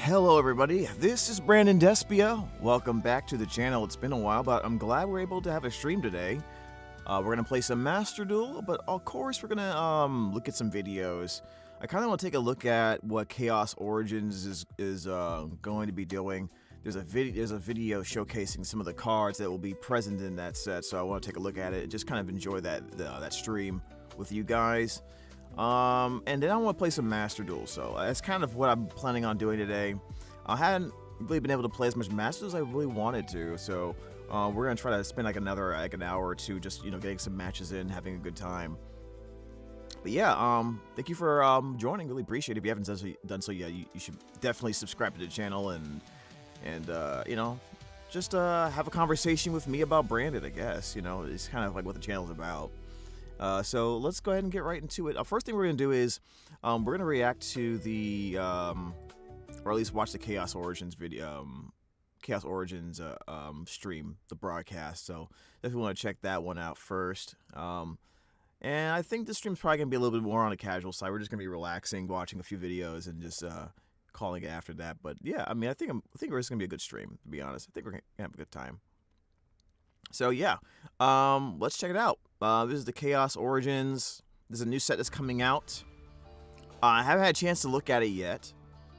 Hello everybody, this is Brandon Despia. Welcome back to the channel. It's been a while, but I'm glad we're able to have a stream today. We're going to play some Master Duel, but of course we're going to look at some videos. I kind of want to take a look at what Chaos Origins is going to be doing. There's a video showcasing some of the cards that will be present in that set, so I want to take a look at it and just kind of enjoy that stream with you guys. And then I want to play some Master Duel, so that's kind of what I'm planning on doing today. I hadn't really been able to play as much Master as I really wanted to, so we're gonna try to spend like an hour or two just getting some matches in, having a good time. But yeah, thank you for joining. Really appreciate it. If you haven't done so yet, you should definitely subscribe to the channel and just have a conversation with me about Branded. I guess it's kind of like what the channel's about. So let's go ahead and get right into it. First thing we're going to do is we're going to react to the, or at least watch the Chaos Origins video, Chaos Origins stream, the broadcast. So definitely want to check that one out first. And I think this stream's probably going to be a little bit more on the casual side. We're just going to be relaxing, watching a few videos, and just calling it after that. But yeah, I mean, I think it's going to be a good stream, to be honest. I think we're going to have a good time. So yeah, let's check it out. This is the Chaos Origins. There's a new set that's coming out. I haven't had a chance to look at it yet,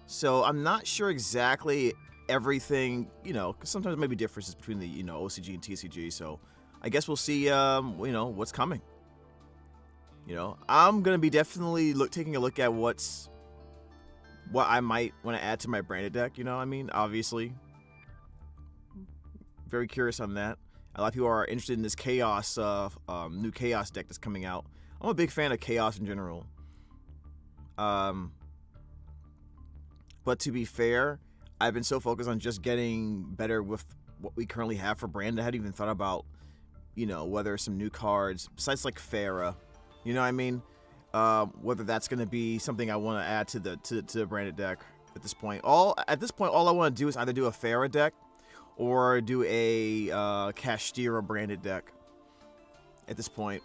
so I'm not sure exactly everything, because sometimes there may be differences between the, OCG and TCG, so I guess we'll see, what's coming. I'm going to be definitely taking a look at what I might want to add to my branded deck, obviously. Very curious on that. A lot of people are interested in this Chaos, new Chaos deck that's coming out. I'm a big fan of Chaos in general. But to be fair, I've been so focused on just getting better with what we currently have for Brand. I hadn't even thought about, whether some new cards, besides like Farah, whether that's going to be something I want to add to the Branded deck at this point. All I want to do is either do a Farah deck or do a Kashtira branded deck at this point.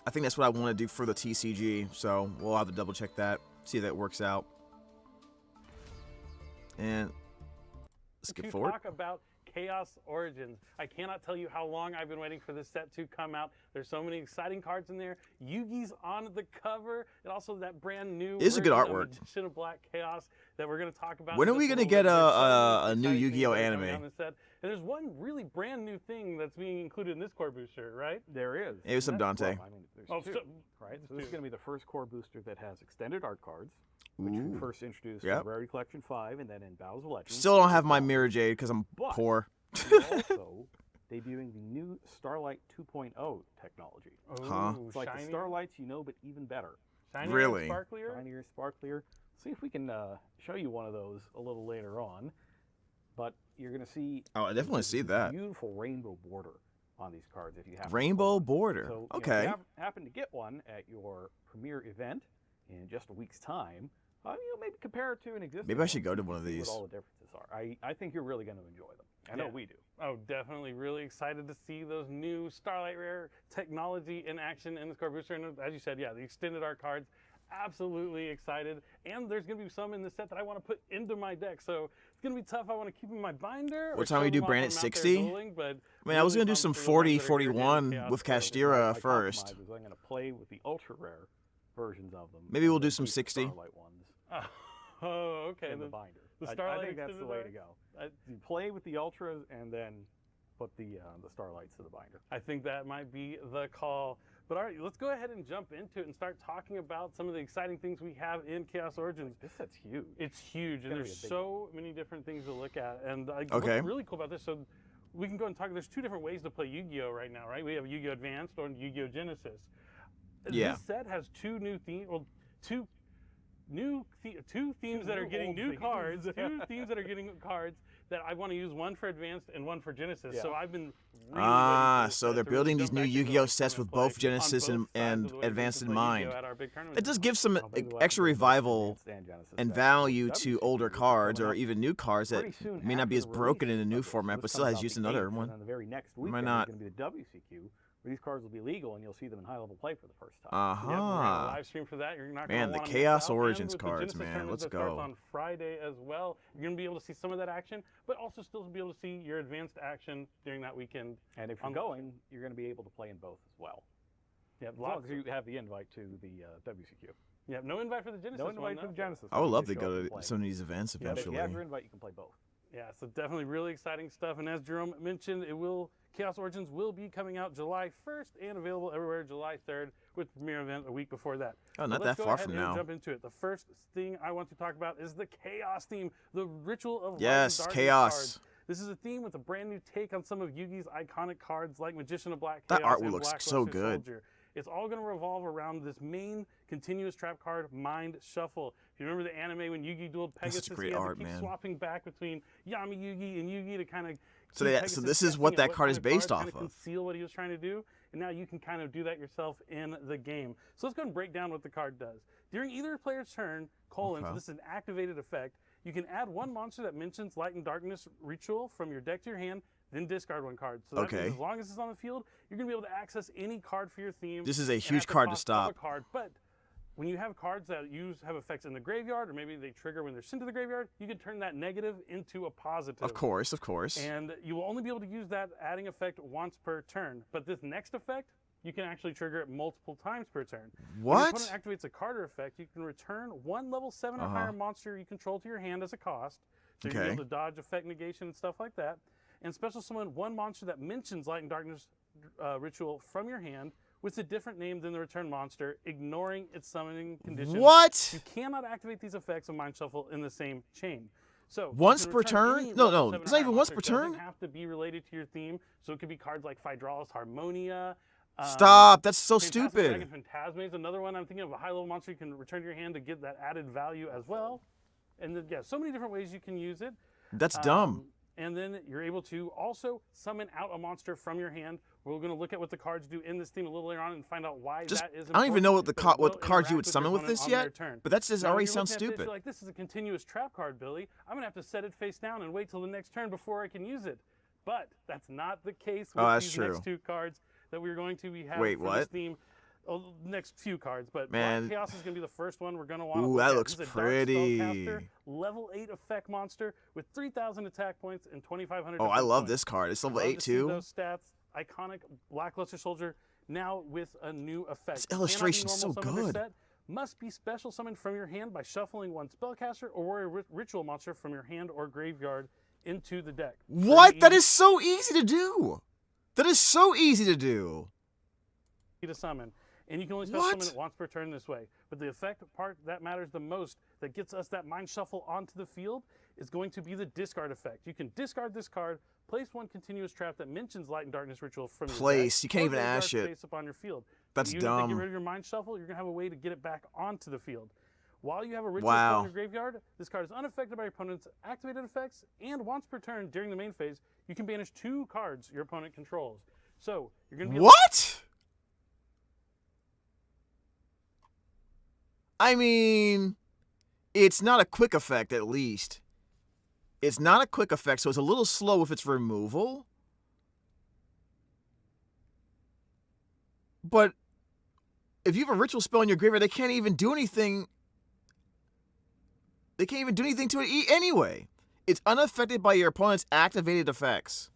I think that's what I want to do for the TCG, so we'll have to double check that, see if that works out. And let's get forward. Talk about Chaos Origins. I cannot tell you how long I've been waiting for this set to come out. There's so many exciting cards in there. Yugi's on the cover, and also that brand new It's a good artwork. Magician of Black Chaos that we're going to talk about. When are we going to get a new Yu-Gi-Oh anime? And there's one really brand new thing that's being included in this core booster, right? There is. It was some Dante. Well, there's two, right? So this is going to be the first core booster that has extended art cards, which we first introduced in Rarity Collection 5 and then in Battles of Legends. Still don't have my Mirrorjade because I'm poor. We're also debuting the new Starlight 2.0 technology. It's like the Starlights but even better. Shinier, really? Sparklier? Shinier, sparklier. See if we can show you one of those a little later on. But you're going to see... Oh, I definitely see that. Beautiful rainbow border on these cards if you have rainbow border. So, okay. If you happen to get one at your premiere event in just a week's time, maybe compare it to an existing. Maybe I should go to one of these. What all the differences are. I think you're really going to enjoy them. I know we do. Oh, definitely. Really excited to see those new Starlight Rare technology in action in this core booster. And as you said, the extended art cards. Absolutely excited. And there's going to be some in this set that I want to put into my deck. So it's going to be tough. I want to keep in my binder. What time we do Branded 60? I was going to do some 40, 41 with Kashtira first. I'm going to play with the ultra rare versions of them. Maybe we'll do some 60. Starlight ones. Oh, okay. In the binder. I think that's the way to go. You play with the ultras and then put the Starlights to the binder. I think that might be the call. But all right, let's go ahead and jump into it and start talking about some of the exciting things we have in Chaos Origins. This set's huge. It's huge, and there's so many different things to look at. And what's really cool about this, so we can go and talk. There's two different ways to play Yu-Gi-Oh right now, right? We have Yu-Gi-Oh Advanced or Yu-Gi-Oh Genesis. Yeah. This set has two new themes. Well, two themes that are getting new cards. Two themes that are getting cards that I want to use, one for Advanced and one for Genesis. So I've been really so they're building these new Yu-Gi-Oh sets with both Genesis and Advanced in mind. It does give some extra revival and value to older cards or even new cards that may not be as broken in the new format, but still has used another one. And the very next week, Why not? Going to be the WCQ, where these cards will be legal and you'll see them in high-level play for the first time. Uh-huh. Yep, we're gonna live stream for that. You're not Man, gonna the want to Chaos miss out. Origins And with cards, the Genesis man. tournament Let's that starts go. on Friday as well. You're gonna be able to see some of that action, but also still be able to see your advanced action during that weekend. And if you're going, you're going to be able to play in both as well. Yep, As long as you have the invite to the WCQ. Yep, no invite for the Genesis. No one, invite though. for the Genesis. I would one, love you to show up go and to play. some of these events If eventually. you have your invite, you can play both. Yeah, so definitely really exciting stuff. And as Jerome mentioned, Chaos Origins will be coming out July 1st and available everywhere July 3rd with the premiere event a week before that. Oh, So not let's that go far ahead from and now. Jump into it. The first thing I want to talk about is the Chaos theme, the Ritual of Light Yes, and Darkness Chaos. cards. This is a theme with a brand new take on some of Yugi's iconic cards like Magician of Black That Chaos artwork and looks Black so Luster good. Soldier. It's all going to revolve around this main continuous trap card, Mind Shuffle. If you remember the anime when Yugi dueled That's Pegasus, such great he had art, to keep man. swapping back between Yami Yugi and Yugi to kind of So this is what that card is based off of. Conceal what he was trying to do, and now you can kind of do that yourself in the game. So let's go and break down what the card does. During either player's turn, so this is an activated effect, you can add one monster that mentions Light and Darkness Ritual from your deck to your hand, then discard one card. So that means as long as it's on the field, you're going to be able to access any card for your theme. This is a and huge at the card to cost of stop. a card, but when you have cards that have effects in the graveyard, or maybe they trigger when they're sent to the graveyard, you can turn that negative into a positive. Of course, of course. And you will only be able to use that adding effect once per turn. But this next effect, you can actually trigger it multiple times per turn. What? When your opponent activates a Carter effect, you can return one level 7 or higher monster you control to your hand as a cost. So you're able to dodge effect negation and stuff like that. And special summon one monster that mentions Light and Darkness Ritual from your hand with a different name than the return monster, ignoring its summoning condition. What? You cannot activate these effects of Mind Shuffle in the same chain. So once you can per return turn? any No, level no, 7 it's or not higher even once monster. per It doesn't turn? have to be related to your theme. So it could be cards like Phydralis Harmonia. Stop! That's so Phantasmic stupid. Dragon Phantasma is another one. I'm thinking of a high-level monster you can return to your hand to get that added value as well. And then, yeah, so many different ways you can use it. That's dumb. And then you're able to also summon out a monster from your hand. We're going to look at what the cards do in this theme a little later on and find out why that is important. I don't even know what but it will cards you would interact with summon your with this opponent on yet. their turn. But that just Now, already if you're sounds looking at this, stupid. you're like, this is a continuous trap card, Billy. I'm going to have to set it face down and wait till the next turn before I can use it. But that's not the case with that's these true. next two cards that we're going to have Wait, for what? this theme. Oh, next few cards, but Man. Black Chaos is going to be the first one we're going to want to Ooh, look that at. looks This is a dark pretty. spellcaster, level 8 effect monster with 3,000 attack points and 2,500 Oh, I defense love points. this card. It's level Love 8 to see too. those stats. Iconic Black Luster Soldier now with a new effect. This illustration's Cannot be so normal summoned or good. set. Must be special summoned from your hand by shuffling one spellcaster or a ritual monster from your hand or graveyard into the deck. What? Pretty That is so easy to do. That is so easy to do. easy to summon. And you can only special summon it once per turn this way. But the effect part that matters the most, that gets us that Mind Shuffle onto the field, is going to be the discard effect. You can discard this card, place one continuous trap that mentions Light and Darkness Ritual from your deck, You can't or even graveyard ash it. space up on your field. That's Even if they dumb. get rid of your Mind Shuffle, you're going to have a way to get it back onto the field. While you have a ritual Wow. spell in your graveyard, this card is unaffected by your opponent's activated effects, and once per turn during the main phase, you can banish 2 cards your opponent controls. So you're going to be What? I mean, it's not a quick effect, at least. It's not a quick effect, so it's a little slow with its removal. But if you have a ritual spell in your graveyard, they can't even do anything. They can't even do anything to it anyway. It's unaffected by your opponent's activated effects.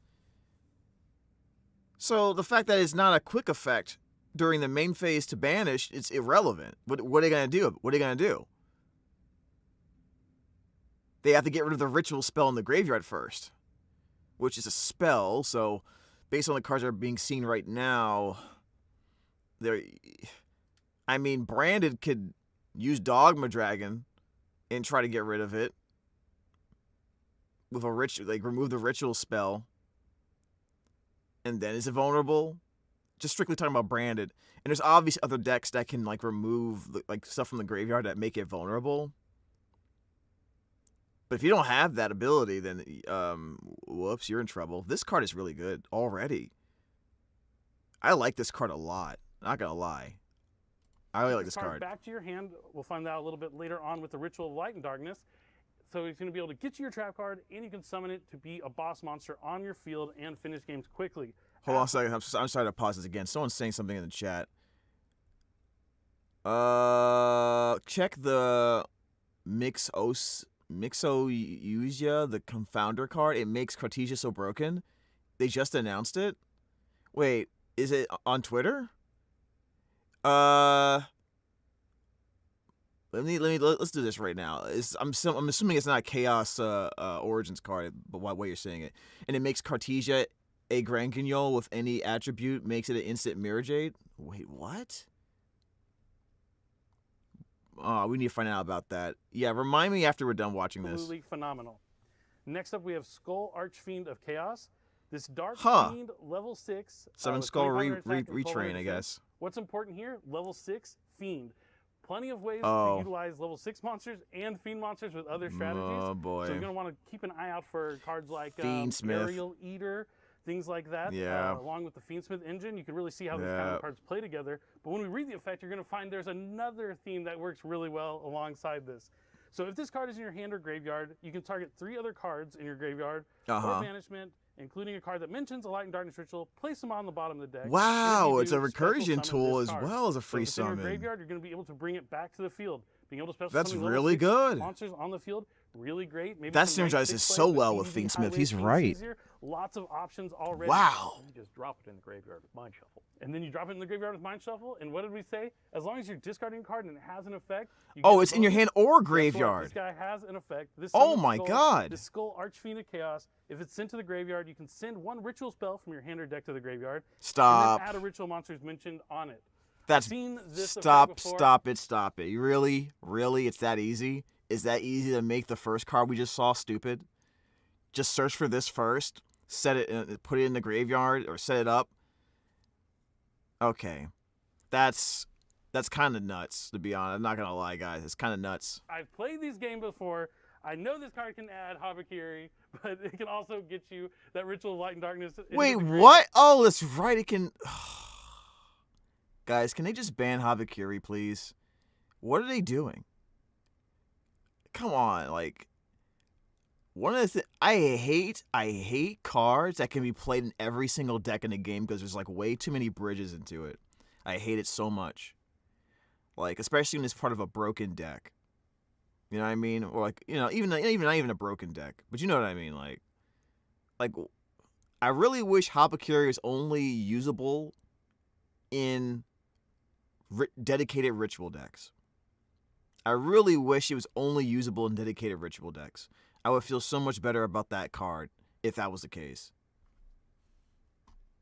So the fact that it's not a quick effect during the main phase to banish, it's irrelevant. What are they going to do? What are they going to do? They have to get rid of the ritual spell in the graveyard first, which is a spell. So based on the cards that are being seen right now, Branded could use Dogma Dragon and try to get rid of it with a remove the ritual spell. And then is it vulnerable? Just strictly talking about Branded. And there's obviously other decks that can remove stuff from the graveyard that make it vulnerable. But if you don't have that ability, then whoops, you're in trouble. This card is really good already. I like this card a lot. Not gonna lie. I really like this card. Back to your hand. We'll find out a little bit later on with the Ritual of Light and Darkness. So he's going to be able to get you your trap card, and you can summon it to be a boss monster on your field and finish games quickly. Hold on a second. I'm sorry to pause this again. Someone's saying something in the chat. Check the Yugioh, the Confounder card. It makes Cartesia so broken. They just announced it. Wait, is it on Twitter? Let's do this right now. I'm assuming it's not a Chaos Origins card, but why you're saying it. And it makes Cartesia a Grand Guignol with any attribute, makes it an instant Mirrorjade. Wait, what? We need to find out about that. Yeah, remind me after we're done watching this. Absolutely phenomenal. Next up, we have Skull Archfiend of Chaos. This Dark Fiend, level 6. Summon Skull retrain, I guess. What's important here? Level 6 Fiend. Plenty of ways to utilize level 6 monsters and Fiend monsters with other strategies. Oh, boy. So you're going to want to keep an eye out for cards like Fiendsmith, Aerial Eater, things like that. Yeah. Along with the Fiendsmith engine, you can really see how these kind of cards play together. But when we read the effect, you're going to find there's another theme that works really well alongside this. So if this card is in your hand or graveyard, you can target 3 other cards in your graveyard for banishment, including a card that mentions a Light and Darkness ritual. Place them on the bottom of the deck. Wow, it's a recursion tool as well as a free summon. summon. In your graveyard, you're going to be able to bring it back to the field. Being able to special That's summon really good. Monsters on the field, really great. Maybe that synergizes so well with Fiendsmith. He's right. Lots of options already. Wow. You just drop it in the graveyard with Mind Shuffle. And then you drop it in the graveyard with Mind Shuffle. And what did we say? As long as you're discarding a card and it has an effect. It's in your hand or graveyard. This guy has an effect. This my God. The Skull Archfiend of Chaos. If it's sent to the graveyard, you can send 1 ritual spell from your hand or deck to the graveyard. Stop. And then add a ritual monster mentioned on it. That's seen this stop it. You really? It's that easy? Is that easy to make the first card we just saw stupid? Just search for this first, set it, put it in the graveyard, or set it up. Okay, that's kind of nuts, to be honest. I'm not gonna lie, guys. It's kind of nuts. I've played these games before. I know this card can add Habakiri, but it can also get you that Ritual of Light and Darkness. Wait, what? Oh, that's right. It can. Guys, can they just ban Habakiri, please? What are they doing? Come on, like, one of the I hate cards that can be played in every single deck in a game because there's like way too many bridges into it. I hate it so much. Like, especially when it's part of a broken deck. You know what I mean? Or like, even not even a broken deck, but you know what I mean? Like I really wish Habakiri is only usable in dedicated ritual decks. I really wish it was only usable in dedicated ritual decks. I would feel so much better about that card if that was the case.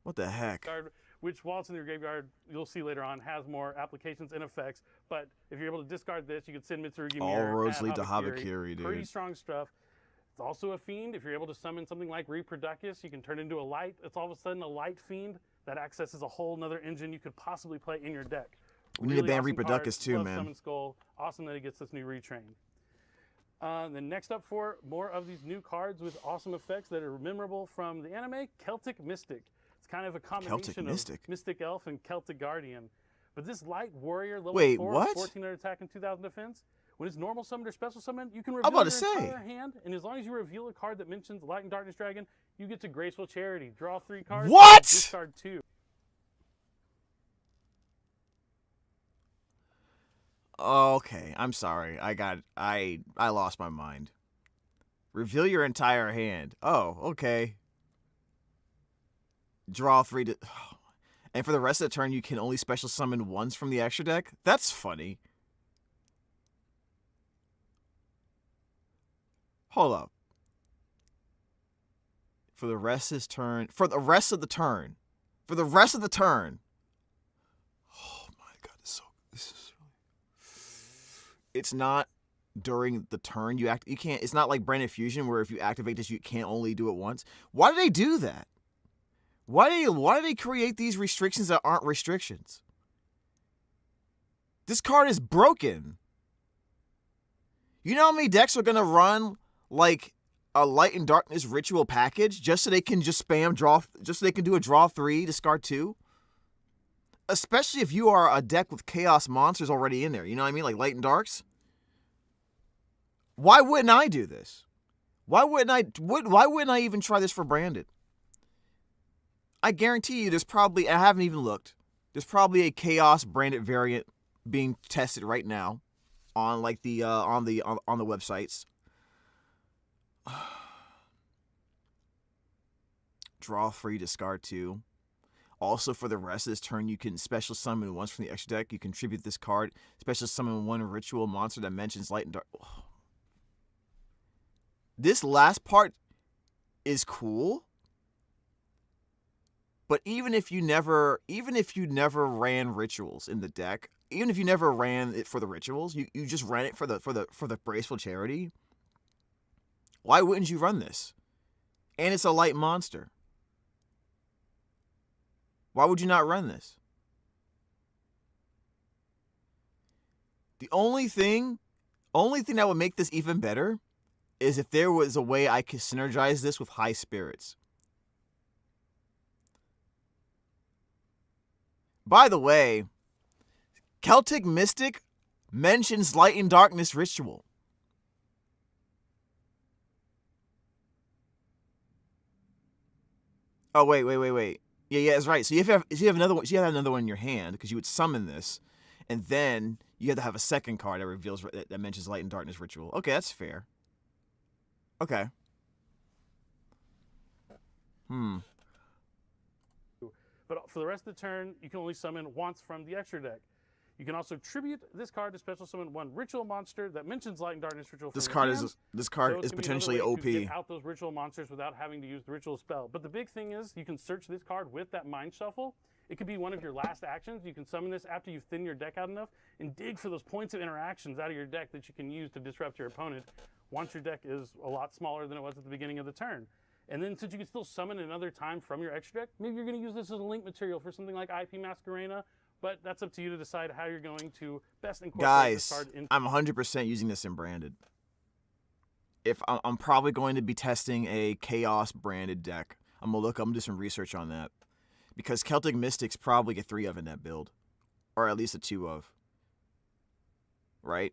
What the heck? Card, which, while it's in your graveyard, you'll see later on, has more applications and effects. But if you're able to discard this, you can send Mitsurugi Mirror. All roads lead to Habakiri, dude. Pretty strong stuff. It's also a fiend. If you're able to summon something like Reproducus, you can turn it into a light. It's all of a sudden a light fiend that accesses a whole nother engine you could possibly play in your deck. We need to ban Reproducus too, Love man. Summon Skull. Awesome that he gets this new retrain. Then next up for more of these new cards with awesome effects that are memorable from the anime, Celtic Mystic. It's kind of a combination of Mystic Elf and Celtic Guardian. But this Light Warrior level 4, 1400 attack and 2000 defense, when it's normal summoned or special summoned, you can reveal your entire hand, and as long as you reveal a card that mentions Light and Darkness Dragon, you get to Graceful Charity. Draw 3 cards. What? Discard 2. Okay, I'm sorry. I lost my mind. Reveal your entire hand. Oh, okay. Draw 3 and for the rest of the turn you can only special summon once from the extra deck? That's funny. Hold up. For the rest of the turn. Oh my god, this is it's not during the turn. You can't. It's not like Branded Fusion where if you activate this, you can't only do it once. Why do they do that? Why do they create these restrictions that aren't restrictions? This card is broken. You know how many decks are gonna run like a Light and Darkness ritual package just so they can just spam draw, just so they can do a draw 3, discard 2? Especially if you are a deck with chaos monsters already in there. You know what I mean? Like Light and Darks. Why wouldn't I do this? Why wouldn't I even try this for Branded? I guarantee you there's probably, I haven't even looked, there's probably a Chaos Branded variant being tested right now on like the on the websites. Draw 3, discard 2. Also, for the rest of this turn, you can special summon once from the extra deck. You contribute this card. Special summon 1 ritual monster that mentions light and dark. Oh. This last part is cool. But even if you never ran rituals in the deck, even if you never ran it for the rituals, you just ran it for the Braceful Charity. Why wouldn't you run this? And it's a light monster. Why would you not run this? The only thing that would make this even better is if there was a way I could synergize this with High Spirits. By the way, Celtic Mystic mentions Light and Darkness Ritual. Oh, wait. Yeah, that's right. So you have another one. So you have another one in your hand because you would summon this, and then you have to have a second card that reveals that mentions Light and Darkness Ritual. Okay, that's fair. Okay. But for the rest of the turn, you can only summon once from the extra deck. You can also tribute this card to special summon 1 ritual monster that mentions Light and Darkness Ritual. This card is potentially OP. To get out those ritual monsters without having to use the ritual spell. But the big thing is you can search this card with that Mind Shuffle. It could be one of your last actions. You can summon this after you thin your deck out enough and dig for those points of interactions out of your deck that you can use to disrupt your opponent once your deck is a lot smaller than it was at the beginning of the turn. And then since you can still summon another time from your extra deck, maybe you're going to use this as a link material for something like IP Masquerena. But that's up to you to decide how you're going to best incorporate this card into. I'm 100% using this in Branded. If I'm probably going to be testing a Chaos Branded deck. I'm gonna do some research on that, because Celtic Mystics probably get 3 of in that build, or at least a 2 of. Right?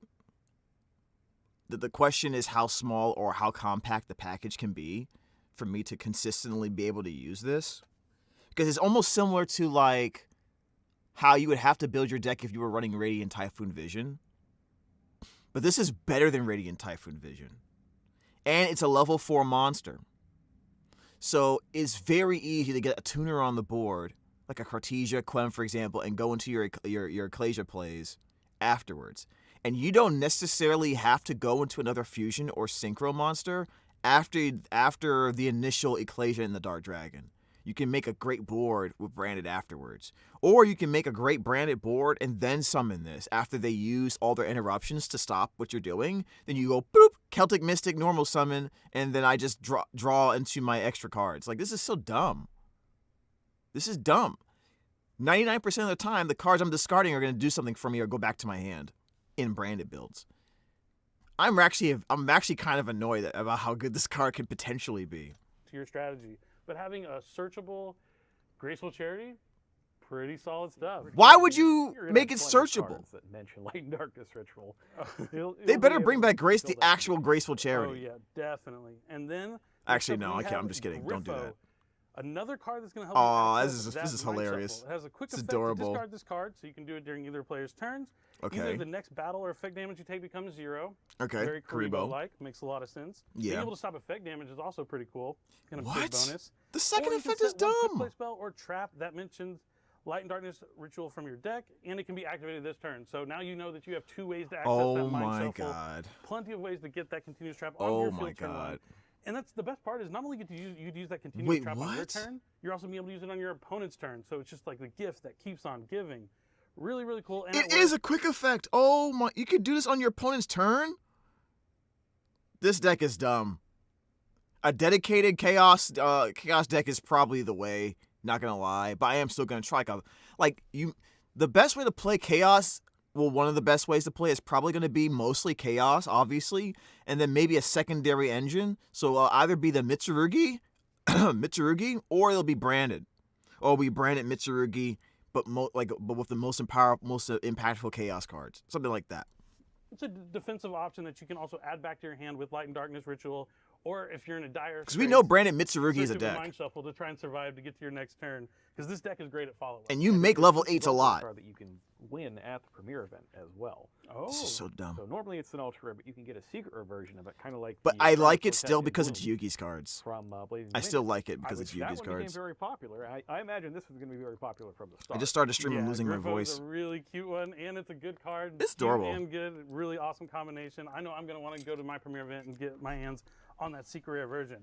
The question is how small or how compact the package can be for me to consistently be able to use this, because it's almost similar to like how you would have to build your deck if you were running Radiant Typhoon Vision. But this is better than Radiant Typhoon Vision. And it's a level 4 monster. So it's very easy to get a tuner on the board, like a Cartesia, Quem, for example, and go into your Ecclesia plays afterwards. And you don't necessarily have to go into another fusion or synchro monster after the initial Ecclesia and the Dark Dragon. You can make a great board with Branded afterwards. Or you can make a great Branded board and then summon this after they use all their interruptions to stop what you're doing. Then you go, boop, Celtic Mystic, normal summon, and then I just draw into my extra cards. Like, this is so dumb. This is dumb. 99% of the time, the cards I'm discarding are going to do something for me or go back to my hand in Branded builds. I'm actually kind of annoyed about how good this card could potentially be. To your strategy. But having a searchable Graceful Charity, pretty solid stuff. Why would you make it searchable? That mention Light and Darkness Ritual. They better bring back the actual Graceful Charity. Oh yeah, definitely. And then actually no, I can't. I'm just kidding. Don't do that. Another card that's going to help. Oh, this is hilarious. It has a quick effect adorable. To discard this card, so you can do it during either player's turns. Okay. Either the next battle or effect damage you take becomes 0. Okay. Very Karibo-like. Makes a lot of sense. Yeah. Being able to stop effect damage is also pretty cool. Kind of what? big bonus. The second effect is dumb. Quick play spell or trap that mentions Light and Darkness Ritual from your deck, and it can be activated this turn. So now you know that you have 2 ways to access that Mind Shuffle. God. Plenty of ways to get that continuous trap on your field turn. God. And that's the best part is not only get to use that continuous trap on your turn, you're also able to use it on your opponent's turn. So it's just like the gift that keeps on giving. Really, really cool. And it is a quick effect. Oh my! You could do this on your opponent's turn? This deck is dumb. A dedicated chaos deck is probably the way, not gonna lie, but I am still gonna try. The best way to play chaos, well, one of the best ways to play is probably gonna be mostly chaos, obviously, and then maybe a secondary engine. So either be the Mitsurugi, or it'll be Branded, or we Branded Mitsurugi, but with the most impactful chaos cards, something like that. It's a defensive option that you can also add back to your hand with Light and Darkness Ritual, or if you're in a dire because we know Branded Mitsurugi is a deck. Mind Shuffle to try and survive to get to your next turn, because this deck is great at follow-up. And you make level 8s a lot. That you can win at the premier event as well. Oh, this is so dumb. So normally it's an ultra rare, but you can get a secret rare version of it, kind of like. But I like it still because it's Yugi's cards. From Blazing I still like it because it's Yugi's that one cards. became very popular. I imagine this is going to be very popular from the start. I just started streaming losing my Griffo's voice. a really cute one, and it's a good card. It's adorable. Cute and good, really awesome combination. I know I'm going to want to go to my premier event and get my hands on that secret rare version.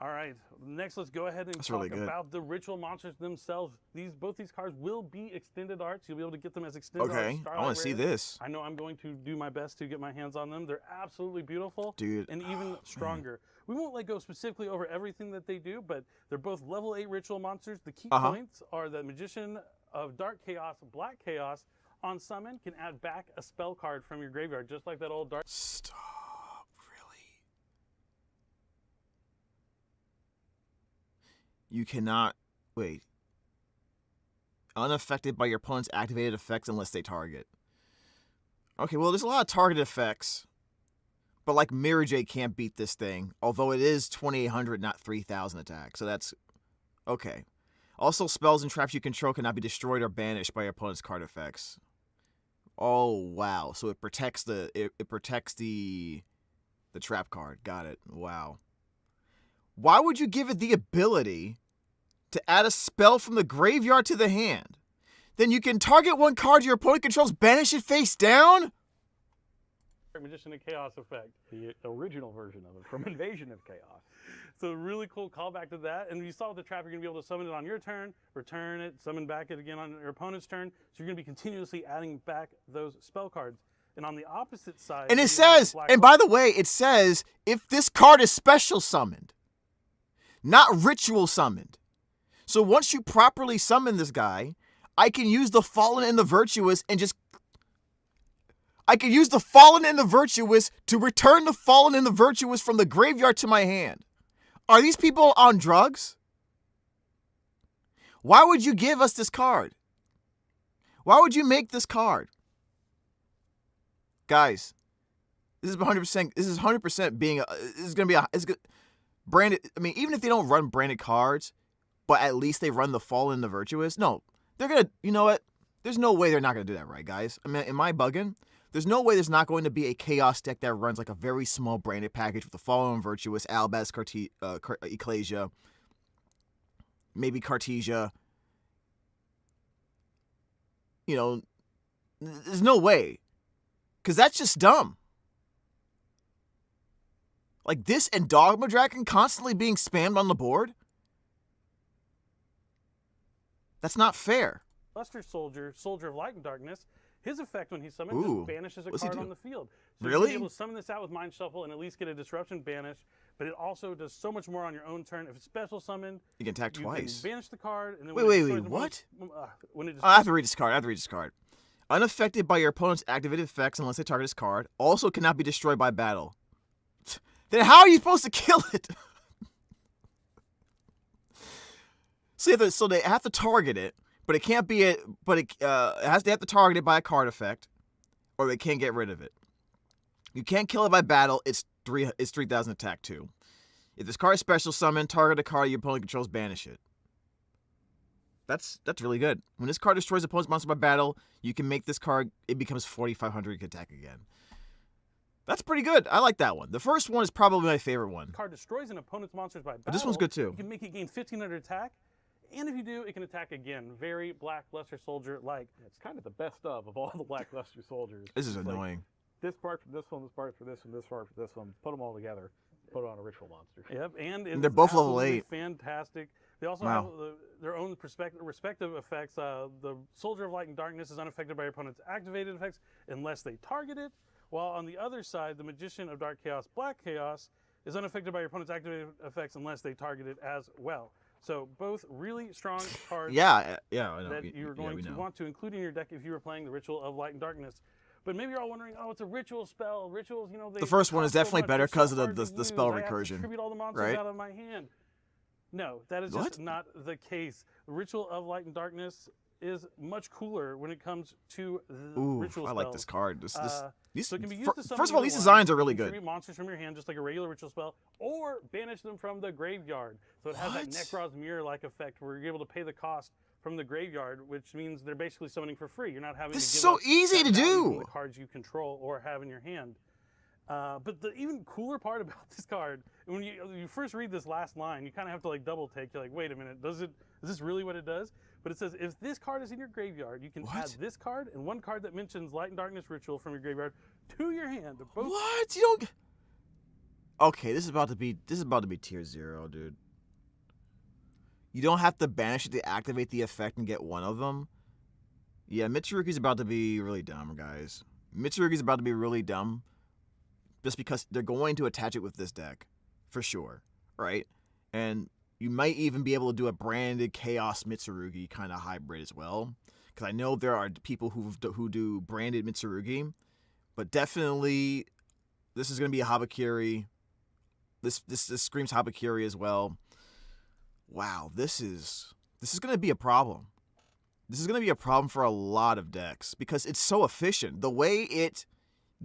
All right, next let's go ahead and talk about the ritual monsters themselves. Both these cards will be extended arts. You'll be able to get them as extended arts. Okay, I want to see this. I know I'm going to do my best to get my hands on them. They're absolutely beautiful, dude, and even stronger. We won't go specifically over everything that they do, but they're both level 8 ritual monsters. The key points are the Magician of Dark Chaos, Black Chaos, on summon can add back a spell card from your graveyard, just like that old Dark. Stop. You cannot, wait. Unaffected by your opponent's activated effects unless they target. Okay, well, there's a lot of targeted effects. But like Mirrorjade can't beat this thing. Although it is 2,800, not 3,000 attack. So that's, okay. Also, spells and traps you control cannot be destroyed or banished by your opponent's card effects. Oh, wow. So it protects it protects the trap card. Got it. Wow. Why would you give it the ability to add a spell from the graveyard to the hand? Then you can target one card your opponent controls, banish it face down? Magician of Chaos effect. The original version of it from Invasion of Chaos. So really cool callback to that. And you saw with the trap, you're going to be able to summon it on your turn, return it, summon back it again on your opponent's turn. So you're going to be continuously adding back those spell cards. And on the opposite side... And it says, and by the way, it says, if this card is special summoned, not ritual summoned. So once you properly summon this guy, I can use the Fallen and the Virtuous and just... I can use the Fallen and the Virtuous to return the Fallen and the Virtuous from the graveyard to my hand. Are these people on drugs? Why would you give us this card? Why would you make this card? Guys, this is 100%. This is 100% being. This is gonna be It's good. Branded. I mean, even if they don't run branded cards, but at least they run the Fallen and the Virtuous. No, they're gonna. You know what? There's no way they're not gonna do that, right, guys? I mean, am I bugging? There's no way there's not going to be a Chaos deck that runs like a very small branded package with the Fallen and Virtuous, Albaz, Ecclesia, maybe Cartesia. You know, there's no way. Because that's just dumb. Like this and Dogma Dragon constantly being spammed on the board? That's not fair. Luster Soldier, Soldier of Light and Darkness, his effect when he summons just banishes a card on the field. So really? You're able to summon this out with Mind Shuffle and at least get a Disruption banish, but it also does so much more on your own turn. If it's special summoned, you can attack twice. Can banish the card. And then wait, what? I have to read this card. Unaffected by your opponent's activated effects unless they target this card. Also cannot be destroyed by battle. Then how are you supposed to kill it? So they have to target it, but it can't be they have to target it by a card effect, or they can't get rid of it. You can't kill it by battle. It's 3,000 attack too. If this card is special summon, target a card your opponent controls, banish it. That's really good. When this card destroys opponent's monster by battle, you can make this card, it becomes 4,500, you can attack again. That's pretty good. I like that one. The first one is probably my favorite one. Card destroys an opponent's monsters by battle. But this one's good too. You can make it gain 1,500 attack, and if you do, it can attack again. Very Black Luster Soldier-like. It's kind of the best of all the Black Luster Soldiers. This is annoying. Like, this part for this one, this part for this one, this part for this one. Put them all together. Put it on a ritual monster. Yep, and they're both level 8. Fantastic. They also have their own respective effects. The Soldier of Light and Darkness is unaffected by your opponent's activated effects unless they target it. While on the other side, the Magician of Dark Chaos, Black Chaos, is unaffected by your opponent's activated effects unless they target it as well. So both really strong cards I know. that you're going to want to include in your deck if you were playing the Ritual of Light and Darkness. But maybe you're all wondering, oh, it's a ritual spell. Rituals, you know, they... The first one is definitely better because of the spell I have to recursion. tribute all the monsters out of my hand. No, that is just not the case. The Ritual of Light and Darkness is much cooler when it comes to the Ooh, ritual I spells. like this card. These, so it can be used to summon first of all, either these one, designs are really good. Tribute monsters from your hand, just like a regular ritual spell, or banish them from the graveyard. So it has that Necroz's Mirror-like effect where you're able to pay the cost from the graveyard, which means they're basically summoning for free. You're not having This to is give so up easy that to value do. from the cards you control or have in your hand. But the even cooler part about this card, when you first read this last line, you kind of have to like double take. You're like, wait a minute, is this really what it does? But it says, if this card is in your graveyard, you can add this card and one card that mentions Light and Darkness Ritual from your graveyard to your hand. Both What? You don't... Okay, this is about to be tier 0, dude. You don't have to banish it to activate the effect and get one of them. Yeah, Mitsurugi's about to be really dumb, guys. Mitsurugi's about to be really dumb just because they're going to attach it with this deck, for sure, right? And you might even be able to do a branded Chaos Mitsurugi kind of hybrid as well, because I know there are people who do branded Mitsurugi, but definitely this is going to be a Habakiri. This screams Habakiri as well. Wow, this is going to be a problem. This is going to be a problem for a lot of decks because it's so efficient. The way it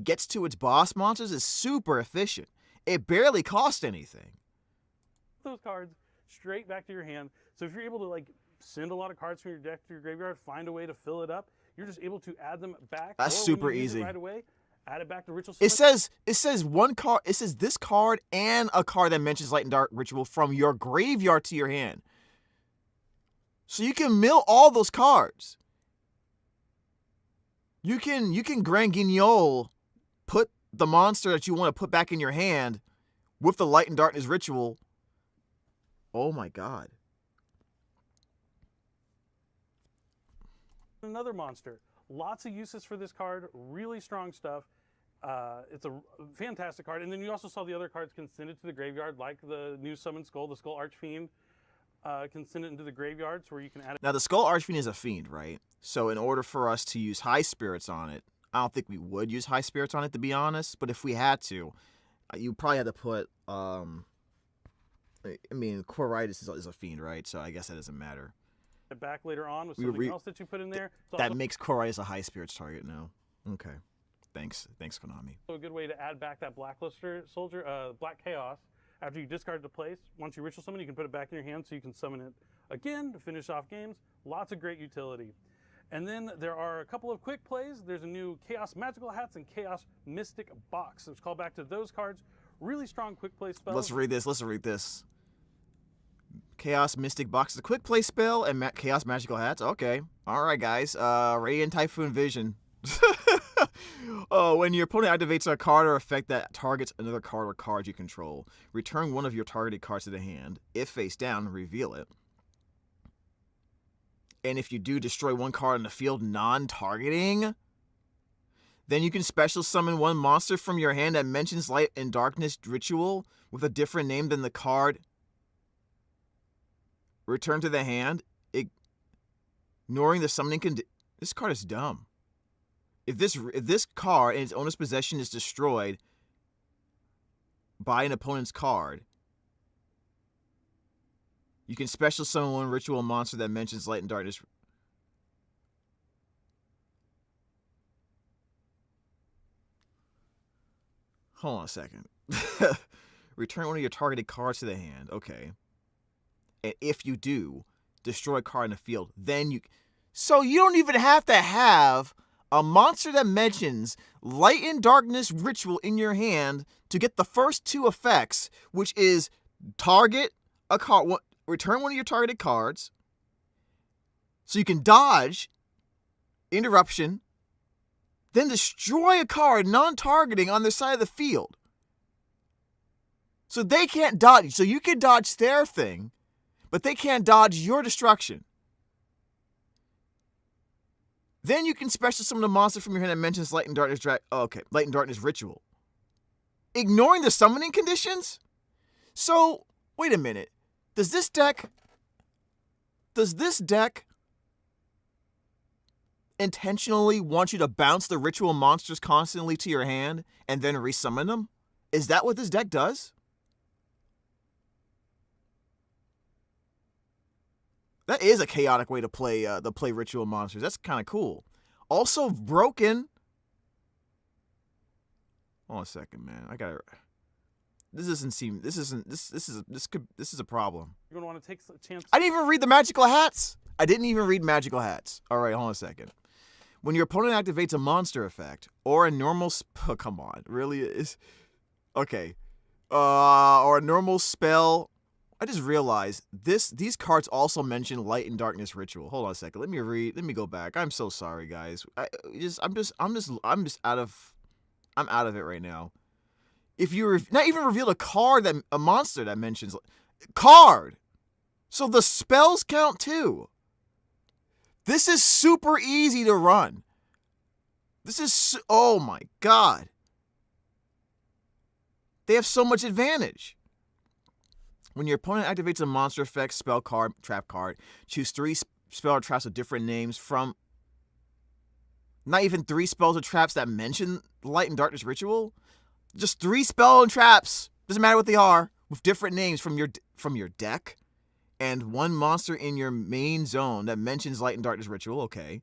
gets to its boss monsters is super efficient. It barely costs anything. those cards straight back to your hand. So if you're able to like send a lot of cards from your deck to your graveyard, find a way to fill it up, you're just able to add them back. That's super easy. Right away, add it back to ritual. It says one card. It says this card and a card that mentions Light and Dark Ritual from your graveyard to your hand. So you can mill all those cards. You can Grand Guignol put the monster that you want to put back in your hand with the Light and Darkness Ritual. Oh my god. Another monster. Lots of uses for this card. Really strong stuff. It's a fantastic card. And then you also saw the other cards can send it to the graveyard, like the new Summon Skull, the Skull Archfiend. Can send it into the graveyards where you can add it. Now, the Skull Archfiend is a fiend, right? So in order for us to use High Spirits on it, I don't think we would use High Spirits on it, to be honest. But if we had to, you probably had to put, I mean, Quiritis is a fiend, right? So I guess that doesn't matter. Back later on with something else that you put in there. That makes Quiritis a High Spirits target now. Okay. Thanks, Konami. So a good way to add back that Blackluster Soldier, Black Chaos. After you discard the place, once you ritual summon, you can put it back in your hand so you can summon it again to finish off games. Lots of great utility. And then there are a couple of quick plays. There's a new Chaos Magical Hats and Chaos Mystic Box. Let's call back to those cards. Really strong quick play spells. Let's read this. Chaos Mystic Box is a quick play spell and Chaos Magical Hats. Okay. All right, guys. Radiant Typhoon Vision. Oh, when your opponent activates a card or effect that targets another card or card you control, return one of your targeted cards to the hand. If face down, reveal it. And if you do, destroy one card in the field non-targeting. Then you can special summon one monster from your hand that mentions Light and Darkness Ritual with a different name than the card. Return to the hand, ignoring the summoning condition. This card is dumb. If this card in its owner's possession is destroyed by an opponent's card, you can special summon one ritual monster that mentions Light and Darkness. Hold on a second. Return one of your targeted cards to the hand. Okay. And if you do, destroy a card in the field. Then you... So you don't even have to have a monster that mentions Light and Darkness Ritual in your hand to get the first two effects, which is target a card, return one of your targeted cards, so you can dodge interruption, then destroy a card non-targeting on their side of the field. So they can't dodge. So you can dodge their thing, but they can't dodge your destruction. Then you can special summon a monster from your hand that mentions Light and Darkness Light and Darkness Ritual. Ignoring the summoning conditions? So, wait a minute. Does this deck intentionally want you to bounce the ritual monsters constantly to your hand and then resummon them? Is that what this deck does? That is a chaotic way to play ritual monsters. That's kind of cool. Also broken. Hold on a second, man. I gotta. This is a problem. You're gonna want to take a chance. I didn't even read the magical hats. I didn't even read magical hats. All right, hold on a second. When your opponent activates a monster effect or a normal oh, come on, really is okay. Or a normal spell. I just realized these cards also mention light and darkness ritual. Hold on a second. Let me go back. I'm so sorry, guys. I'm out of it right now. If you not even reveal a monster that mentions card, so the spells count too. This is super easy to run. Oh my god. They have so much advantage. When your opponent activates a monster effect, spell card, trap card, choose 3 spell or traps with different names from. Not even 3 spells or traps that mention light and darkness ritual. Just 3 spell and traps, doesn't matter what they are, with different names from your deck, and 1 monster in your main zone that mentions light and darkness ritual. Okay.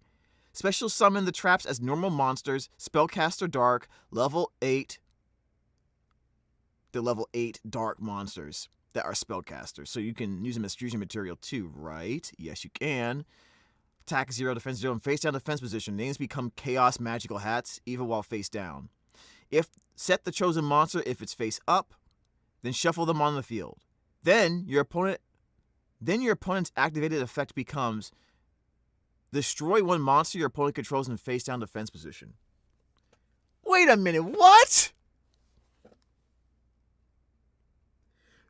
Special summon the traps as normal monsters, spellcaster dark, level 8. The level 8 dark monsters that are spellcasters. So you can use them as fusion material too, right? Yes, you can. Attack 0, defense 0, and face down defense position. Names become chaos magical hats, even while face down. If set the chosen monster if it's face up, then shuffle them on the field. Then your opponent's activated effect becomes destroy 1 monster your opponent controls in face down defense position. Wait a minute, what?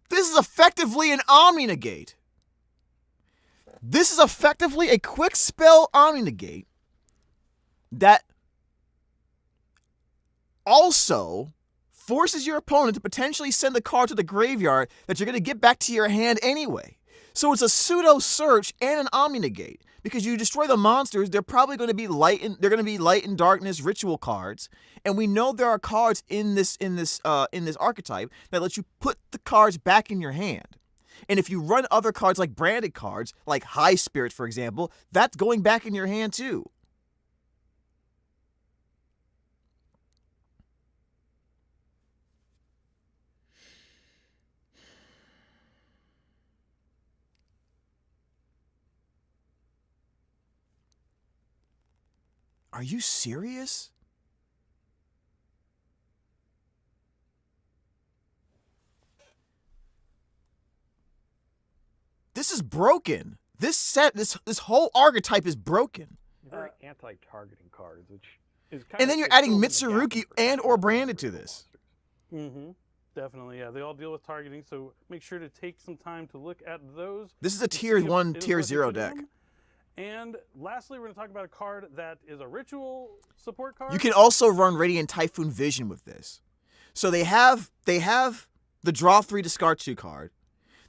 This is effectively an Omni Negate. This is effectively a quick spell Omni Negate that also forces your opponent to potentially send a card to the graveyard that you're going to get back to your hand anyway. So it's a pseudo search and an Omni Negate. Because you destroy the monsters, they're probably going to be light and darkness ritual cards, and we know there are cards in this archetype that let you put the cards back in your hand. And if you run other cards like branded cards, like High Spirit, for example, that's going back in your hand too. Are you serious? This is broken. This whole archetype is broken. Very anti-targeting cards, which is kind of. And then you're adding Mitsurugi and or branded to this. Mm-hmm. Definitely, yeah. They all deal with targeting, so make sure to take some time to look at those. This is a tier 1, tier 0 deck. And lastly, we're going to talk about a card that is a ritual support card. You can also run Radiant Typhoon Vision with this. So they have the draw 3 discard 2 card.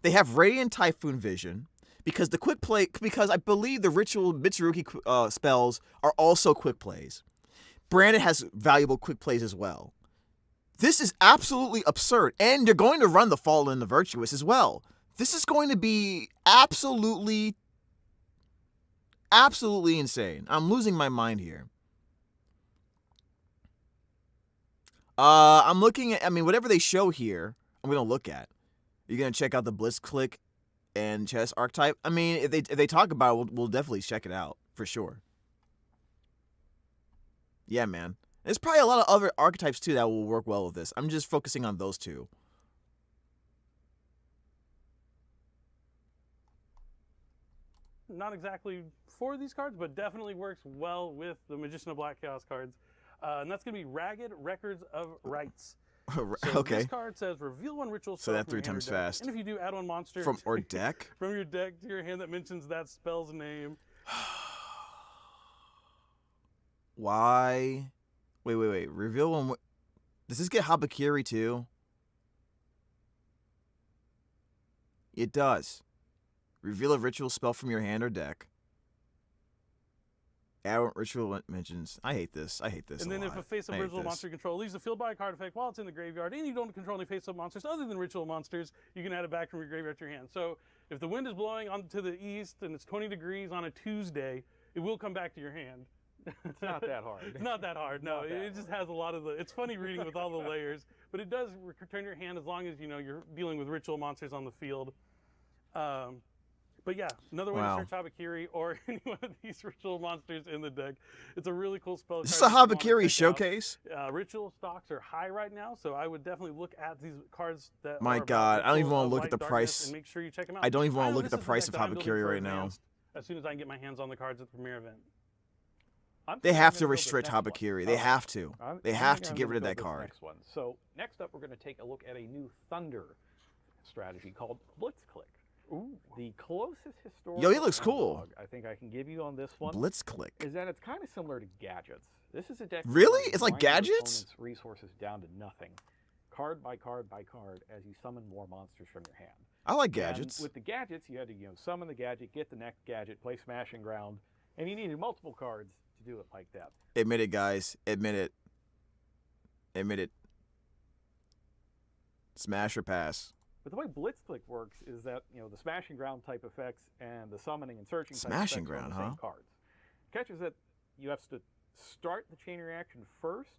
They have Radiant Typhoon Vision because I believe the ritual Mitsurugi spells are also quick plays. Branded has valuable quick plays as well. This is absolutely absurd, and you're going to run the Fallen and the Virtuous as well. This is going to be absolutely insane. I'm losing my mind here. I'm looking at, whatever they show here, I'm going to look at. You're going to check out the Blitzclick and Chess archetype. If they talk about it, we'll definitely check it out, for sure. Yeah, man. There's probably a lot of other archetypes, too, that will work well with this. I'm just focusing on those 2. Not exactly for these cards, but definitely works well with the Magician of Black Chaos cards. And that's going to be Ragged Records of Rights. So okay. This card says reveal 1 ritual spell. So that 3 times fast. And if you do, add 1 monster from your deck to your hand that mentions that spell's name. Why? Wait. Reveal 1. Does this get Habakiri too? It does. Reveal a ritual spell from your hand or deck. Aberrant Ritual mentions. I hate this. I hate this. And then if a face-up ritual monster control leaves the field by a card effect while it's in the graveyard, and you don't control any face-up monsters other than ritual monsters, you can add it back from your graveyard to your hand. So if the wind is blowing onto the east and it's 20 degrees on a Tuesday, it will come back to your hand. It's not that hard. It's not that hard. No, it just has a lot of the. It's funny reading with all the layers, but it does return your hand as long as you're dealing with ritual monsters on the field. But yeah, another way to search Habakiri or any one of these ritual monsters in the deck. It's a really cool spell. Is this a Habakiri showcase? Ritual stocks are high right now, so I would definitely look at these cards that. My God, I don't even want to look at the price. And make sure you check them out. I don't even want to look at the price of Habakiri right now. As soon as I can get my hands on the cards at the premier event. They have to restrict Habakiri. They have to. They have to get rid of that card. Next one. So next up, we're going to take a look at a new Thunder strategy called Blitzclick. Ooh. The closest historical he looks cool. I think I can give you on this one. Blitzclick. Is that it's kind of similar to Gadgets. This is a deck. Really? It's like Gadgets? Resources down to nothing, card by card by card, as you summon more monsters from your hand. I like Gadgets. And with the Gadgets, you had to summon the gadget, get the next gadget, play Smashing Ground, and you needed multiple cards to do it like that. Admit it, guys. Admit it. Admit it. Smash or pass. But the way Blitzclick works is that the Smashing Ground type effects and the summoning and searching Smashing type effects Ground, are the same cards. Catch is that you have to start the chain reaction first,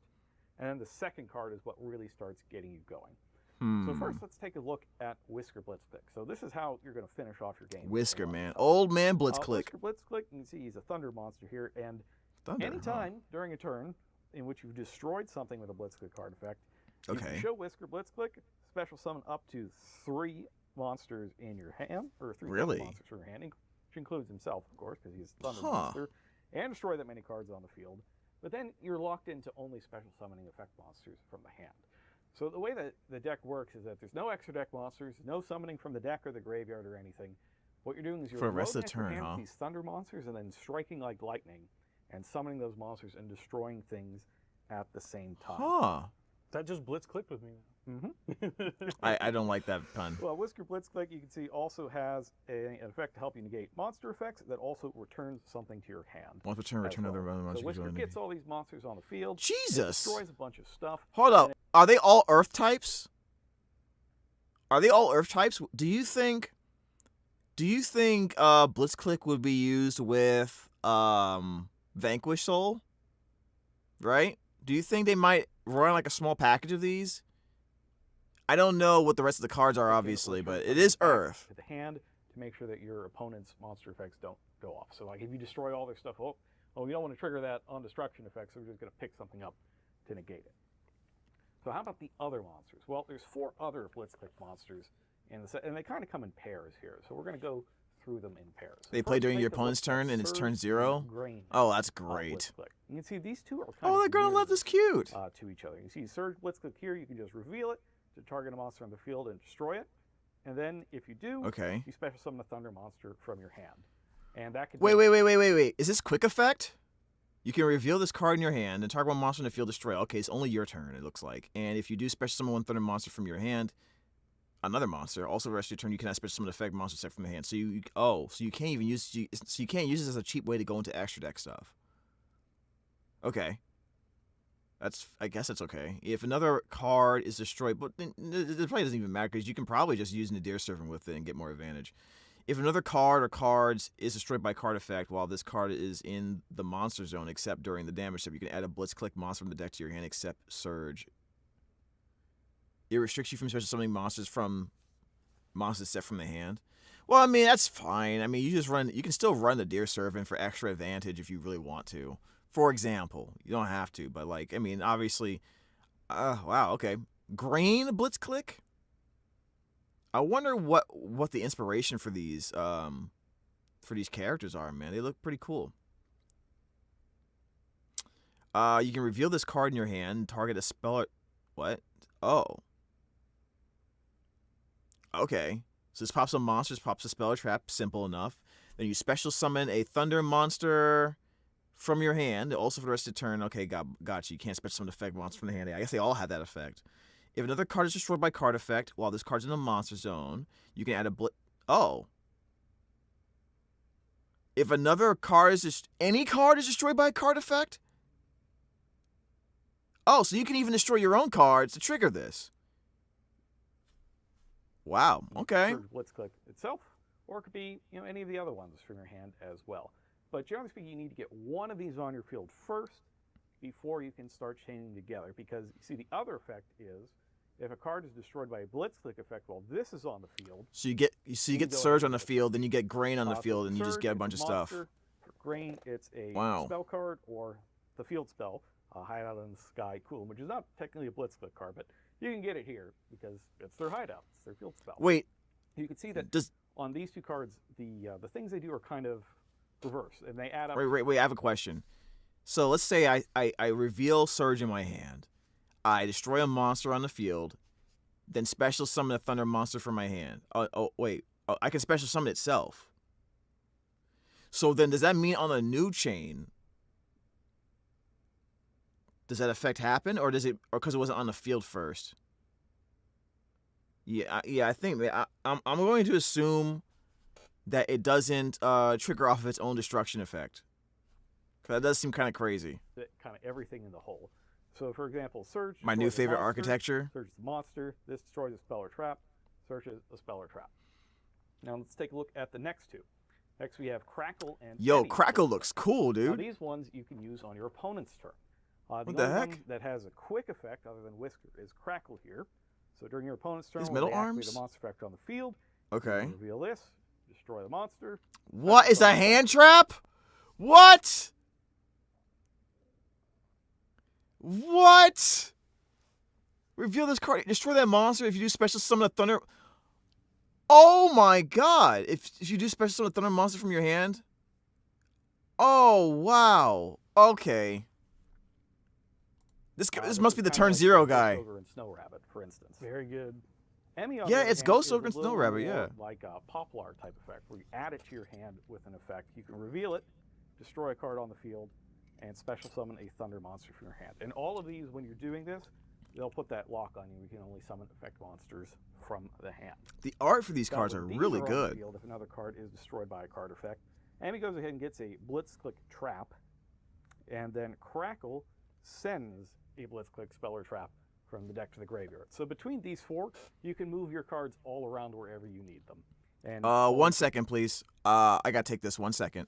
and then the second card is what really starts getting you going. So first, let's take a look at Whisker Blitzclick. So this is how you're going to finish off your game. Whisker, man. Old man Blitzclick. Whisker Blitzclick, you can see he's a Thunder monster here, and anytime during a turn in which you've destroyed something with a Blitzclick card effect, you can show Whisker Blitzclick, special summon up to 3 monsters in your hand, or 3 monsters from your hand, which includes himself, of course, because he's a Thunder monster, and destroy that many cards on the field. But then you're locked into only special summoning effect monsters from the hand. So the way that the deck works is that there's no extra deck monsters, no summoning from the deck or the graveyard or anything. What you're doing is you're loading up your hand with these Thunder monsters and then striking like lightning and summoning those monsters and destroying things at the same time. That just Blitzclicked with me now. I don't like that pun. Well, Whisker Blitzclick, you can see, also has an effect to help you negate monster effects that also returns something to your hand. Once return other monsters. So Whisker gets all these monsters on the field. Jesus! Destroys a bunch of stuff. Hold up. Are they all Earth types? Are they all Earth types? Do you think Blitzclick would be used with Vanquish Soul? Right? Do you think they might run like a small package of these? I don't know what the rest of the cards are, obviously, but it is Earth. To the hand to make sure that your opponent's monster effects don't go off. So, like, if you destroy all their stuff, we don't want to trigger that on destruction effect, so we're just going to pick something up to negate it. So how about the other monsters? Well, there's 4 other Blitzclick monsters in the set, and they kind of come in pairs here. So we're going to go through them in pairs. They play during your opponent's turn, and it's turn 0? Oh, that's great. You can see these two are kind of the girl left is cute. To each other. You see Surge Blitzclick here, you can just reveal it to target a monster on the field and destroy it. And then if you do, you special summon a Thunder monster from your hand. And that could Wait. Is this quick effect? You can reveal this card in your hand and target one monster in the field, destroy. Okay, it's only your turn, it looks like. And if you do special summon one Thunder monster from your hand, another monster, also the rest of your turn, you cannot special summon an effect monster set from the hand. So you can't even use so you can't use this as a cheap way to go into extra deck stuff. Okay. I guess that's okay. If another card is destroyed, but it probably doesn't even matter because you can probably just use Nadir Servant with it and get more advantage. If another card or cards is destroyed by card effect while this card is in the monster zone, except during the damage step, you can add a Blitzclick monster from the deck to your hand except Surge. It restricts you from special summoning monsters from monsters set from the hand. Well, I mean, that's fine. I mean, you can still run the Deer Servant for extra advantage if you really want to. For example, you don't have to, but like, I mean, obviously, wow, okay. Green Blitzclick? I wonder what the inspiration for these characters are, man. They look pretty cool. You can reveal this card in your hand and target a spell. What? Oh. Okay. So this pops some monsters, pops a spell or trap, simple enough. Then you special summon a Thunder monster from your hand, also for the rest of the turn. Okay, got you. You can't special summon effect monster from the hand. I guess they all have that effect. If another card is destroyed by card effect while this card's in the monster zone, you can add a if another card is just any card is destroyed by a card effect? Oh, so you can even destroy your own cards to trigger this. Wow. Okay. Surge Blitzclick itself, or it could be any of the other ones from your hand as well. But generally speaking, you need to get one of these on your field first before you can start chaining together. Because you see, the other effect is if a card is destroyed by a Blitzclick effect while this is on the field. So you get Surge on the field, then you get Grain on the field, and you just get a bunch of stuff. For Grain, it's a spell card or the field spell, Hideout in the Sky Cool, which is not technically a Blitzclick card, but you can get it here because it's their hideout, it's their field spell. Wait, you can see that on these two cards, the things they do are kind of reverse, and they add up. Wait, I have a question. So let's say I reveal Surge in my hand. I destroy a monster on the field, then special summon a Thunder monster from my hand. I can special summon itself. So then does that mean on a new chain, does that effect happen, or because it wasn't on the field first? Yeah, I think I'm going to assume that it doesn't trigger off of its own destruction effect. That does seem kind of crazy. Kind of everything in the whole. So, for example, Surge. My new favorite architecture. Surge is the monster. This destroys a spell or trap. Surge is a spell or trap. Now, let's take a look at the next two. Next, we have Crackle and Yo, Crackle looks cool, dude. Now, these ones you can use on your opponent's turn. What the heck? One that has a quick effect other than Whisker is Crackle here. So, during your opponent's turn, His when middle they arms? activate a monster effect on the field, okay. you reveal this, destroy the monster. What is a hand trap? What? What? Reveal this card. Destroy that monster if you do special summon a Thunder. Oh my god. If you do special summon a Thunder monster from your hand. Oh, wow. Okay. This must be the turn 0 guy. Ghost Ogre and Snow Rabbit, for instance. Very good. Yeah, it's Ghost Ogre and Snow Rabbit, yeah. Like a Poplar type effect, where you add it to your hand with an effect. You can reveal it, destroy a card on the field, and special summon a Thunder monster from your hand. And all of these, when you're doing this, they'll put that lock on you. You can only summon effect monsters from the hand. The art for these cards are really good. Field, if another card is destroyed by a card effect, Amy goes ahead and gets a Blitzclick trap, and then Crackle sends a Blitzclick spell or trap from the deck to the graveyard. So between these four, you can move your cards all around wherever you need them. And 1 second, please. I gotta take this 1 second.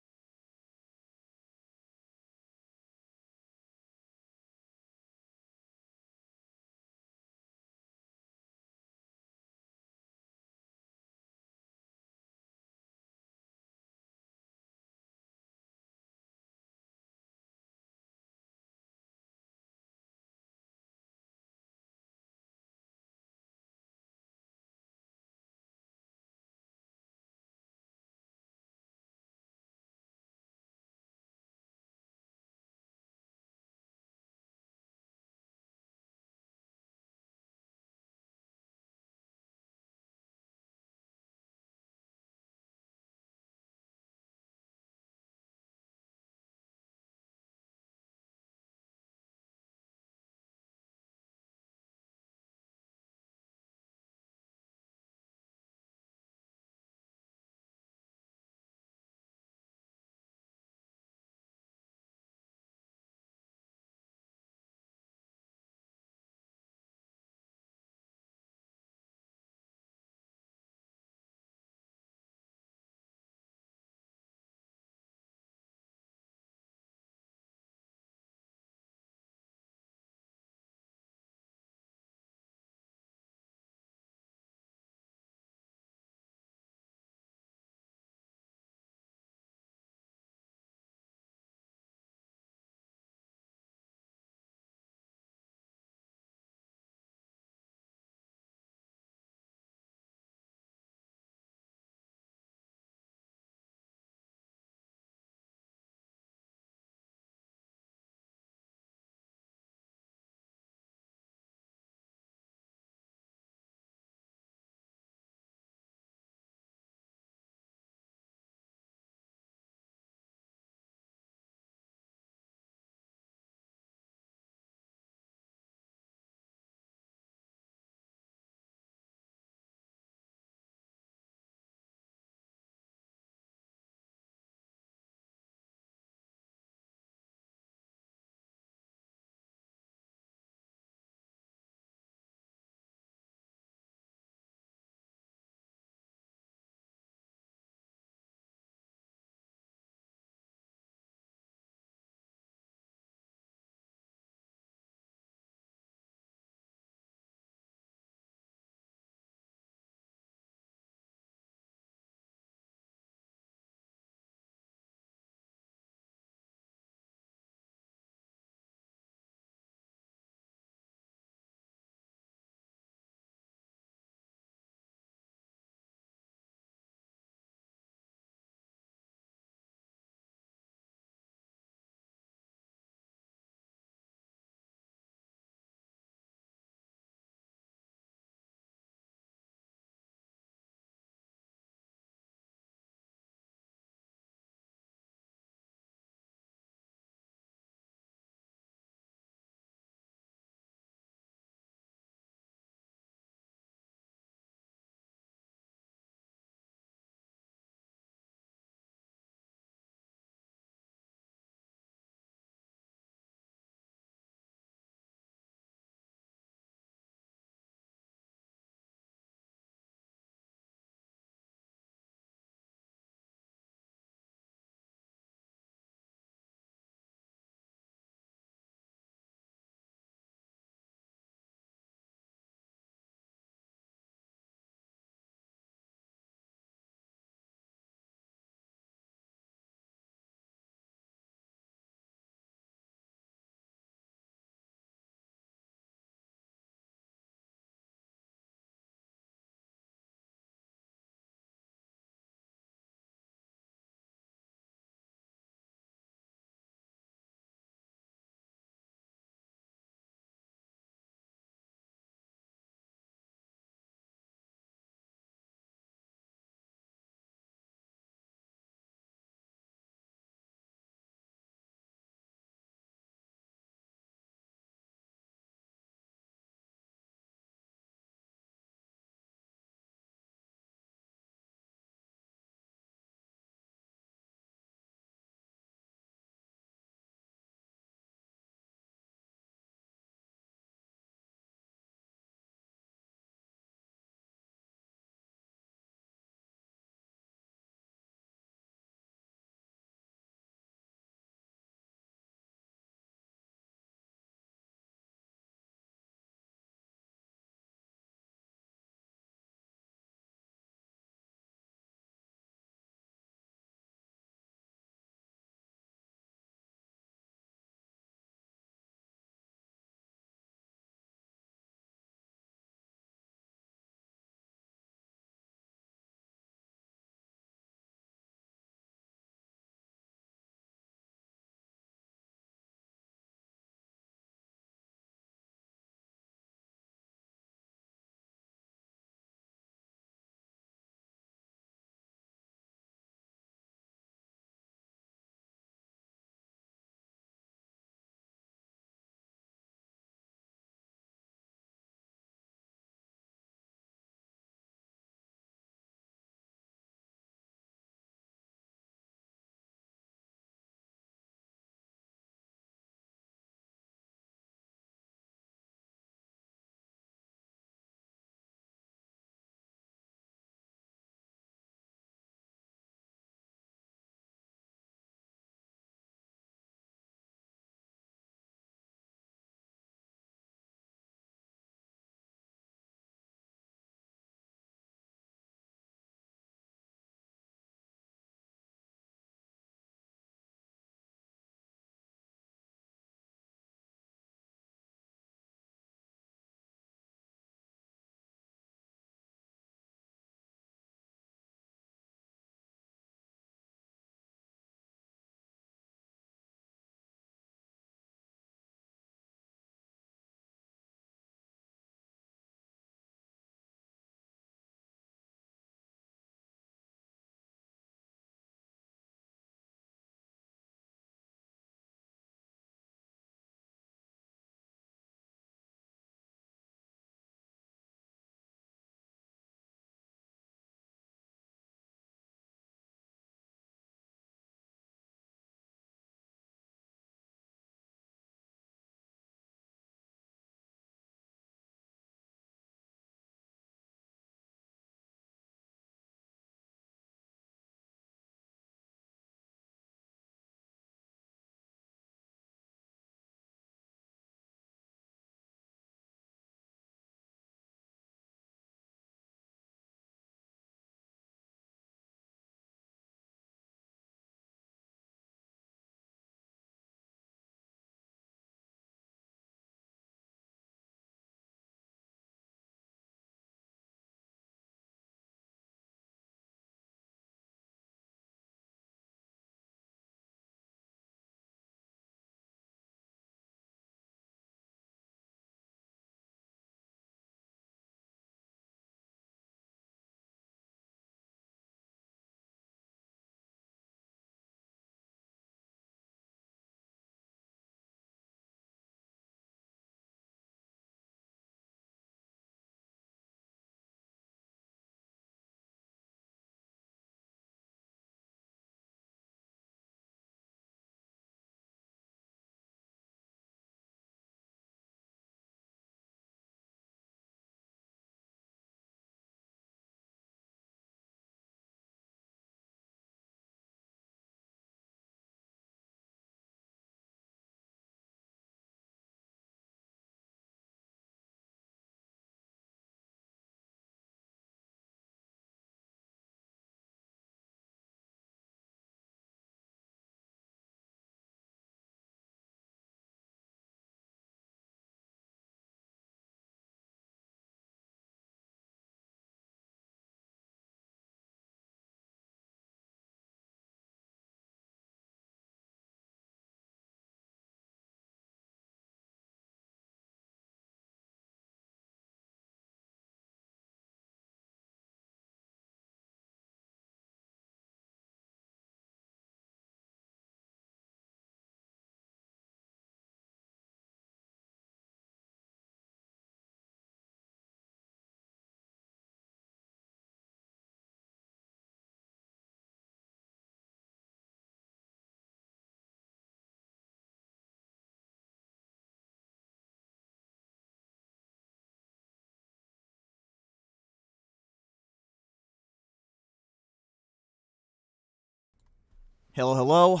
Hello, hello.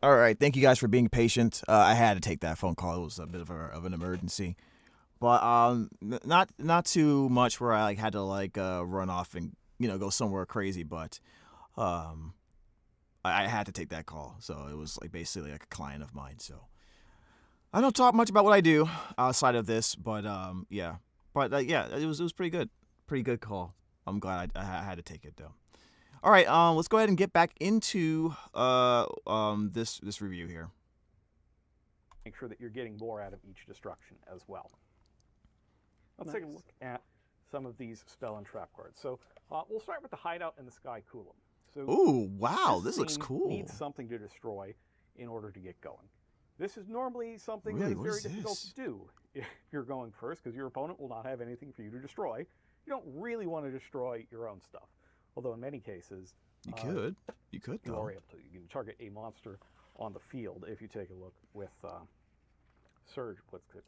All right, thank you guys for being patient. I had to take that phone call. It was a bit of an emergency, but not too much where I like had to like run off and go somewhere crazy. But um, I had to take that call, so it was like basically like a client of mine. So I don't talk much about what I do outside of this, but yeah, but yeah, it was pretty good call. I'm glad I had to take it though. All right, let's go ahead and get back into this review here. Make sure that you're getting more out of each destruction as well. Let's take a look at some of these spell and trap cards. So we'll start with the Hideout in the Sky Coolam. So ooh, wow, this looks cool. Needs something to destroy in order to get going. This is normally something that is very difficult to do if you're going first, because your opponent will not have anything for you to destroy. You don't really want to destroy your own stuff. Although in many cases, you could you are able to. You can target a monster on the field if you take a look with Surge.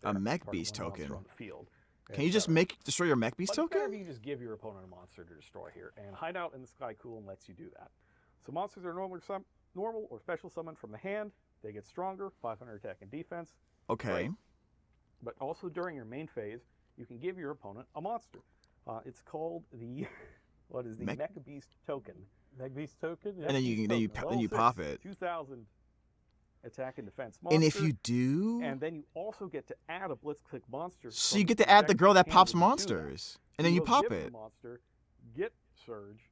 A Mech Beast token on the field. Can you just destroy your Mech Beast token? You just give your opponent a monster to destroy here, and Hideout in the Sky Coolam lets you do that. So monsters are normal or special summoned from the hand. They get stronger, 500 attack and defense. Okay. Right? But also during your main phase, you can give your opponent a monster. It's called the what is the Mech Beast token? Mech Beast token. Yeah. And then you pop it. 2,000 attack and defense monster. And if you do, and then you also get to add a Blitzclick monster. So you get to add the girl that pops monsters, and then you pop it. Monster, get Surge.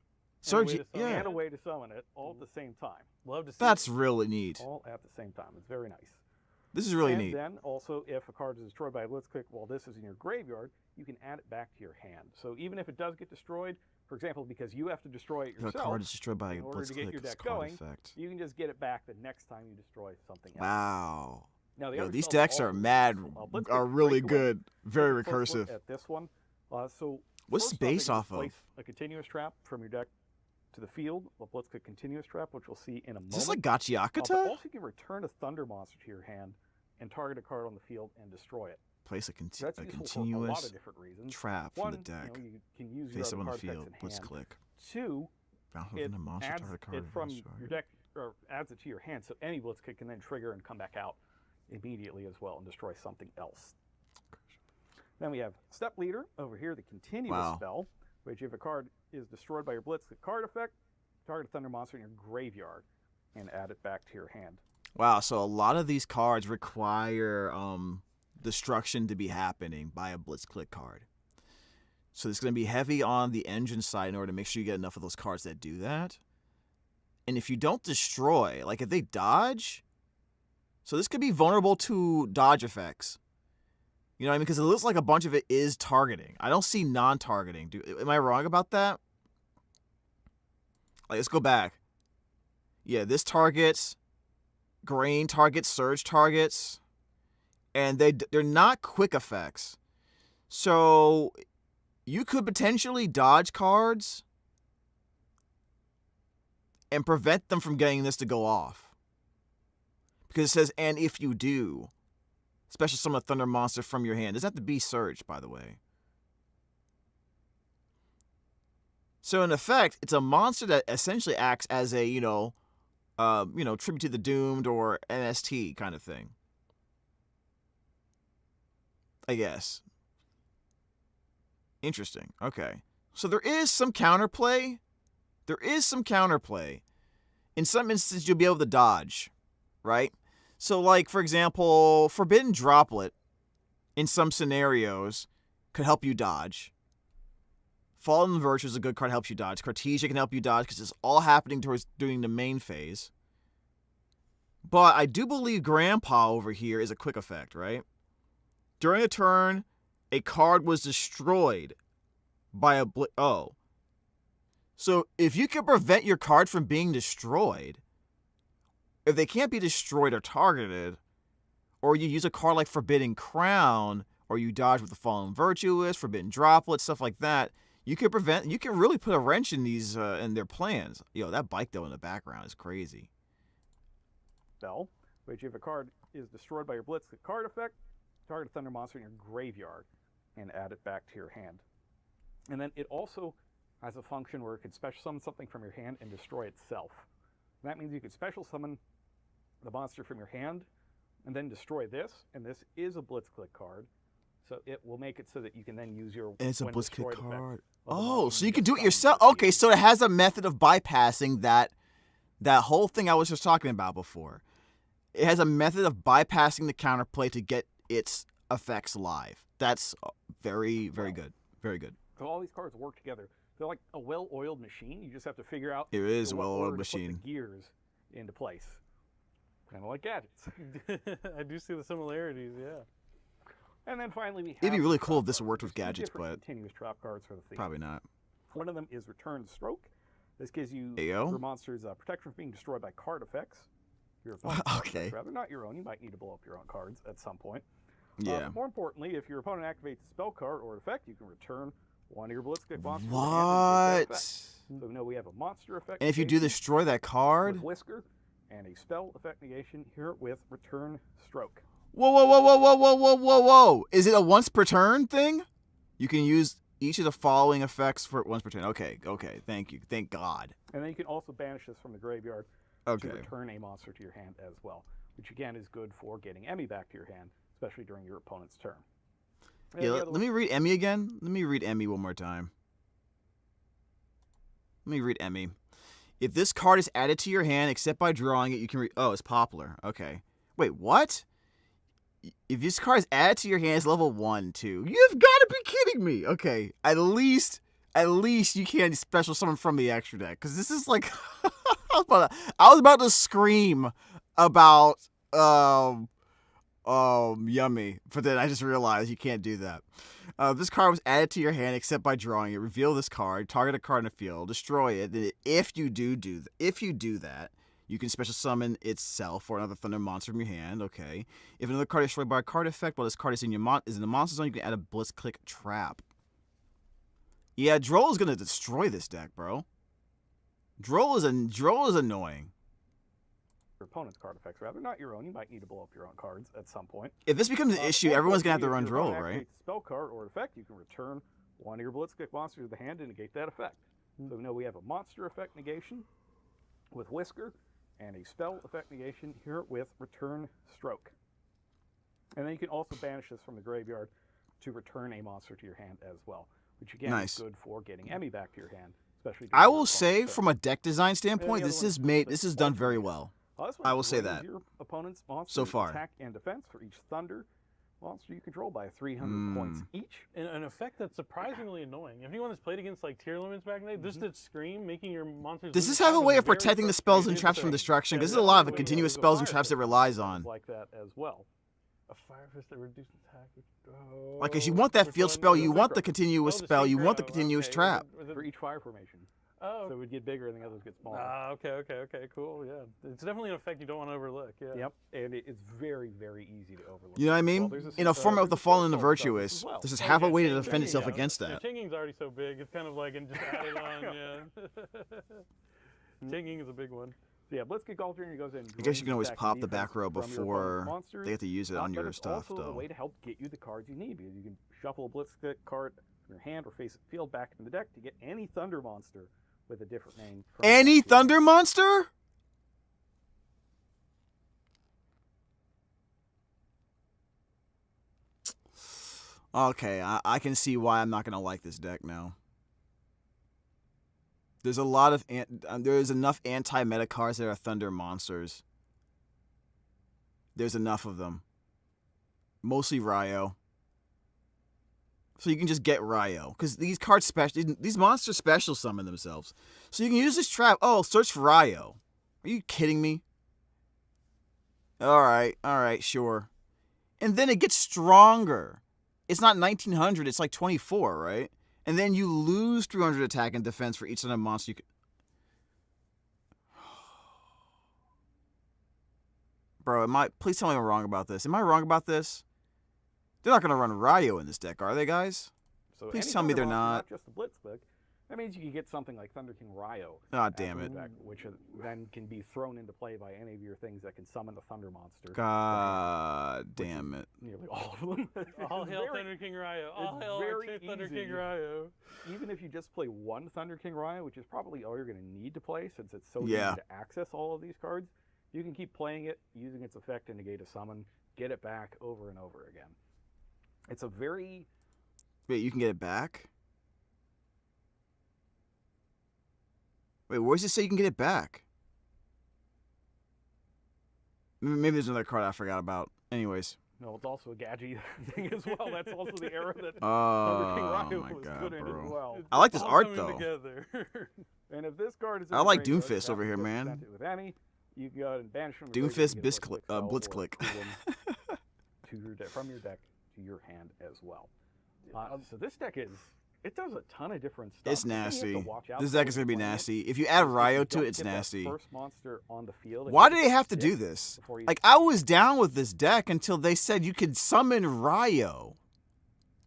Yeah. And a way to summon it all at the same time. Love to see. That's really neat. All at the same time. It's very nice. This is really neat. And then also, if a card is destroyed by a Blitzclick while this is in your graveyard, you can add it back to your hand. So even if it does get destroyed, for example, because you have to destroy it yourself, if a card is destroyed by in order to get your deck going, you can just get it back the next time you destroy something else. Wow. Now, these decks are really good, very recursive. At this one, what's the base off of? Place a continuous trap from your deck to the field. Let's click continuous trap, which we'll see in a moment. Is this like Gachiakata? But also, you can return a Thunder monster to your hand and target a card on the field and destroy it. Place a continuous a lot of different reasons. Trap from the deck. You can use face your up on other the card field. Let's click. Two, it adds it from your deck, or adds it to your hand, so any Blitzkick can then trigger and come back out immediately as well and destroy something else. Then we have Step Leader over here, the continuous spell, which if a card is destroyed by your Blitzkick card effect, target a Thunder monster in your graveyard and add it back to your hand. Wow, so a lot of these cards require destruction to be happening by a Blitzclick card. So it's going to be heavy on the engine side in order to make sure you get enough of those cards that do that. And if you don't destroy, like if they dodge, so this could be vulnerable to dodge effects. You know what I mean? Because it looks like a bunch of it is targeting. I don't see non-targeting. Am I wrong about that? Like, let's go back. Yeah, this targets, Grain targets, Surge targets, and they're not quick effects. So you could potentially dodge cards and prevent them from getting this to go off. Because it says, and if you do, special summon a Thunder monster from your hand. Does have to be Surge, by the way. So in effect, it's a monster that essentially acts as a, Tribute to the Doomed or NST kind of thing. I guess. Interesting. Okay. So there is some counterplay. In some instances, you'll be able to dodge, right? So, like, for example, Forbidden Droplet, in some scenarios, could help you dodge. Fallen Virtue is a good card, helps you dodge. Cartesia can help you dodge because it's all happening towards doing the main phase. But I do believe Grandpa over here is a quick effect, right? During a turn, a card was destroyed by a So if you can prevent your card from being destroyed, if they can't be destroyed or targeted, or you use a card like Forbidden Crown, or you dodge with the Fallen Virtuous, Forbidden Droplet, stuff like that, you can really put a wrench in these in their plans. That bike though in the background is crazy. Spell, which if a card is destroyed by your Blitzclick card effect, target a Thunder monster in your graveyard and add it back to your hand. And then it also has a function where it can special summon something from your hand and destroy itself. That means you could special summon the monster from your hand and then destroy this, and this is a Blitzclick card. So it will make it so that you can then use your It's a Blitzclick card. Oh, so you can do it yourself. Okay, so it has a method of bypassing that whole thing I was just talking about before. It has a method of bypassing the counterplay to get its effects live. That's very, very good. Very good. So all these cards work together. They're like a well-oiled machine. You just have to figure out it is a well-oiled machine. Put the gears into place. Kind of like gadgets. I do see the similarities, yeah. And then finally we have... It'd be really cool if this worked with gadgets, but... continuous trap cards for the theme. Probably not. One of them is Return Stroke. This gives you your monsters protection from being destroyed by card effects. Your okay. Effects, rather, not your own. You might need to blow up your own cards at some point. Yeah. More importantly, if your opponent activates a spell card or effect, you can return one of your Blitzkrieg monsters. What? So we know we have a monster effect. And if you do destroy that card? With Whisker, and a spell effect negation here with Return Stroke. Whoa, whoa, whoa, whoa, whoa, whoa, whoa, whoa, whoa. Is it a once per turn thing? You can use each of the following effects for once per turn. Okay, thank you. Thank God. And then you can also banish this from the graveyard to return a monster to your hand as well, which again is good for getting Emmy back to your hand, especially during your opponent's turn. And yeah, let me read Emmy again. Let me read Emmy one more time. Let me read Emmy. If this card is added to your hand, except by drawing it, you can oh, it's Poplar. Okay. Wait, what? If this card is added to your hand, it's level 1, 2. You've got to be kidding me. Okay, at least you can't special summon from the extra deck, because this is like, I was about to scream about Yummy, but then I just realized you can't do that. This card was added to your hand except by drawing it. Reveal this card, target a card in the field, destroy it. Then if you do that, you can special summon itself or another thunder monster from your hand. Okay. If another card is destroyed by a card effect while this card is in in the monster zone, you can add a Blitzclick trap. Yeah, Droll is gonna destroy this deck, bro. Droll is annoying. Your opponent's card effects, rather, not your own. You might need to blow up your own cards at some point. If this becomes an issue, everyone's gonna have to run Droll, right? Spell card or effect, you can return one of your Blitzkrieg monsters to the hand and negate that effect. So we know we have a monster effect negation with Whisker, and a spell effect negation here with Return Stroke. And then you can also banish this from the graveyard to return a monster to your hand as well, which again is good for getting Emmy back to your hand, especially. I will say, from a deck design standpoint, this is done very well. I will say that. Your opponent's monster so far. Attack and defense for each Thunder monster you control by 300 points each. And an effect that's surprisingly annoying. If anyone has played against like tier limits back in the day, just that scream making your monsters. Does this have a way of protecting the spells and traps from destruction? Because there's a lot of continuous spells and traps it relies on. Like that as well. A Fire Fist that reduces attack. Like, cause you want that field spell, you want the continuous spell, you want the continuous trap. For each fire formation. Oh. So it would get bigger and the others get smaller. Okay, cool, yeah. It's definitely an effect you don't want to overlook, yeah. Yep, and it's very, very easy to overlook. You know what I mean? Well, in a format with the Fallen and the Virtuous, this is half a way to defend itself against that. Chinging's already so big, it's kind of like, and just added on, yeah. Chinging is a big one. So yeah, Blitzkrieg Alternate goes in. I guess you can always pop the back row before they have to use it on your stuff, though. It's also a way to help get you the cards you need, because you can shuffle a Blitzkrieg card from your hand or face it field back in the deck to get any Thunder monster with a different name. Any Thunder monster? Okay, I can see why I'm not going to like this deck now. There's a lot of there's enough anti-meta cards that are Thunder monsters. There's enough of them. Mostly YuGiOh. So you can just get YuGiOh, because these cards these monsters special summon themselves. So you can use this trap. Oh, search for YuGiOh. Are you kidding me? All right, sure. And then it gets stronger. It's not 1900, it's like 24, right? And then you lose 300 attack and defense for each other monster you can... Bro, please tell me I'm wrong about this. Am I wrong about this? They're not going to run YuGiOh in this deck, are they, guys? So please tell me they're not. Not just the Blitzkrieg. That means you can get something like Thunder King YuGiOh. Ah, damn it. Deck, which then can be thrown into play by any of your things that can summon the Thunder monster. God damn it. Nearly all of them. All hail Thunder King YuGiOh. All hail our Thunder King YuGiOh. Even if you just play one Thunder King YuGiOh, which is probably all you're going to need to play since it's so Yeah. easy to access all of these cards, you can keep playing it, using its effect to negate a summon, get it back over and over again. It's a very... Wait, you can get it back? Wait, where does it say you can get it back? Maybe there's another card I forgot about. Anyways. No, it's also a gadget thing as well. That's also the era that Oh, Thunder King YuGiOh my was God, good in bro. as well. I like this All art, coming though. Together. And if this card is in I like the graveyard, Doomfist you over here, have to man. present it with any, you can go ahead and banish from Doomfist Blitzclick Blitzclick. from your deck to your hand as well. So this deck it does a ton of different stuff. It's nasty. This This deck is going to be nasty. If you add YuGiOh to it, it's nasty. First monster on the field. Why do they have to do this? Like, I was down with this deck until they said you could summon YuGiOh.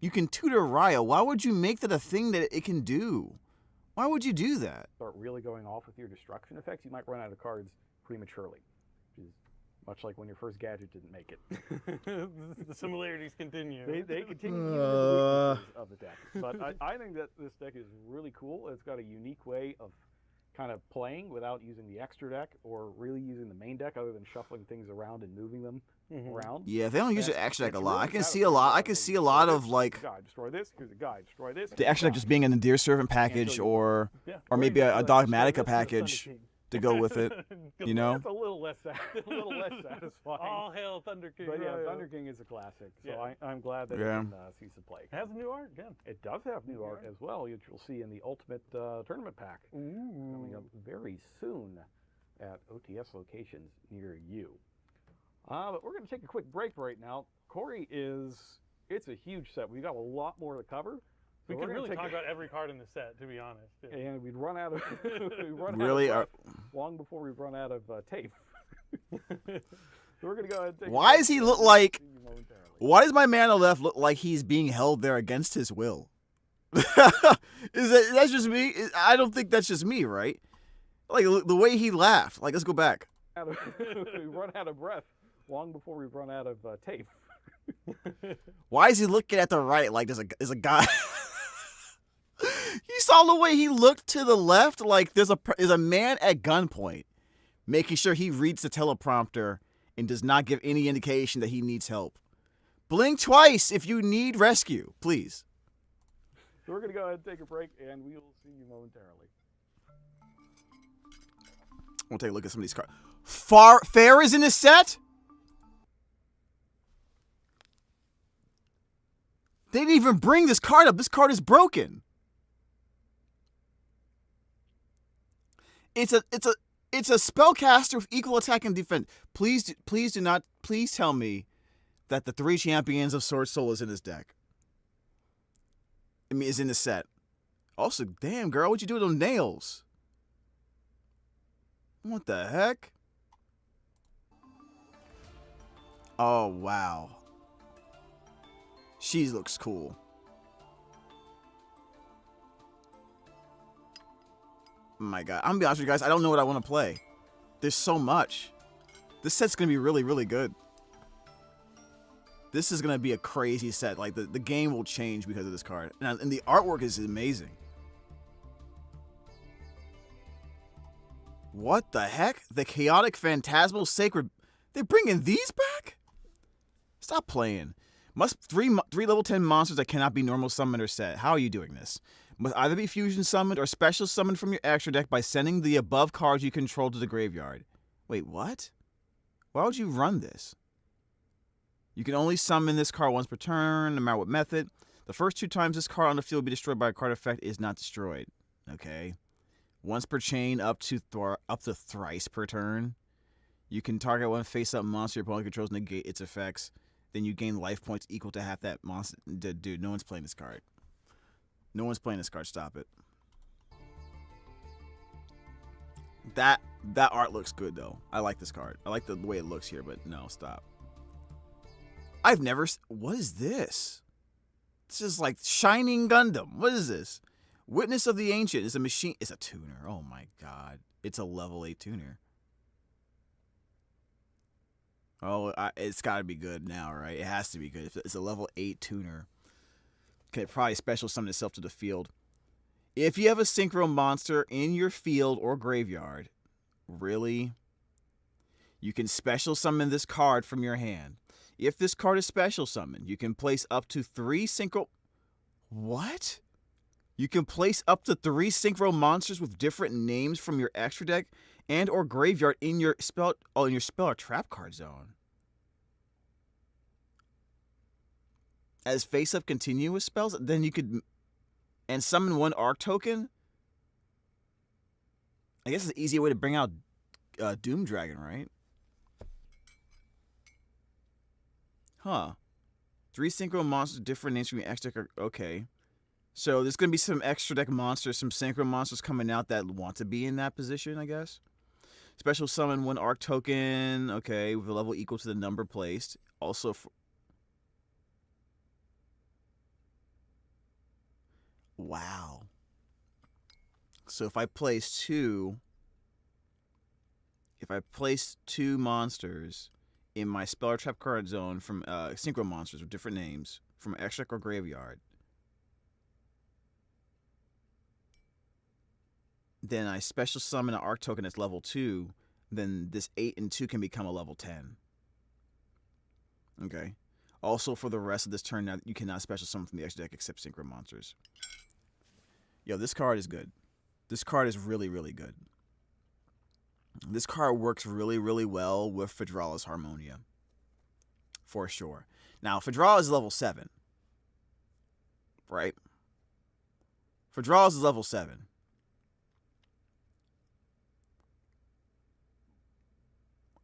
You can tutor YuGiOh. Why would you make that a thing that it can do? Why would you do that? Start really going off with your destruction effects, you might run out of cards prematurely, which is much like when your first gadget didn't make it. The similarities continue. They continue even in the weaknesses of the deck. But I think that this deck is really cool. It's got a unique way of kind of playing without using the extra deck or really using the main deck other than shuffling things around and moving them around. Yeah, they don't use the extra deck a lot. I can see a lot of like guy, destroy this, here's a guy, destroy this. the extra deck just being in the Deer Servant package or maybe a Dogmatica package to go with it. You know? It's a little less satisfying. All hail Thunder King. But yeah, YuGiOh. Thunder King is a classic, so Yeah. I'm glad that it can see some play. It has new art again. It does have new art as well, which you'll see in the Ultimate Tournament Pack coming up very soon at OTS locations near you. But we're going to take a quick break right now. Corey it's a huge set. We've got a lot more to cover. We could really talk about every card in the set, to be honest. Yeah. And we'd run out of Really? Long before we run out of tape. So we're gonna go ahead and take Why does he look like? momentarily. Why does my man on the left look like he's being held there against his will? That's just me? I don't think that's just me, right? Like the way he laughed. Like, let's go back. We run out of breath long before we run out of tape. Why is he looking at the right like there's a guy? You saw the way he looked to the left, like there's a man at gunpoint, making sure he reads the teleprompter and does not give any indication that he needs help. Blink twice if you need rescue, please. So we're going to go ahead and take a break, and we will see you momentarily. We'll take a look at some of these cards. Fair is in this set? They didn't even bring this card up. This card is broken. It's a spellcaster with equal attack and defense. Please tell me that the 3 champions of Sword Soul is in this deck. I mean, is in the set. Also, damn girl, what'd you do with those nails? What the heck? Oh wow. She looks cool. Oh my god. I'm gonna be honest with you guys, I don't know what I want to play. There's so much. This set's gonna be really, really good. This is gonna be a crazy set. Like the game will change because of this card. And the artwork is amazing. What the heck? The Chaotic Phantasmal Sacred. They're bringing these back? Stop playing. Must three level 10 monsters that cannot be normal summoned or set. How are you doing this? Must either be fusion summoned or special summoned from your extra deck by sending the above cards you control to the graveyard. Wait, what? Why would you run this? You can only summon this card once per turn, no matter what method. The first 2 times this card on the field will be destroyed by a card effect is not destroyed. Okay. Once per chain, up to thrice per turn. You can target one face-up monster your opponent controls, negate its effects. Then you gain life points equal to half that monster. Dude, no one's playing this card. No one's playing this card. Stop it. That art looks good, though. I like this card. I like the way it looks here, but no, stop. I've never... What is this? This is like Shining Gundam. What is this? Witness of the Ancient is a machine. It's a tuner. Oh my god. It's a level 8 tuner. Oh, it's got to be good now, right? It has to be good. It's a level 8 tuner. Okay, probably special summon itself to the field. If you have a synchro monster in your field or graveyard, really? You can special summon this card from your hand. If this card is special summoned, you can place up to 3 synchro... What? You can place up to 3 synchro monsters with different names from your extra deck and or graveyard in your spell or trap card zone. As face-up continuous spells, then you could... And summon 1 Arc token? I guess it's an easier way to bring out Doom Dragon, right? Huh. 3 synchro monsters, different names from your extra deck. Okay. So there's going to be some extra deck monsters, some synchro monsters coming out that want to be in that position, I guess. Special summon 1 Arc token, okay, with a level equal to the number placed. Also, wow. So if I place 2 monsters in my spell or trap card zone from synchro monsters with different names from extra deck or graveyard, then I special summon an Arc token that's level 2, then this 8 and 2 can become a level 10. Okay. Also, for the rest of this turn, now you cannot special summon from the extra deck except synchro monsters. Yo, this card is good. This card is really, really good. This card works really, really well with Phaedralus Harmonia. For sure. Now, Phaedralus is level 7. Right? Phaedralus is level 7.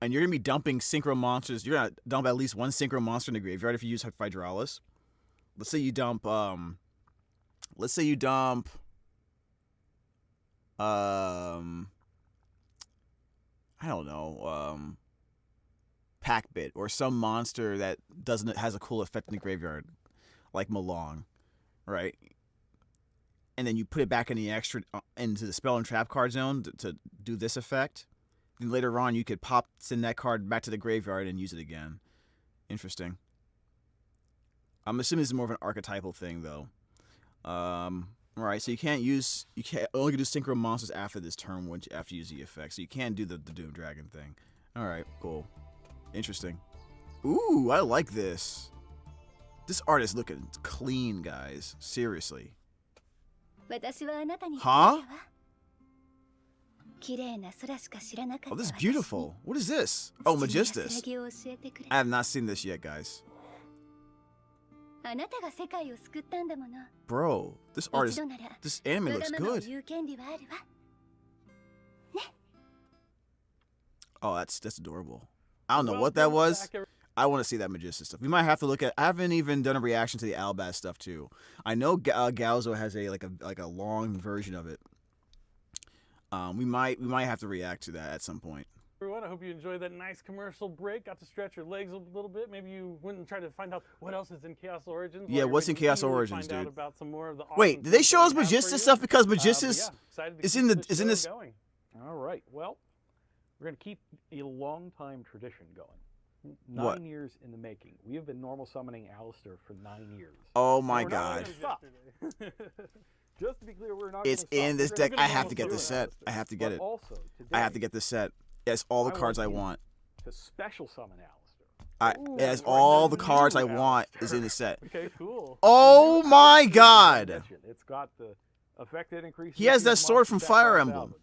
And you're going to be dumping synchro monsters. You're going to dump at least 1 synchro monster in the graveyard if you use Phaedralus. Let's say you dump... I don't know, Packbit or some monster that has a cool effect in the graveyard, like Malong, right? And then you put it back in the extra into the spell and trap card zone to do this effect. Then later on, you could send that card back to the graveyard and use it again. Interesting. I'm assuming this is more of an archetypal thing, though. All right, so you only can do synchro monsters after this turn after you use the effect. So you can't do the Doom Dragon thing. All right, cool. Interesting. Ooh, I like this. This art is looking clean, guys. Seriously. Huh? Oh, this is beautiful. What is this? Oh, Magistus. I have not seen this yet, guys. Bro, this anime looks good. Oh, that's adorable. I don't know what that was. I want to see that Magistus stuff. We might have to look at. I haven't even done a reaction to the Albaz stuff too. I know Galzo has a long version of it. We might have to react to that at some point. Everyone, I hope you enjoyed that nice commercial break. Got to stretch your legs a little bit. Maybe you went and tried to find out what else is in Chaos Origins. Yeah, what's in Chaos Origins, dude? About some more of the Wait, did they show us Magistus stuff? Because Magistus is in this. Going. All right. Well, we're gonna keep a long-time tradition going. 9 years in the making. We have been normal summoning Alistair for 9 years. Oh my god. Just to be clear, we're not. It's in this deck. I have to get this set. I have to get it. I have to get this set. It has all the cards I want. To special summon Alistair. It has all the cards I want is in the set. Okay, cool. Oh my god! It's got the effect that increases. He has that sword from Fire Emblem.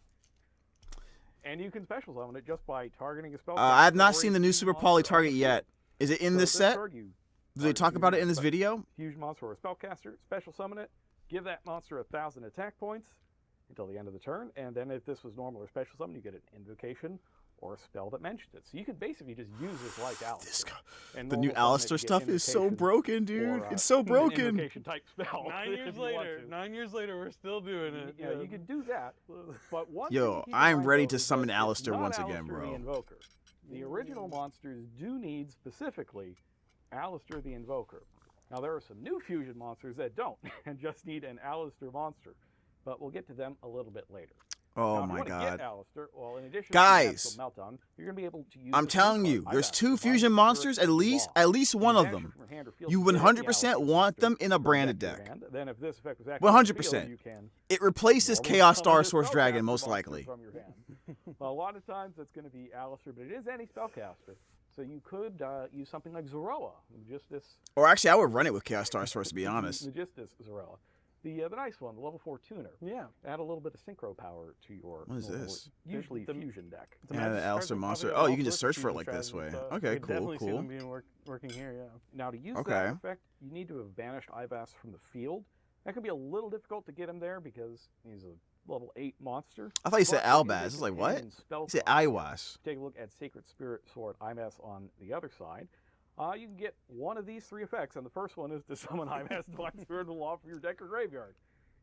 And you can special summon it just by targeting a spell. I have not seen the new Super Poly target yet. Is it in this set? Do they talk about it in this video? Fusion monster or a spellcaster, special summon it, give that monster 1,000 attack points until the end of the turn, and then if this was normal or special summon, you get an invocation or a spell that mentions it. So you could basically just use this like Alistair. The new Alistair stuff is so broken, dude. It's so broken. Invocation type spell. 9 years later, we're still doing it. Yeah, you could do that. But I'm ready to summon Alistair once again, bro. The Invoker. The original monsters do need specifically Alistair the Invoker. Now there are some new fusion monsters that don't and just need an Alistair monster. but we'll get to them a little bit later. Oh now, my if you want God. to get Alistair, well, in addition Guys, to Meltdown, you're going to be able to use I'm telling you, there's 2 fusion monsters, at least one of them. You 100% want them in a branded deck. Then if this effect was actually 100%. It replaces Chaos Star Source Dragon, most likely. From your hand. Well, a lot of times it's going to be Alistair, but it is any spellcaster. So you could use something like Zoroa, Magistus. Or actually, I would run it with Chaos Star Source, to be honest. Magistus Zoroa. The nice one, the level 4 tuner. Yeah. Add a little bit of synchro power to your what is this? Usually fusion deck. Yeah, the Alistair monster. Oh, you can just search for it like this way. Okay, cool, definitely see them being working here, yeah. Now to use that effect, you need to have banished Albaz from the field. That can be a little difficult to get him there because he's a level 8 monster. I thought you said Albaz. I was like, what? You said Iwas. Take a look at Sacred Spirit Sword Ibaz on the other side. You can get one of these 3 effects, and the first one is to summon Ibaz Divine Spirit of the Law from your deck or graveyard.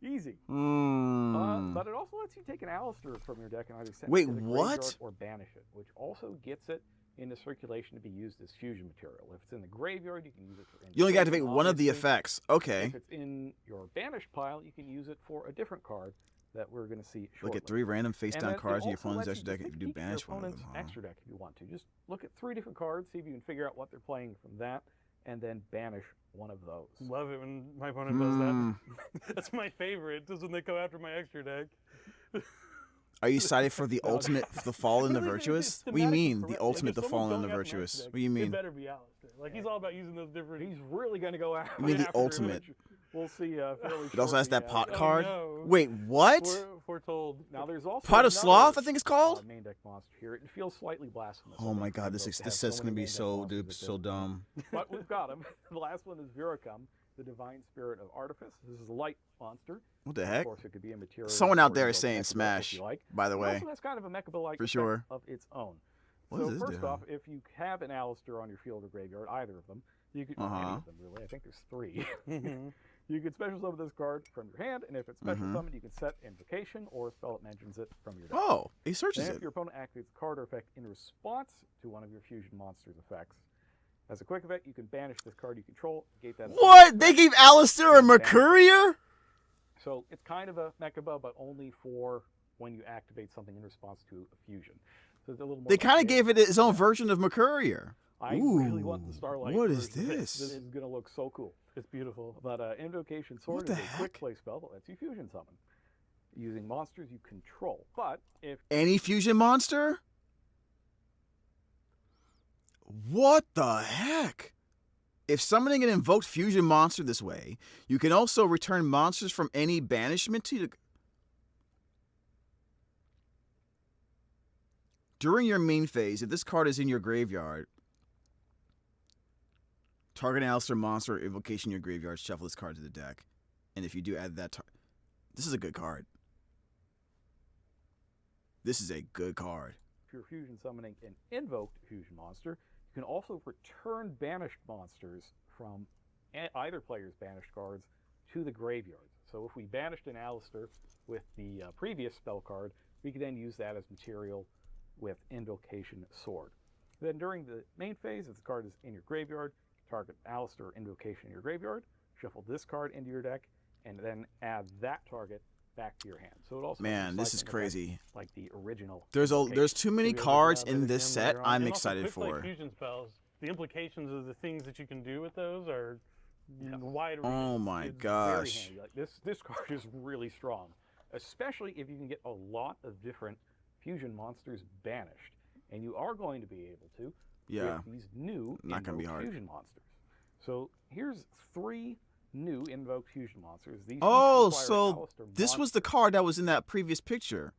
Easy. But it also lets you take an Alistair from your deck and either send it to the graveyard or banish it, which also gets it into circulation to be used as fusion material. If it's in the graveyard, you can use it for... You only got to activate one of the effects. Okay. If it's in your banished pile, you can use it for a different card that we're going to see shortly. Look at 3 random face-down cards in your opponent's extra deck. You can do banish one of them. Extra deck if you want to. Just look at 3 different cards, see if you can figure out what they're playing from that, and then banish one of those. Love it when my opponent does that. That's my favorite, is when they go after my extra deck. Are you excited for the ultimate, the Fallen, the Virtuous? What do you mean, the ultimate, the Fallen, the Virtuous? What do you mean? It better be Alistair. Like, he's all about using those different... He's really going to go after... You mean the ultimate? We'll see fairly shortly. It also has that pot card? No. Wait, what? Foretold. Now there's also Pot of Sloth, I think it's called? Main deck monster here. It feels slightly blasphemous. Oh my God, this set's going to be so dumb. But we've got him. The last one is Viracum, the Divine Spirit of Artifice. This is a light monster. What the heck? Of course, it could be a material. Someone out there is saying Smash, by the way. Also has kind of a Mechaba-like for sure of its own. What is this first off, if you have an Alistair on your field or graveyard, either of them, you could any of them really. I think there's 3. You can special summon this card from your hand, and if it's special summoned, you can set Invocation or a spell that mentions it from your deck. Oh, he searches If your opponent activates a card or effect in response to one of your fusion monster's effects, as a quick effect, you can banish this card you control. Gate that. What? They gave Alistair a Mercurier? So it's kind of a Mechaba, but only for when you activate something in response to a fusion. So it's a little more. They kind of gave it its own version of Mercurier. I really want the Starlight. What is this? This is going to look so cool. It's beautiful. But Invocation Sword is a quick play spell that lets you fusion summon using monsters you control. But if any fusion monster? What the heck? If summoning an invoked fusion monster this way, you can also return monsters from any banishment to during your main phase, if this card is in your graveyard, target an Alistair monster or invocation in your graveyard, shuffle this card to the deck. And if you do add that, this is a good card. This is a good card. If you're fusion summoning an invoked fusion monster, you can also return banished monsters from either player's banished cards to the graveyard. So if we banished an Alistair with the previous spell card, we can then use that as material with Invocation Sword. Then during the main phase, if the card is in your graveyard, target Alistair Invocation in your graveyard, shuffle this card into your deck, and then add that target back to your hand. So it also this is crazy. Like the original. There's too many cards in this set. I'm excited for. Fusion spells. The implications of the things that you can do with those are wide. Oh my gosh! Like this card is really strong, especially if you can get a lot of different fusion monsters banished, and you are going to be able to with these new fusion monsters. So here's 3 new invoked fusion monsters. These so this was the card that was in that previous picture.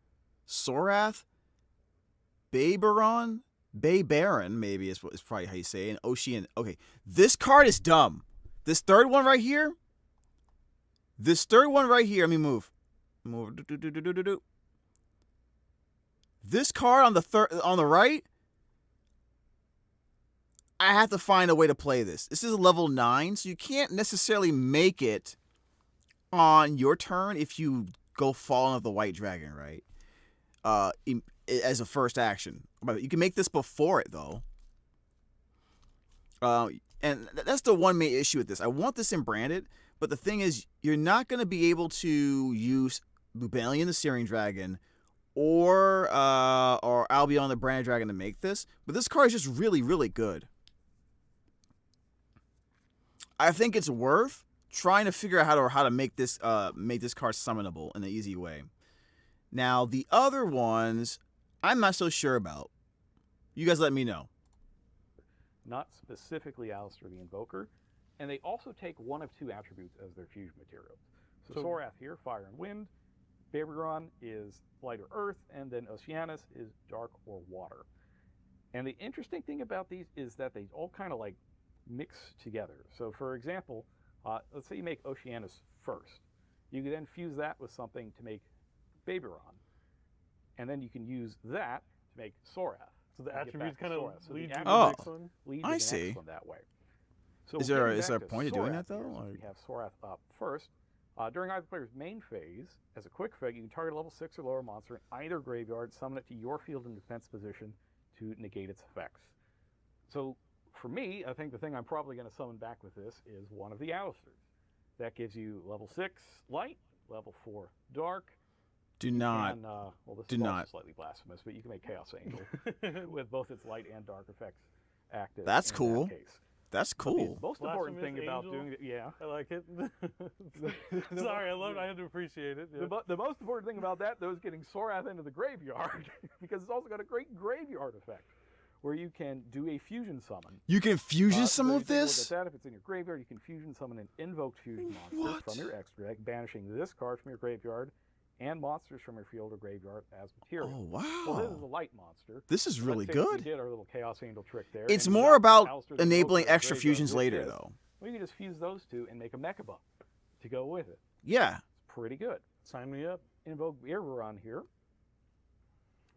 Sorath, Baybaron, maybe is probably how you say it, and Ocean. Okay, this card is dumb. This third one right here. Let me move. This card on the right, I have to find a way to play this. This is a level 9, so you can't necessarily make it on your turn if you go Fallen of the White Dragon, right? As a first action. But you can make this before it, though. And that's the one main issue with this. I want this in Branded, but the thing is, you're not going to be able to use Lubellion the Searing Dragon or Albion the Branded Dragon to make this, but this card is just really, really good. I think it's worth trying to figure out how to make this card summonable in an easy way. Now, the other ones, I'm not so sure about. You guys let me know. Not specifically Alistair the Invoker, and they also take one of two attributes as their fusion materials. So Sorath here, Fire and Wind. Babyron is Light or Earth, and then Oceanus is Dark or Water. And the interesting thing about these is that they all kind of like mix together. So for example, let's say you make Oceanus first. You can then fuse that with something to make Babyron. And then you can use that to make Sorath. So the attributes kind of lead to the next one? I see. One that way. So is there a point of doing that, though? Here, we have Sorath up first. During either player's main phase, as a quick effect, you can target a level 6 or lower monster in either graveyard, summon it to your field in defense position to negate its effects. So for me, I think the thing I'm probably going to summon back with this is one of the Alistairs. That gives you level 6 light, level 4 dark. Do not. Well, this do is not. Slightly blasphemous, but you can make Chaos Angel with both its light and dark effects active. That's cool. That case. That's cool. The most important thing about doing it, yeah. I like it. Sorry, I had to appreciate it. Yeah. The most important thing about that, though, is getting Sorath into the graveyard, because it's also got a great graveyard effect, where you can do a fusion summon. You can fusion summon with this? Look at that. If it's in your graveyard, you can fusion summon an invoked fusion monster from your extra deck, banishing this card from your graveyard, and monsters from your field or graveyard as material. Oh, wow. Well, this is a light monster. This is really good. We did our little Chaos Angel trick there. It's more about enabling extra fusions later, though. Well, you can just fuse those two and make a Mechaba to go with it. Yeah. It's pretty good. Sign me up. Invoke Mirrorjade here.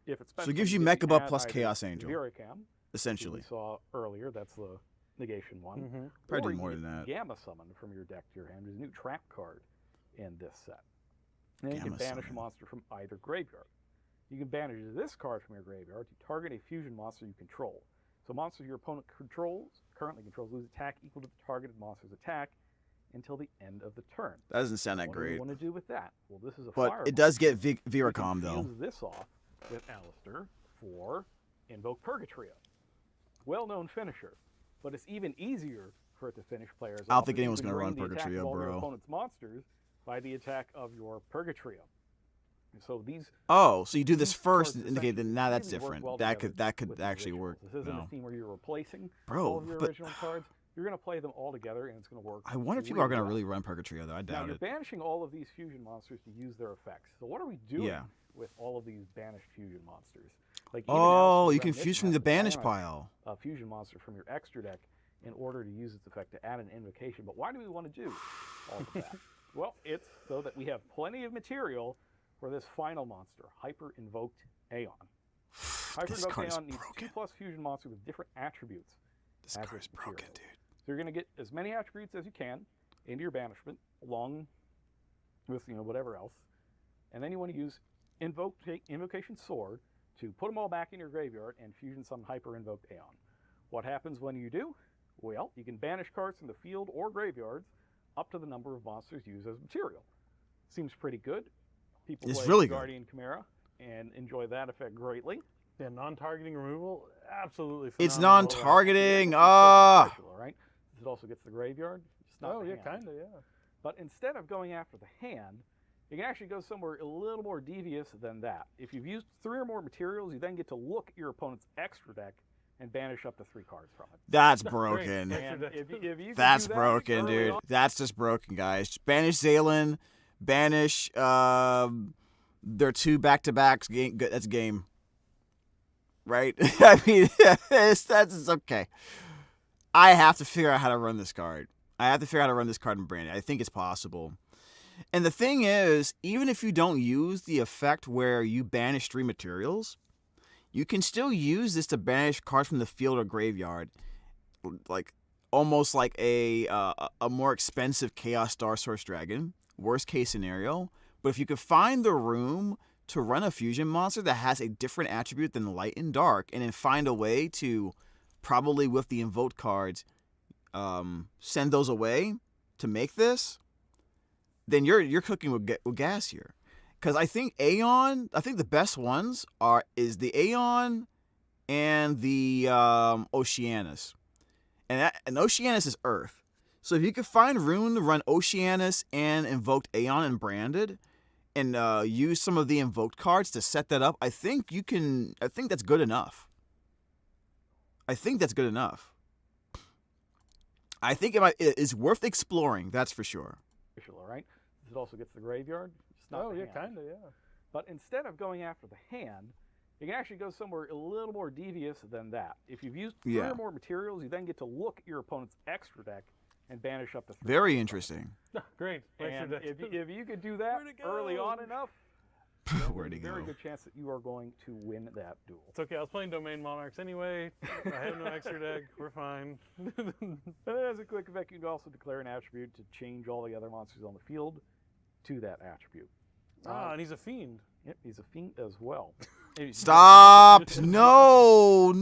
If it's so it gives you Mechaba plus Chaos Angel. Viricam, essentially. We saw earlier, that's the negation one. Mm-hmm. Probably more than that. Gamma Summon from your deck to your hand. There's a new trap card in this set. And then you can banish a monster from either graveyard. You can banish this card from your graveyard to target a fusion monster you control. So monsters your opponent currently controls, lose attack equal to the targeted monster's attack until the end of the turn. That doesn't sound that great. What do you want to do with that? Well, this is a fire monster. It does get Viricam, though. Fuse this off with Alistair for Invoke Purgatrio. Well-known finisher, but it's even easier for it to finish players. I don't think anyone's going to run Purgatrio, bro. Your opponent's monsters by the attack of your Purgatrio. So these. Oh, so you do this first and indicate that now that's different. That could actually work. This isn't a team where you're replacing bro, all of your original cards. You're going to play them all together, and it's going to work. I wonder if people are going to really run Purgatrio, though. I doubt You're banishing all of these fusion monsters to use their effects. So what are we doing with all of these banished fusion monsters? Like you can fuse from the banish pile. A fusion monster from your extra deck in order to use its effect to add an invocation. But why do we want to do all of that? Well, it's so that we have plenty of material for this final monster, Hyper Invoked Aeon. Hyper Invoked Aeon needs 2+ fusion monsters with different attributes. This card is broken, dude. So you're going to get as many attributes as you can into your banishment, along with whatever else. And then you want to use Invocation Sword to put them all back in your graveyard and fusion summon Hyper Invoked Aeon. What happens when you do? Well, you can banish cards from the field or graveyards up to the number of monsters used as material. Seems pretty good. People play Guardian Chimera and enjoy that effect greatly. Yeah, non-targeting removal, absolutely phenomenal. It's non-targeting. Right? It also gets the graveyard. Just not the hand. Kind of, yeah. But instead of going after the hand, you can actually go somewhere a little more devious than that. If you've used 3 or more materials, you then get to look at your opponent's extra deck and banish up to 3 cards from it. That's broken. That's broken, dude. That's just broken, guys. Banish Zalen. Banish. Their 2 back-to-backs. That's game. Right? I mean, that's okay. I have to figure out how to run this card. I have to figure out how to run this card in Branded. I think it's possible. And the thing is, even if you don't use the effect where you banish 3 materials, you can still use this to banish cards from the field or graveyard, like almost like a more expensive Chaos Star Source Dragon, worst case scenario. But if you could find the room to run a fusion monster that has a different attribute than light and dark, and then find a way to, probably with the invoked cards, send those away to make this, then you're cooking with gas here. Because I think Aeon, I think the best ones is the Aeon and the Oceanus. And Oceanus is Earth. So if you could find room to run Oceanus and Invoked Aeon and Branded, and use some of the invoked cards to set that up, I think you can. I think that's good enough. I think that's good enough. I think it's worth exploring. That's for sure. All right. It also gets the graveyard. It's not the hand. Kind of, yeah. But instead of going after the hand, you can actually go somewhere a little more devious than that. If you've used 3 or more materials, you then get to look at your opponent's extra deck and banish up to 3. Very interesting. Great. And if you could do that early on enough, Where'd he go? Very good chance that you are going to win that duel. It's okay. I was playing Domain Monarchs anyway. I have no extra deck. We're fine. And as a quick effect, you can also declare an attribute to change all the other monsters on the field to that attribute. And he's a fiend. Yep, he's a fiend as well. Stop! No!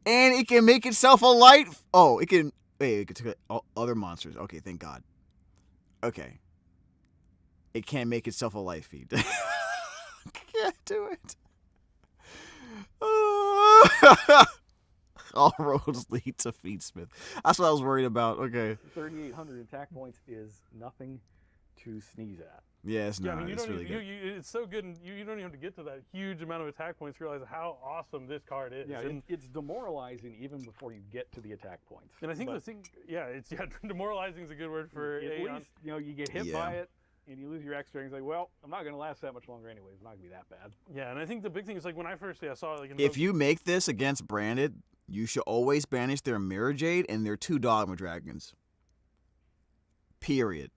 And it can make itself a light. Oh, it can. Wait, it can take other monsters. Okay, thank God. Okay. It can't make itself a light feed. Can't do it. All roads lead to Feedsmith. That's what I was worried about. Okay. 3,800 attack points is nothing to sneeze at. Yeah, it's not. I mean, it's really good. It's so good, and you don't even have to get to that huge amount of attack points to realize how awesome this card is. Yeah, it's demoralizing even before you get to the attack points. And I think demoralizing is a good word for at least, you get hit by it, and you lose your extra, and it's like, well, I'm not going to last that much longer anyway. It's not going to be that bad. Yeah, and I think the big thing is, like, when I first saw it, like, if you make this against Branded, you should always banish their Mirrorjade and their 2 Dogma Dragons. Period.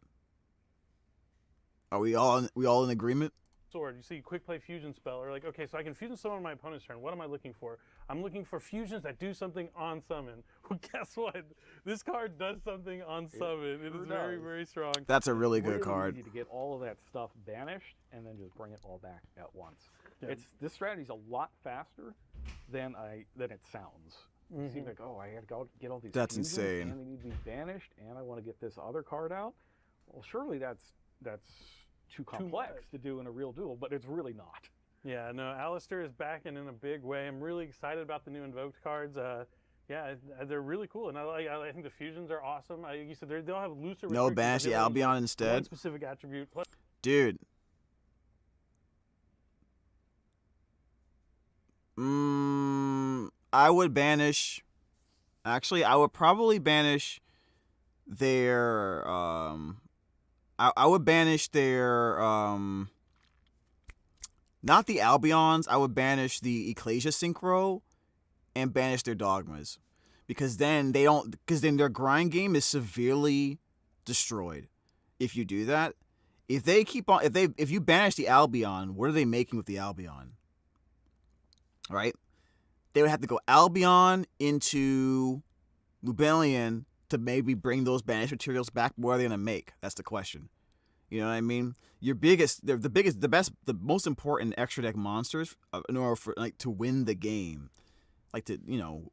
Are we all in agreement? Sword, you see quick play fusion spell, or like, okay, so I can fusion summon on my opponent's turn. What am I looking for? I'm looking for fusions that do something on summon. Well, guess what? This card does something on summon. It is very, very strong. That's a really good card. Easy to get all of that stuff banished and then just bring it all back at once. Yeah. This strategy is a lot faster than it sounds. It seems like, I had to go get all these. That's insane. And they need to be banished, and I want to get this other card out. Well, surely that's too complex to do in a real duel, but it's really not. Yeah, no, Alistair is back and in a big way. I'm really excited about the new invoked cards. Yeah, they're really cool, and I think the fusions are awesome. You said they'll have looser. No, banish the Albion instead. One specific attribute. Dude. I would banish. Actually, I would probably banish their. I would banish their, not the Albions, I would banish the Ecclesia Synchro and banish their Dogmas. Because then their grind game is severely destroyed. If you do that, if you banish the Albion, what are they making with the Albion? Right? They would have to go Albion into Lubellion to maybe bring those banished materials back. What are they going to make? That's the question. You know what I mean? The most important extra deck monsters in order for to win the game, through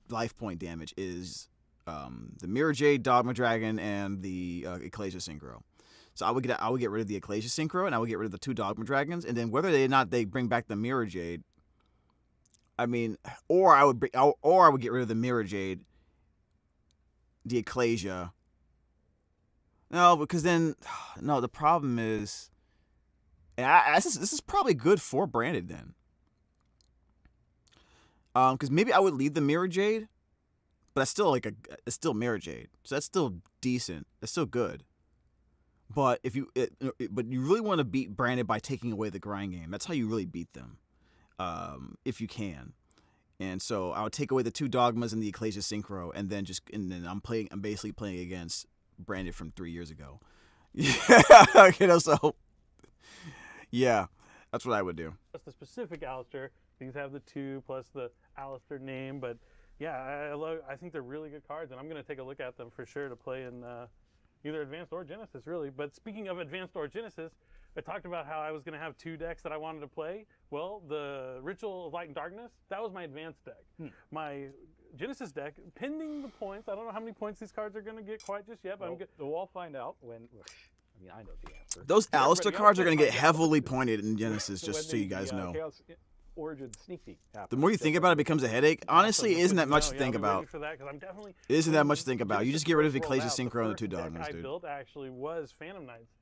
life point damage is the Mirrorjade, Dogma Dragon, and the Ecclesia Synchro. So I would get rid of the Ecclesia Synchro, and I would get rid of the 2 Dogma Dragons, and then whether or not they bring back the Mirrorjade, or I would get rid of the Mirrorjade, the Ecclesia. No, because then, the problem is, and this is probably good for Branded then. Because maybe I would leave the Mirrorjade, but it's still Mirrorjade, so that's still decent. It's still good. But you really want to beat Branded by taking away the grind game. That's how you really beat them, if you can. And so I would take away the 2 Dogmas and the Ecclesia Synchro, and then I'm basically playing against Branded from 3 years ago. So yeah, that's what I would do. That's the specific Alistair. These have the 2 plus the Alistair name, but yeah, I think they're really good cards, and I'm going to take a look at them for sure to play in either Advanced or Genesis, really. But speaking of Advanced or Genesis, I talked about how I was going to have 2 decks that I wanted to play. Well, the Ritual of Light and Darkness, that was my Advanced deck. My Genesis deck, pending the points. I don't know how many points these cards are going to get quite just yet, but we'll all find out when. I mean, I know the answer. Those Alistair cards are going to get heavily pointed in Genesis, just so you guys know. Chaos Origin sneak peek happens. The more you think about it, it becomes a headache. Honestly, it isn't that much to think about. For that, I'm definitely, it isn't that much to think about. You just get rid of Ecclesia Synchro and the 2 deck dogmas, dude. I built actually was Phantom Knights.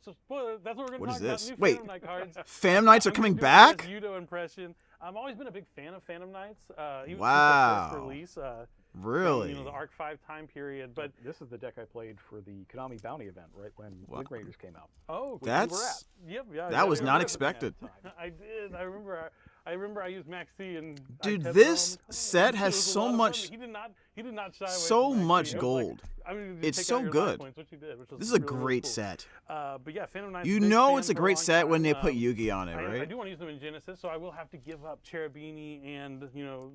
So spoiler, that's what we're going to What talk is this? about. New Wait, Phantom Knight cards. Phantom Knights are coming back? YuGiOh impression. I've always been a big fan of Phantom Knights. Even Wow. since their first release. Really? You know, the Arc 5 time period. But this is the deck I played for the Konami Bounty event, right when Blink Raiders came out. Oh, that's yep, yeah. that was not expected. I did. I remember I used Max C and dude, this set has so much. He did not shy away so from much Max C. gold. I mean, it's so good. Points, which he did, which was this is a really, great cool. set. But yeah, Phantom Knights. You know it's a great set when they put Yugi on it, right? I do want to use them in Genesis, so I will have to give up Cherubini and the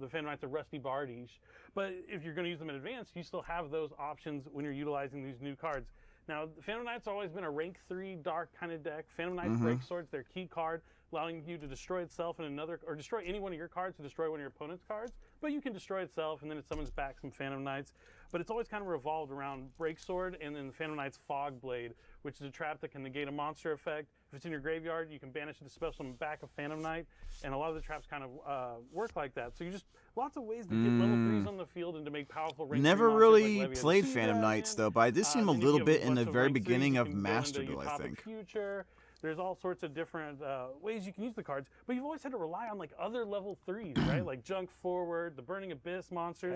Phantom Knights of Rusty Bardiche. But if you're going to use them in Advanced, you still have those options when you're utilizing these new cards. Now, Phantom Knights have always been a rank 3 dark kind of deck. Phantom Knights break swords, their key card, allowing you to destroy itself in another, or destroy any one of your cards to destroy one of your opponent's cards. But you can destroy itself, and then it summons back some Phantom Knights. But it's always kind of revolved around Break Sword and then Phantom Knight's Fog Blade, which is a trap that can negate a monster effect. If it's in your graveyard, you can banish it to special summon back a Phantom Knight, and a lot of the traps kind of work like that. So you just lots of ways to get level 3s on the field and to make powerful rank Never 3 really like played Phantom Knights though, but I did see him a little bit in the very beginning of Master Duel, I think. Future. There's all sorts of different ways you can use the cards, but you've always had to rely on like other level 3s, right? Like Junk Forward, the Burning Abyss monsters,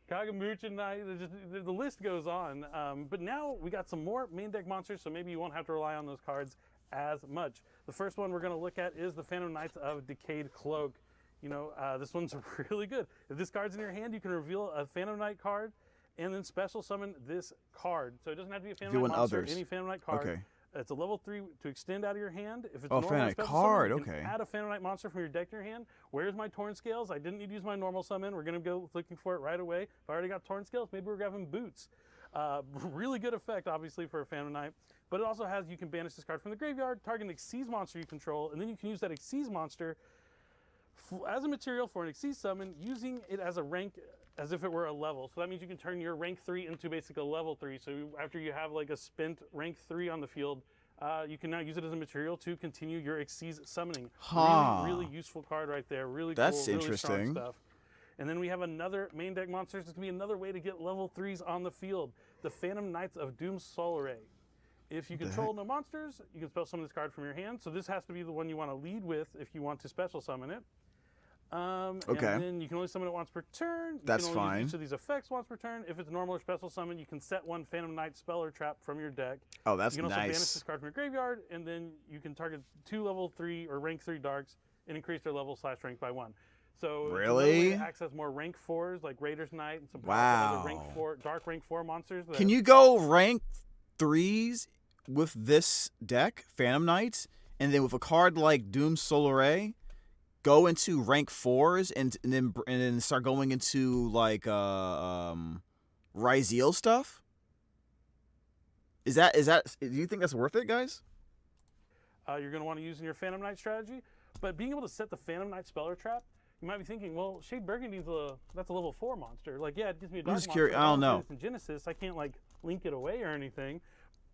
Kagamucha Knight. The list goes on. But now we got some more main deck monsters, so maybe you won't have to rely on those cards as much. The first one we're going to look at is the Phantom Knights of Decayed Cloak. This one's really good. If this card's in your hand, you can reveal a Phantom Knight card and then special summon this card. So it doesn't have to be a Phantom Knight monster, any Phantom Knight card. Okay. It's a level 3 to extend out of your hand. If it's a normal Phantom Knight special card, summon, you okay. can add a Phantom Knight monster from your deck to your hand. Where's my Torn Scales? I didn't need to use my normal summon. We're going to go looking for it right away. If I already got Torn Scales, maybe we're grabbing Boots. Really good effect, obviously, for a Phantom Knight. But it also has, you can banish this card from the graveyard, target an Xyz monster you control, and then you can use that Xyz monster as a material for an Xyz summon, using it as a rank, as if it were a level. So that means you can turn your rank 3 into basically a level 3. So after you have like a spent rank 3 on the field, you can now use it as a material to continue your Xyz summoning. Really useful card right there. Really cool, really strong stuff. And then we have another main deck monsters. It's going to be another way to get level 3s on the field. The Phantom Knights of Doom Solare. If you control no monsters, you can special summon this card from your hand. So this has to be the one you want to lead with if you want to special summon it. Okay. And then you can only summon it once per turn. That's you can only fine. use each of these effects once per turn. If it's normal or special summon, you can set one Phantom Knight spell or trap from your deck. Oh, that's nice. You can also banish this card from your graveyard, and then you can target 2 level 3 or rank 3 darks and increase their level / rank by 1. So really, to access more rank 4s like Raiders Knight and some other rank 4, dark rank 4 monsters. Can you go rank 3s with this deck, Phantom Knights, and then with a card like Doom Solare, go into rank 4s and then start going into like Ryzeal stuff? Is that? Do you think that's worth it, guys? You're going to want to use in your Phantom Knight strategy, but being able to set the Phantom Knight spell or trap, you might be thinking, well, Shade Burgundy's that's a level 4 monster. Like, yeah, it gives me a dark monster. Curious. I don't know. In Genesis, I can't like link it away or anything.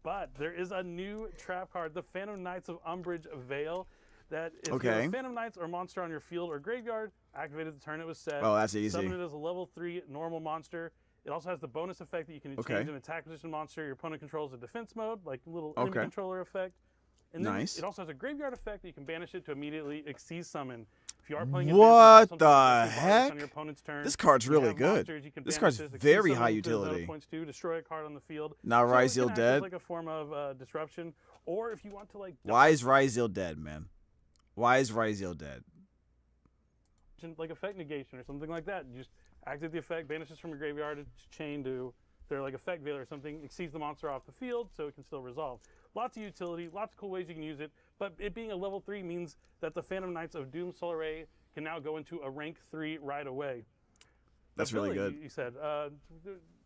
But there is a new trap card, the Phantom Knights of Umbrage Veil. That if you have Phantom Knights or monster on your field or graveyard, activated the turn it was set. Oh, that's easy. Summon it as a level 3 normal monster. It also has the bonus effect that you can change an attack position monster your opponent controls in defense mode, like a little enemy controller effect. And then it also has a graveyard effect that you can banish it to immediately Xyz summon. If you are playing what the heck? on your opponent's turn, this card's really good. This card's very high utility. Points to destroy a card on the field. Now Ryzeal dead. Like a form of disruption, or if you want to like. Why is Ryzeal dead, man? Why is Ryzeal dead? Like effect negation or something like that. You just activate the effect, banishes from your graveyard, it's chained to their like effect veil or something, exceeds the monster off the field, so it can still resolve. Lots of utility, lots of cool ways you can use it, but it being a level 3 means that the Phantom Knights of Doom Solare can now go into a rank 3 right away. That's really good. You said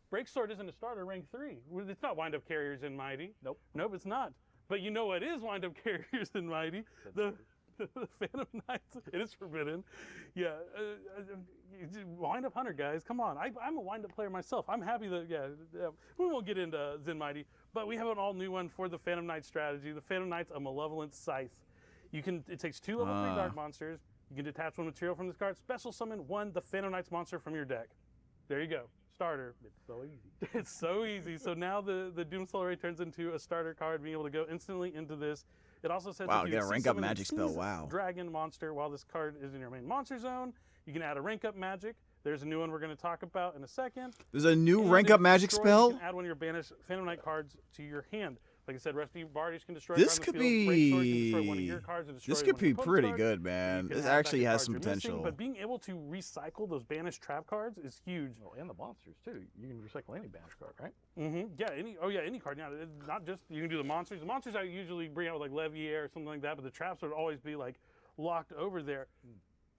Break Sword isn't a starter rank 3. It's not Wind Up Carriers in Mighty. Nope, it's not. But you know what is Wind Up Carriers in Mighty? The the Phantom Knights. It is forbidden. Yeah. Wind-up hunter, guys. Come on. I'm a wind-up player myself. I'm happy that, we won't get into Zen Mighty, but we have an all-new one for the Phantom Knight strategy. The Phantom Knight's a Malevolent Scythe. It takes 2 level 3 dark monsters. You can detach 1 material from this card. Special summon 1 the Phantom Knight's monster from your deck. There you go. Starter. It's so easy. It's so easy. So now the Doomslayer Ray turns into a starter card, being able to go instantly into this. It also says wow, if you get a rank up magic spell. Wow. Dragon monster while this card is in your main monster zone. You can add a rank up magic. There's a new one we're going to talk about in a second. There's a new rank up magic spell? You can add one of your banished Phantom Knight cards to your hand. Like I said, Rusty Bardies can destroy this a could card on the field. Great Sword can be destroy one of your cards and destroy this could one be of your pretty opponent's good, man. cards. This You can actually add back has the some cards you're missing, potential. but being able to recycle those banished trap cards is huge. Oh, and the monsters too. You can recycle any banished card, right? Yeah, any card. Now, not just you can do the monsters. The monsters I usually bring out with like Levier or something like that, but the traps would always be like locked over there.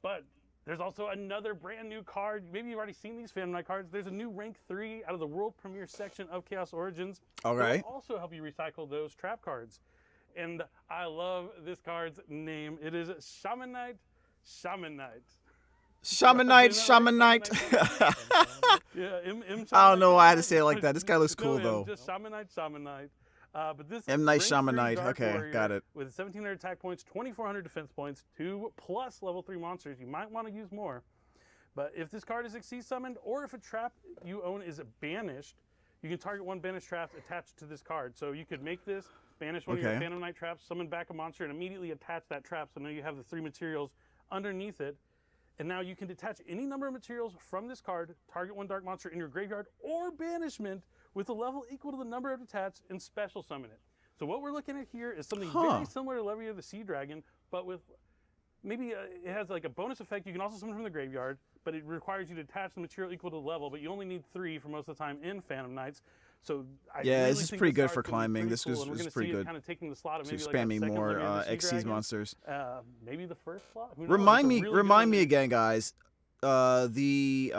But there's also another brand new card. Maybe you've already seen these Phantom Knight cards. There's a new rank 3 out of the world premiere section of Chaos Origins. All right. It will also help you recycle those trap cards. And I love this card's name. It is Shaman Knight. Shaman Knight. Yeah, I don't know why I had to say it like that. This guy looks cool, though. Just Shaman Knight. But this M. Night rank Shaman 3 Knight. Dark Okay, Warrior got it. With 1,700 attack points, 2,400 defense points, 2+ level 3 monsters. You might want to use more. But if this card is Xyz summoned, or if a trap you own is banished, you can target 1 banished trap attached to this card. So you could make this, banish one of your Phantom Knight traps, summon back a monster, and immediately attach that trap. So now you have the 3 materials underneath it. And now you can detach any number of materials from this card, target 1 dark monster in your graveyard or banishment with a level equal to the number of detached, and special summon it. So what we're looking at here is something very similar to Levier the Sea Dragon, but with maybe it has like a bonus effect. You can also summon from the graveyard, but it requires you to attach the material equal to the level, but you only need 3 for most of the time in Phantom Knights. So this is pretty good for climbing. This is pretty good. Kind of taking the slot of maybe spam me like more Xyz monsters. Maybe the first slot. Remind me again, guys. The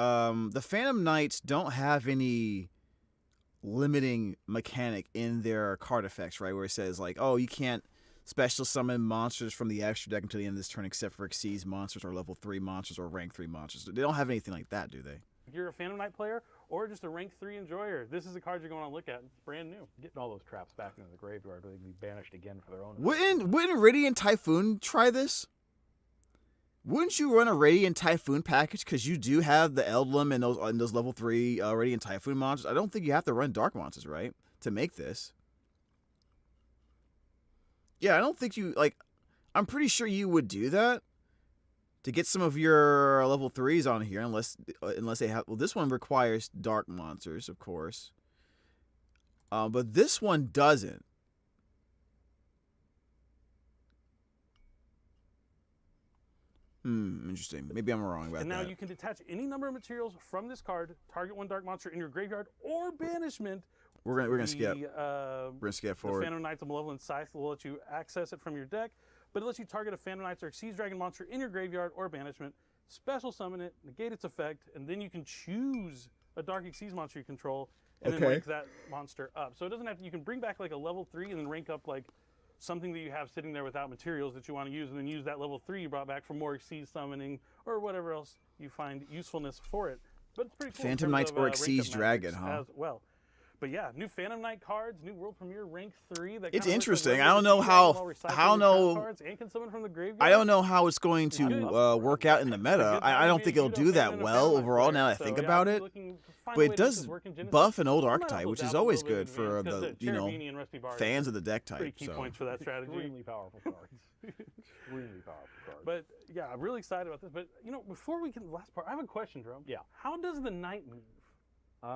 Phantom Knights don't have any limiting mechanic in their card effects, right? Where it says like, oh, you can't special summon monsters from the extra deck until the end of this turn, except for Xyz monsters or level 3 monsters or rank 3 monsters. They don't have anything like that, do they? If you're a Phantom Knight player or just a rank 3 enjoyer, this is a card you're going to look at. It's brand new. Getting all those traps back into the graveyard where they can be banished again for their own. Wouldn't Radiant Typhoon try this? Wouldn't you run a Radiant Typhoon package because you do have the Eldlim and those level 3 Radiant Typhoon monsters? I don't think you have to run Dark monsters, right, to make this. Yeah, I don't think you I'm pretty sure you would do that to get some of your level 3s on here, unless they have. Well, this one requires Dark monsters, of course, but this one doesn't. Interesting. Maybe I'm wrong about that. And now you can detach any number of materials from this card, target 1 dark monster in your graveyard or banishment. We're gonna skip. We're gonna skip forward. The Phantom Knight's Malevolent Scythe will let you access it from your deck, but it lets you target a Phantom Knights or Xyz Dragon monster in your graveyard or banishment, special summon it, negate its effect, and then you can choose a Dark Xyz monster you control and then rank that monster up. So it doesn't have to. You can bring back like a level 3 and then rank up like something that you have sitting there without materials that you want to use, and then use that level 3 you brought back for more Xyz summoning or whatever else you find usefulness for it. But it's pretty cool. Phantom Knights or Xyz Dragon, huh? As well. But yeah, new Phantom Knight cards, new World Premiere rank 3. It's interesting. I don't know how. I don't know. I don't know how it's going to work out in the meta. I don't think it'll do that well overall. Now that I think about it, but it does buff an old archetype, which is always good for the fans of the deck type. Pretty key points for that strategy. Extremely powerful cards. Extremely powerful cards. But yeah, I'm really excited about this. But before we get to the last part, I have a question, Jerome. Yeah. How does the knight move?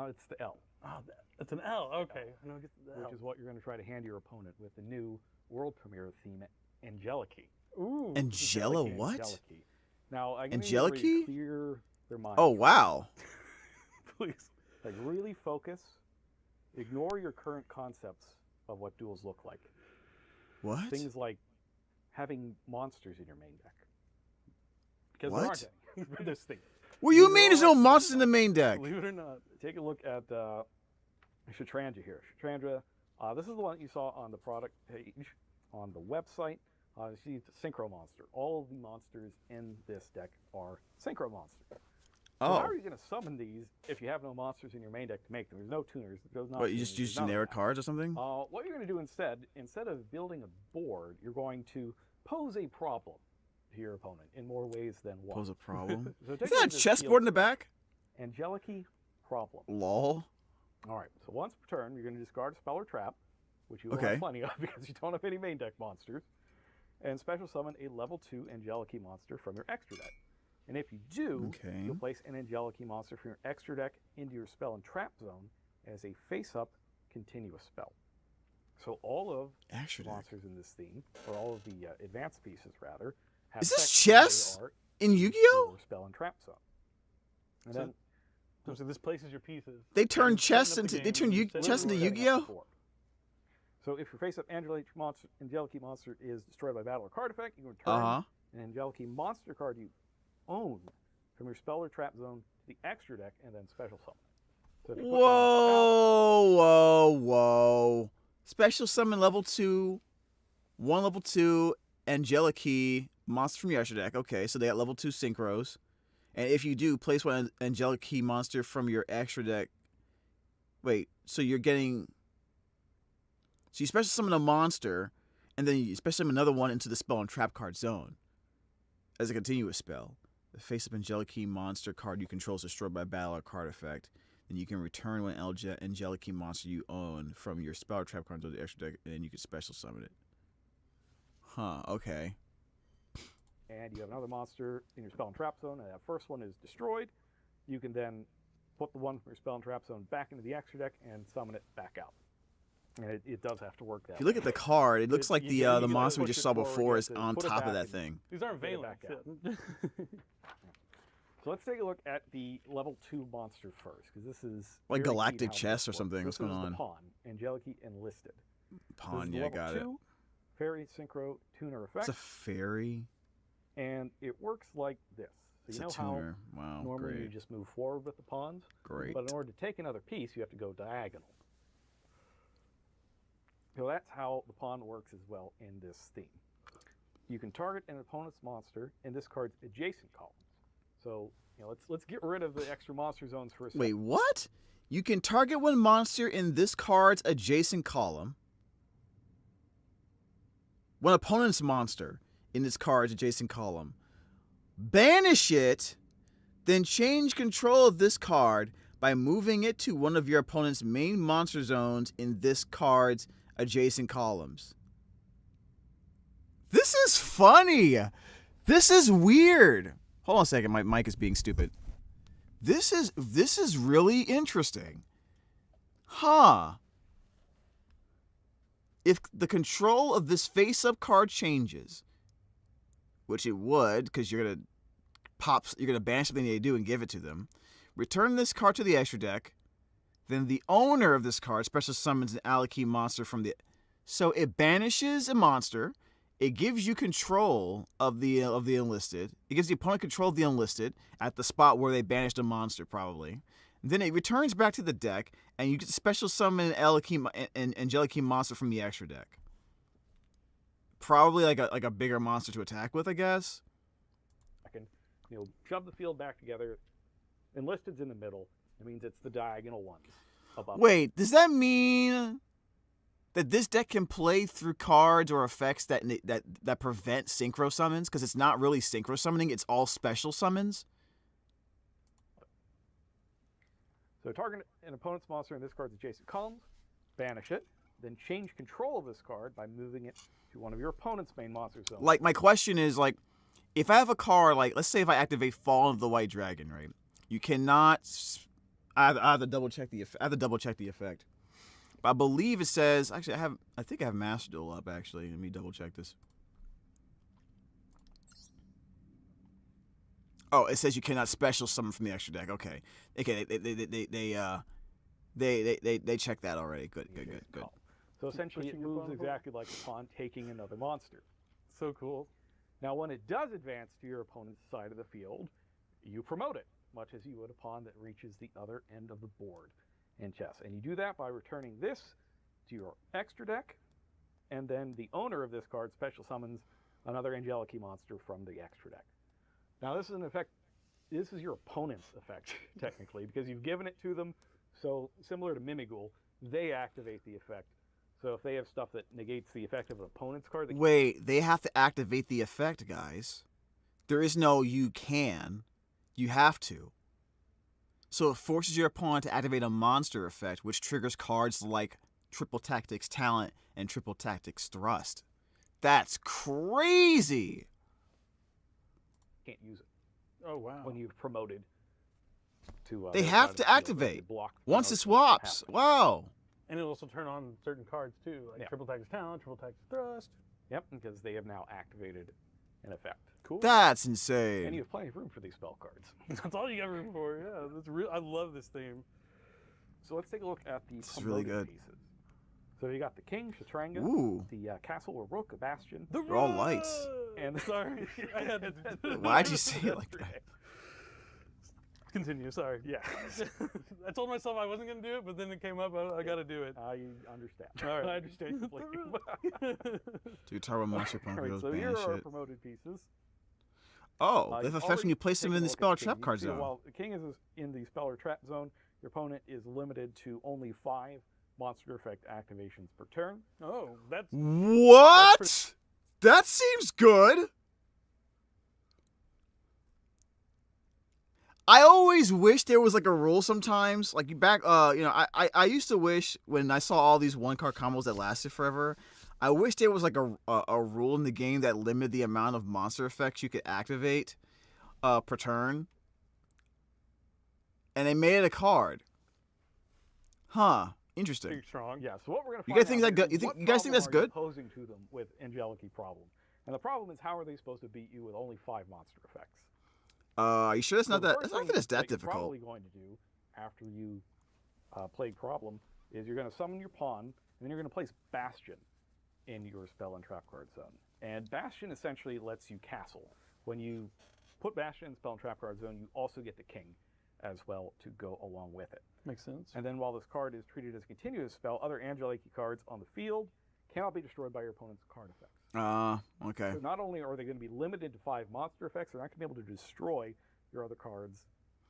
It's the L. Oh, it's an L. Okay. I know it gets the L. Which is what you're going to try to hand your opponent with the new world premiere theme, Angelici. Ooh. Angela what? Angelici. Now, I can Angelici? clear their mind. Oh, wow. Please. Like, really focus. Ignore your current concepts of what duels look like. What? Things like having monsters in your main deck. Because what? there aren't any for this thing. What do you mean there's no monsters in the main deck? Believe it or not. Take a look at Shatrandra here. Shatrandra, this is the one that you saw on the product page on the website. See, it's a synchro monster. All of the monsters in this deck are synchro monsters. So how are you going to summon these if you have no monsters in your main deck to make them? There's no tuners. There's not. What, you just use generic cards or something? What you're going to do instead of building a board, you're going to pose a problem to your opponent in more ways than one. Pose a problem? So is that a chessboard in the back? Angelici problem. Lol. All right, so once per turn, you're going to discard a spell or trap, which you will have plenty of because you don't have any main deck monsters, and special summon a level 2 Angelici monster from your extra deck. And if you do, you'll place an Angelici monster from your extra deck into your spell and trap zone as a face-up continuous spell. So all of the monsters in this theme, or all of the advanced pieces rather, have is this chess in Yu-Gi-Oh? Spell and trap zone. And so this places your pieces. They turn chess into chess into Yu-Gi-Oh? So if your face-up Angelici monster is destroyed by battle or card effect, you can return an Angelici monster card you own from your spell or trap zone to the extra deck and then special summon. So whoa. Special summon level 2, 1 level 2 Angelici monster from your extra deck. Okay, so they got level 2 synchros. And if you do, place one Angelici monster from your extra deck. Wait, so you're getting... So you special summon a monster, and then you special summon another one into the spell and trap card zone as a continuous spell. The face-up Angelici monster card you control is destroyed by battle or card effect. Then you can return one Angelici monster you own from your spell or trap card to the extra deck, and then you can special summon it. Huh, okay. And you have another monster in your spell and trap zone, and that first one is destroyed. You can then put the one from your spell and trap zone back into the extra deck and summon it back out. And it does have to work that way. If you look at the card, it looks like the monster we just saw before is on top of that thing. These aren't valence. So let's take a look at the level 2 monster first, because this is like galactic chess or something. What's going on? The pawn, Angelici Enlisted. Pawn, yeah, got it. Fairy synchro tuner effect. It's a fairy. And it works like this. So it's you know a tuner. Wow, normally great. you just move forward with the pawns. Great. But in order to take another piece, you have to go diagonal. So that's how the pawn works as well in this theme. You can target an opponent's monster in this card's adjacent column. So let's get rid of the extra monster zones for a second. Wait, what? You can target one monster in this card's adjacent column. One opponent's monster in this card's adjacent column. Banish it, then change control of this card by moving it to one of your opponent's main monster zones in this card's adjacent columns. This is funny. This is weird. Hold on a second, my mic is being stupid. This is really interesting. Huh. If the control of this face-up card changes, which it would, because you're gonna banish something they do and give it to them, return this card to the extra deck. Then the owner of this card special summons an Angelici monster from the... So it banishes a monster. It gives you control of the enlisted. It gives the opponent control of the enlisted at the spot where they banished a monster, probably. And then it returns back to the deck, and you get to special summon an Angelici monster from the extra deck. Probably like a bigger monster to attack with, I guess. I can, shove the field back together. Enlisted's in the middle. It means it's the diagonal ones above. Wait, does that mean that this deck can play through cards or effects that prevent synchro summons? Because it's not really synchro summoning, it's all special summons? So target an opponent's monster in this card's adjacent columns, banish it, then change control of this card by moving it to one of your opponent's main monster zones. Like, my question is, like, if I have a card, like, let's say if I activate Fallen of the White Dragon, right? You cannot... I have to double check the effect. But I believe it says, actually I think I have Master Duel up actually. Let me double check this. Oh, it says you cannot special summon from the extra deck. Okay. Okay, they checked that already. Good. So essentially it moves exactly like a pawn taking another monster. So cool. Now when it does advance to your opponent's side of the field, you promote it, much as you would a pawn that reaches the other end of the board in chess. And you do that by returning this to your extra deck, and then the owner of this card special summons another Angelic monster from the extra deck. Now this is an effect, this is your opponent's effect, technically, because you've given it to them, so similar to Mimighoul, they activate the effect. So if they have stuff that negates the effect of an opponent's card... Wait, they have to activate the effect, guys. There is no you can. You have to. So it forces your opponent to activate a monster effect, which triggers cards like Triple Tactics Talent and Triple Tactics Thrust. That's crazy! Can't use it. Oh, wow. When you've promoted to... they have to activate. Once it swaps. Wow. And it'll also turn on certain cards, too, like Triple Tactics Talent, Triple Tactics Thrust. Yep, because they have now activated an effect. Cool. That's insane. And you have plenty of room for these spell cards. That's all you got room for, yeah. That's real. I love this theme. So let's take a look at the really good. pieces. So you got the King, Shatranga, the Castle or Rook, a Bastion. They're all lights. And sorry, I had to... Why'd you say it like that? Continue, sorry. Yeah. I told myself I wasn't going to do it, but then it came up, I got to do it. I understand. All right. I understand. Dude, Turbo Monster Punk right, so here are our promoted pieces. Oh, they have effects when you place them in the spell or trap card zone. While the King is in the spell or trap zone, your opponent is limited to only 5 monster effect activations per turn. Oh, that's... What? That seems good. I always wish there was like a rule sometimes. Like back, I used to wish when I saw all these 1-card combos that lasted forever, I wish there was like a rule in the game that limited the amount of monster effects you could activate per turn. And they made it a card. Huh. Interesting. Pretty strong. Yeah, so what we're going to find out you guys think that's good? Posing to them with Angelic problem. And the problem is, how are they supposed to beat you with only 5 monster effects? Are you sure it's not that? It's not that it's that difficult. What you're probably going to do after you Plague Problem is you're going to summon your pawn, and then you're going to place Bastion in your spell and trap card zone. And Bastion essentially lets you castle. When you put Bastion in spell and trap card zone, you also get the King as well to go along with it. Makes sense. And then while this card is treated as a continuous spell, other Angelic cards on the field cannot be destroyed by your opponent's card effects. Okay. So not only are they going to be limited to 5 monster effects, they're not going to be able to destroy your other cards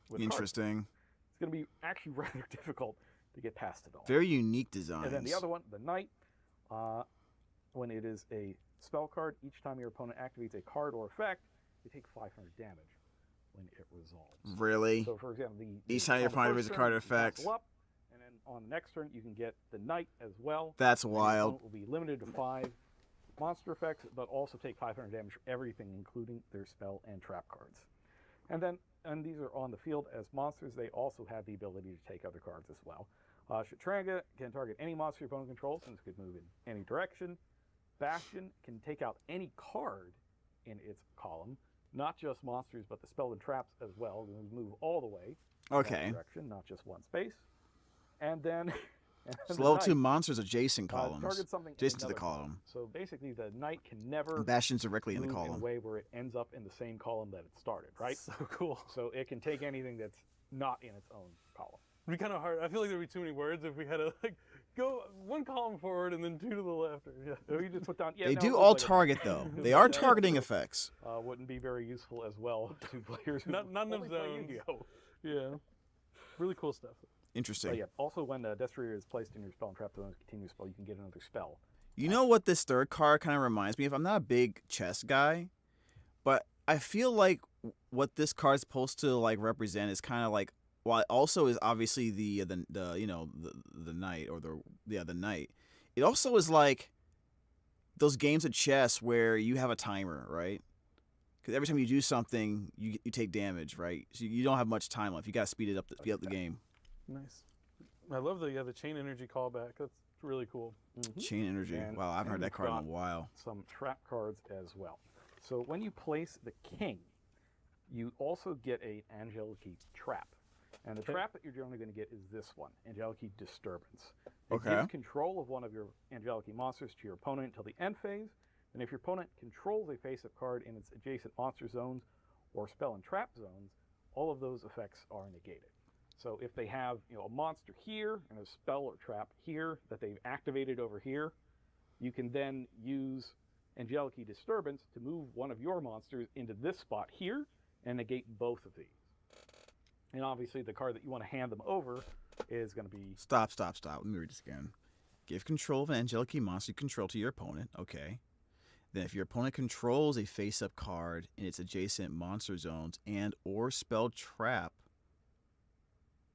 with Interesting. Cards. It's going to be actually rather difficult to get past it all. Very unique designs. And then the other one, the Knight, when it is a spell card, each time your opponent activates a card or effect, they take 500 damage when it resolves. Really? So for example, each time your opponent activates a card or effect. Up, and then on the next turn, you can get the Knight as well. That's wild. It will be limited to 5 monster effects, but also take 500 damage for everything, including their spell and trap cards. And then, and these are on the field as monsters, they also have the ability to take other cards as well. Shatranga can target any monster your opponent controls, since it could move in any direction. Bastion can take out any card in its column, not just monsters, but the spell and traps as well. Move all the way in that direction, not just one space. And then... It's level 2 monsters adjacent columns. Target something adjacent to the column. So basically, the Knight can never Bastion's directly in the column. In a way where it ends up in the same column that it started, right? So cool. So it can take anything that's not in its own column. It'd be kind of hard. I feel like there'd be too many words if we had to like go 1 column forward and then 2 to the left. Yeah. So you just put down. Yeah, they do all target though. They are targeting effects. Wouldn't be very useful as well to players. None of zones. Yeah. Really cool stuff. Interesting. But yeah. Also, when Despia is placed in your spell and trap zone as a continuous spell, you can get another spell. You know what this third card kind of reminds me of? I'm not a big chess guy, but I feel like what this card's supposed to like represent is kind of like, while it also is obviously the knight or the knight. It also is like those games of chess where you have a timer, right? Because every time you do something, you take damage, right? So you don't have much time left. You got to speed it up, speed up the game. Nice. I love the chain energy callback. That's really cool. Mm-hmm. Chain energy. Wow, I haven't heard that card in a while. Some trap cards as well. So when you place the King, you also get a Angelic trap. And the trap that you're generally going to get is this one, Angelic Disturbance. It gives control of one of your Angelic monsters to your opponent until the end phase. And if your opponent controls a face-up card in its adjacent monster zones or spell and trap zones, all of those effects are negated. So if they have a monster here and a spell or trap here that they've activated over here, you can then use Angelic Disturbance to move one of your monsters into this spot here and negate both of these. And obviously the card that you want to hand them over is going to be... Stop. Let me read this again. Give control of an Angelic monster you control to your opponent. Okay. Then if your opponent controls a face-up card in its adjacent monster zones and or spell trap,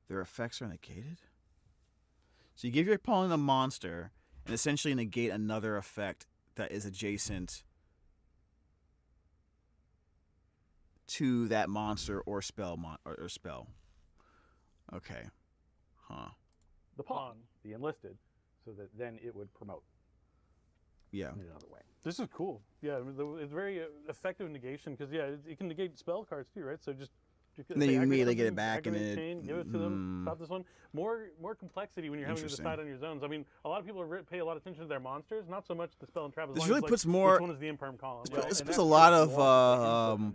their effects are negated? So you give your opponent a monster and essentially negate another effect that is adjacent to that monster or spell. Okay. Huh. The pawn, the enlisted, so that then it would promote. Yeah. In another way. This is cool. Yeah, it's very effective negation because it can negate spell cards too, right? So just and then you immediately get it back and it chain, give it to them. Stop this one. More complexity when you're having to decide on your zones. I mean, a lot of people pay a lot of attention to their monsters, not so much the spell and trap. This really puts more. Which one is the imperm column? This puts a lot of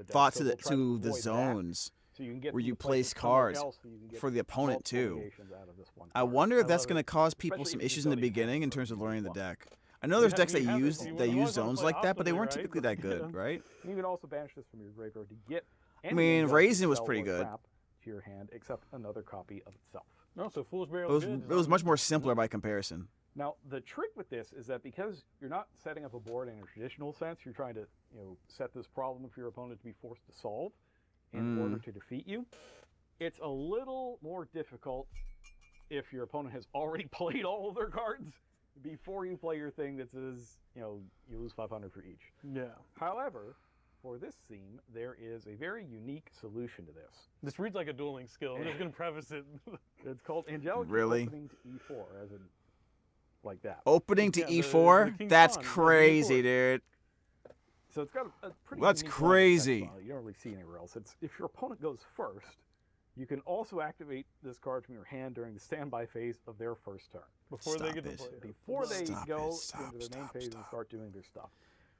thought to the zones. So you can get where you place cards for the opponent too. I wonder if that's going to cause people some issues in the beginning in terms of learning the deck. I know there's decks that use zones like that, but they weren't typically that good, right? You can also banish this from your graveyard to get. I mean, Raisin was pretty good. To your hand, except another copy of itself. No, so Fool's Burial. It was much more simpler by comparison. Now the trick with this is that because you're not setting up a board in a traditional sense, you're trying to set this problem for your opponent to be forced to solve in order to defeat you. It's a little more difficult if your opponent has already played all of their cards before you play your thing that says, you lose 500 for each. Yeah. However, for this scene, there is a very unique solution to this. This reads like a dueling skill. I'm just going to preface it. It's called Angelic opening to E4, as in like that. Opening to E4? That's crazy, dude. So it's got a pretty That's crazy. You don't really see anywhere else. It's if your opponent goes first, you can also activate this card from your hand during the standby phase of their first turn. Before they get to play it. Before they go into their main phase and start doing their stuff.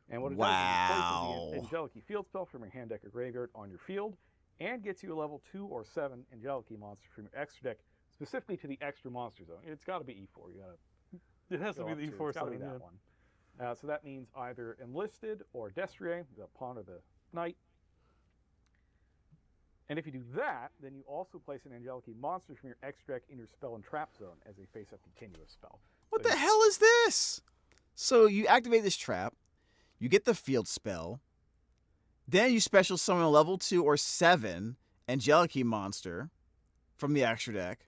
And what it does is it places the Angelic field spell from your hand, deck, or graveyard on your field and gets you a level 2 or 7 Angelic monster from your extra deck, specifically to the extra monster zone. It's got to be E4. You gotta. It has to be the E4 zone. That one. So that means either Enlisted or Despia, the pawn or the knight. And if you do that, then you also place an Angelic monster from your extra deck in your spell and trap zone as a face-up continuous spell. What the hell is this? So you activate this trap, you get the field spell, then you special summon a level 2 or 7 Angelic monster from the extra deck,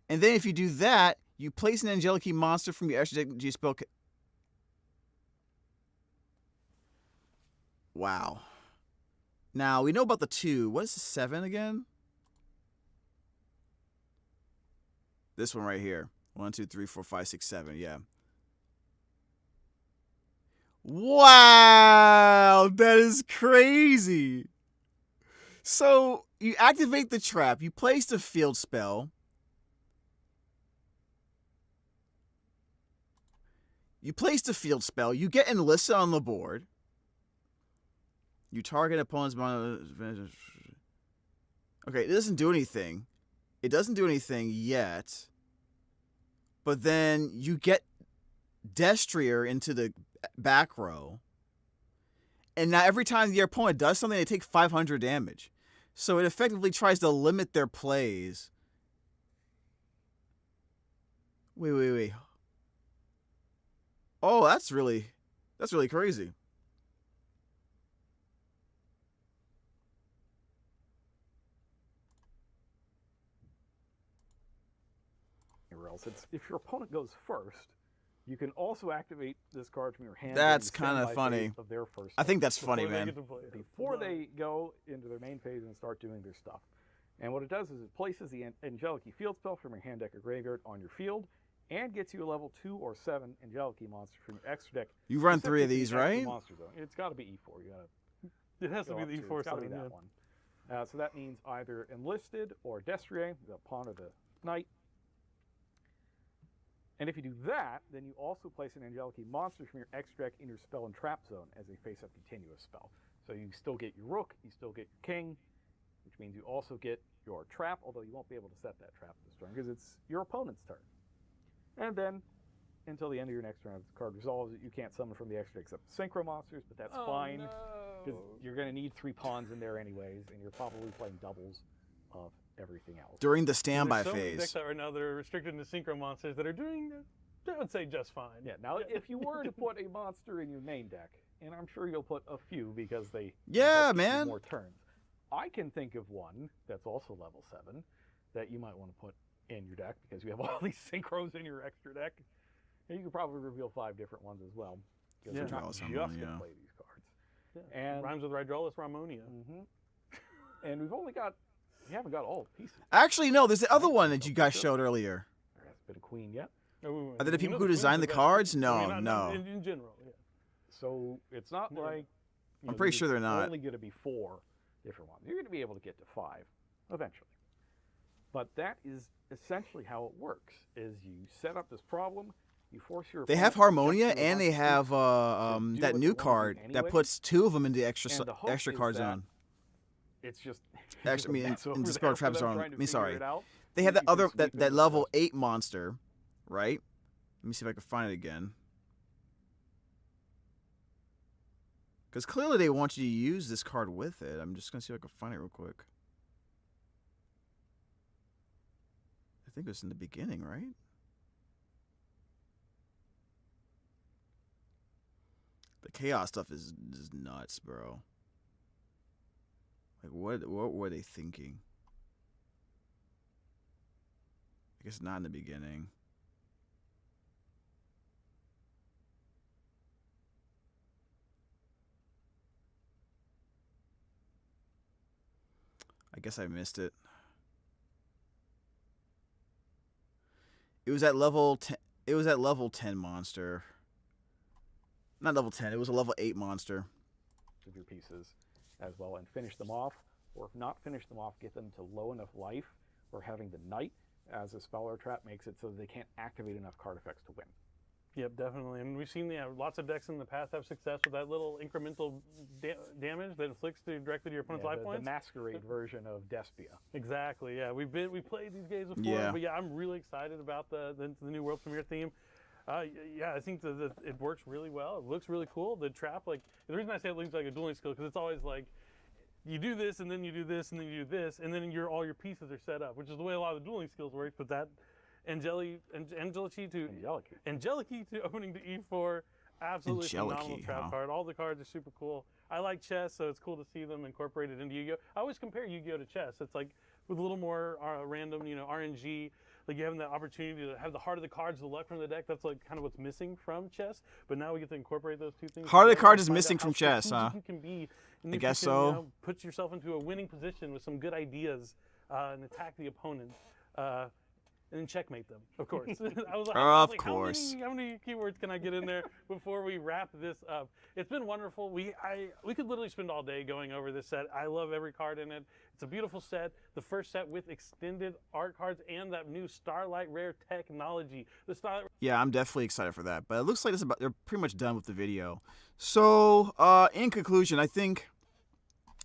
and then if you do that, you place an Angelic monster from your extra deck into your spell. Wow. Now, we know about the 2. What is the 7 again? This one right here. 1, 2, 3, 4, 5, 6, 7. Yeah. Wow! That is crazy. So, you activate the trap. You place the field spell. You place the field spell. You get Enlisted on the board. You target opponent's Okay, it doesn't do anything. It doesn't do anything yet. But then you get Despia into the back row. And now every time your opponent does something, they take 500 damage. So it effectively tries to limit their plays. Wait. Oh, that's really crazy. It's if your opponent goes first, you can also activate this card from your hand. That's kind of funny. Of their first I think that's funny, man. Before they go into their main phase and start doing their stuff. And what it does is it places the Angelic field spell from your hand, deck, or graveyard on your field and gets you a level 2 or 7 Angelic monster from your extra deck. You run 3 of these, right? Monster zone. It's got to be E4. You gotta. It has to be the E4 side. That one. So that means either Enlisted or Despia, the pawn or the knight. And if you do that, then you also place an Angelic monster from your extra deck in your spell and trap zone as a face-up continuous spell. So you still get your rook, you still get your king, which means you also get your trap, although you won't be able to set that trap this turn because it's your opponent's turn. And then until the end of your next round. The card resolves it. You can't summon from the extra except synchro monsters, but that's fine because you're going to need 3 pawns in there anyways, and you're probably playing doubles of everything else. During the standby phase. phase. Decks that right now that are restricted to synchro monsters that are doing, I would say, just fine. Yeah, now if you were to put a monster in your main deck, and I'm sure you'll put a few because they man. more turns. I can think of one that's also level 7 that you might want to put in your deck because you have all these synchros in your extra deck. And you could probably reveal 5 different ones as well. Because you're not just going to play these cards. Yeah. And rhymes with Rhydrolis Ramonia. And we haven't got all the pieces. Actually, no, there's the other one that you guys showed earlier. There hasn't been a queen yet. Are they the people who designed the cards? No, no. In general, yeah. So it's not like I'm pretty sure they're not. Only going to be 4 different ones. You're going to be able to get to 5 eventually. But that is essentially how it works. Is you set up this problem, you force your. They have Harmonia and they have that new card that puts 2 of them into extra card zone. It's just. Actually, in Dispel Trap Zone. Sorry. They have that other that level 8 monster, right? Let me see if I can find it again. Because clearly they want you to use this card with it. I'm just going to see if I can find it real quick. I think it was in the beginning, right? The Chaos stuff is nuts, bro. Like, what were they thinking? I guess not in the beginning. I guess I missed it. It was at level 10. It was at level 10 monster. Not level 10. It was a level 8 monster. Of your pieces as well and finish them off, or if not finish them off, get them to low enough life, or having the Knight as a spell or trap makes it so that they can't activate enough card effects to win. Yep, definitely. And we've seen lots of decks in the past have success with that little incremental damage that inflicts directly to your opponent's life points. The masquerade version of Despia. Exactly. Yeah, we played these games before. Yeah. But yeah, I'm really excited about the new world premiere theme. Yeah, I think it works really well. It looks really cool. The trap, like the reason I say it looks like a dueling skill because it's always like you do this and then you do this and then you do this and then all your pieces are set up, which is the way a lot of the dueling skills work. But that Angelici to opening to E4, absolutely phenomenal trap card. All the cards are super cool. I like chess, so it's cool to see them incorporated into Yu-Gi-Oh. I always compare Yu-Gi-Oh to chess. It's like with a little more random, RNG. Like you having the opportunity to have the heart of the cards, the luck from the deck. That's like kind of what's missing from chess. But now we get to incorporate those two things. Heart of the cards is missing from chess, huh? You can be, and I guess so. Put yourself into a winning position with some good ideas and attack the opponent. And then checkmate them, of course. I was like, how many keywords can I get in there before we wrap this up? It's been wonderful. We could literally spend all day going over this set. I love every card in it. It's a beautiful set. The first set with extended art cards and that new Starlight Rare technology. Yeah, I'm definitely excited for that. But it looks like they're pretty much done with the video. So, in conclusion, I think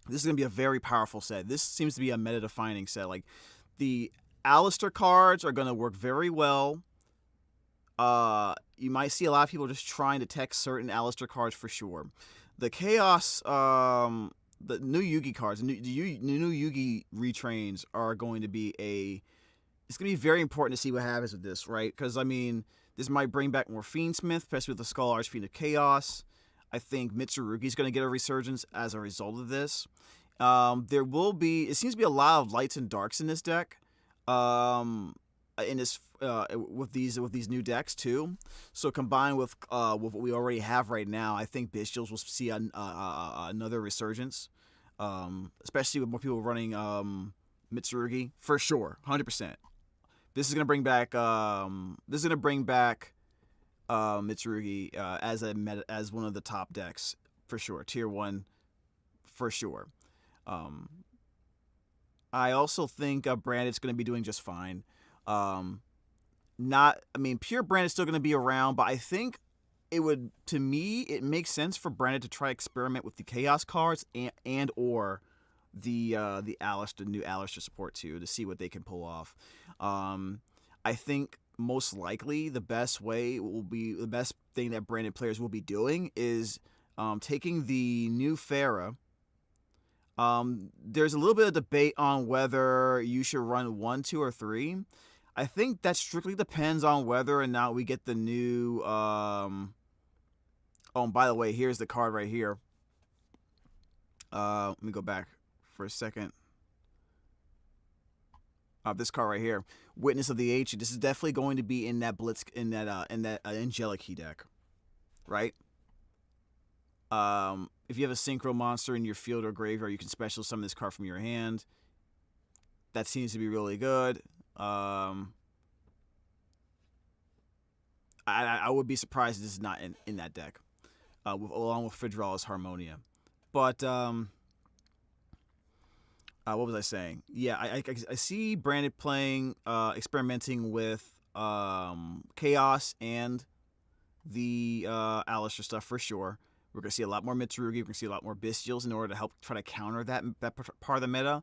this is going to be a very powerful set. This seems to be a meta-defining set. Like, the Alistair cards are going to work very well. You might see a lot of people just trying to tech certain Alistair cards for sure. The Chaos, the new Yugi cards, the new Yugi retrains are going to be it's going to be very important to see what happens with this, right? Because, I mean, this might bring back more Fiendsmith, especially with the Skull Archfiend of Chaos. I think Mitsurugi's going to get a resurgence as a result of this. It seems to be a lot of lights and darks in this deck. In this with these new decks too, so combined with what we already have right now, I think Bystials will see another resurgence, especially with more people running Mitsurugi for sure, 100%. This is gonna bring back Mitsurugi as one of the top decks for sure, tier 1 for sure. I also think Branded's going to be doing just fine. Pure Branded is still going to be around, but I think it makes sense for Branded to try to experiment with the Chaos cards and or the new Alistair support too, to see what they can pull off. I think most likely the best thing that branded players will be doing is taking the new Pharah. There's a little bit of debate on whether you should run 1, 2, or 3. I think that strictly depends on whether or not we get the new. Oh, and by the way, here's the card right here. Let me go back for a second. This card right here, Witness of the Ancient. This is definitely going to be in that Blitz, in that Angelic Key deck, right? If you have a synchro monster in your field or graveyard, you can special summon this card from your hand. That seems to be really good. I would be surprised if this is not in that deck, along with Fidral's Harmonia. But what was I saying? Yeah, I see Branded playing, experimenting with Chaos and the Alistair stuff for sure. We're going to see a lot more Mitsurugi. We're going to see a lot more Bystials in order to help try to counter that part of the meta.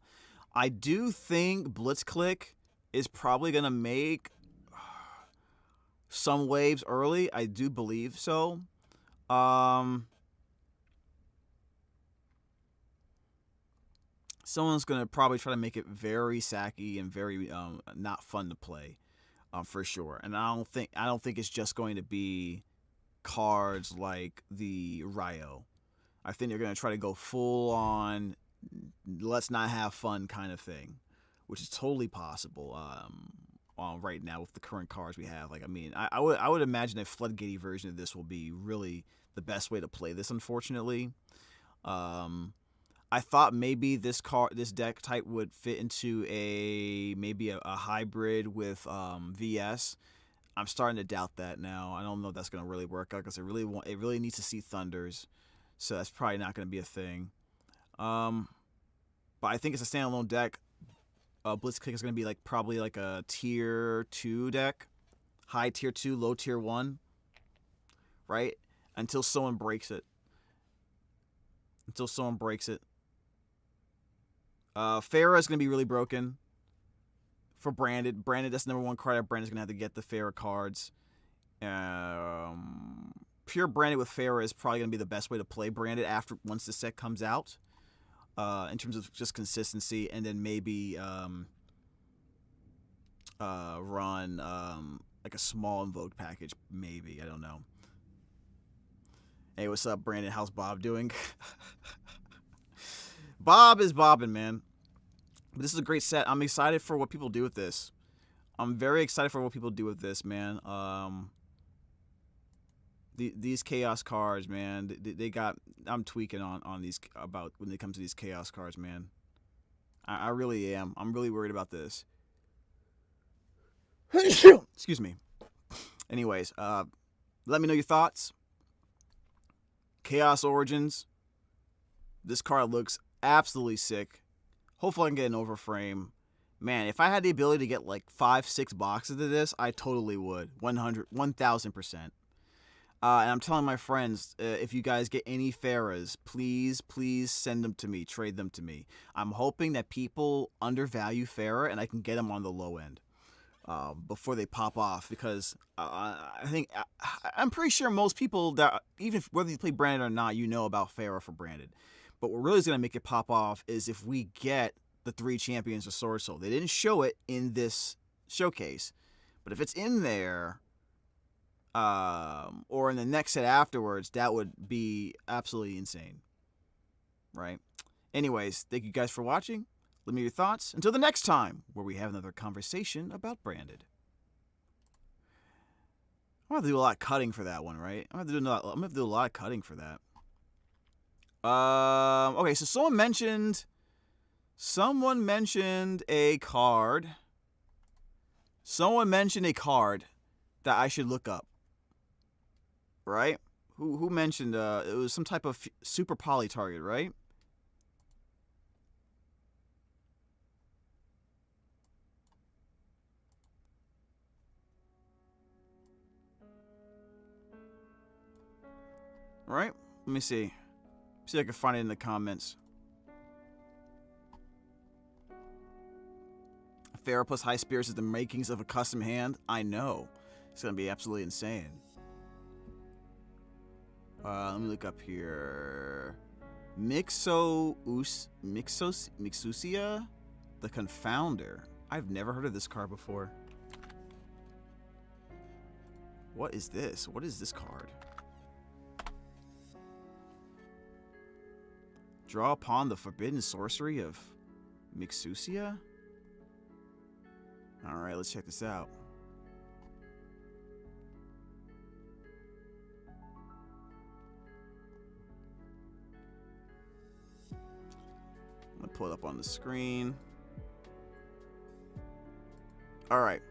I do think Blitzclick is probably going to make some waves early. I do believe so. Someone's going to probably try to make it very sacky and very not fun to play, for sure. And I don't think it's just going to be cards like the YuGiOh. I think they're going to try to go full on let's not have fun kind of thing, which is totally possible right now with the current cards we have. Like, I mean, I would imagine a floodgatey version of this will be really the best way to play this, unfortunately. I thought maybe this deck type would fit into maybe a hybrid with VS. I'm starting to doubt that now. I don't know if that's going to really work out because it really needs to see Thunders, so that's probably not going to be a thing. But I think it's a standalone deck. Blitzclick is going to be probably like a tier 2 deck, high tier 2, low tier 1, right? Until someone breaks it. Pharah is going to be really broken for Branded. That's the number 1 card that Branded's going to have to get the Pharah cards. Pure Branded with Pharah is probably going to be the best way to play Branded once the set comes out, in terms of just consistency, and then maybe run like a small invoked package, maybe. I don't know. Hey, what's up, Brandon? How's Bob doing? Bob is bobbing, man. But this is a great set. I'm excited for what people do with this. I'm very excited for what people do with this, man. These Chaos cards, man. They got. I'm tweaking on these about when it comes to these Chaos cards, man. I really am. I'm really worried about this. Excuse me. Anyways, let me know your thoughts. Chaos Origins. This card looks absolutely sick. Hopefully I can get an overframe. Man, if I had the ability to get like 5-6 boxes of this, I totally would. 1,000%. And I'm telling my friends, if you guys get any Pharahs, please send them to me. Trade them to me. I'm hoping that people undervalue Pharah and I can get them on the low end before they pop off. Because I'm pretty sure most people, that even whether you play Branded or not, you know about Pharah for Branded. But what really is going to make it pop off is if we get the 3 champions of Sword Soul. They didn't show it in this showcase. But if it's in there, or in the next set afterwards, that would be absolutely insane. Right? Anyways, thank you guys for watching. Let me know your thoughts. Until the next time, where we have another conversation about Branded. I'm going to have to do a lot of cutting for that one, right? I'm going to have to do a lot of cutting for that. Okay, so someone mentioned a card. Someone mentioned a card that I should look up. Right? Who mentioned it was some type of super poly target, right? Right? Let me see. See if I can find it in the comments. I Pharaoh plus High Spirits is the makings of a custom hand? I know. It's going to be absolutely insane. Let me look up here. Mixusia? The Confounder. I've never heard of this card before. What is this? What is this card? Draw upon the forbidden sorcery of Mixusia? Alright, let's check this out. I'm gonna pull it up on the screen. Alright.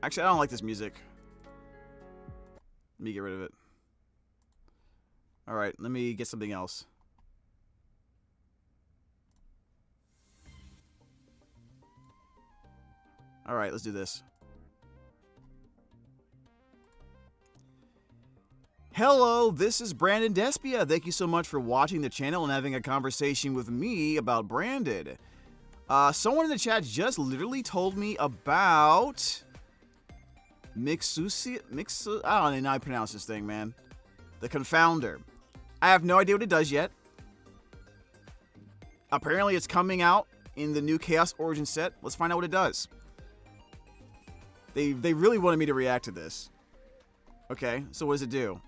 Actually, I don't like this music. Let me get rid of it. Alright, let me get something else. Alright, let's do this. Hello, this is Brandon Despia. Thank you so much for watching the channel and having a conversation with me about Branded. Someone in the chat just literally told me about Mixusia. I don't know how to pronounce this thing, man. The Confounder. I have no idea what it does yet. Apparently, it's coming out in the new Chaos Origin set. Let's find out what it does. They really wanted me to react to this. Okay, so what does it do?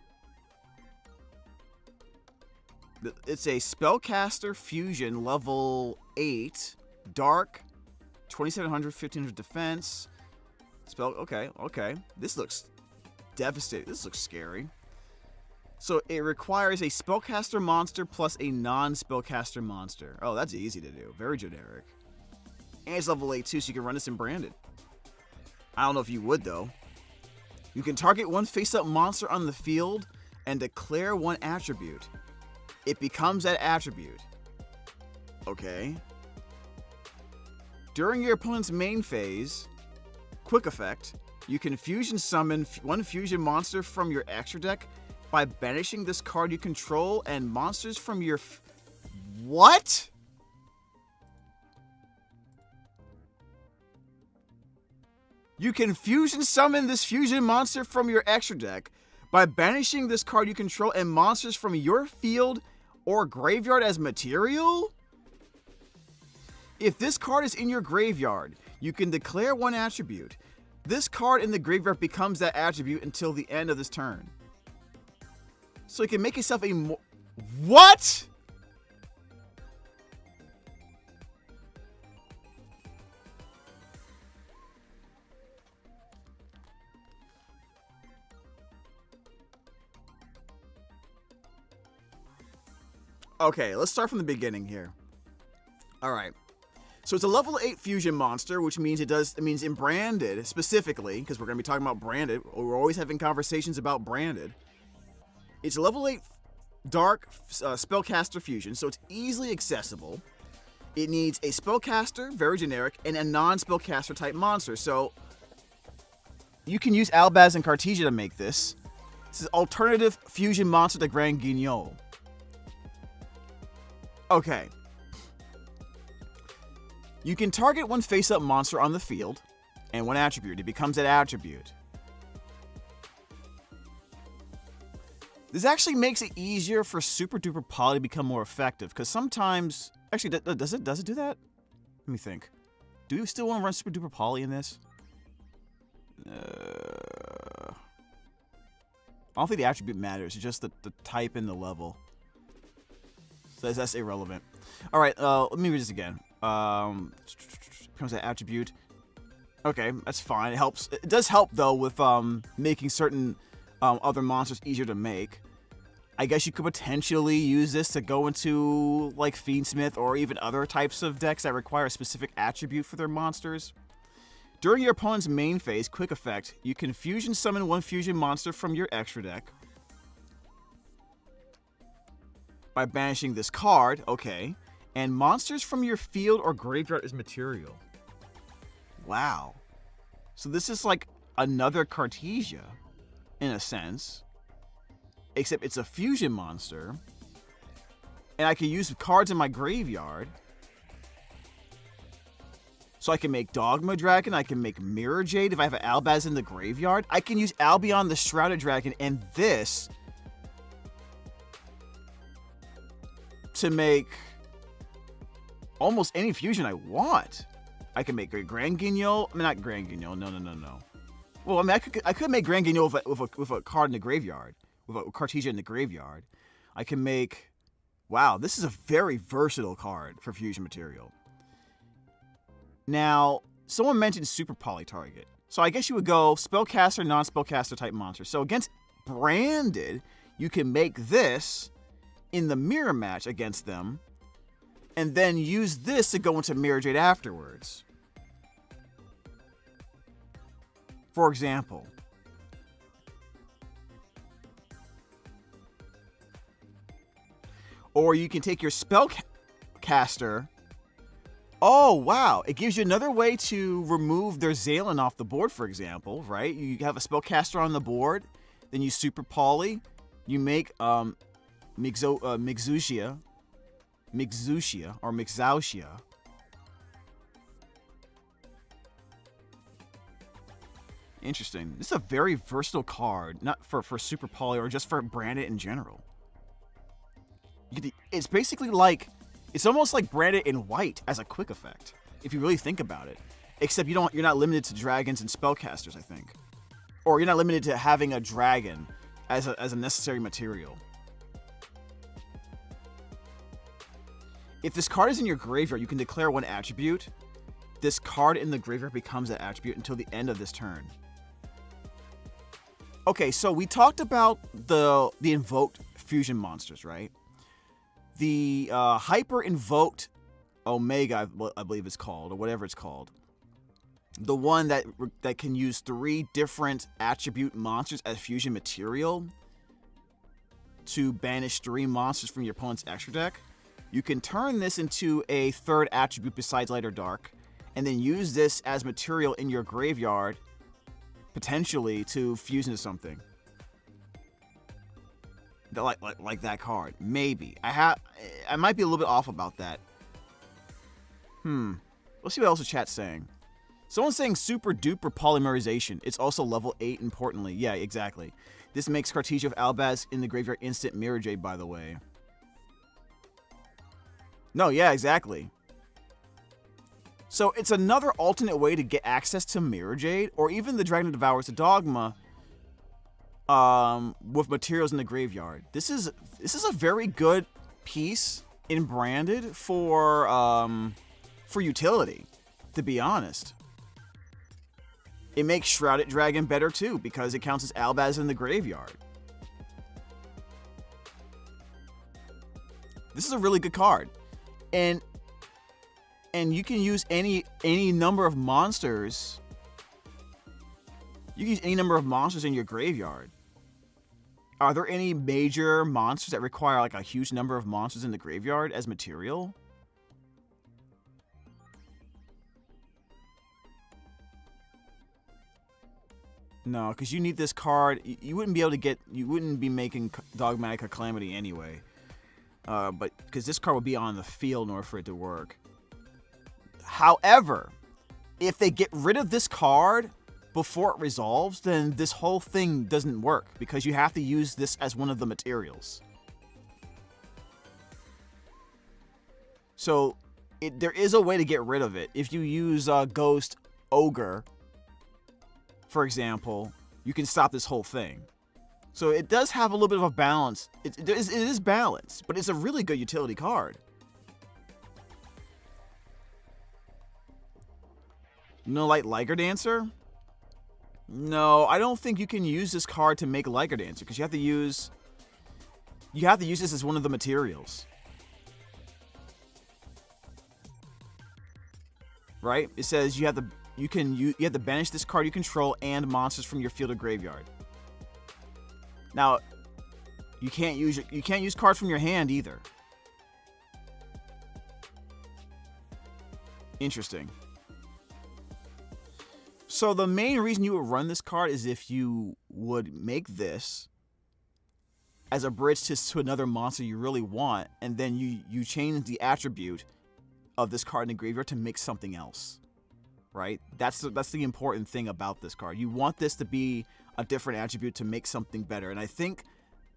It's a Spellcaster Fusion level 8, Dark, 2700, 1500 defense. Okay. This looks devastating. This looks scary. So it requires a Spellcaster monster plus a non-Spellcaster monster. Oh, that's easy to do. Very generic. And it's level 8 too, so you can run this in Branded. I don't know if you would, though. You can target one face-up monster on the field and declare one attribute. It becomes that attribute. Okay. During your opponent's main phase, quick effect, you can fusion summon one fusion monster from your extra deck by banishing this card you control and monsters from your... What? You can fusion summon this fusion monster from your extra deck by banishing this card you control and monsters from your field or graveyard as material? If this card is in your graveyard, you can declare one attribute. This card in the graveyard becomes that attribute until the end of this turn. So you can make yourself a more... What? Okay, let's start from the beginning here. Alright. So it's a level 8 fusion monster, which means it means in Branded specifically, because we're going to be talking about Branded. We're always having conversations about Branded. It's a level 8 dark spellcaster fusion, so it's easily accessible. It needs a spellcaster, very generic, and a non-spellcaster type monster. So you can use Albaz and Cartesia to make this. This is alternative fusion monster to Grand Guignol. Okay. You can target one face-up monster on the field and one attribute. It becomes that attribute. This actually makes it easier for Super Duper Poly to become more effective, because sometimes... Actually, does it do that? Let me think. Do you still want to run Super Duper Poly in this? I don't think the attribute matters. It's just the type and the level. So that's irrelevant. All right, let me read this again. Becomes an attribute. Okay, that's fine. It helps. It does help though with making certain other monsters easier to make. I guess you could potentially use this to go into like Fiendsmith or even other types of decks that require a specific attribute for their monsters. During your opponent's main phase, quick effect, you can fusion summon one fusion monster from your extra deck by banishing this card, okay, and monsters from your field or graveyard as material. Wow. So this is like another Cartesia, in a sense, except it's a fusion monster, and I can use cards in my graveyard So I can make Dogma Dragon, I can make Mirrorjade if I have an Albaz in the graveyard. I can use Albion the Shrouded Dragon and this to make almost any fusion I want. I can make a Grand Guignol. I mean, not Grand Guignol. No. Well, I mean, I could make Grand Guignol with a card in the graveyard, with a Cartesia in the graveyard. I can make... Wow, this is a very versatile card for fusion material. Now, someone mentioned Super Poly Target. So I guess you would go Spellcaster, non-Spellcaster type monster. So against Branded, you can make this in the mirror match against them, and then use this to go into Mirrorjade afterwards. For example. Or you can take your Spellcaster. Oh, wow. It gives you another way to remove their Zaylin off the board, for example, right? You have a Spellcaster on the board, then you Super Poly, you make Mixusia, or Mixausia. Interesting. This is a very versatile card, not for Super Poly or just for Branded in general. It's basically like, it's almost like Branded in white as a quick effect, if you really think about it. Except you're not limited to dragons and spellcasters, I think. Or you're not limited to having a dragon as a necessary material. If this card is in your graveyard, you can declare one attribute. This card in the graveyard becomes that attribute until the end of this turn. Okay, so we talked about the invoked fusion monsters, right? The hyper invoked Omega, I believe it's called, or whatever it's called. The one that can use 3 different attribute monsters as fusion material to banish 3 monsters from your opponent's extra deck. You can turn this into a 3rd attribute besides light or dark, and then use this as material in your graveyard, potentially to fuse into something. Like that card. Maybe. I might be a little bit off about that. Let's see what else the chat's saying. Someone's saying super duper polymerization. It's also level 8, importantly. Yeah, exactly. This makes Cartesia of Albaz in the graveyard instant Mirrorjade, by the way. No, yeah, exactly. So it's another alternate way to get access to Mirrorjade, or even the Dragon that Devours the Dogma, with materials in the graveyard. This is a very good piece in Branded for utility, to be honest. It makes Shrouded Dragon better too, because it counts as Albaz in the graveyard. This is a really good card. And you can use any number of monsters. You can use any number of monsters in your graveyard. Are there any major monsters that require like a huge number of monsters in the graveyard as material? No, because you need this card. You wouldn't be able to get. You wouldn't be making Dogmatic Calamity anyway. But because this card would be on the field in order for it to work. However, if they get rid of this card before it resolves, then this whole thing doesn't work because you have to use this as one of the materials. So there is a way to get rid of it. If you use Ghost Ogre, for example, you can stop this whole thing. So it does have a little bit of a balance. It is balanced, but it's a really good utility card. No Liger Dancer? No, I don't think you can use this card to make Liger Dancer because you have to use this as one of the materials. Right? It says you have to banish this card you control and monsters from your field or graveyard. Now, you can't use cards from your hand either. Interesting. So the main reason you would run this card is if you would make this as a bridge to another monster you really want, and then you change the attribute of this card in the graveyard to make something else. right? That's the important thing about this card. You want this to be a different attribute to make something better. And I think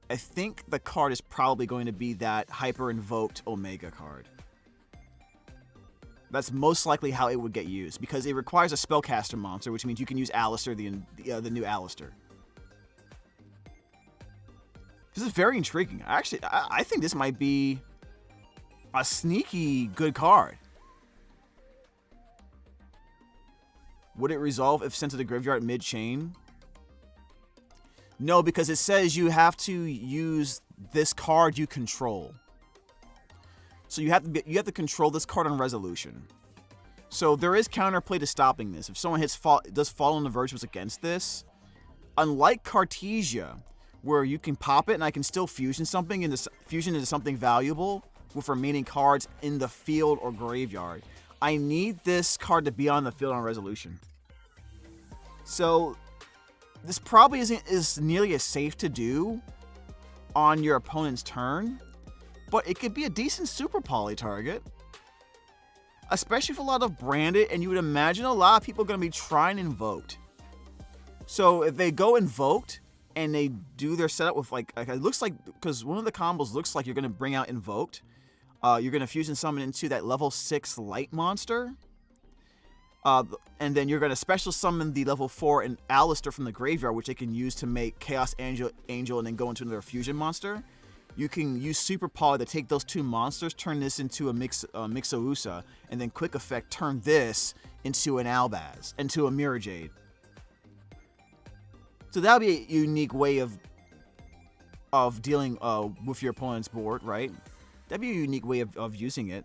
the card is probably going to be that hyper-invoked Omega card. That's most likely how it would get used, because it requires a spellcaster monster, which means you can use Alistair, the new Alistair. This is very intriguing. Actually, I think this might be a sneaky good card. Would it resolve if sent to the graveyard mid-chain? No, because it says you have to use this card you control. So you have to control this card on resolution. So there is counterplay to stopping this. If someone does fall on the verge was against this, unlike Cartesia, where you can pop it and I can still fusion into something valuable with remaining cards in the field or graveyard, I need this card to be on the field on resolution. So this probably isn't as nearly as safe to do on your opponent's turn, but it could be a decent super poly target, especially for a lot of branded, and you would imagine a lot of people are going to be trying invoked. So if they go invoked and they do their setup with like it looks like, because one of the combos looks like you're going to bring out invoked, you're going to fusion summon into that level 6 light monster, and then you're going to special summon the level 4 and Alistair from the graveyard, which they can use to make Chaos Angel and then go into another fusion monster. You can use Super Poly to take those two monsters, turn this into a Mixousa, and then quick effect turn this into an Albaz, into a Mirrorjade. So that would be a unique way of dealing with your opponent's board, right? That'd be a unique way of using it.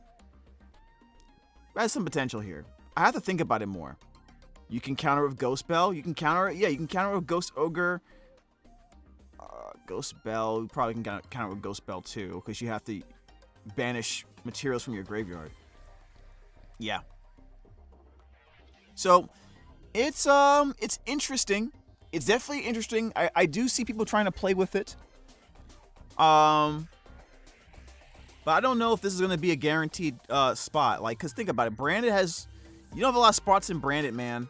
It has some potential here. I have to think about it more. You can counter it with Ghost Bell. You can counter it. Yeah, you can counter it with Ghost Ogre. Ghost Bell. You probably can counter it with Ghost Bell too, because you have to banish materials from your graveyard. Yeah. So it's interesting. It's definitely interesting. I do see people trying to play with it. But I don't know if this is going to be a guaranteed spot. Like, because think about it. Branded has... You don't have a lot of spots in Branded, man.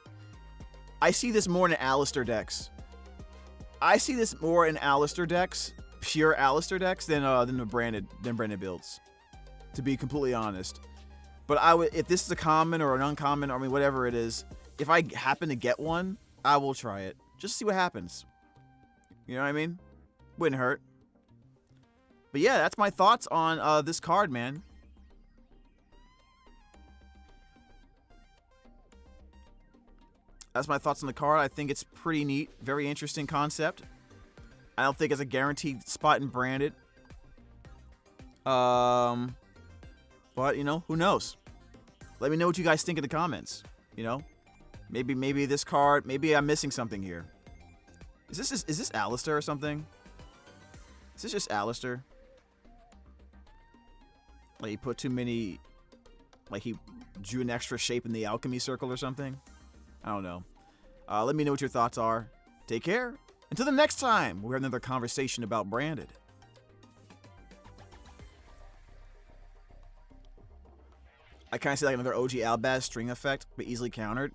I see this more in Alistair decks. I see this more in Alistair decks, pure Alistair decks, than the branded builds, to be completely honest. But if this is a common or an uncommon, or I mean whatever it is, if I happen to get one, I will try it. Just see what happens. You know what I mean? Wouldn't hurt. But yeah, that's my thoughts on this card, man. That's my thoughts on the card. I think it's pretty neat. Very interesting concept. I don't think it's a guaranteed spot in Branded. But, you know, who knows? Let me know what you guys think in the comments. You know? Maybe this card, maybe I'm missing something here. Is this Alistair or something? Is this just Alistair? Like he put too many, like he drew an extra shape in the alchemy circle or something? I don't know. Let me know what your thoughts are. Take care. Until the next time, we'll have another conversation about Branded. I kind of see like another OG Albaz string effect, but easily countered.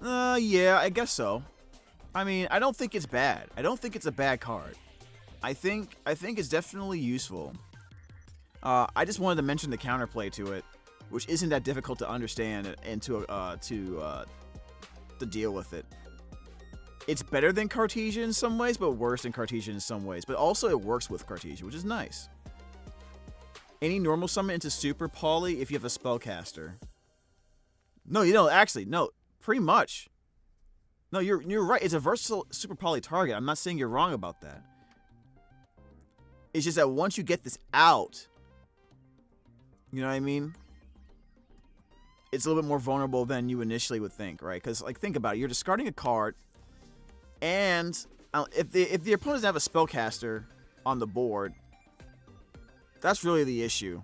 Yeah, I guess so. I mean, I don't think it's bad. I don't think it's a bad card. I think it's definitely useful. I just wanted to mention the counterplay to it, which isn't that difficult to understand and to deal with it. It's better than Cartesia in some ways, but worse than Cartesia in some ways. But also it works with Cartesia, which is nice. Any normal summon into Super Poly if you have a spellcaster. No, you don't. Actually, no. Pretty much. No, you're right. It's a versatile Super Poly target. I'm not saying you're wrong about that. It's just that once you get this out, you know what I mean? It's a little bit more vulnerable than you initially would think, right? Because, like, think about it. You're discarding a card, and if the opponent doesn't have a spellcaster on the board, that's really the issue.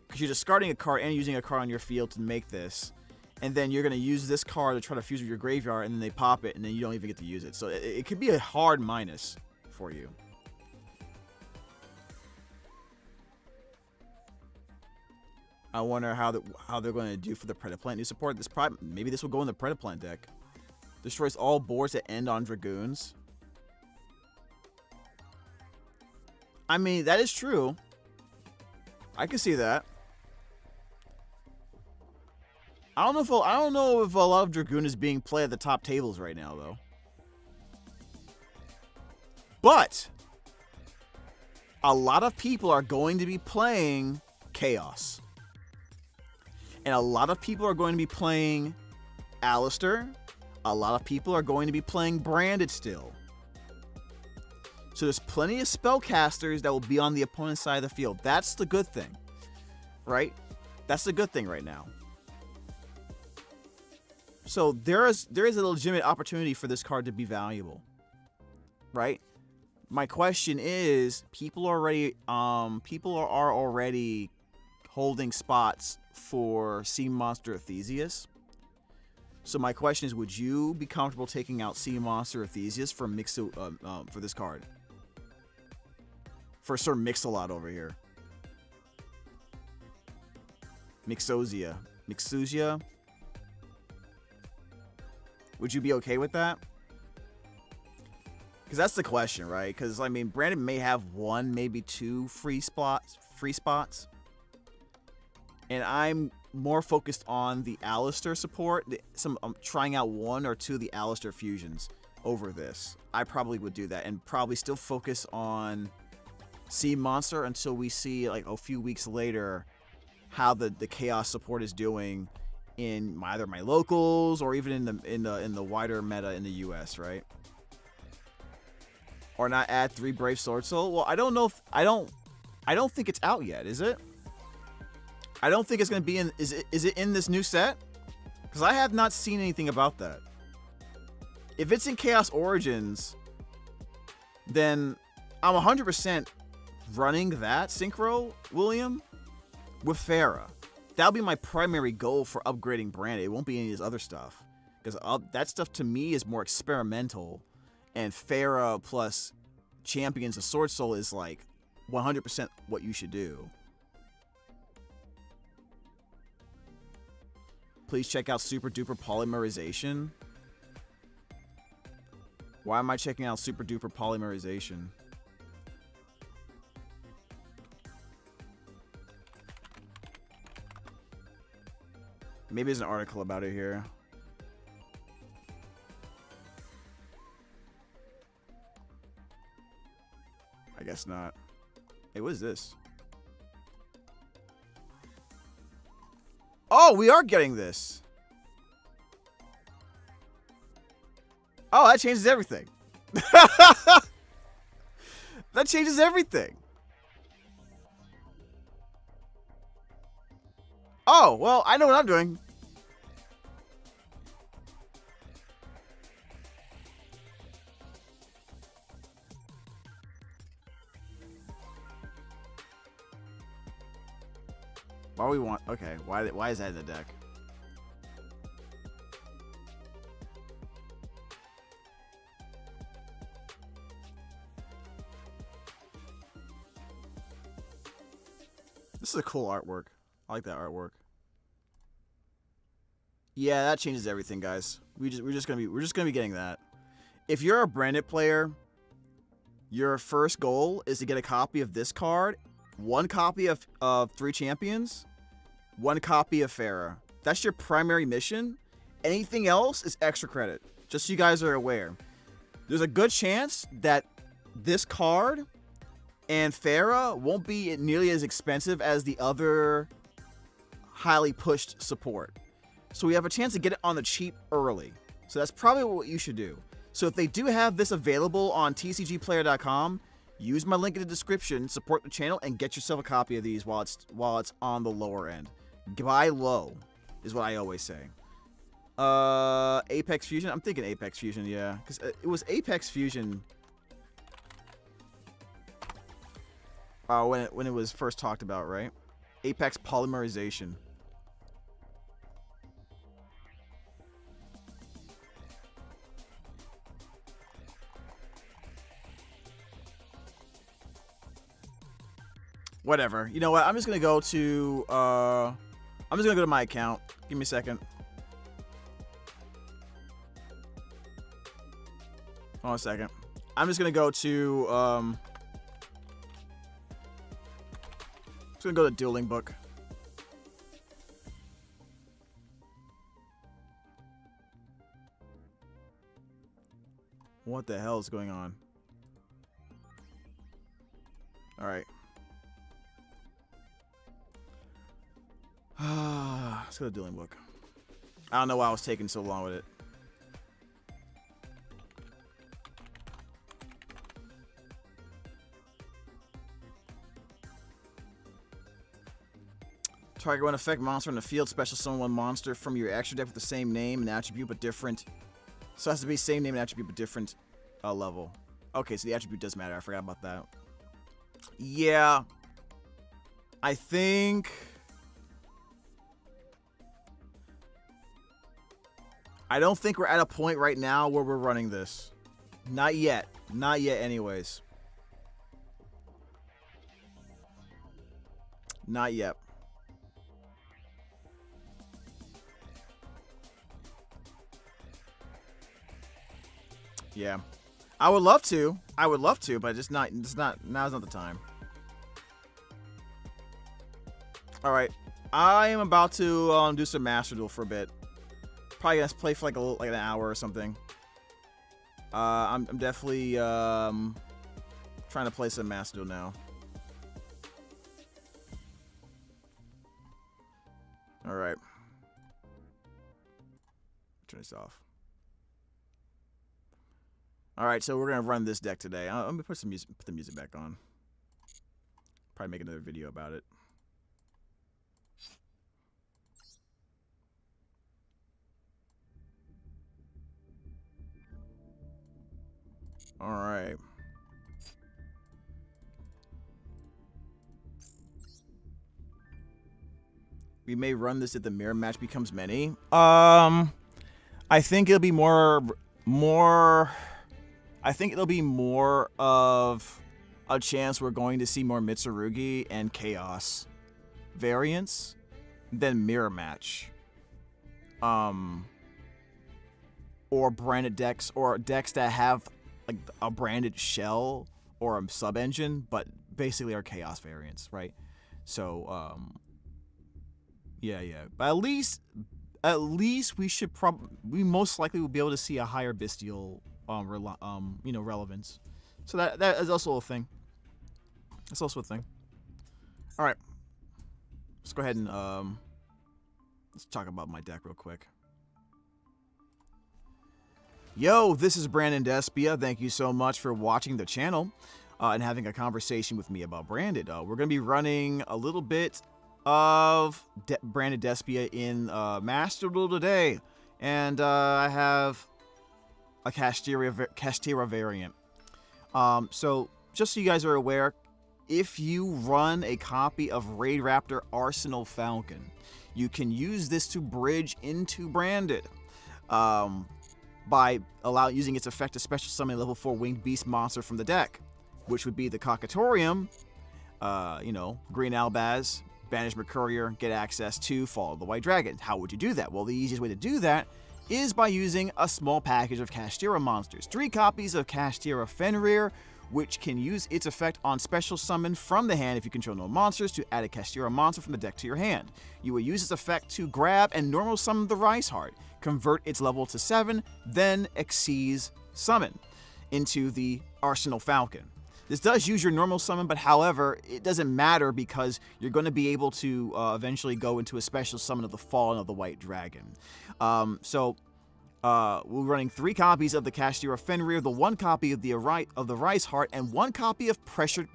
Because you're discarding a card and using a card on your field to make this, and then you're going to use this card to try to fuse with your graveyard, and then they pop it, and then you don't even get to use it. So it could be a hard minus for you. I wonder how they're going to do for the Predaplant new support. Maybe this will go in the Predaplant deck. Destroys all boards that end on Dragoons. I mean, that is true. I can see that. I don't know if a lot of Dragoon is being played at the top tables right now, though. But a lot of people are going to be playing Chaos. And a lot of people are going to be playing Alistair. A lot of people are going to be playing Branded still. So there's plenty of spellcasters that will be on the opponent's side of the field. That's the good thing, right? That's the good thing right now. So there is a legitimate opportunity for this card to be valuable, right? My question is, people are already holding spots for Sea Monster Theseus. So my question is, would you be comfortable taking out Sea Monster Theseus for for this card? For Sir Mix-a-Lot over here. Mixosia. Would you be okay with that? Because that's the question, right? Because, I mean, Brandon may have one, maybe two free spots. And I'm more focused on the Alistair support. I'm trying out one or two of the Alistair fusions over this. I probably would do that. And probably still focus on Sea Monster until we see, like, a few weeks later how the Chaos support is doing in either my locals or even in the wider meta in the US, right? Or not add 3 Brave Sword Soul. Well, I don't know if I don't think it's out yet, is it? I don't think it's gonna be in. Is it in this new set? Because I have not seen anything about that. If it's in Chaos Origins, then I'm 100% running that Synchro William with Farah. That'll be my primary goal for upgrading Branded. It won't be any of this other stuff. Because that stuff to me is more experimental. And Farah plus Champions of Sword Soul is like 100% what you should do. Please check out Super Duper Polymerization. Why am I checking out Super Duper Polymerization? Maybe there's an article about it here. I guess not. Hey, what is this? Oh, we are getting this. Oh, that changes everything. That changes everything. Oh, well, I know what I'm doing. Why we want... Okay, why is that in the deck? This is a cool artwork. I like that artwork. Yeah, that changes everything, guys. We're just gonna be getting that. If you're a Branded player, your first goal is to get a copy of this card, 1 copy of 3 Champions, 1 copy of Farah. That's your primary mission. Anything else is extra credit. Just so you guys are aware. There's a good chance that this card and Farah won't be nearly as expensive as the other highly pushed support. So we have a chance to get it on the cheap early. So that's probably what you should do. So if they do have this available on tcgplayer.com, use my link in the description, support the channel, and get yourself a copy of these while it's on the lower end. Buy low is what I always say. Apex Fusion? I'm thinking Apex Fusion, yeah. Because it was Apex Fusion when it was first talked about, right? Apex Polymerization. Whatever. You know what? I'm just gonna go to my account. Give me a second. Hold on a second. I'm just gonna go to dueling book. What the hell is going on? All right. Let's go to dueling book. I don't know why I was taking so long with it. Target one effect monster in the field. Special summon one monster from your extra deck with the same name and attribute but different. So it has to be same name and attribute but different level. Okay, so the attribute does matter. I forgot about that. Yeah. I think... I don't think we're at a point right now where we're running this. Not yet. Not yet anyways. Not yet. Yeah. I would love to, but now's not the time. All right. I am about to do some Master Duel for a bit. Probably gonna play for like an hour or something. I'm definitely trying to play some Master Duel now. All right. Turn this off. All right, so we're gonna run this deck today. Let me put the music back on. Probably make another video about it. All right. We may run this if the mirror match becomes many. I think it'll be more. I think it'll be more of a chance we're going to see more Mitsurugi and Chaos variants than mirror match. Or branded decks, or decks that have like a branded shell or a sub engine, but basically are Chaos variants, right? So yeah. But at least we most likely will be able to see a higher Bystial relevance. So that is also a thing. That's also a thing. All right. Let's go ahead and let's talk about my deck real quick. Yo, this is Brandon Despia. Thank you so much for watching the channel and having a conversation with me about Branded. We're going to be running a little bit of Branded Despia in Master Duel today. And I have a Castira variant. So just so you guys are aware, if you run a copy of Raid Raptor Arsenal Falcon, you can use this to bridge into Branded. By using its effect to special summon a level 4 winged beast monster from the deck, which would be the Cockatorium, Green Albaz, Banish Mercurier, get access to Follow the White Dragon. How would you do that? Well, the easiest way to do that is by using a small package of Castira monsters. 3 copies of Castira Fenrir, which can use its effect on special summon from the hand if you control no monsters to add a Castira monster from the deck to your hand. You will use its effect to grab and normal summon the Rice Heart, convert its level to 7, then Xyz summon into the Arsenal Falcon. This does use your normal summon, but however, it doesn't matter because you're going to be able to eventually go into a special summon of the Fallen of the White Dragon. We're running 3 copies of the Castira Fenrir, the 1 copy of the Rice Heart, and 1 copy of Pressured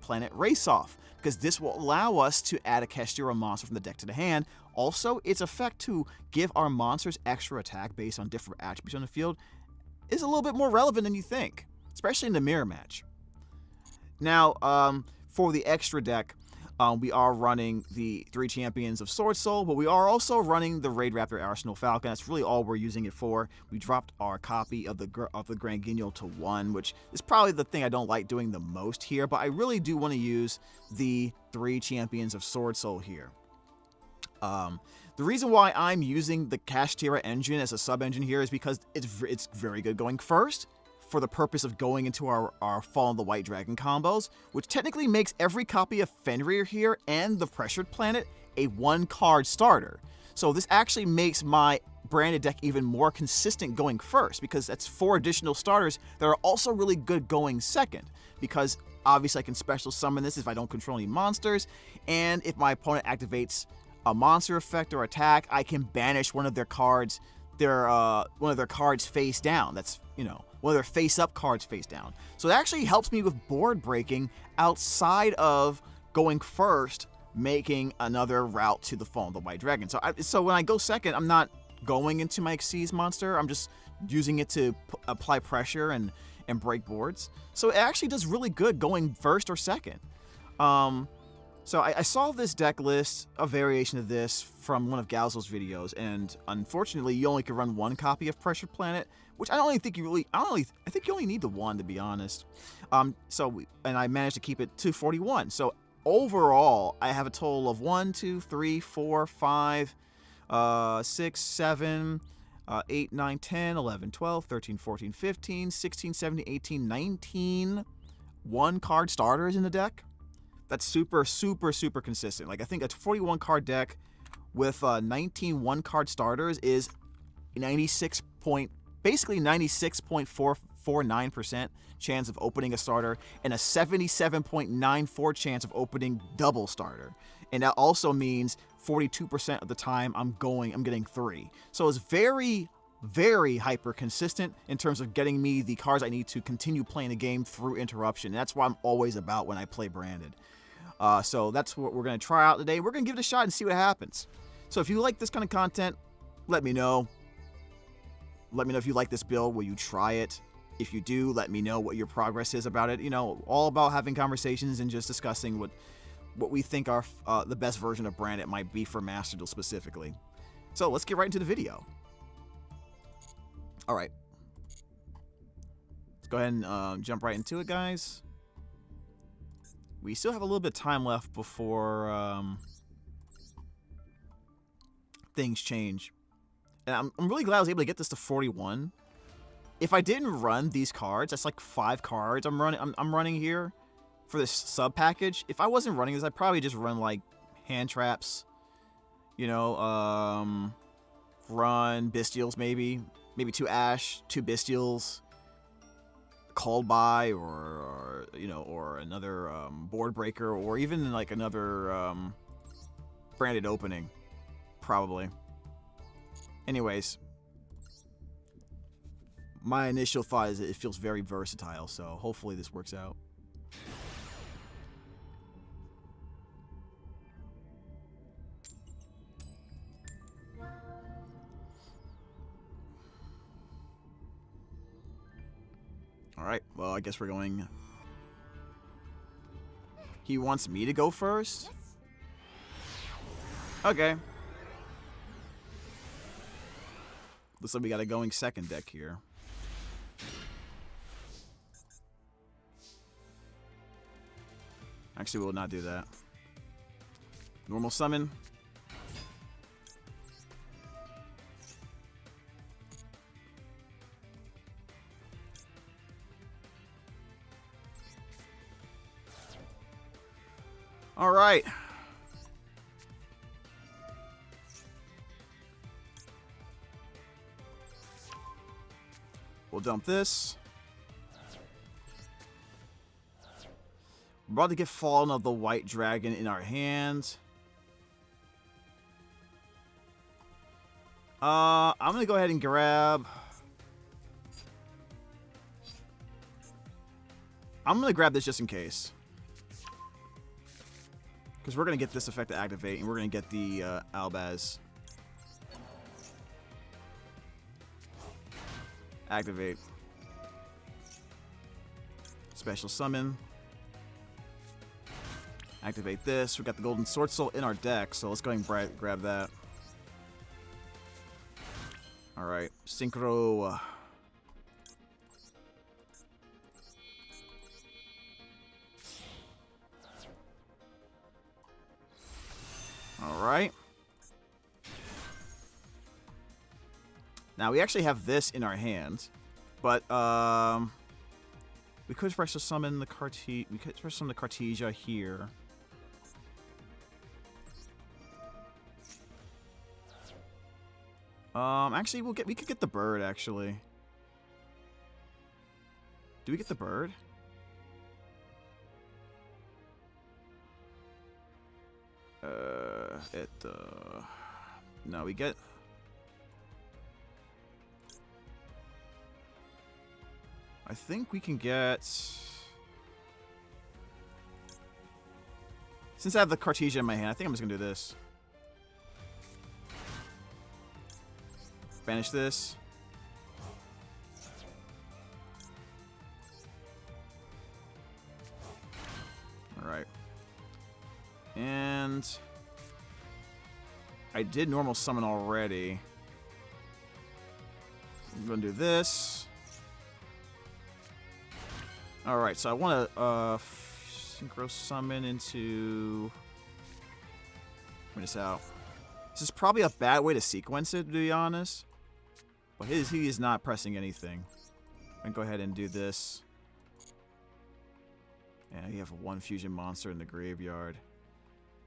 Planet Race Off, because this will allow us to add a Castira monster from the deck to the hand. Also, its effect to give our monsters extra attack based on different attributes on the field is a little bit more relevant than you think, especially in the mirror match. Now, for the extra deck, We are running the 3 Champions of Sword Soul, but we are also running the Raid Raptor Arsenal Falcon. That's really all we're using it for. We dropped our copy of the Grand Guignol to 1, which is probably the thing I don't like doing the most here, but I really do want to use the 3 Champions of Sword Soul here. The reason why I'm using the Kashtira engine as a sub-engine here is because it's very good going first, for the purpose of going into our Fall of the White Dragon combos, which technically makes every copy of Fenrir here and the Pressured Planet a 1-card starter. So this actually makes my branded deck even more consistent going first, because that's 4 additional starters that are also really good going second, because obviously I can special summon this if I don't control any monsters, and if my opponent activates a monster effect or attack, I can banish one of their cards, one of their cards face down. That's, you know, one of their face-up cards face down. So it actually helps me with board breaking outside of going first, making another route to the Fall of the White Dragon. So when I go second, I'm not going into my Xyz monster. I'm just using it to apply pressure and break boards. So it actually does really good going first or second. So I saw this deck list, a variation of this, from one of Galzo's videos, and unfortunately, you only can run 1 copy of Pressured Planet, which I think you only need the 1, to be honest. And I managed to keep it to 41. So overall, I have a total of 1, 2, 3, 4, 5, 6, 7, 8, 9, 10, 11, 12, 13, 14, 15, 16, 17, 18, 19 1-card starters in the deck. That's super, super, super consistent. Like, I think a 41-card deck with 19 1-card starters is basically 96.449% chance of opening a starter, and a 77.94 chance of opening double starter. And that also means 42% of the time I'm getting 3. So it's very, very hyper consistent in terms of getting me the cards I need to continue playing the game through interruption. And that's what I'm always about when I play Branded. So that's what we're going to try out today. We're going to give it a shot and see what happens. So if you like this kind of content, let me know. Let me know if you like this build. Will you try it? If you do, let me know what your progress is about it. You know, all about having conversations and just discussing what we think our the best version of Branded might be for Master Duel specifically. So let's get right into the video. All right. Let's go ahead and jump right into it, guys. We still have a little bit of time left before things change. And I'm really glad I was able to get this to 41. If I didn't run these cards, that's like 5 cards I'm running here for this sub package. If I wasn't running this, I'd probably just run like hand traps, you know, run Bystials maybe 2 Ash, 2 Bystials, called by, or you know, or another board breaker, or even like another branded opening, probably. Anyways, my initial thought is it feels very versatile, so hopefully this works out. Alright, well, I guess we're going... He wants me to go first? Okay. Looks like we got a going second deck here. Actually, we'll not do that. Normal summon. All right. We'll dump this. We're about to get Fallen of the White Dragon in our hands. I'm going to go ahead and grab... I'm going to grab this just in case. Because we're going to get this effect to activate, and we're going to get the Albaz. Activate. Special summon. Activate this. We got the Golden Sword Soul in our deck, so let's go ahead and grab that. Alright, Synchro. Alright. Now, we actually have this in our hand, but, we could special summon the Cartesia here. Actually, we could get the bird, actually. Do we get the bird? No, we get... I think we can get... Since I have the Cartesia in my hand, I think I'm just gonna do this. Banish this. Alright. And... I did normal summon already. I'm gonna do this. Alright, so I want to synchro summon into... Bring this out. This is probably a bad way to sequence it, to be honest. But he is not pressing anything. I'm going to go ahead and do this. And you have one fusion monster in the graveyard.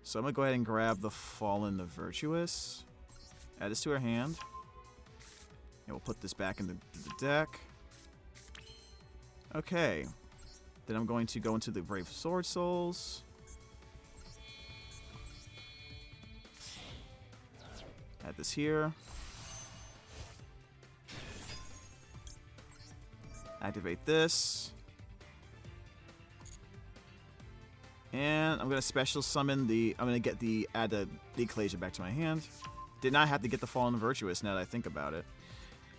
So I'm going to go ahead and grab the Fallen the Virtuous. Add this to our hand. And we'll put this back into the deck. Okay. Then I'm going to go into the Brave Sword Souls. Add this here. Activate this. And I'm going to special summon the... I'm going to add the Ecclesia back to my hand. Did not have to get the Fallen Virtuous now that I think about it.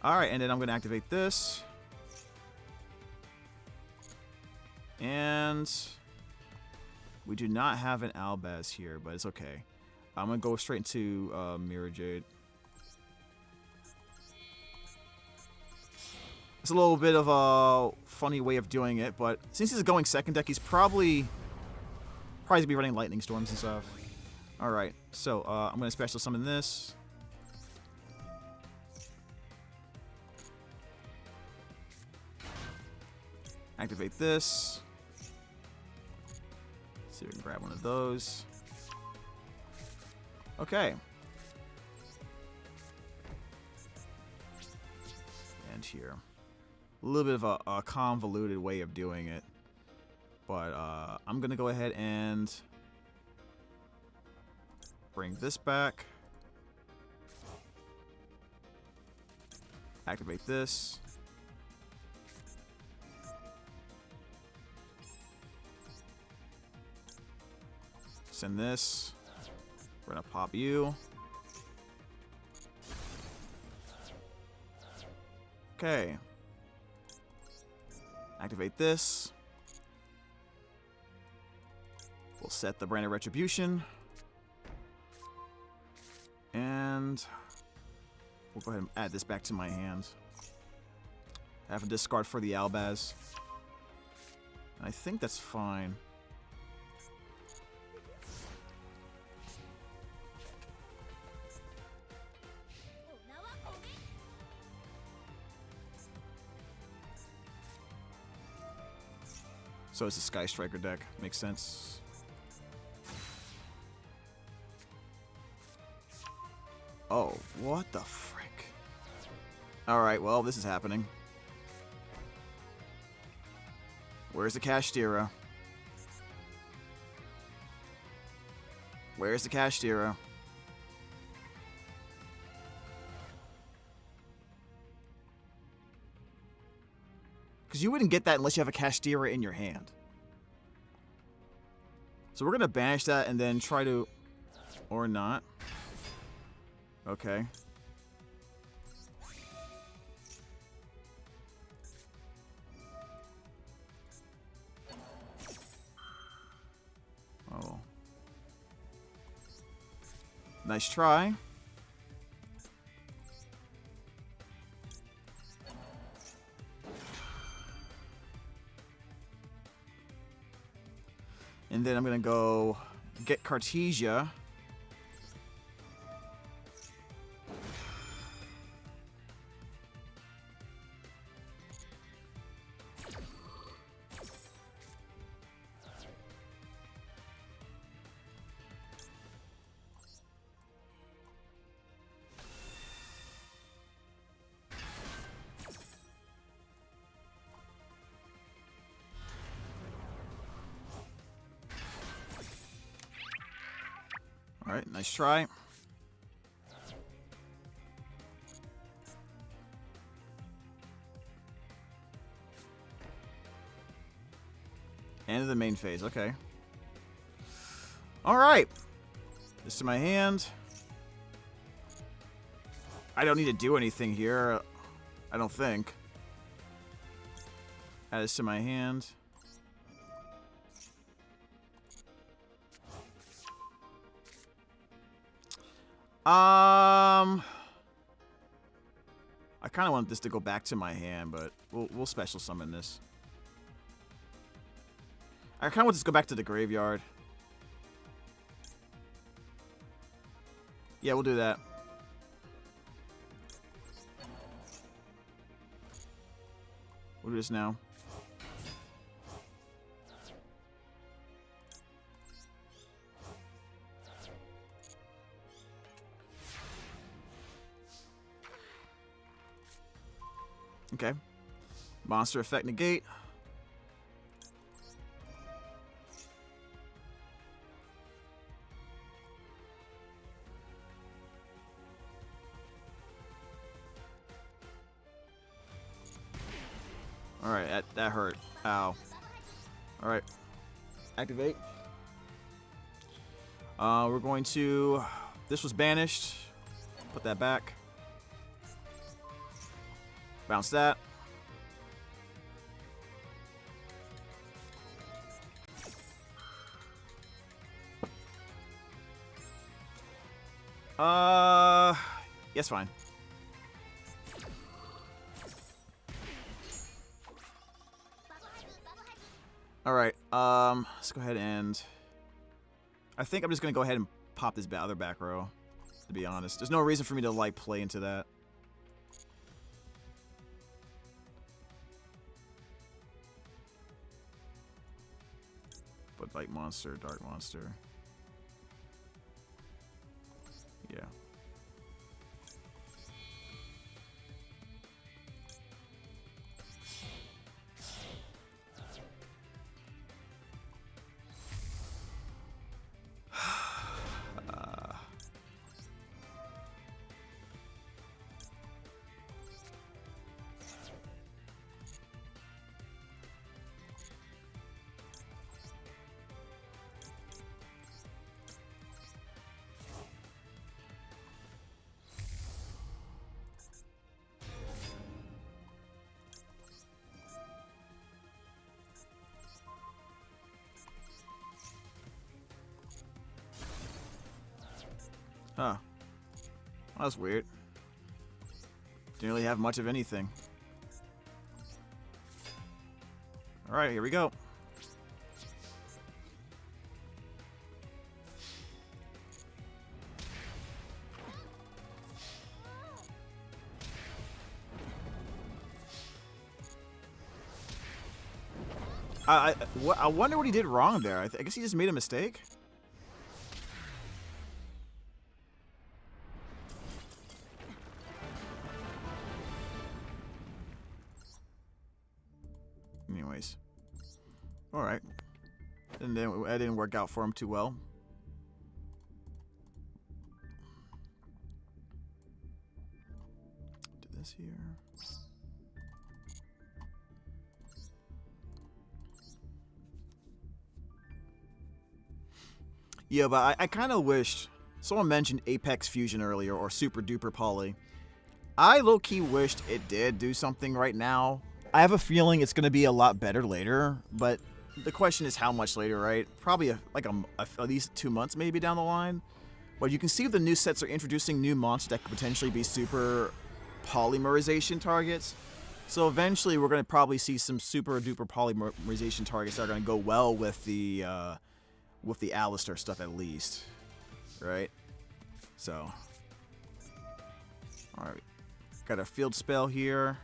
Alright, and then I'm going to activate this. And we do not have an Albaz here, but it's okay. I'm going to go straight into Mirrorjade. It's a little bit of a funny way of doing it, but since he's going second deck, he's probably going to be running Lightning Storms and stuff. Alright, so I'm going to special summon this. Activate this. See if we can grab one of those. Okay. And here. A little bit of a convoluted way of doing it. But I'm going to go ahead and bring this back. Activate this. Send this. We're going to pop you. Okay. Activate this. We'll set the Branded Retribution. And we'll go ahead and add this back to my hand. Have a discard for the Albaz. I think that's fine. So it's a Sky Striker deck. Makes sense. Oh, what the frick? Alright, well, this is happening. Where's the Kashtira? Where's the Kashtira? Because you wouldn't get that unless you have a Kashtira in your hand. So we're going to banish that and then try to... Or not. Okay. Oh. Nice try. And then I'm going to go get Cartesia. All right, nice try. End of the main phase, okay. All right. This to my hand. I don't need to do anything here, I don't think. Add this to my hand. I kind of want this to go back to my hand, but we'll special summon this. I kind of want this to go back to the graveyard. Yeah, we'll do that. We'll do this now. Okay. Monster effect negate. Alright, that hurt. Ow. Alright. Activate. We're going to... This was banished. Put that back. Bounce that. Yes, fine. All right. Let's go ahead and... I think I'm just gonna go ahead and pop this other back row. To be honest, there's no reason for me to like play into that. But light monster, dark monster. Yeah. Huh. Well, that's weird. Didn't really have much of anything. Alright, here we go. I wonder what he did wrong there. I guess he just made a mistake. Anyways. Alright. And then that didn't work out for him too well. Do this here. Yeah, but I kind of wished... Someone mentioned Apex Fusion earlier, or Super Duper Poly. I low-key wished it did do something right now. I have a feeling it's going to be a lot better later, but the question is how much later, right? Probably at least 2 months maybe down the line. But you can see the new sets are introducing new monsters that could potentially be super polymerization targets. So eventually we're going to probably see some super duper polymerization targets that are going to go well with the Alistair stuff at least. Right? So. Alright. Got a field spell here.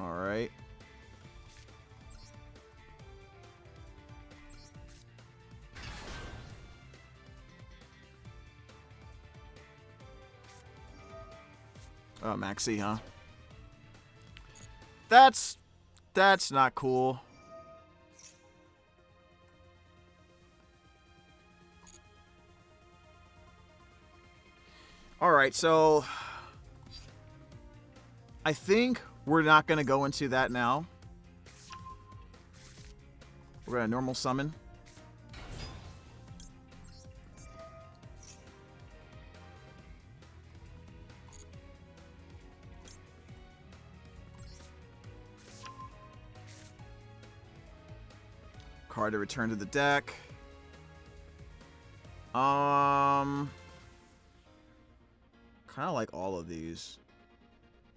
Alright. Oh, Maxi, huh? That's not cool. Alright, so I think we're not going to go into that now. We're going to normal summon. Card to return to the deck. Kind of like all of these.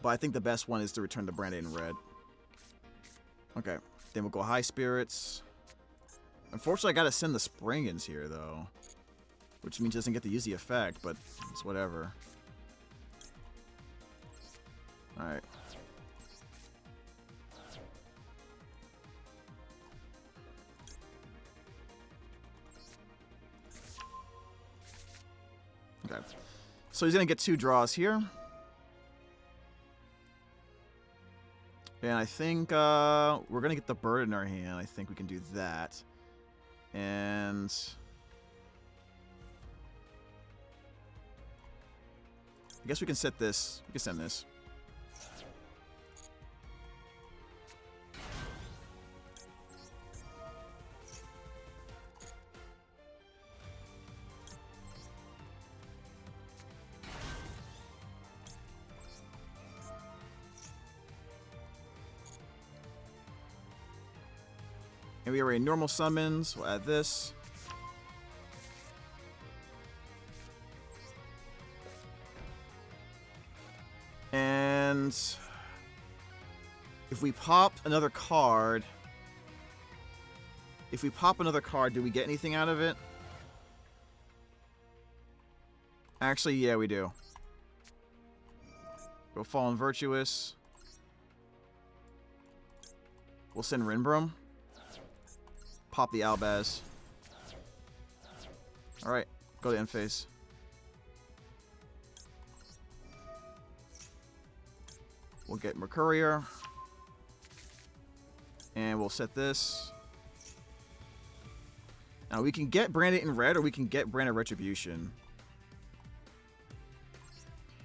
But I think the best one is to return the Branded in red. Okay. Then we'll go High Spirits. Unfortunately, I gotta send the Springans here, though. Which means it doesn't get to use the effect, but it's whatever. Alright. Okay. So he's gonna get 2 draws here. And I think we're gonna get the bird in our hand. I think we can do that. And I guess we can set this. We can send this. And we already normal summons. We'll add this. And if we pop another card, do we get anything out of it? Actually, yeah, we do. Go Fallen Virtuous. We'll send Rinbrom. Pop the Albaz. Alright, go to end phase. We'll get Mercurier. And we'll set this. Now we can get Branded in red or we can get Branded Retribution.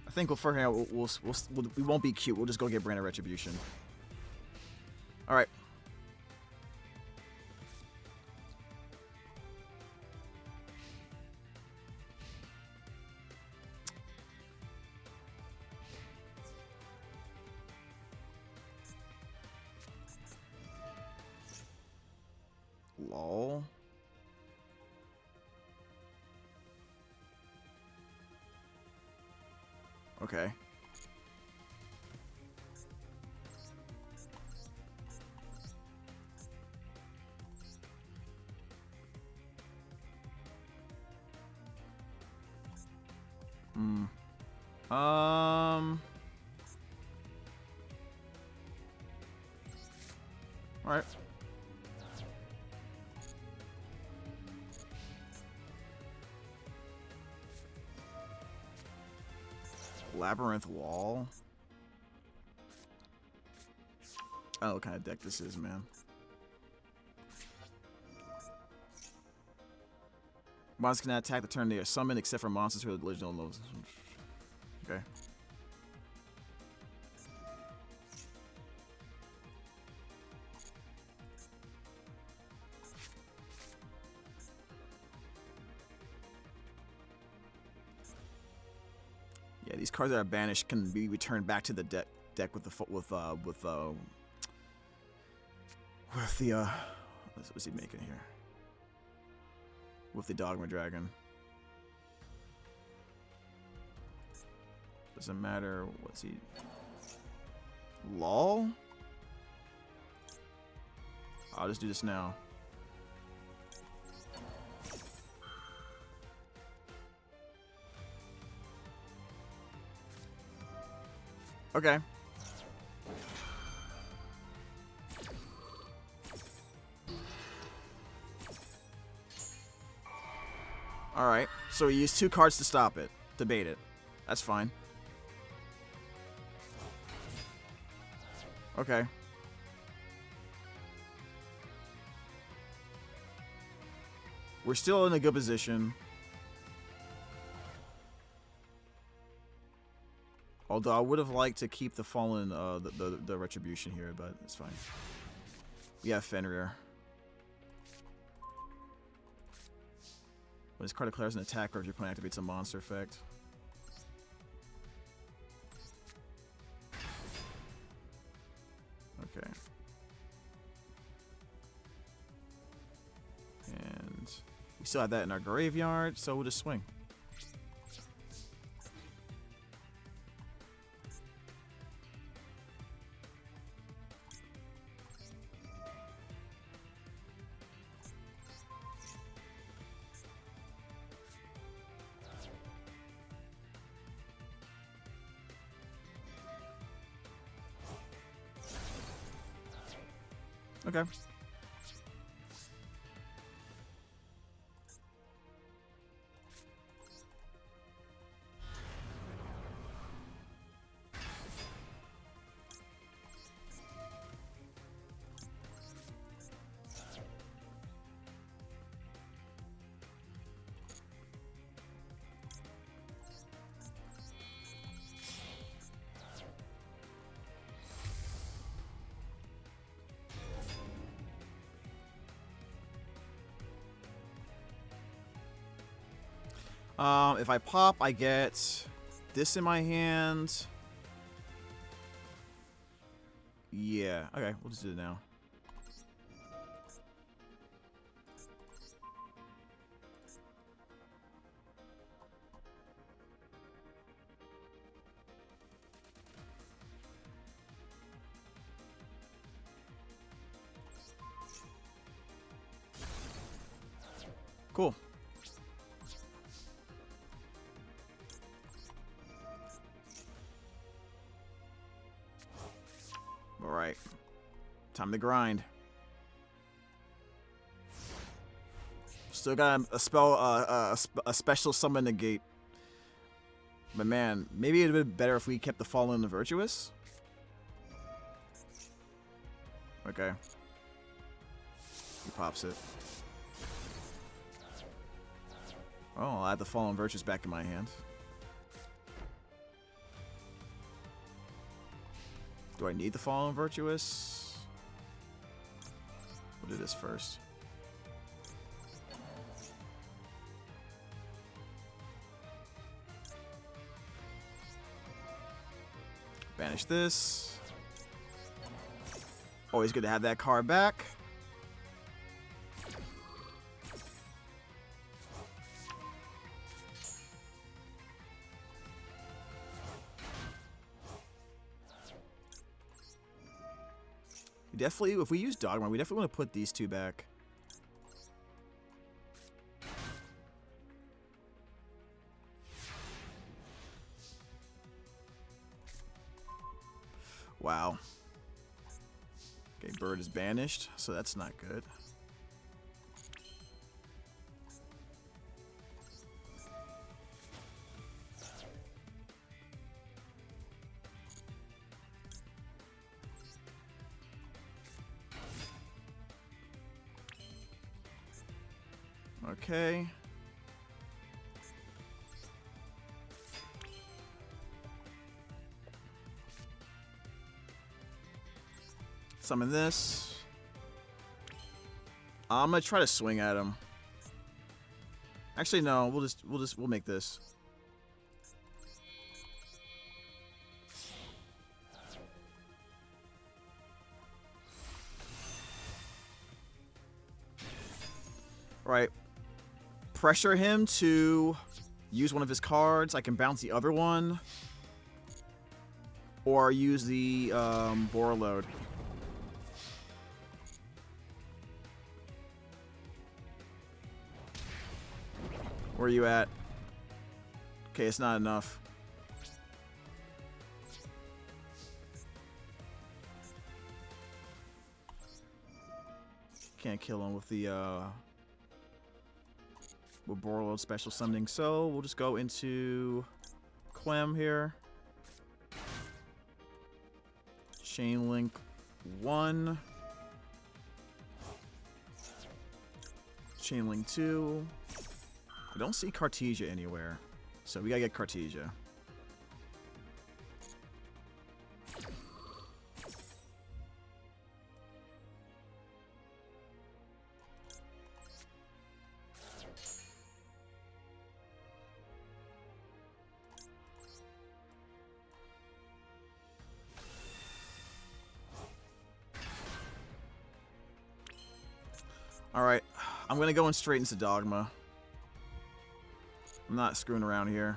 I think we won't be cute. We'll just go get Branded Retribution. Alright. Lol. Okay. All right. Labyrinth Wall. I don't know what kind of deck this is, man. Monsters cannot attack the turn they are summoned except for monsters who are the original nodes. Okay. Yeah, these cards that are banished can be returned back to the deck with the What's he making here? With the Dogma Dragon. Doesn't matter. What's he? LOL? I'll just do this now. Okay. Alright, so he used 2 cards to stop it, to bait it. That's fine. Okay. We're still in a good position. Although I would have liked to keep the Fallen, the Retribution here, but it's fine. We have Fenrir. When this card declares an attack or if your opponent activates a monster effect. Okay. And we still have that in our graveyard, so we'll just swing. Okay. If I pop, I get this in my hand. Yeah, okay, we'll just do it now. Cool. Alright. Time to grind. Still got a spell, a special summon negate. But man, maybe it'd have been better if we kept the Fallen and the Virtuous. Okay. He pops it. Oh, I'll add the Fallen Virtuous back in my hand. Do I need the Fallen Virtuous? We'll do this first. Banish this. Always good to have that card back. Definitely, if we use Dogma, we definitely want to put these two back. Wow. Okay, bird is banished, so that's not good. Okay. Summon this. I'm gonna try to swing at him. Actually, no. We'll make this. Right. Pressure him to use one of his cards. I can bounce the other one. Or use the Borreload. Where are you at? Okay, it's not enough. Can't kill him with the with Borreload special summoning, so we'll just go into Quem here. Chain Link 1. Chain Link 2. I don't see Cartesia anywhere, so we gotta get Cartesia. Alright, I'm gonna go in straight into Dogma. I'm not screwing around here.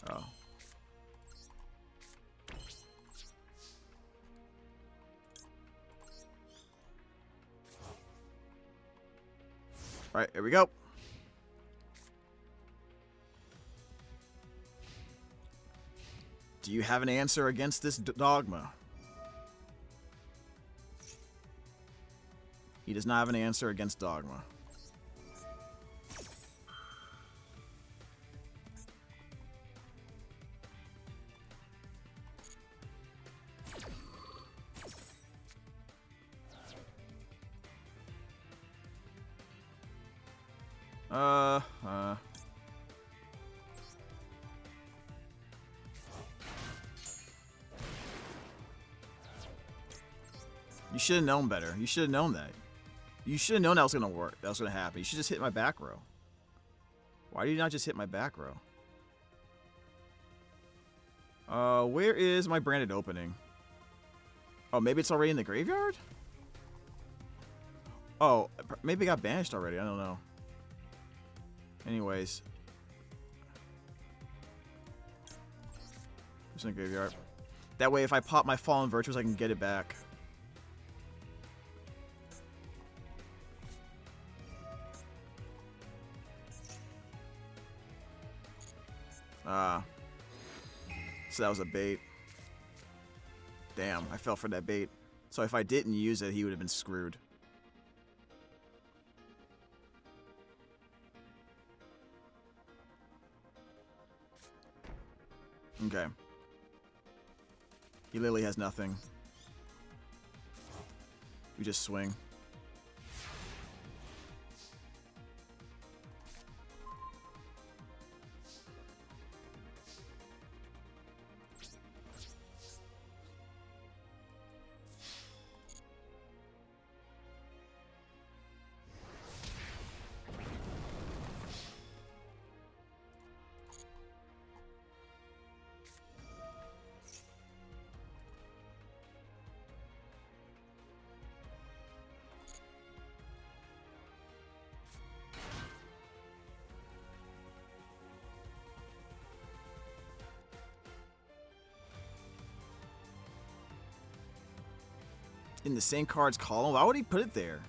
Oh. Alright, here we go. Do you have an answer against this dogma? He does not have an answer against dogma. You should have known better. You should have known that. You should have known that was gonna work. That was gonna happen. You should just hit my back row. Why did you not just hit my back row? Where is my branded opening? Oh, maybe it's already in the graveyard? Oh, maybe it got banished already. I don't know. Anyways. It's in the graveyard. That way, if I pop my Fallen Virtues, I can get it back. So that was a bait. Damn, I fell for that bait. So if I didn't use it, he would have been screwed. Okay. He literally has nothing. We just swing. In the same card's column? Why would he put it there?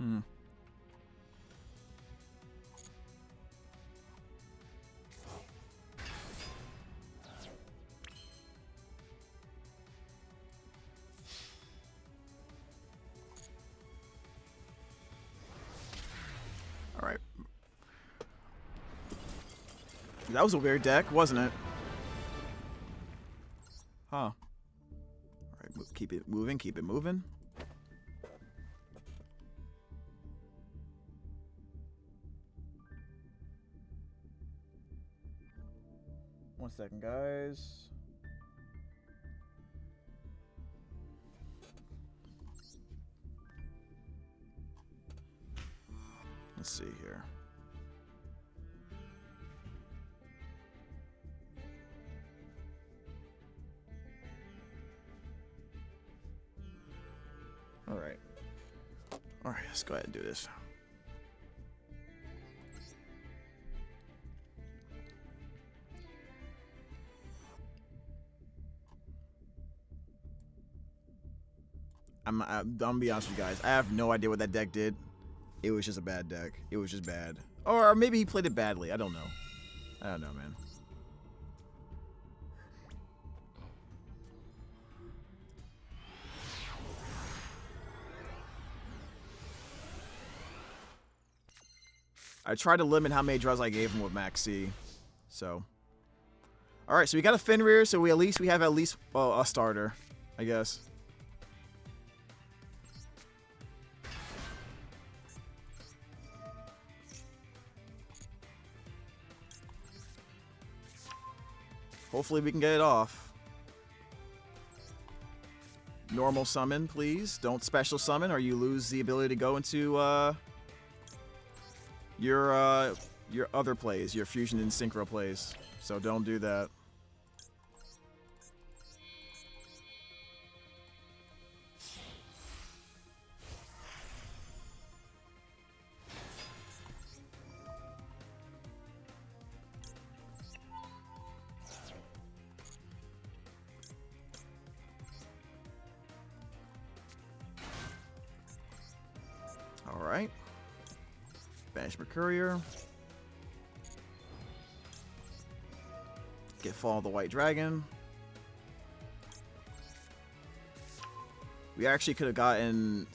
All right. That was a weird deck, wasn't it? Huh. All right, keep it moving, keep it moving. One second, guys. Let's see here. All right. All right, let's go ahead and do this. I'm gonna be honest with you guys. I have no idea what that deck did. It was just a bad deck. It was just bad. Or maybe he played it badly. I don't know. I don't know, man. I tried to limit how many draws I gave him with Max C. So. Alright, so we got a Fenrir, so we have at least a starter, I guess. Hopefully we can get it off. Normal summon, please. Don't special summon or you lose the ability to go into your other plays, your fusion and synchro plays. So don't do that. Alright. Banish Mercurier. Get Fall of the White Dragon. We actually could have gotten...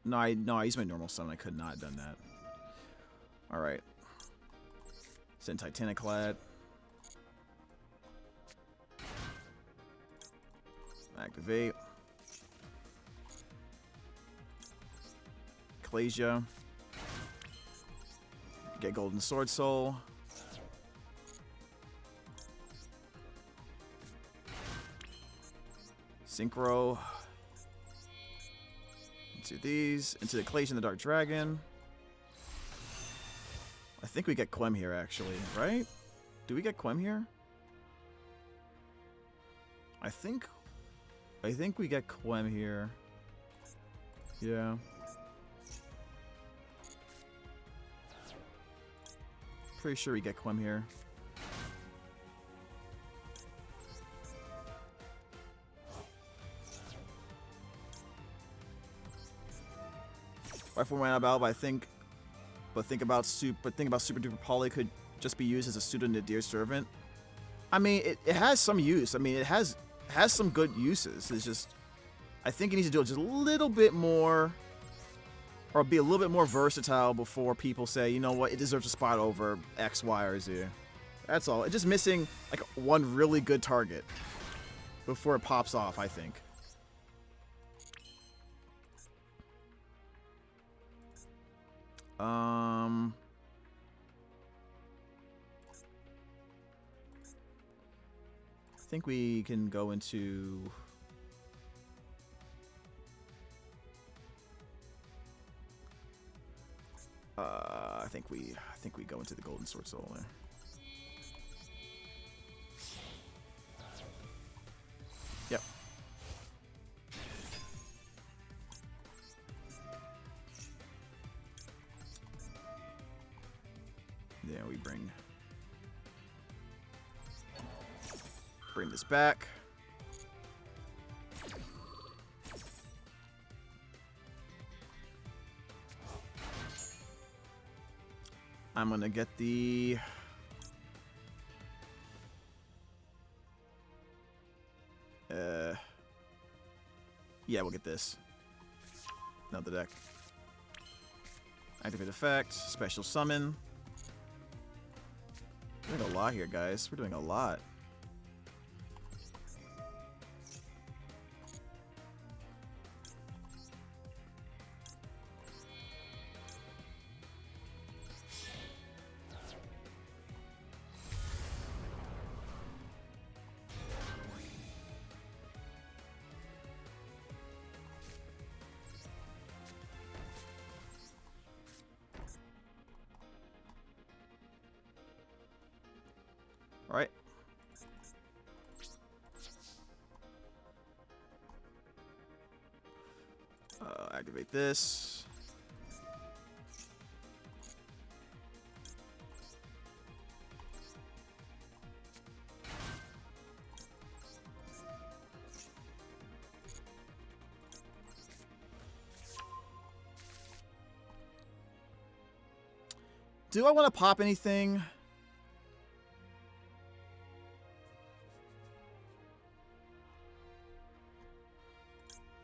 No, I used my normal summon. I could not have done that. Alright. Send Titaniclad. Activate. Cartesia. Get Golden Sword Soul. Synchro. Into these. Into the Cartesia, the Dark Dragon. I think we get Quem here, actually, right? Do we get Quem here? I think we get Quem here. Yeah. Pretty sure we get Quem here. Right for mana battle, but think about Super Duper Poly could just be used as a pseudo Nadir servant. I mean, it has some use. I mean, it has some good uses. It's just, I think it needs to do it just a little bit more, or be a little bit more versatile before people say, you know what, it deserves a spot over X, Y, or Z. That's all. It's just missing like one really good target before it pops off, I think. I think we can go into... I think we go into the Golden Sword Soul there. Yep. Yeah, we bring this back. I'm gonna get the... Yeah, we'll get this. Not the deck. Activate effect, special summon. We're doing a lot here, guys. We're doing a lot. Alright. Activate this. Do I want to pop anything?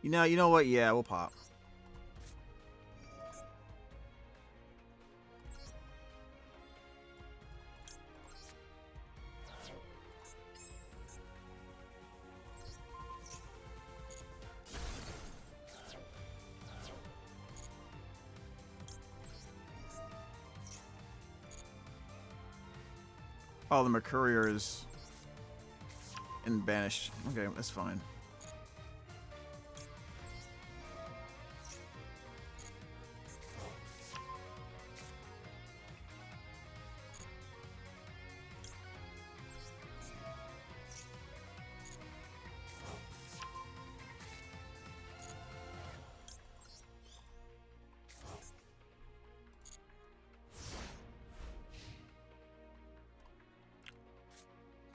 You know what? Yeah, we'll pop. Oh, the Mercurier is in banished. Okay, that's fine.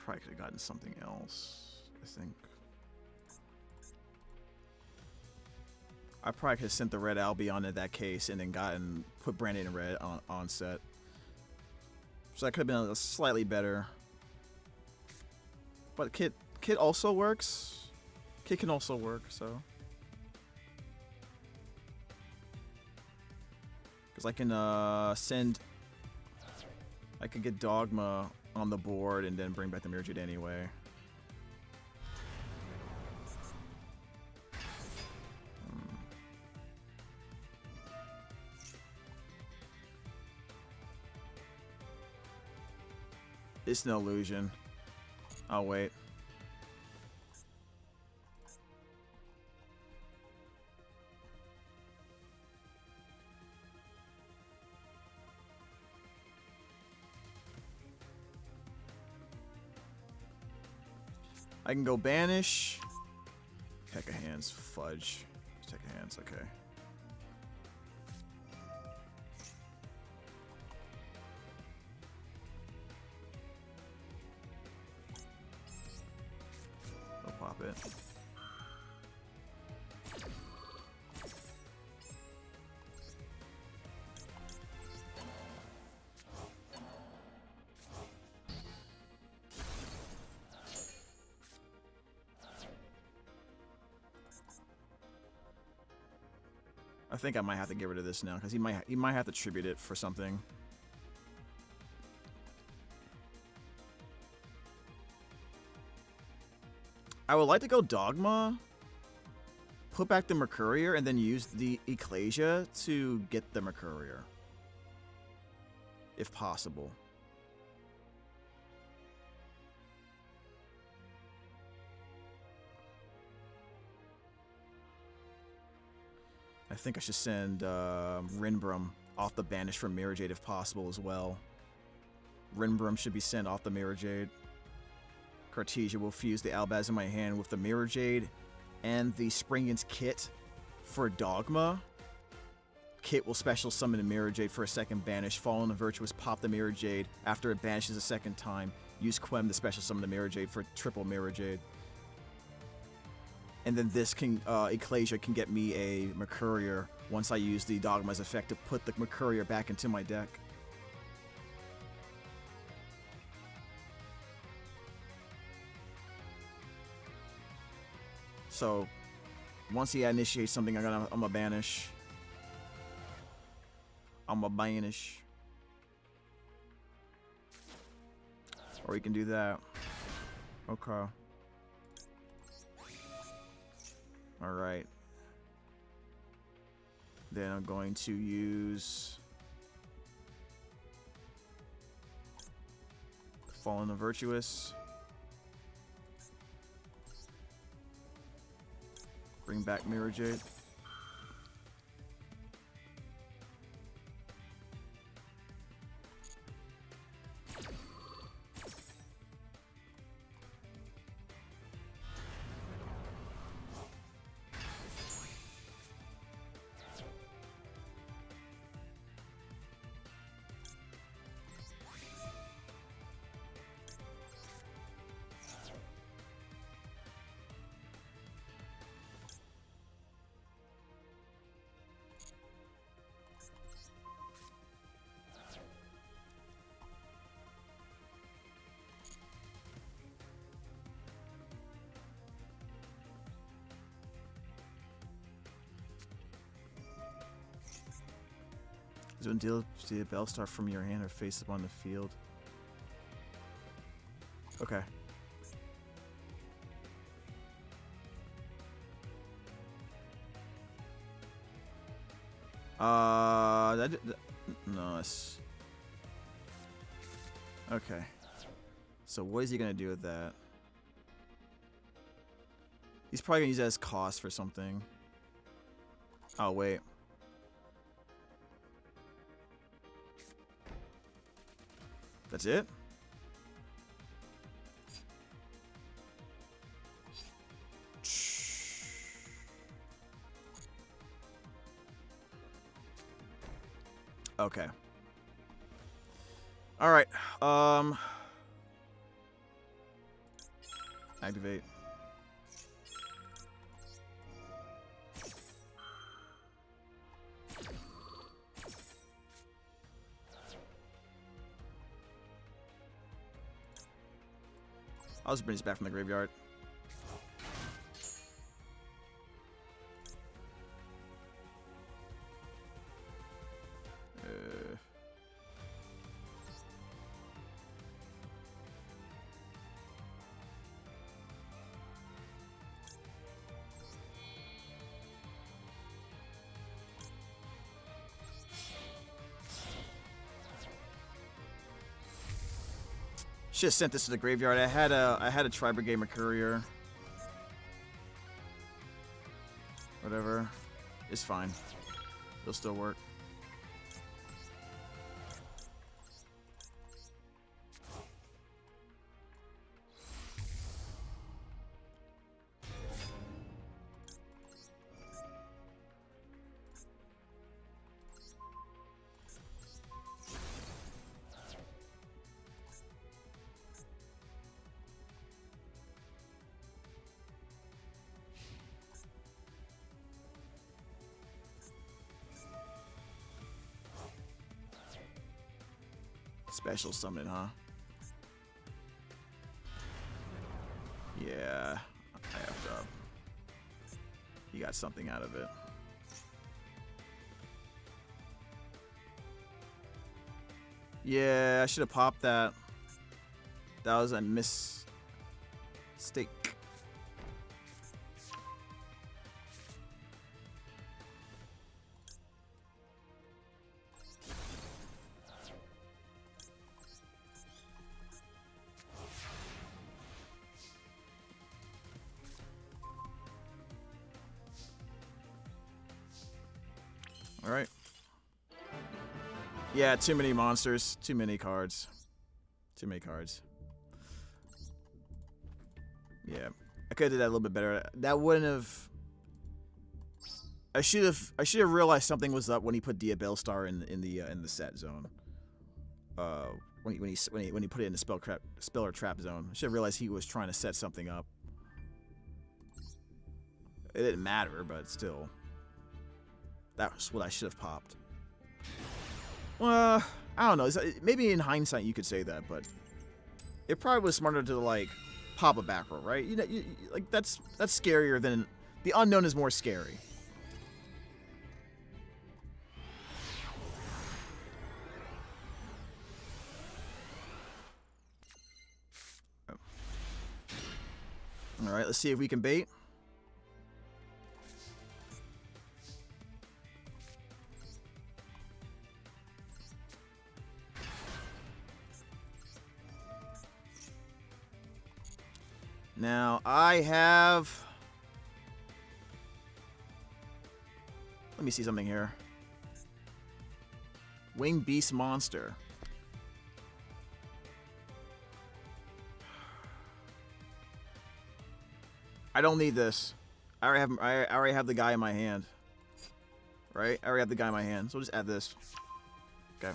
Probably could have gotten something else, I think. I probably could have sent the red Albion in that case and then put Branded in red on set. So that could have been slightly better. But Kit also works. Kit can also work, so. Because I can I could get Dogma on the board and then bring back the Mirrorjade anyway. It's an illusion. I'll wait. I can go banish. Heck of hands, fudge. Heck of hands, okay. I'll pop it. I think I might have to get rid of this now because he might have to tribute it for something. I would like to go Dogma, put back the Mercurier, and then use the Ecclesia to get the Mercurier, if possible. I think I should send Rinbrum off the banish from Mirrorjade if possible as well. Rinbrum should be sent off the Mirrorjade. Cartesia will fuse the Albaz in my hand with the Mirrorjade and the Springian's Kit for Dogma. Kit will special summon the Mirrorjade for a second banish. Fall on the Virtuous, pop the Mirrorjade. After it banishes a second time, use Quem to special summon the Mirrorjade for triple Mirrorjade. And then this can, Ecclesia can get me a Mercurier once I use the Dogma's effect to put the Mercurier back into my deck. So once he initiates something, I'm gonna banish. I'm gonna banish. Or we can do that. Okay. Alright. Then I'm going to use Fallen the Virtuous. Bring back Mirrorjade. So deal the Bellstar from your hand or face up on the field. Okay. Nice. Okay. So what is he gonna do with that? He's probably gonna use that as cost for something. Oh wait. That's it? Okay. All right. Activate. I'll just bring this back from the graveyard. Should have sent this to the graveyard. I had a Tri-Brigade Mercurier. Whatever. It's fine. It'll still work. Special summon, huh? Yeah, I effed up. You got something out of it. Yeah, I should have popped that. That was a mistake. All right. Yeah, too many monsters, too many cards. Too many cards. Yeah. I could have did that a little bit better. That wouldn't have I should have realized something was up when he put Bellstar in the set zone. When he put it in the spell or trap zone. I should have realized he was trying to set something up. It didn't matter, but still. That was what I should have popped. Well, I don't know. Maybe in hindsight you could say that, but it probably was smarter to like pop a back row, right? Like that's scarier than the unknown is more scary. All right, let's see if we can bait. Now, I have... Let me see something here. Winged Beast Monster. I don't need this. I already have the guy in my hand. Right? I already have the guy in my hand. So we'll just add this. Okay.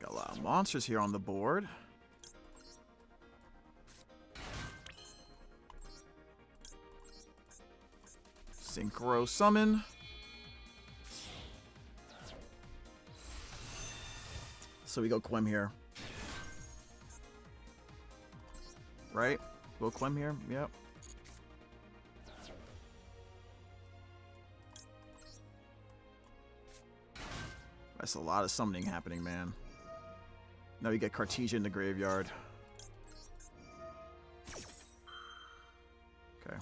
Got a lot of monsters here on the board. Synchro Summon. So we go Quem here. Right? Go Quem here? Yep. That's a lot of summoning happening, man. Now we get Cartesia in the graveyard. Okay.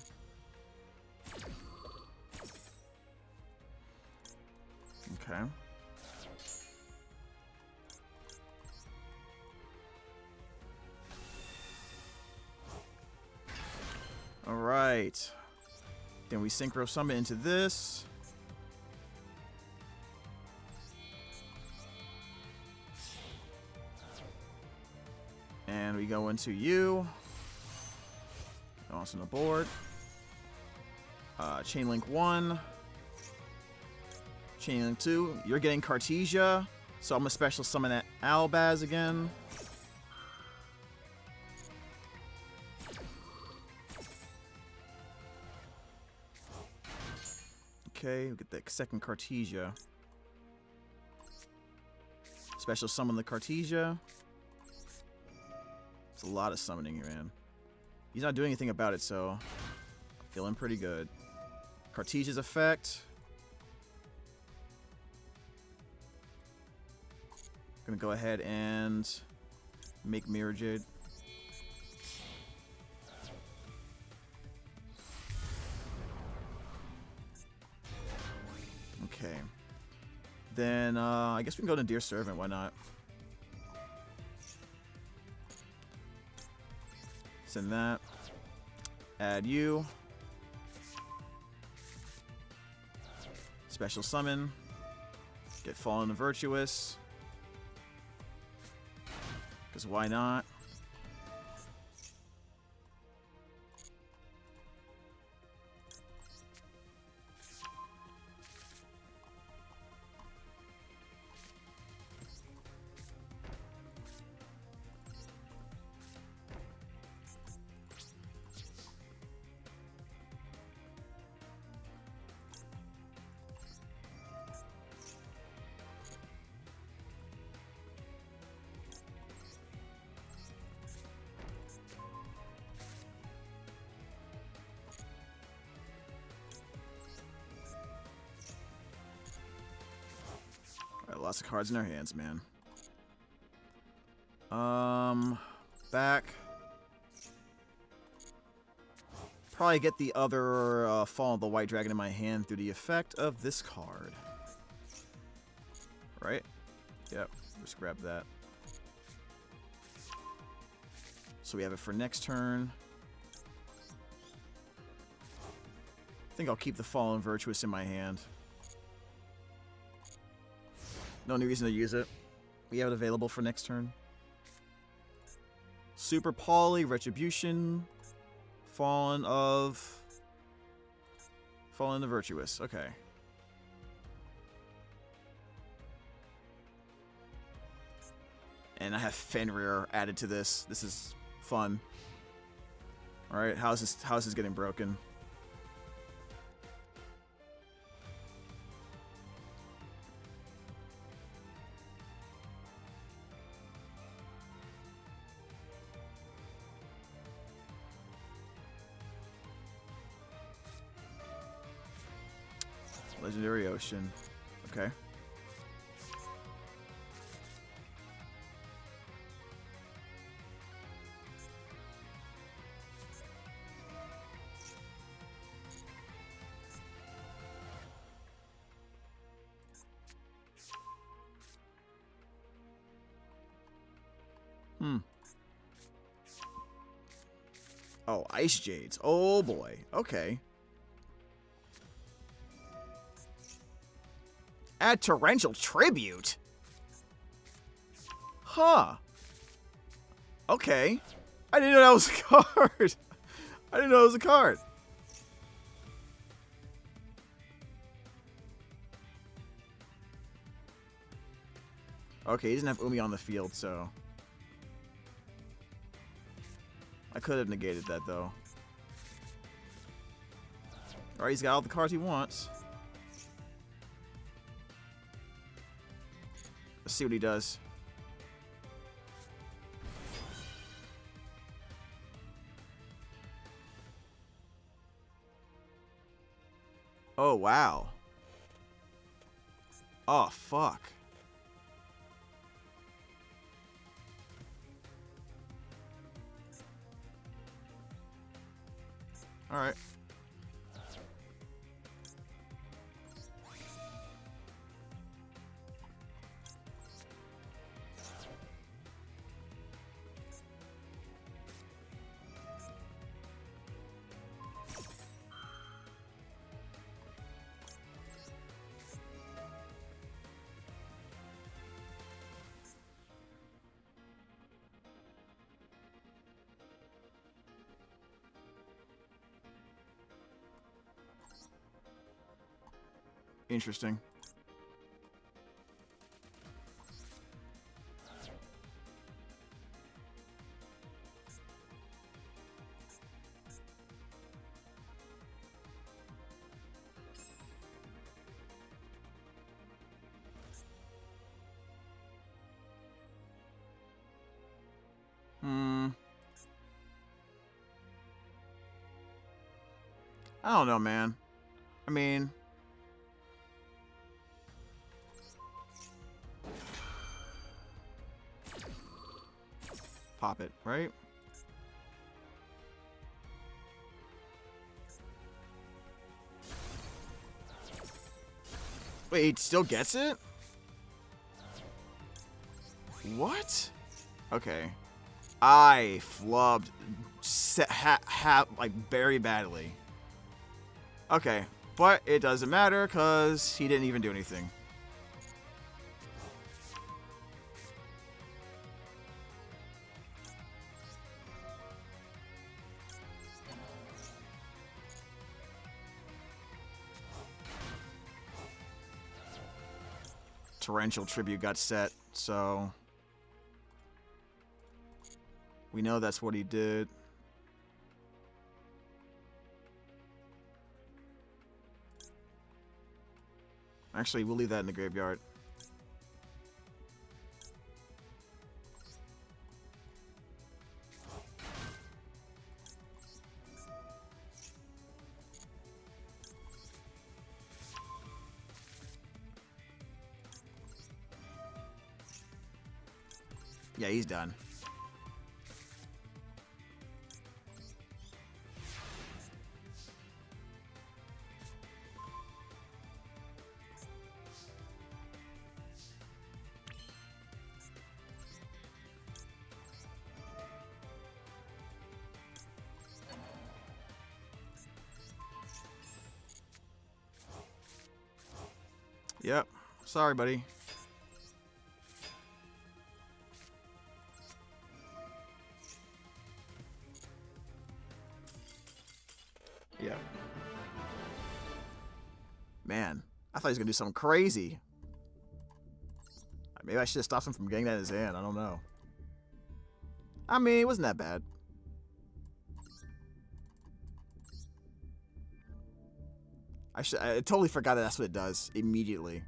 Okay. All right. Then we synchro summon into this. And we go into you. Also on the board. Chain Link 1. Chain Link 2. You're getting Cartesia. So I'm going to special summon that Albaz again. Okay, we get the second Cartesia. Special summon the Cartesia. It's a lot of summoning here, man. He's not doing anything about it, so I'm feeling pretty good. Cartesia's effect. Gonna go ahead and make Mirrorjade. Okay. Then I guess we can go to Dear Servant, why not? Send that. Add you. Special summon. Get Fallen and Virtuous. Because why not? Lots of cards in our hands, man. Back. Probably get the other Fall of the White Dragon in my hand through the effect of this card. Right? Yep. Just grab that. So we have it for next turn. I think I'll keep the Fallen Virtuous in my hand. No new reason to use it. We have it available for next turn. Super Poly, Retribution, Fallen the Virtuous. Okay. And I have Fenrir added to this. This is fun. All right, how's this getting broken? Legendary Ocean. Okay. Oh, Ice Jades. Oh boy. Okay. Add Torrential Tribute. Huh. Okay. I didn't know that was a card. I didn't know it was a card. Okay, he doesn't have Umi on the field, so I could have negated that, though. Alright, he's got all the cards he wants. Let's see what he does. Oh, wow. Oh, fuck. All right. Interesting. I don't know, man. I mean, pop it, right? Wait, he still gets it? What? Okay. I flubbed like very badly. Okay, but it doesn't matter because he didn't even do anything. Torrential Tribute got set, so we know that's what he did. Actually, we'll leave that in the graveyard. Yeah, he's done. Yep. Sorry, buddy. thought he was going to do something crazy. Maybe I should have stopped him from getting that in his hand. I don't know. I mean, it wasn't that bad. I totally forgot that that's what it does immediately.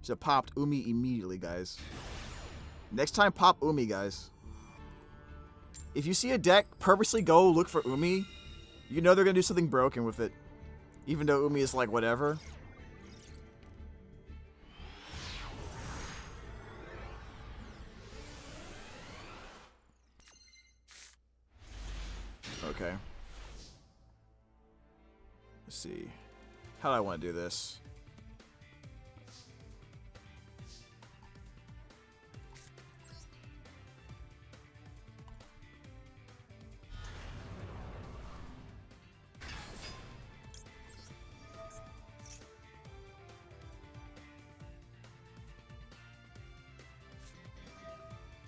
Should have popped Umi immediately, guys. Next time, pop Umi, guys. If you see a deck, purposely go look for Umi. You know they're going to do something broken with it. Even though Umi is like, whatever. Okay. Let's see. How do I want to do this?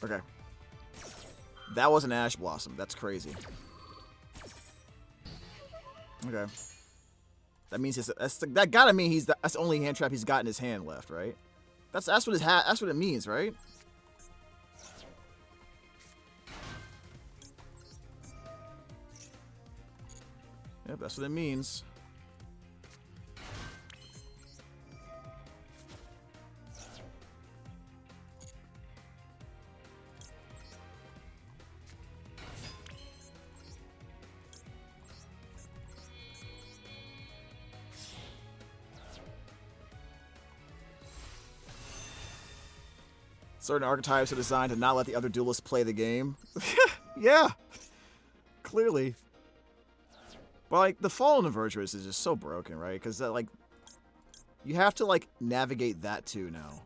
Okay. That was an Ash Blossom. That's crazy. Okay. That means that gotta mean that's the only hand trap he's got in his hand left, right? That's what that's what it means, right? Yep, that's what it means. Certain archetypes are designed to not let the other duelists play the game. Yeah, clearly. But like the Fallen of Virtuous is just so broken, right? Because that like you have to like navigate that too now.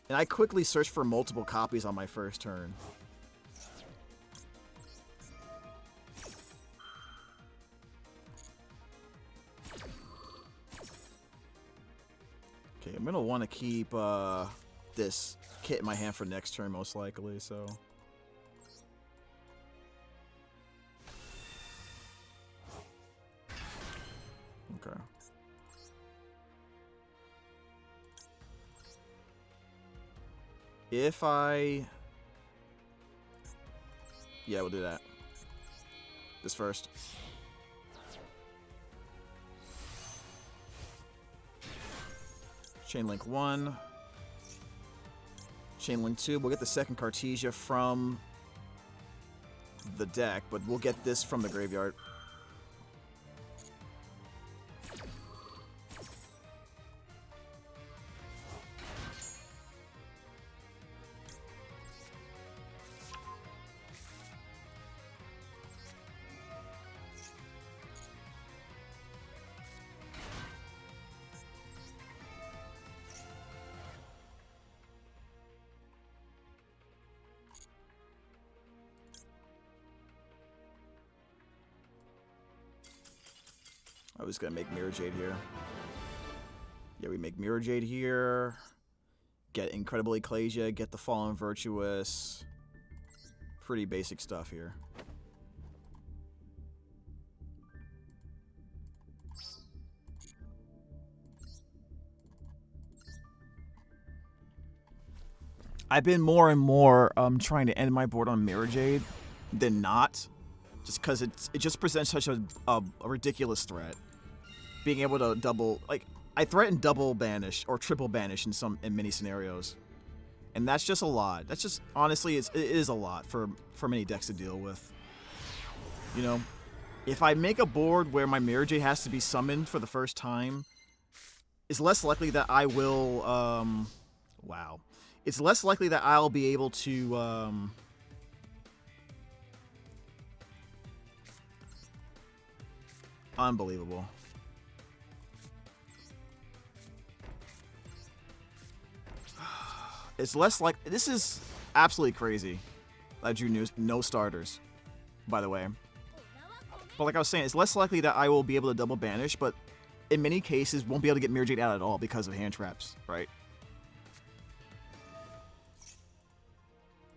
And I quickly searched for multiple copies on my first turn. Okay, I'm gonna want to keep this kit in my hand for next turn most likely, so. Okay. If I... Yeah, we'll do that. This first. Chain Link 1. Chain Link 2. We'll get the second Cartesia from the deck, but we'll get this from the graveyard. I was gonna make Mirrorjade here. Yeah, we make Mirrorjade here. Get Incredible Ecclesia, get the Fallen Virtuous. Pretty basic stuff here. I've been more and more trying to end my board on Mirrorjade than not. Just because it just presents such a ridiculous threat. Being able to double, like, I threaten double banish or triple banish in many scenarios, and that's just a lot. That's just honestly, it is a lot for many decks to deal with. You know, if I make a board where my Mirrorjade has to be summoned for the first time, it's less likely that I will. Wow, it's less likely that I'll be able to. Unbelievable. It's less like... This is absolutely crazy. I drew no starters, by the way. But like I was saying, it's less likely that I will be able to double banish, but in many cases won't be able to get Mirrorjade out at all because of hand traps, right?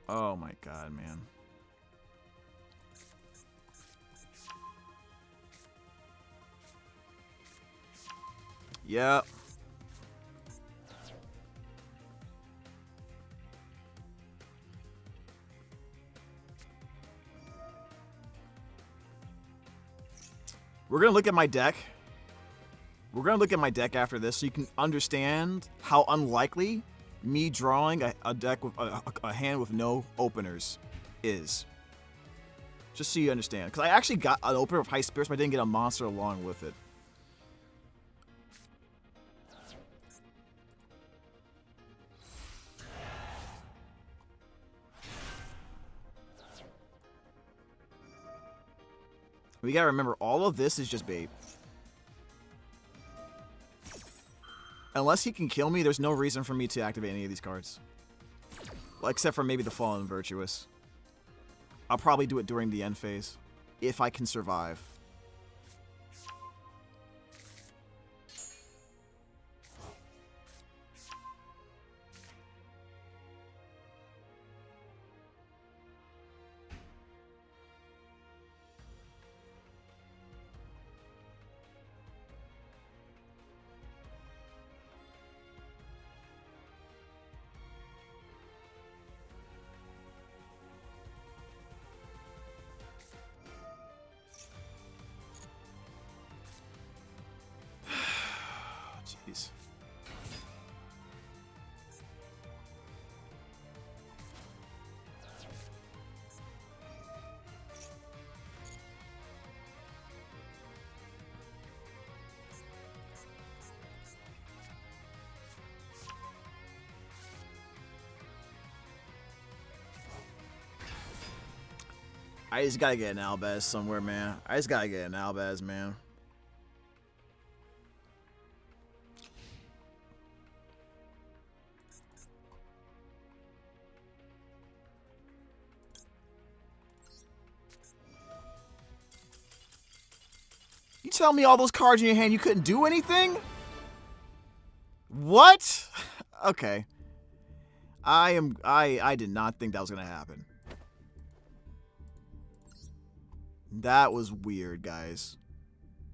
Oh my god, man. Yep. We're going to look at my deck. We're going to look at my deck after this so you can understand how unlikely me drawing a deck with a hand with no openers is. Just so you understand. Because I actually got an opener of High Spirits, but I didn't get a monster along with it. We gotta remember, all of this is just bait. Unless he can kill me, there's no reason for me to activate any of these cards. Well, except for maybe the Fallen Virtuous. I'll probably do it during the end phase. If I can survive. Jeez. I just gotta get an Albaz somewhere, man. I just gotta get an Albaz, man. You tell me all those cards in your hand, you couldn't do anything? What? Okay. I did not think that was gonna happen. That was weird, guys.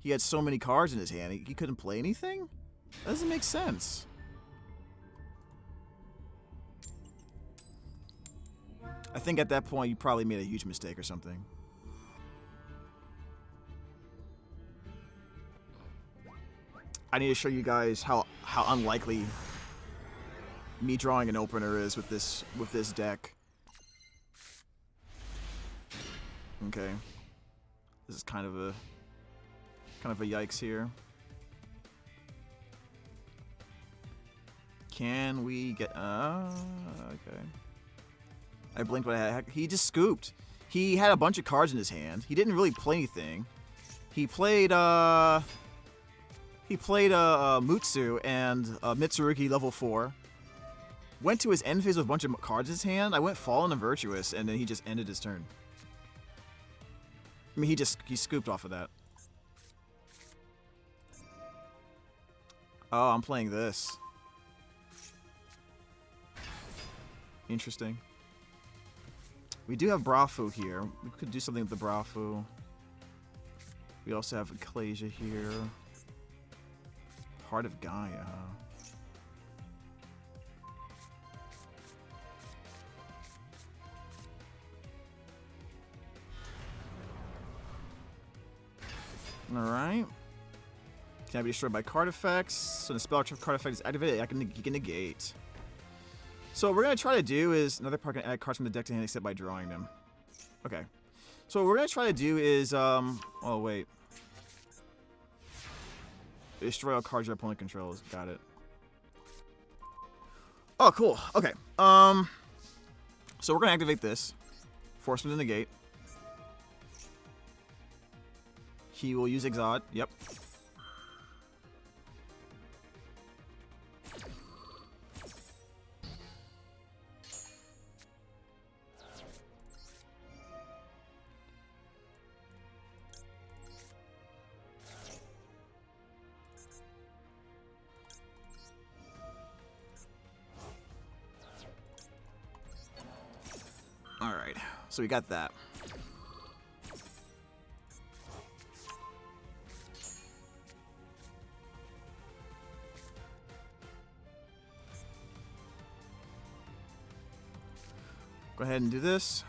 He had so many cards in his hand, he couldn't play anything? That doesn't make sense. I think at that point you probably made a huge mistake or something. I need to show you guys how unlikely me drawing an opener is with this deck. Okay. This is kind of a yikes here. Can we get okay. I blinked what I had. He just scooped. He had a bunch of cards in his hand. He didn't really play anything. He played Mutsu and Mitsurugi level 4. Went to his end phase with a bunch of cards in his hand. I went Fallen and Virtuous, and then he just ended his turn. I mean, he scooped off of that. Oh, I'm playing this. Interesting. We do have Brafu here. We could do something with the Brafu. We also have Ecclesia here. Heart of Gaia, huh? Alright. Can I be destroyed by card effects? So the spell card effect is activated, you can negate. So what we're going to try to do is, another part can add cards from the deck to hand except by drawing them. Okay. So what we're going to try to do is, oh wait. Destroy all cards your opponent controls. Got it. Oh, cool. Okay. So we're going to activate this. Force him to negate. He will use Exod. Yep. All right. So we got that. Go ahead and do this.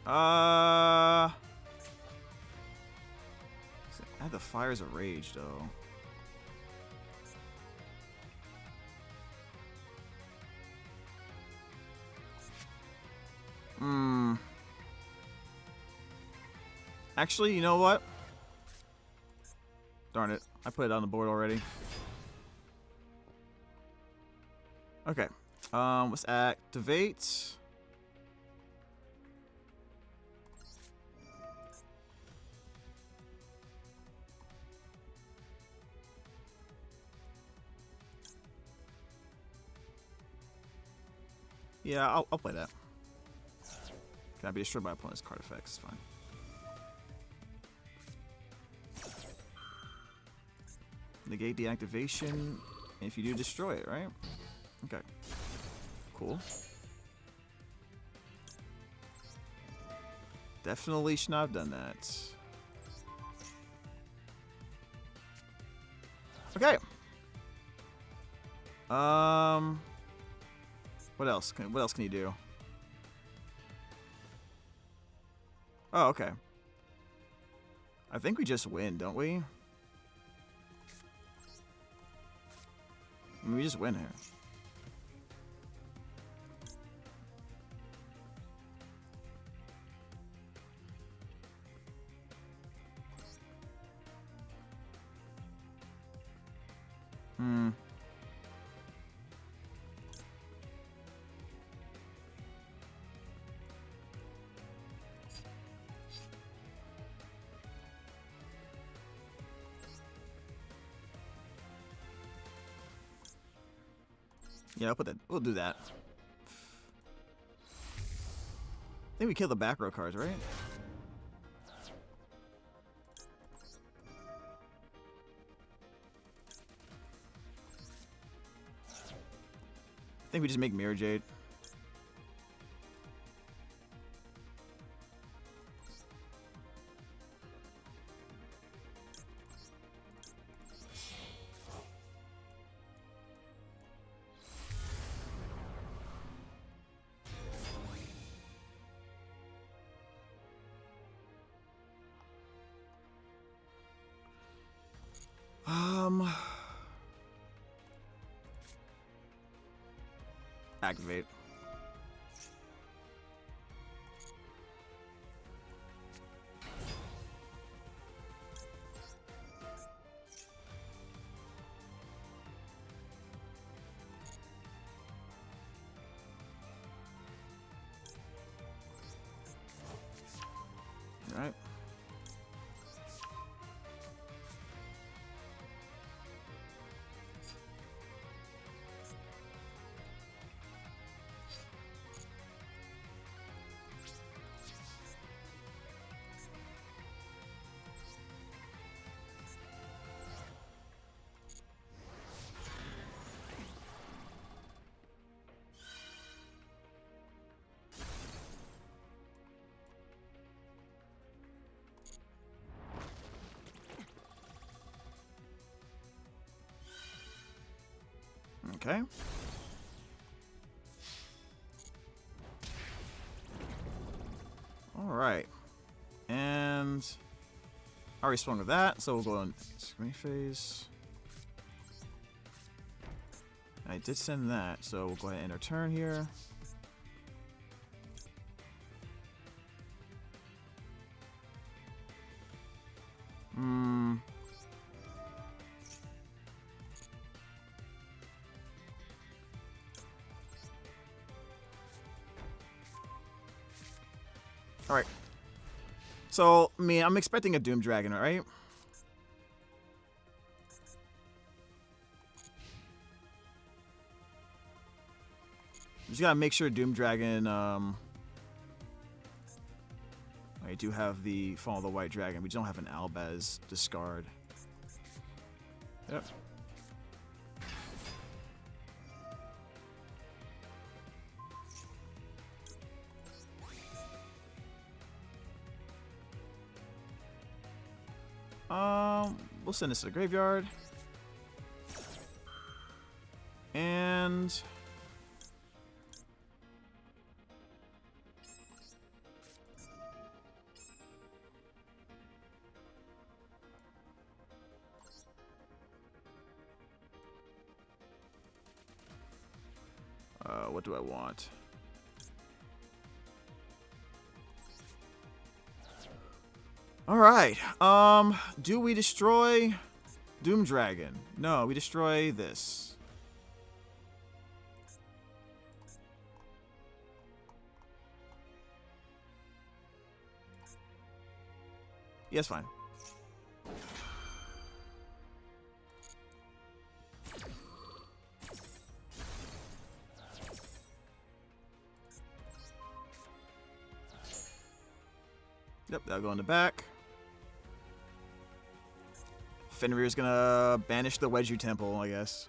I had the Fires of Rage though. Actually, you know what? Darn it. I put it on the board already. Okay. Let's activate. Yeah, I'll play that. Can I be destroyed by opponent's card effects? It's fine. Negate the activation if you do destroy it, right? Okay. Cool. Definitely should not have done that. Okay. What else? What else can you do? Oh, okay. I think we just win, don't we? I mean, we just win here. Yeah, I'll put that. We'll do that. I think we killed the back row cards, right? I think we just make Mirrorjade. Activate. All right. Okay. All right. And I already swung with that, so we'll go on screen phase. I did send that, so we'll go ahead and end our turn here. All right. So, I mean, I'm expecting a Doom Dragon, right? Just gotta make sure Doom Dragon. I do have the Fall of the White Dragon. We don't have an Albaz discard. Yep. We'll send this to the graveyard. And what do I want? All right. Do we destroy Doom Dragon? No, we destroy this. Yes, fine. Yep, that'll go in the back. Fenrir's gonna banish the Wedju Temple, I guess.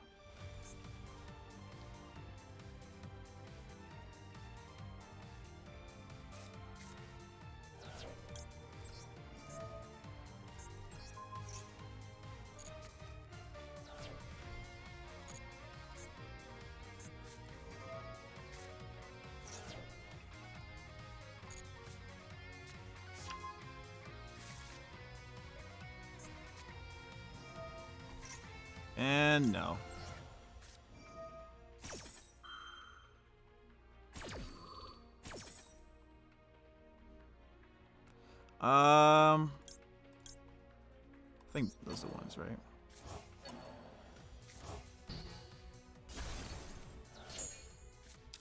And no. I think those are the ones, right?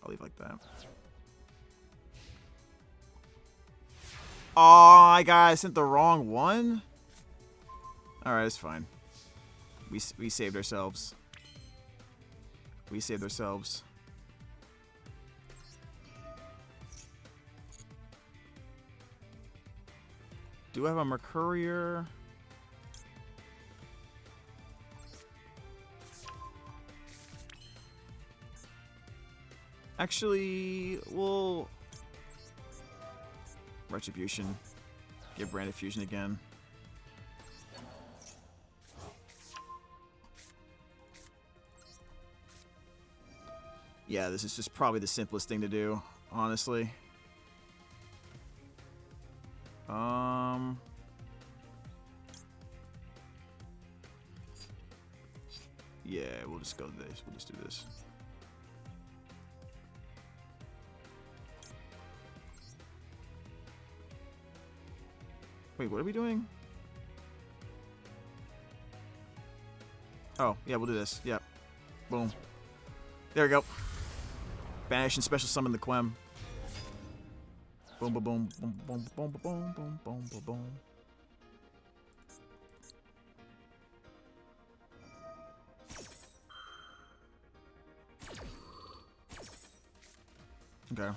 I'll leave like that. Oh, I sent the wrong one? Alright, it's fine. We saved ourselves. We saved ourselves. Do I have a Mercurier? Actually, we'll Retribution. Get Branded Fusion again. Yeah, this is just probably the simplest thing to do, honestly. Yeah, we'll just go to this. We'll just do this. Wait, what are we doing? Oh, yeah, we'll do this. Yep. Boom. There we go. Banish and special summon the Quem. Boom, boom, boom, boom, boom, boom, boom, boom, boom, boom, boom. Okay.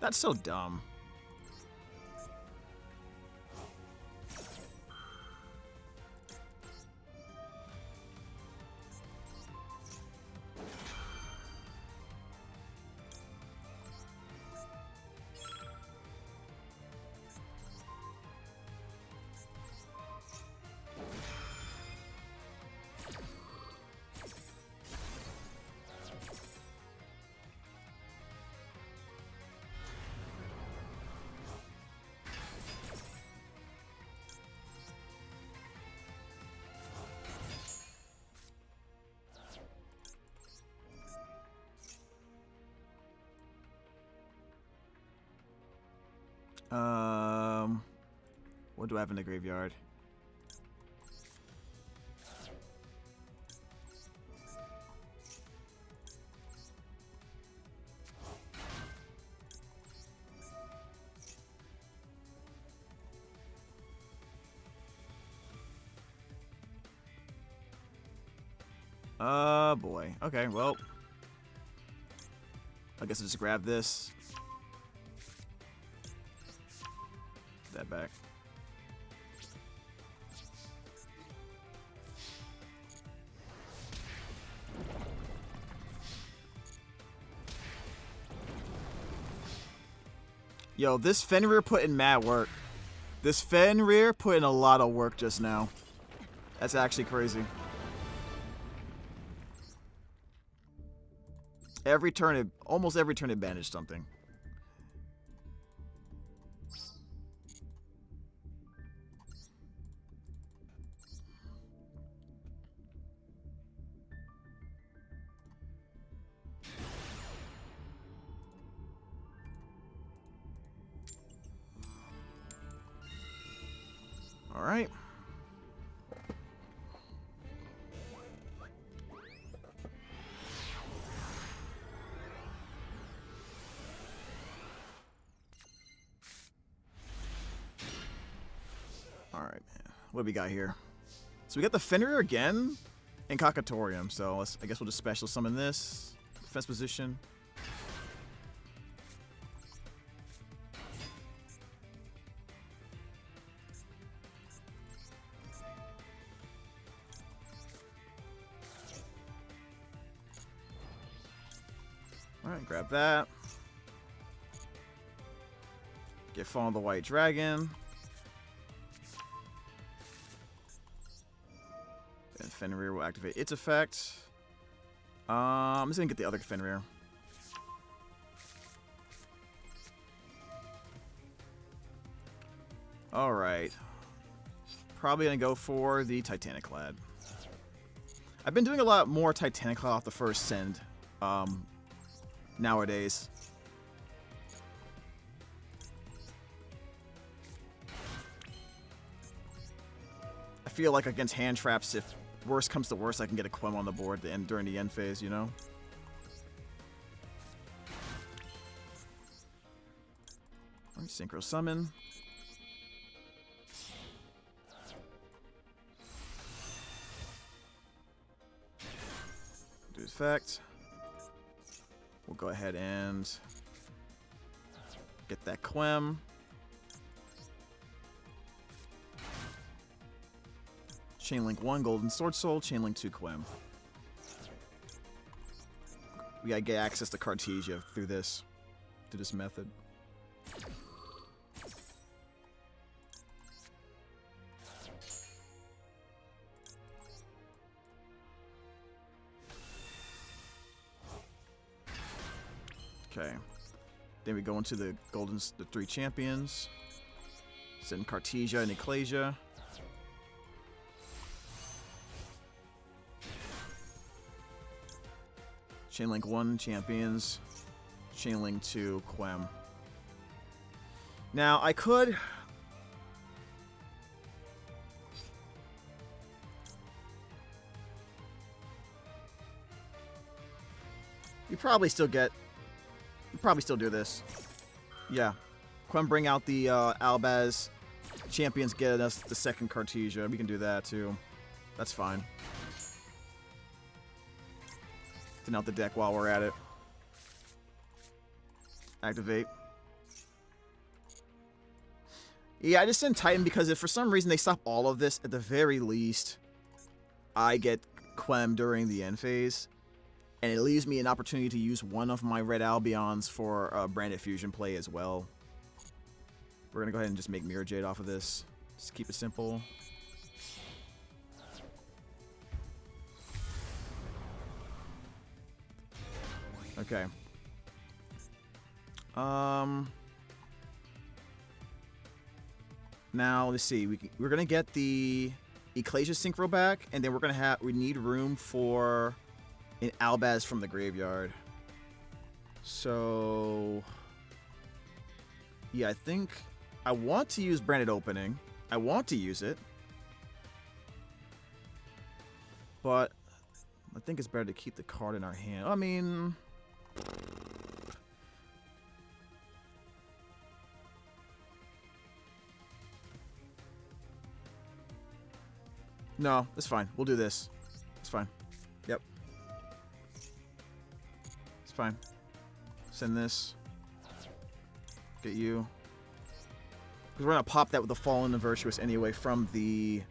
That's so dumb. What do I have in the graveyard? Boy. Okay, well. I guess I'll just grab this. Put that back. Yo, this Fenrir put in mad work. This Fenrir put in a lot of work just now. That's actually crazy. Every turn, almost every turn it banished something. All right. All right, man. What do we got here? So we got the Fenrir again and Kakatorium. So I guess we'll just special summon this. Defense position. Alright, grab that. Get Fall on the White Dragon. Then Fenrir will activate its effect. I'm just gonna get the other Fenrir. Alright. Probably gonna go for the Titanic Lad. I've been doing a lot more Titanic Lad off the first send. Nowadays. I feel like against hand traps, if worst comes to worst, I can get a Quem on the board during the end phase, you know? Alright, Synchro Summon. Do effect. We'll go ahead and get that Quem. Chainlink 1, Golden Sword Soul. Chainlink 2, Quem. We gotta get access to Cartesia through this method. Okay. Then we go into the three champions. Send Cartesia and Ecclesia. Chainlink 1 champions. Chainlink 2 Quem. Now I could. You probably still get. Probably still do this. Yeah. Quem bring out the Albaz. Champions get us the second Cartesia. We can do that too. That's fine. Thin out the deck while we're at it. Activate. Yeah, I just sent Titan because if for some reason they stop all of this, at the very least, I get Quem during the end phase. And it leaves me an opportunity to use one of my red Albions for Branded Fusion play as well. We're going to go ahead and just make Mirrorjade off of this. Just keep it simple. Okay. Now, let's see. We're going to get the Ecclesia Synchro back, and then we need room for an Albaz from the graveyard. So yeah, I think I want to use Branded Opening. I want to use it. But I think it's better to keep the card in our hand. I mean, no, it's fine. We'll do this. It's fine. Yep. It's fine. Send this. Get you. Because we're going to pop that with the Fallen and Virtuous anyway from the...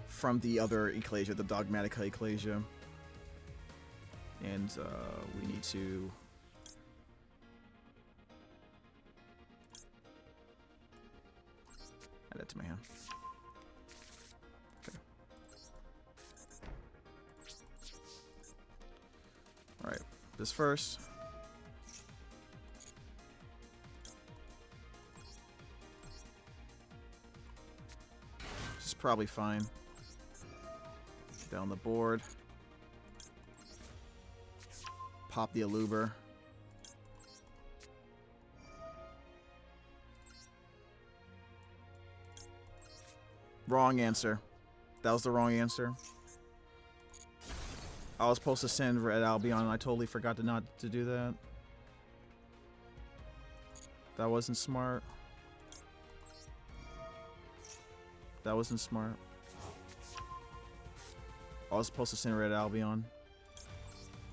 from the other Ecclesia, the Dogmatica Ecclesia. And we need to... add that to my hand. Okay. Alright, this first. This is probably fine. Down the board. Pop the Aluber. Wrong answer. That was the wrong answer. I was supposed to send Red Albion and I totally forgot to do that. That wasn't smart. That wasn't smart. I was supposed to send Red Albion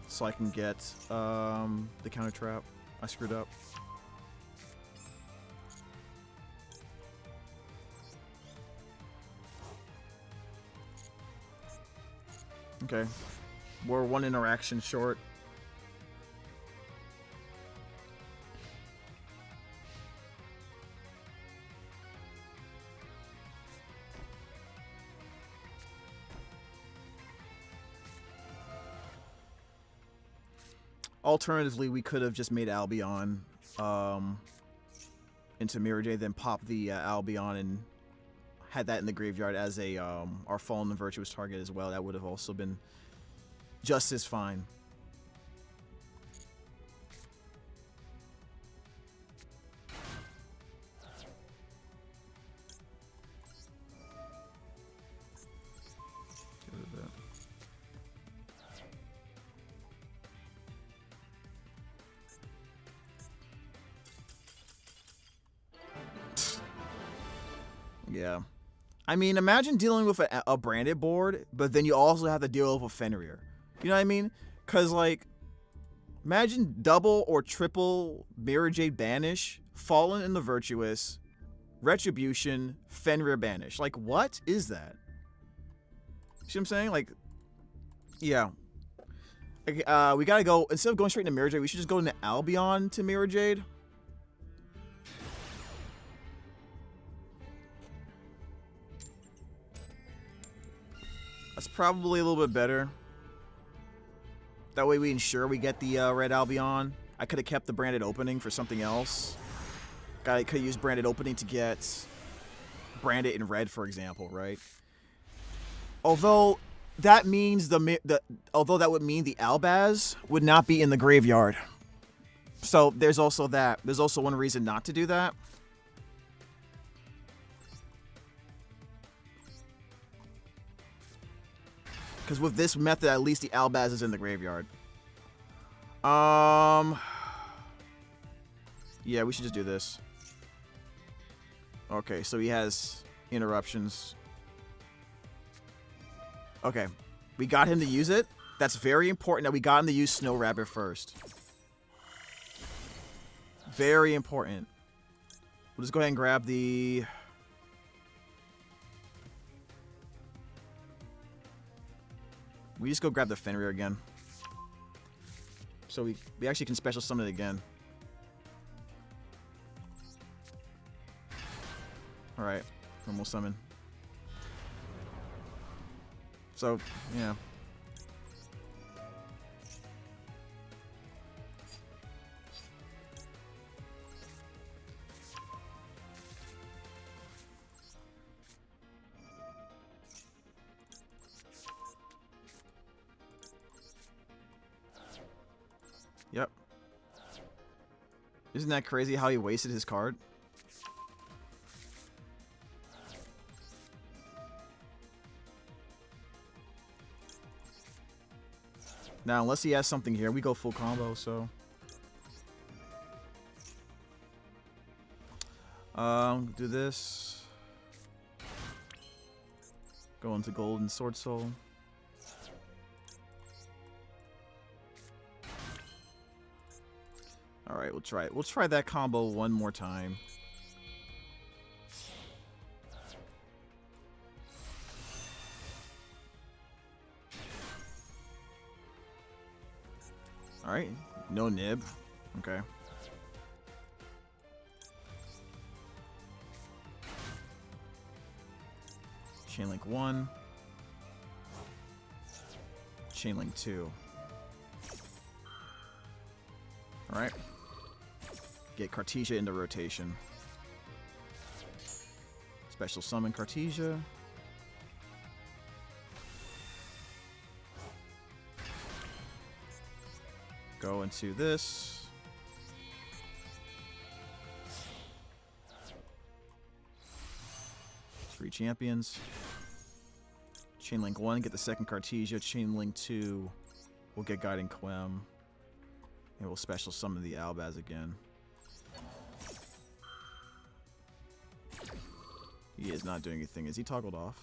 so I can get the counter trap. I screwed up. Okay. We're one interaction short. Alternatively, we could have just made Albion into Mirrorjade, then pop the Albion and had that in the graveyard as a our Fallen and Virtuous target as well. That would have also been just as fine. Get rid of that. Yeah. I mean, imagine dealing with a branded board, but then you also have to deal with a Fenrir. You know what I mean? Because, like, imagine double or triple Mirrorjade Banish, Fallen in the Virtuous, Retribution, Fenrir Banish. Like, what is that? See what I'm saying? Like, yeah. We gotta go, instead of going straight into Mirrorjade, we should just go into Albion to Mirrorjade. That's probably a little bit better. That way we ensure we get the Red Albion. I could have kept the branded opening for something else. I could have used branded opening to get branded in red, for example, right? Although that means although that would mean the Albaz would not be in the graveyard. So there's also that. There's also one reason not to do that. Because with this method, at least the Albaz is in the graveyard. Yeah, we should just do this. Okay, so he has interruptions. Okay, we got him to use it. That's very important that we got him to use Snow Rabbit first. Very important. We'll just go ahead and grab the... We just go grab the Fenrir again. So we actually can special summon it again. Alright, normal summon. So, yeah. Yep. Isn't that crazy how he wasted his card? Now, unless he has something here, we go full combo, so... do this. Go into Golden Sword Soul. All right, we'll try it. We'll try that combo one more time. All right, no nib. Okay. Chainlink 1. Chainlink 2. All right. Get Cartesia into rotation. Special summon Cartesia. Go into this. Three champions. Chainlink 1, get the second Cartesia. Chainlink 2, we'll get Guiding Quem. And we'll special summon the Albaz again. He is not doing anything. Is he toggled off?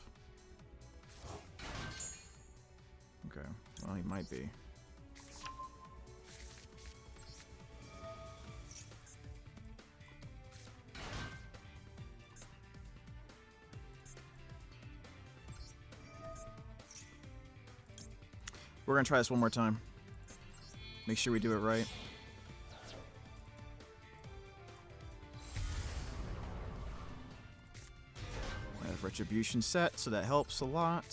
Okay. Well, he might be. We're going to try this one more time. Make sure we do it right. I have Retribution set, so that helps a lot.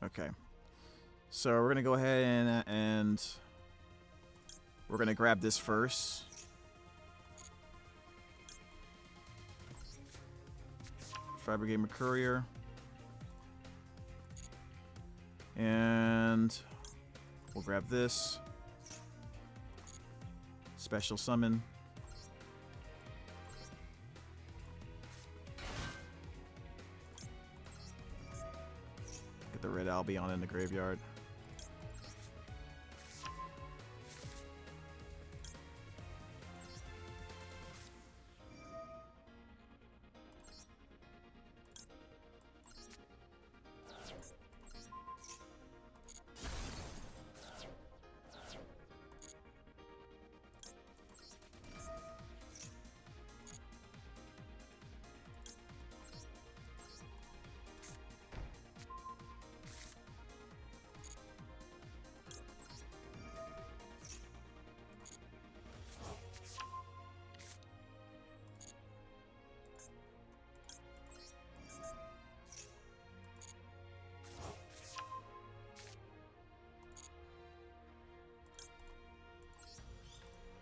Okay. So we're going to go ahead and we're going to grab this first. Fabricate Mercourier. And we'll grab this. Special summon. Get the red Albion in the graveyard.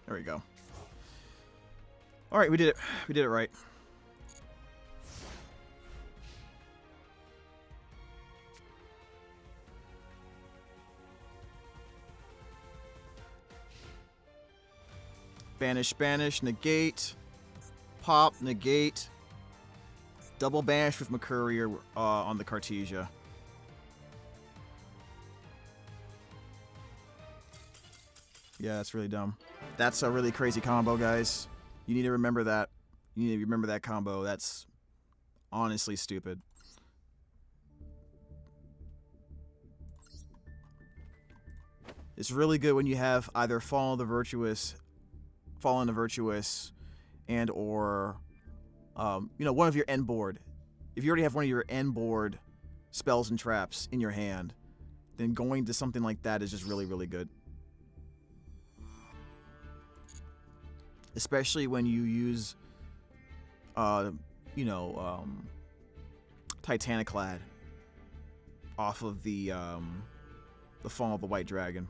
There we go. All right, we did it. We did it right. Banish, banish, negate, pop, negate, double banish with Mercourier on the Cartesia. Yeah, that's really dumb. That's a really crazy combo, guys. You need to remember that. You need to remember that combo. That's honestly stupid. It's really good when you have either Fall on the Virtuous, and or you know, one of your end board. If you already have one of your end board spells and traps in your hand, then going to something like that is just really, really good. Especially when you use, you know, Titaniclad off of the Fall of the White Dragon.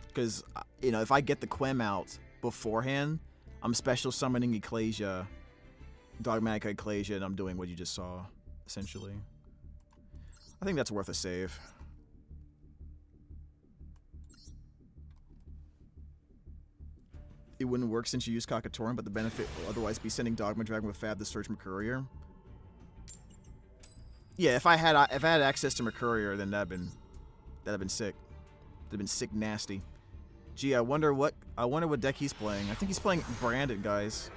Because, you know, if I get the Quem out beforehand, I'm special summoning Ecclesia, Dogmatic Ecclesia, and I'm doing what you just saw, essentially. I think that's worth a save. It wouldn't work since you use Cockatoran, but the benefit will otherwise be sending Dogma Dragon with Fab the Search Mercourier. Yeah, if I had access to Mercourier, then that'd been sick. That'd been sick nasty. Gee, I wonder what deck he's playing. I think he's playing Branded, guys.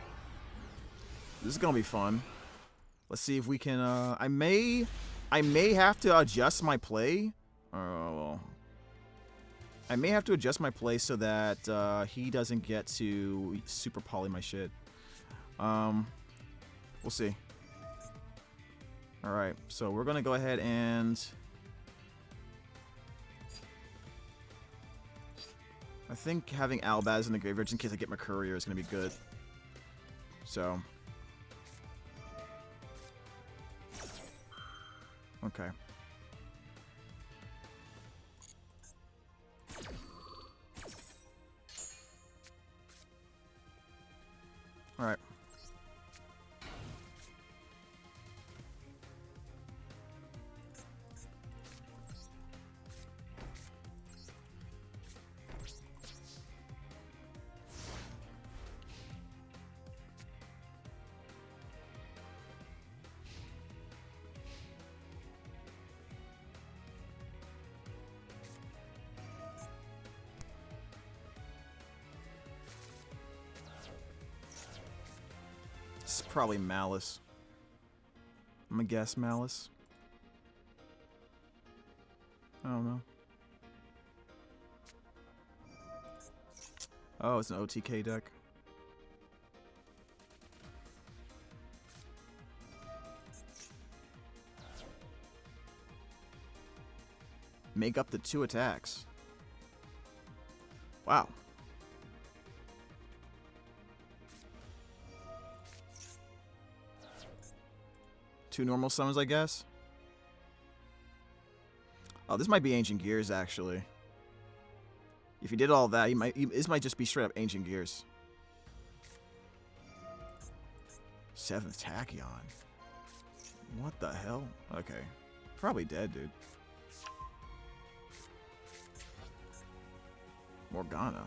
This is gonna be fun. Let's see if we can. I may have to adjust my play. I may have to adjust my play so that he doesn't get to super poly my shit. We'll see. All right, so we're gonna go ahead and. I think having Albaz in the graveyard in case I get my courier is going to be good. So. Okay. All right. It's probably Malice. I'm gonna guess Malice. I don't know. Oh, it's an OTK deck. Make up the 2 attacks. Wow. Two normal summons, I guess. Oh, this might be Ancient Gears, actually. If he did all that, this might just be straight up Ancient Gears. 7th Tachyon. What the hell? Okay. Probably dead, dude. Morgana.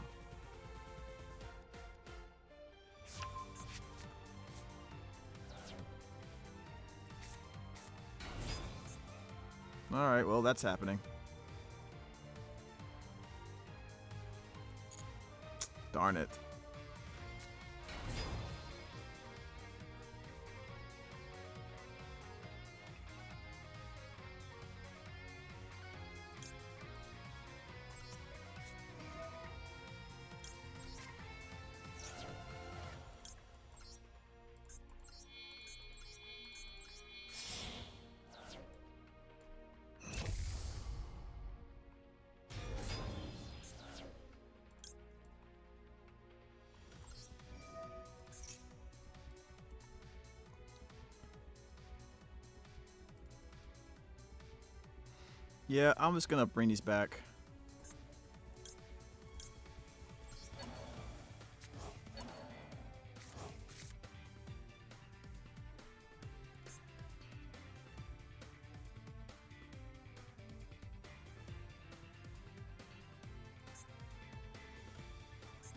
Alright, well, that's happening. Darn it. Yeah, I'm just gonna bring these back.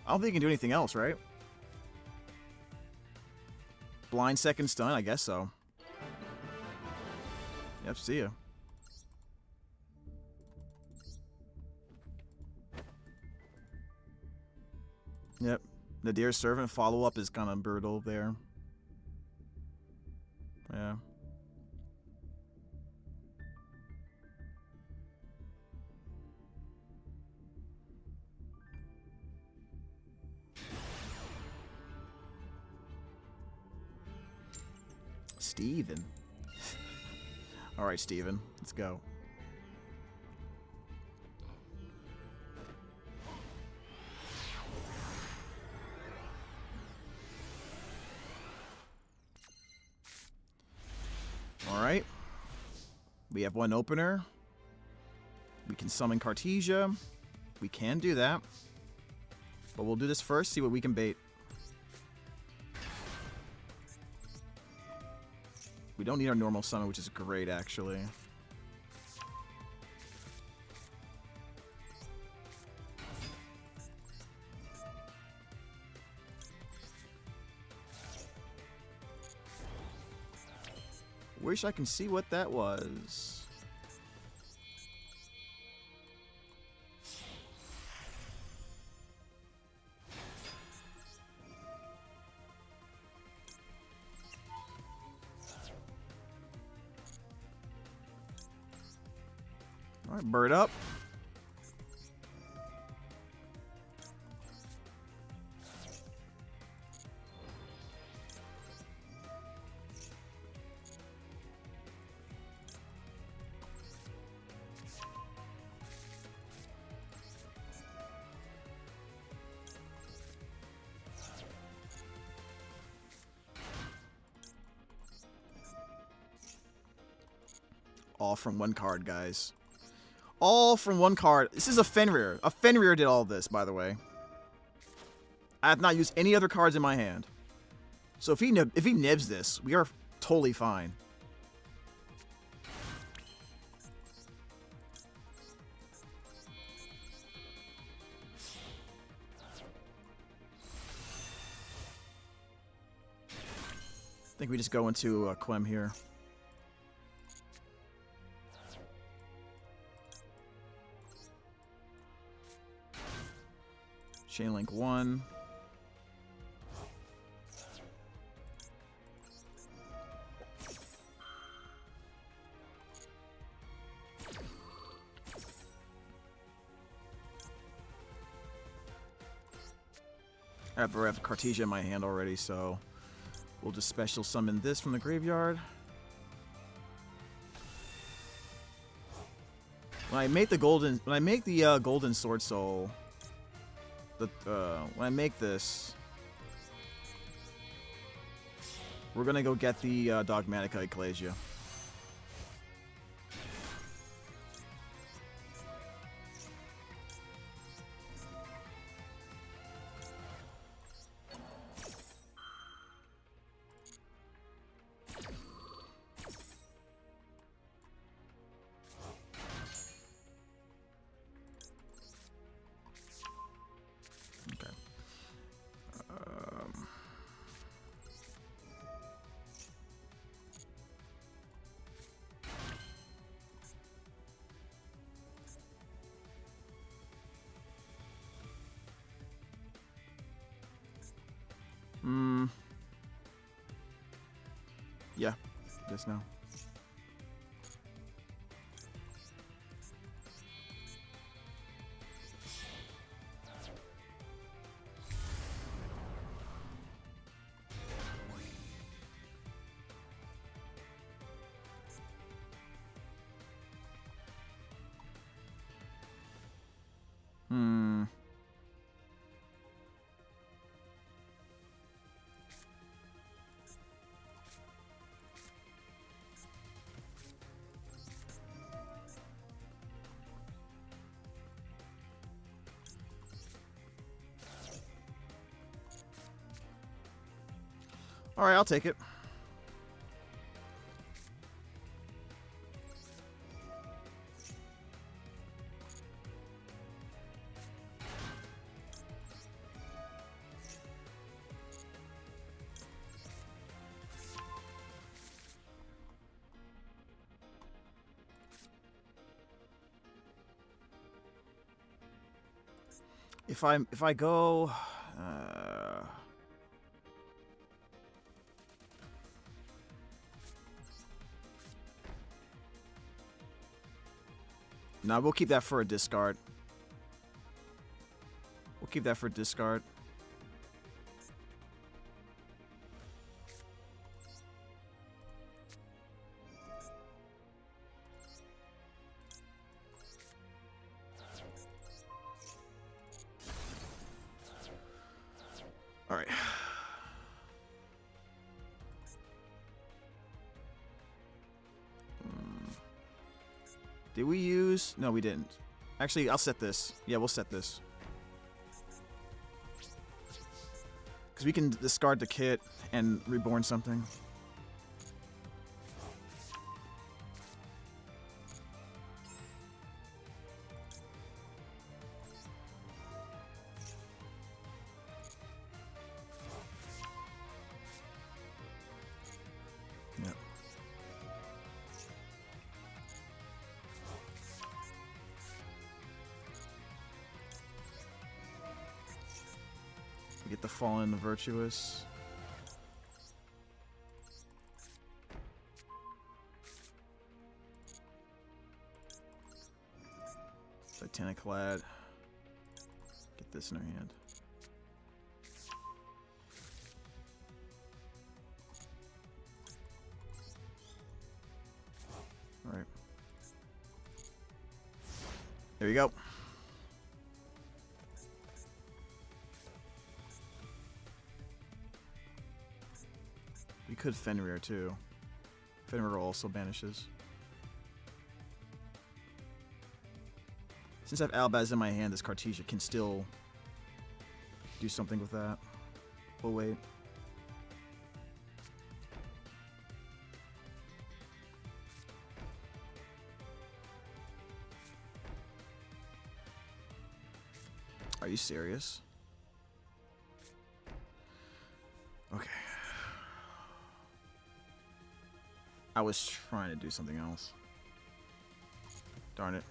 I don't think you can do anything else, right? Blind second stun, I guess so. Yep, see ya. Yep. The Dear Servant follow-up is kind of brutal there. Yeah. Steven. Alright, Steven. Let's go. Alright. We have one opener. We can summon Cartesia. We can do that. But we'll do this first, see what we can bait. We don't need our normal summon, which is great, actually. Wish I can see what that was. All right, bird up. All from one card, guys. All from one card. This is a Fenrir. A Fenrir did all this, by the way. I have not used any other cards in my hand. So if he nibs this, we are totally fine. I think we just go into Quem here. Chain link 1. I have Cartesia in my hand already, so we'll just special summon this from the graveyard. When I make the golden sword soul, when I make this, we're gonna go get the Dogmatica Ecclesia. Yeah, just now. All right, I'll take it. If I go nah, we'll keep that for a discard. We'll keep that for a discard. All right. Did we use? No, we didn't. Actually, I'll set this. Yeah, we'll set this. Because we can discard the kit and reborn something. Yep. We get the Fallen, the Virtuous. Titaniclad. Get this in our hand. All right. There you go. We could Fenrir too. Fenrir also banishes. Since I have Albaz in my hand, this Cartesia can still do something with that. We'll wait. Are you serious? Okay. I was trying to do something else. Darn it.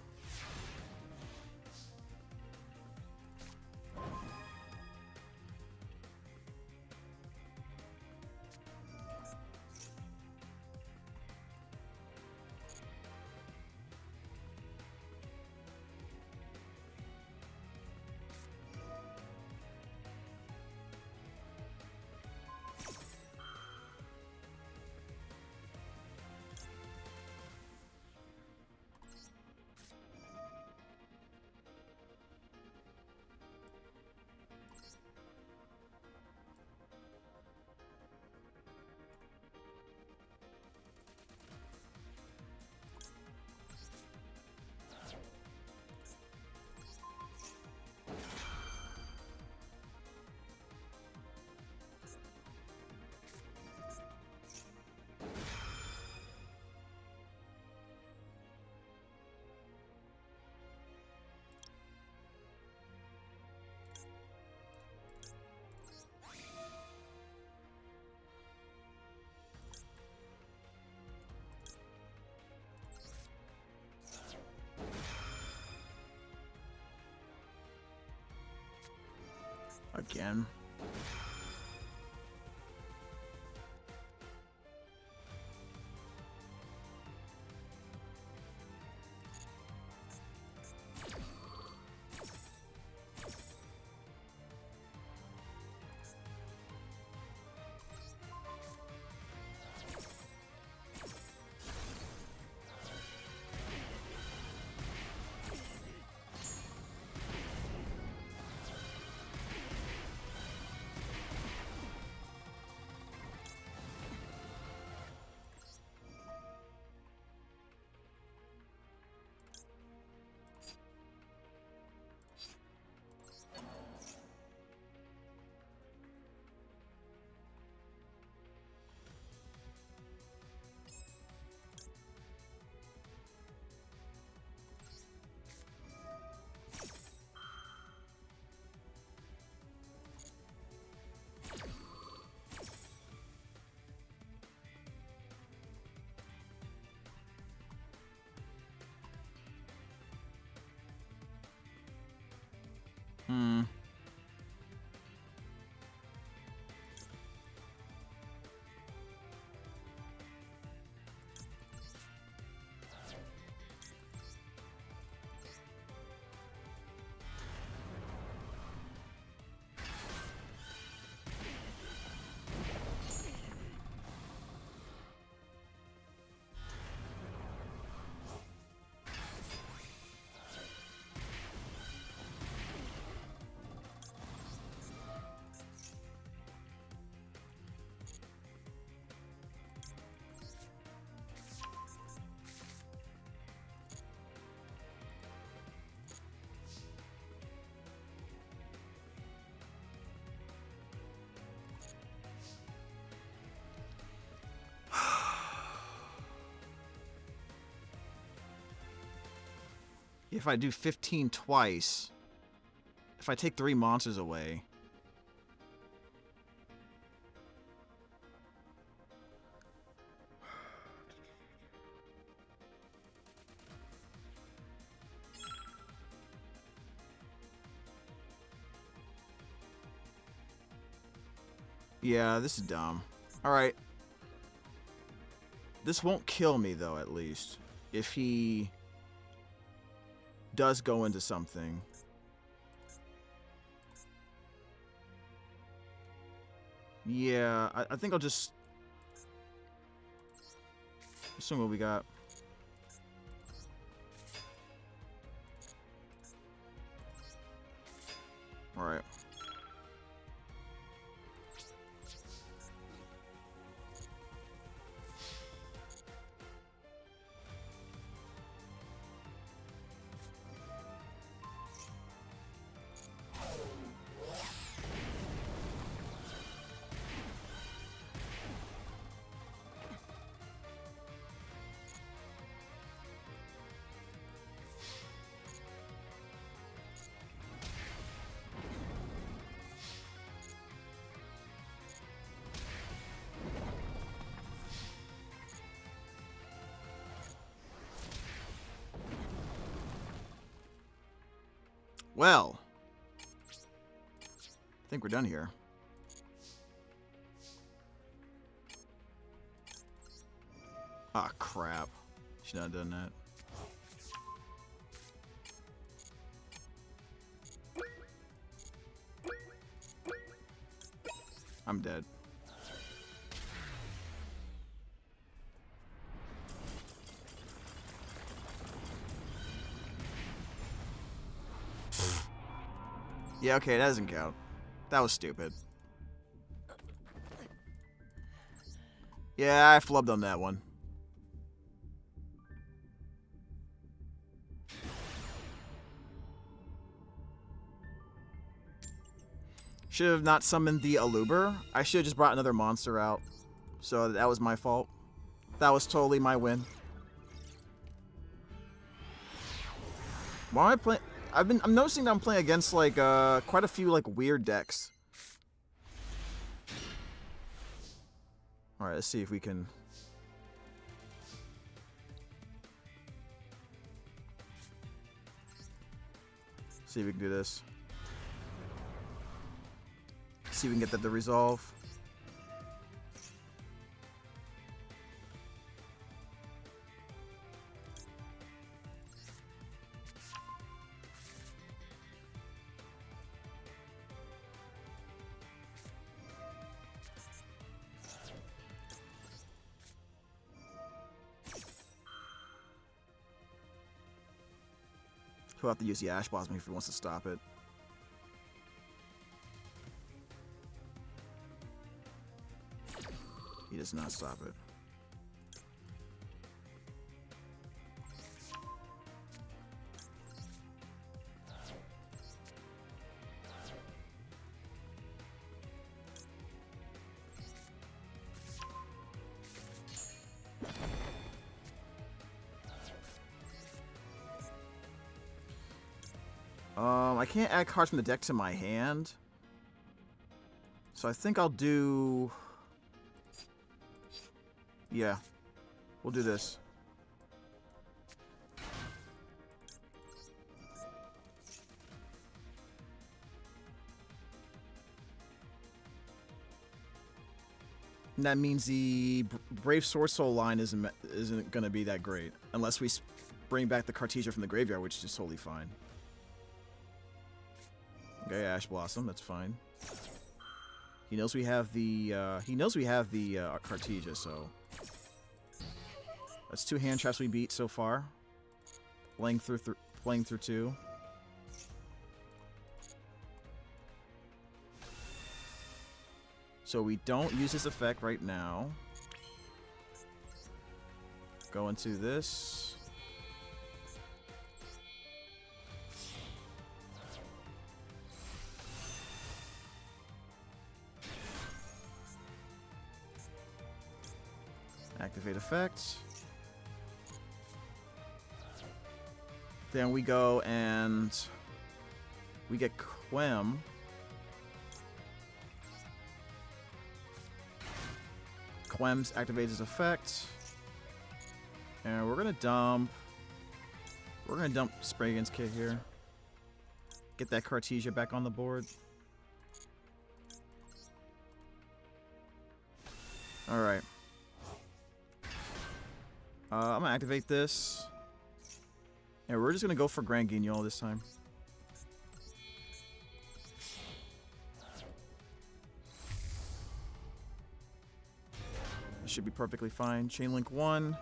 Again. Hmm. If I do 15 twice, if I take 3 monsters away, yeah, this is dumb. Alright. This won't kill me, though, at least. If he... does go into something. Yeah, I think I'll just assume what we got. All right. Well, I think we're done here. Ah, crap. Should not have done that. I'm dead. Yeah, okay, that doesn't count. That was stupid. Yeah, I flubbed on that one. Should have not summoned the Aluber. I should have just brought another monster out. So that was my fault. That was totally my win. Why am I playing? I'm noticing that I'm playing against like quite a few like weird decks. All right, let's see if we can. See if we can do this. See if we can get that to resolve. He'll have to use the Ash Blossom if he wants to stop it. He does not stop it. I can't add cards from the deck to my hand. So I think I'll do... Yeah. We'll do this. And that means the Brave Sword Soul line isn't going to be that great. Unless we bring back the Cartesia from the graveyard, which is totally fine. Okay, Ash Blossom, that's fine. He knows we have the Cartesia, so that's 2 hand traps we beat so far. Playing through 2. So we don't use this effect right now. Go into this. Activate effect. Then we go and we get Quem. Quem's activates his effect. And we're gonna dump Spraygan's Kit here. Get that Cartesia back on the board. Alright. I'm gonna activate this. And we're just going to go for Grand Guignol this time. That should be perfectly fine. Chainlink 1.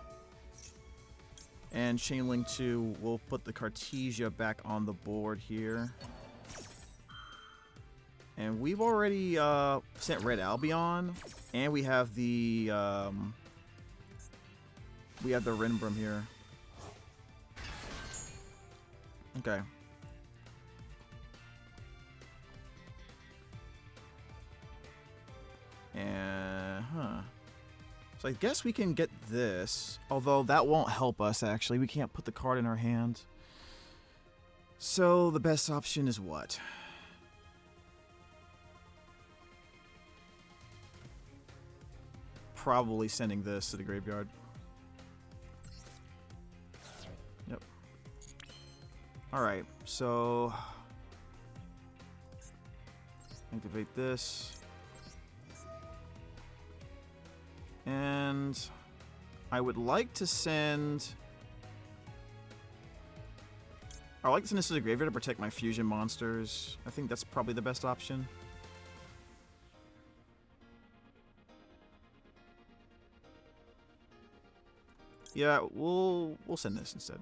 And Chainlink 2, we'll put the Cartesia back on the board here. And we've already sent Red Albion. And we have the Rinbrum here. Okay. And, so I guess we can get this. Although that won't help us, actually. We can't put the card in our hand. So the best option is what? Probably sending this to the graveyard. Yep. Alright, so activate this. And I would like to send... I would like to send this to the graveyard to protect my fusion monsters. I think that's probably the best option. Yeah, we'll send this instead.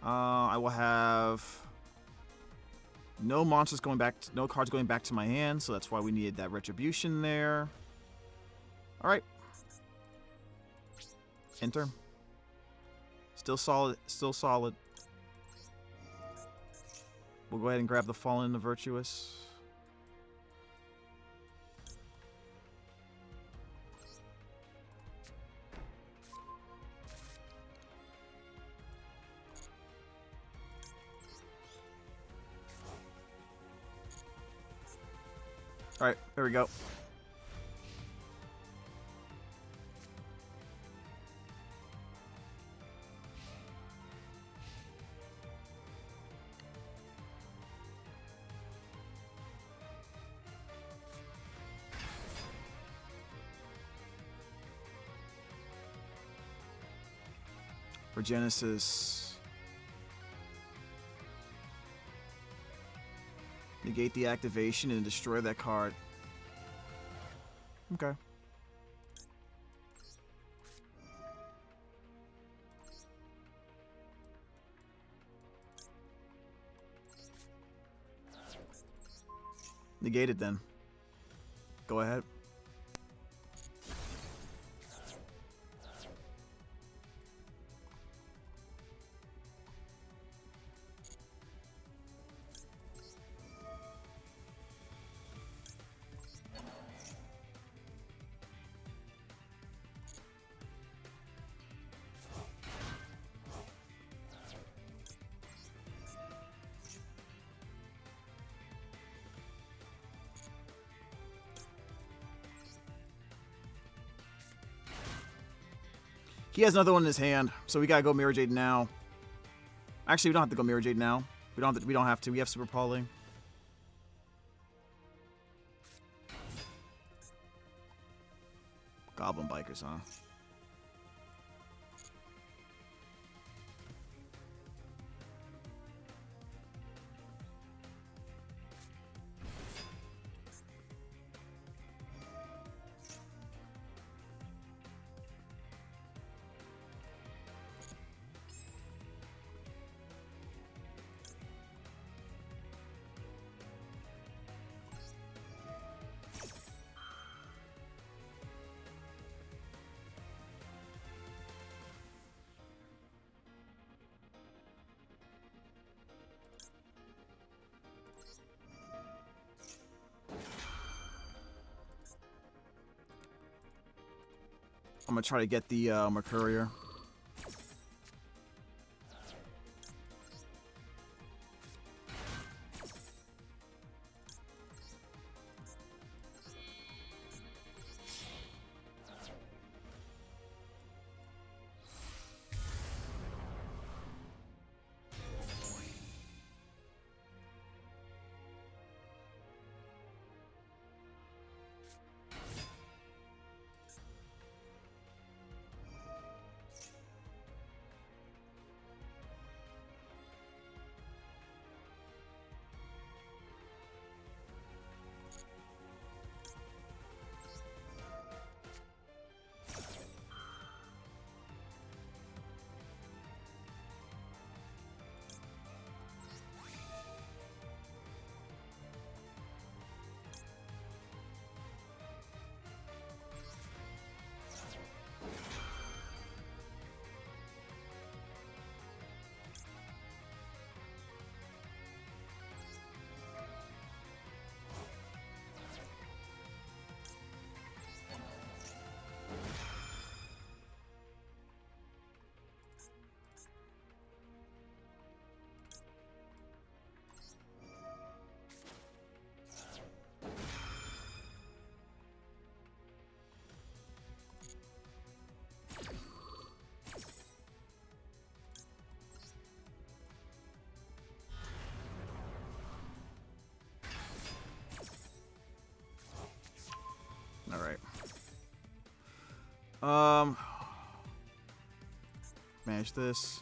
I will have no monsters going back, no cards going back to my hand, so that's why we needed that retribution there. All right. Enter. Still solid. Still solid. We'll go ahead and grab the Fallen and the Virtuous. All right, there we go. For Genesis, negate the activation and destroy that card. Okay. Negate it then. Go ahead. He has another one in his hand, so we gotta go Mirrorjade now. Actually, we don't have to go Mirrorjade now. We don't have to. We have Super Poly. Goblin Bikers, huh? I'm gonna try to get the Mercurier. All right. Manage this.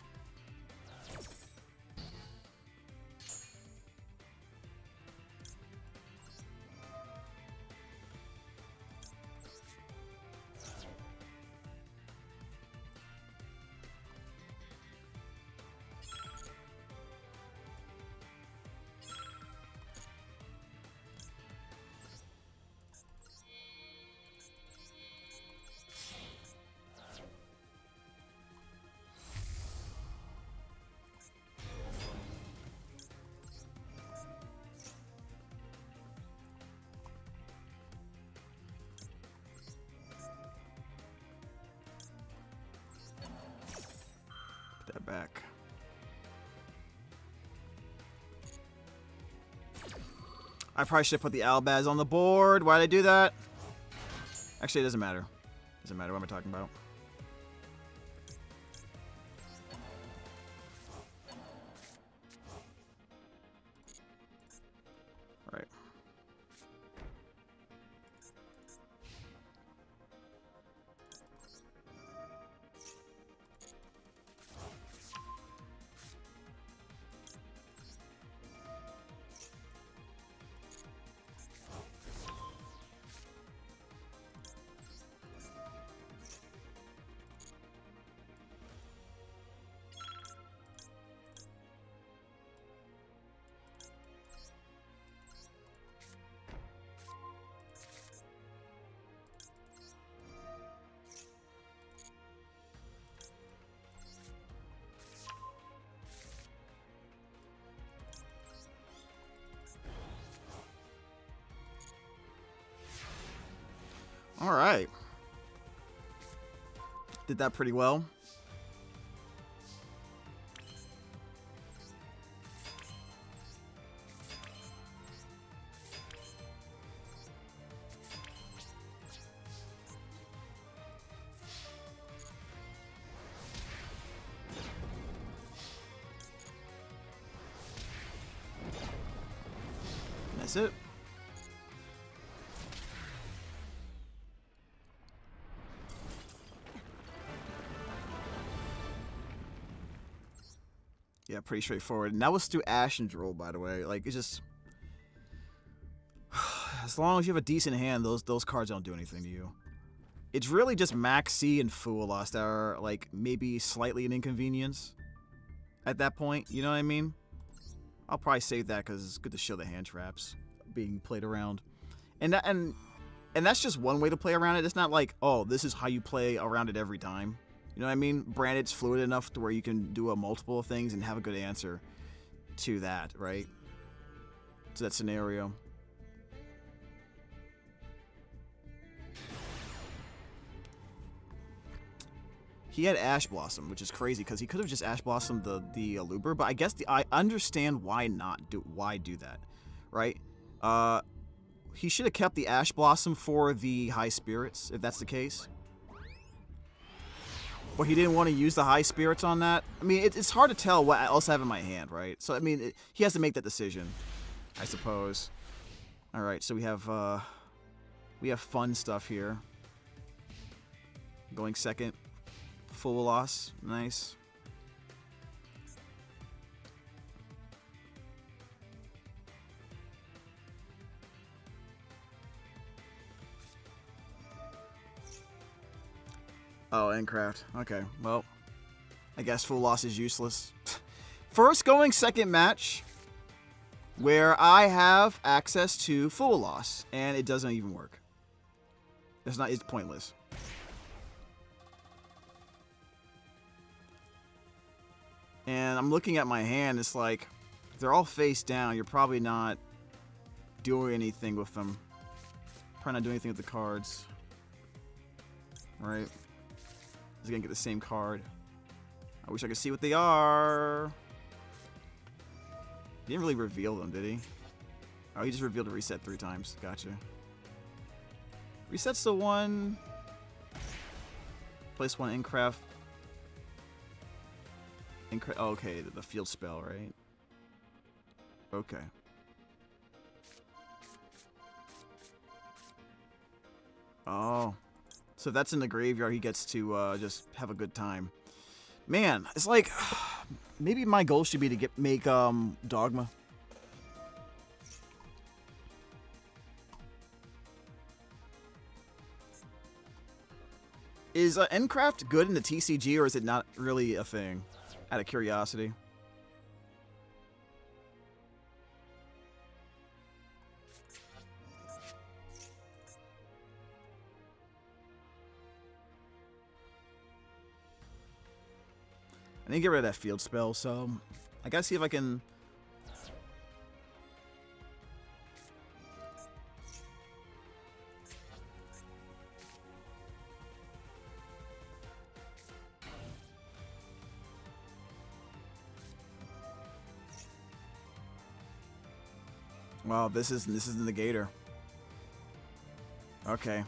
Back. I probably should put the Albaz on the board. Why did I do that? Actually, it doesn't matter. Doesn't matter what am I talking about. Right. All right. Did that pretty well. That's it. Yeah, pretty straightforward. And that was through Ash and Droll, by the way. Like, it's just... as long as you have a decent hand, those cards don't do anything to you. It's really just Max C and Fool Loss that are, like, maybe slightly an inconvenience at that point. You know what I mean? I'll probably save that because it's good to show the hand traps being played around. And that's just one way to play around it. It's not like, oh, this is how you play around it every time. You know what I mean? Branded's fluid enough to where you can do a multiple of things and have a good answer to that, right? To that scenario. He had Ash Blossom, which is crazy because he could have just Ash Blossomed the Luber, but I guess I understand why do that, right? He should have kept the Ash Blossom for the High Spirits, if that's the case. But he didn't want to use the High Spirits on that. I mean, it's hard to tell what else I have in my hand, right? So, I mean, he has to make that decision, I suppose. All right, so we have fun stuff here. Going second. Full loss. Nice. Oh, Endcraft. Okay, well, I guess full loss is useless. First going second match where I have access to full loss, and it doesn't even work. It's pointless. And I'm looking at my hand, it's like, if they're all face down, you're probably not doing anything with them. Probably not doing anything with the cards. Right? He's gonna get the same card. I wish I could see what they are. He didn't really reveal them, did he? Oh, he just revealed a reset 3 times. Gotcha. Reset's the one. Place one Endcraft. Oh, okay, the field spell, right? Okay. Oh. So if that's in the graveyard, he gets to just have a good time. Man, it's like maybe my goal should be to make Dogma. Is Endcraft good in the TCG, or is it not really a thing? Out of curiosity. I need to get rid of that field spell, so I gotta see if I can. Wow, this is the negator. Okay.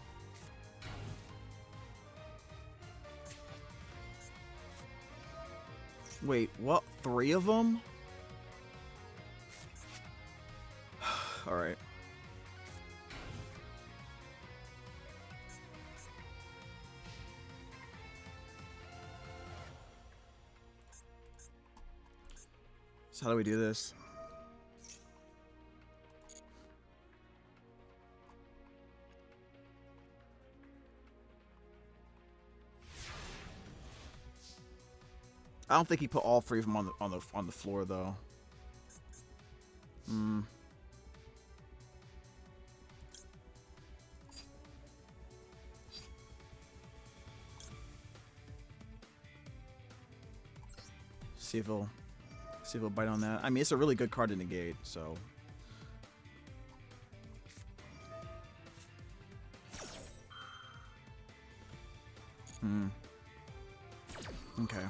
Wait, what? 3 of them? All right. So how do we do this? I don't think he put all 3 of them on the floor though. Hmm. See if he'll bite on that. I mean, it's a really good card to negate, so. Hmm. Okay.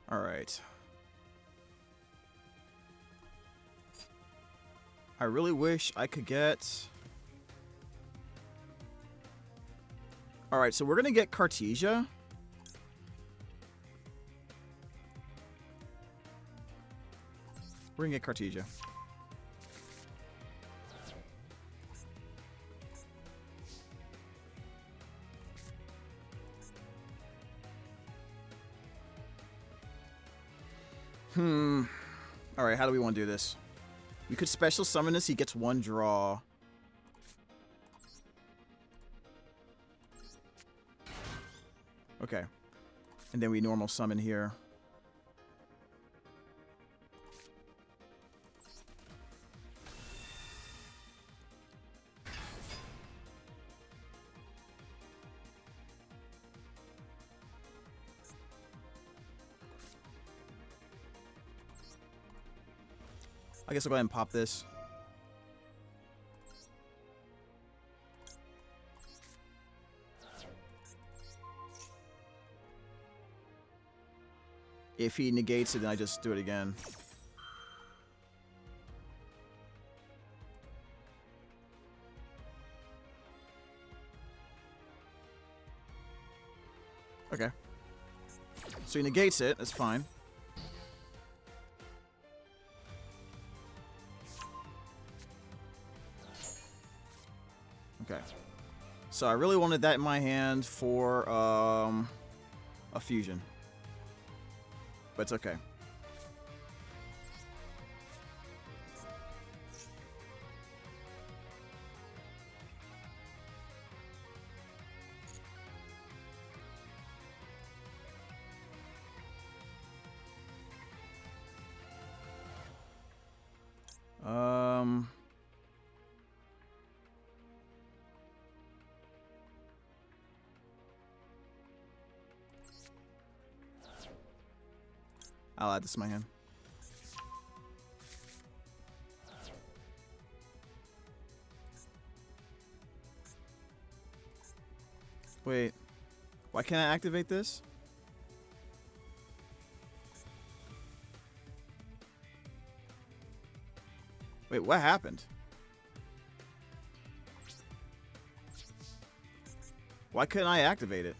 All right. I really wish I could get... All right, so we're going to get Cartesia. We're going to get Cartesia. Alright, how do we want to do this? We could special summon this. He gets 1 draw. Okay. And then we normal summon here. I guess I'll go ahead and pop this. If he negates it, then I just do it again. Okay. So he negates it, that's fine. Okay. So I really wanted that in my hand for a fusion. But it's okay. I'll add this to my hand. Wait, why can't I activate this? Wait, what happened? Why couldn't I activate it?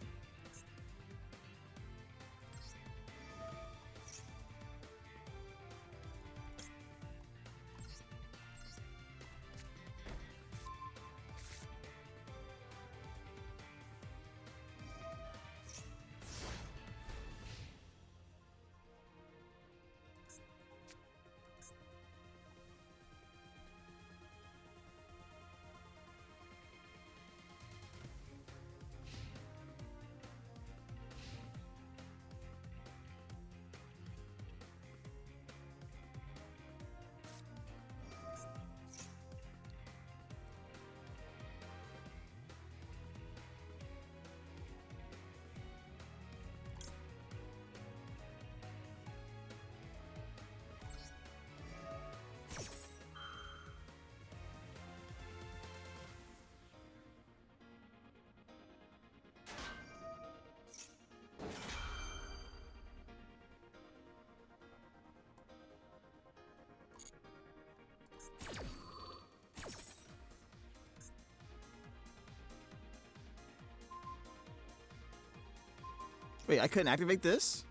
Wait, I couldn't activate this?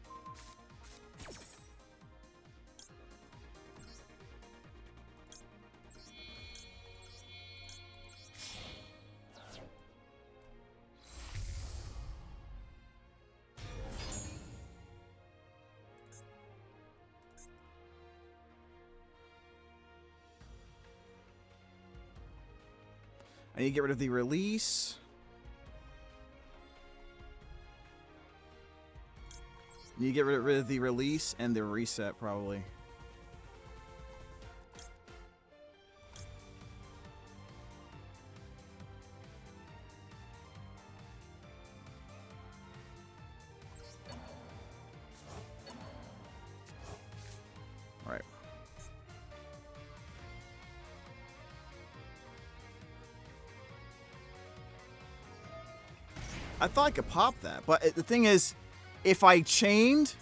I need to get rid of the release. You get rid of the release and the reset, probably. All right. I thought I could pop that, but the thing is, if I chained,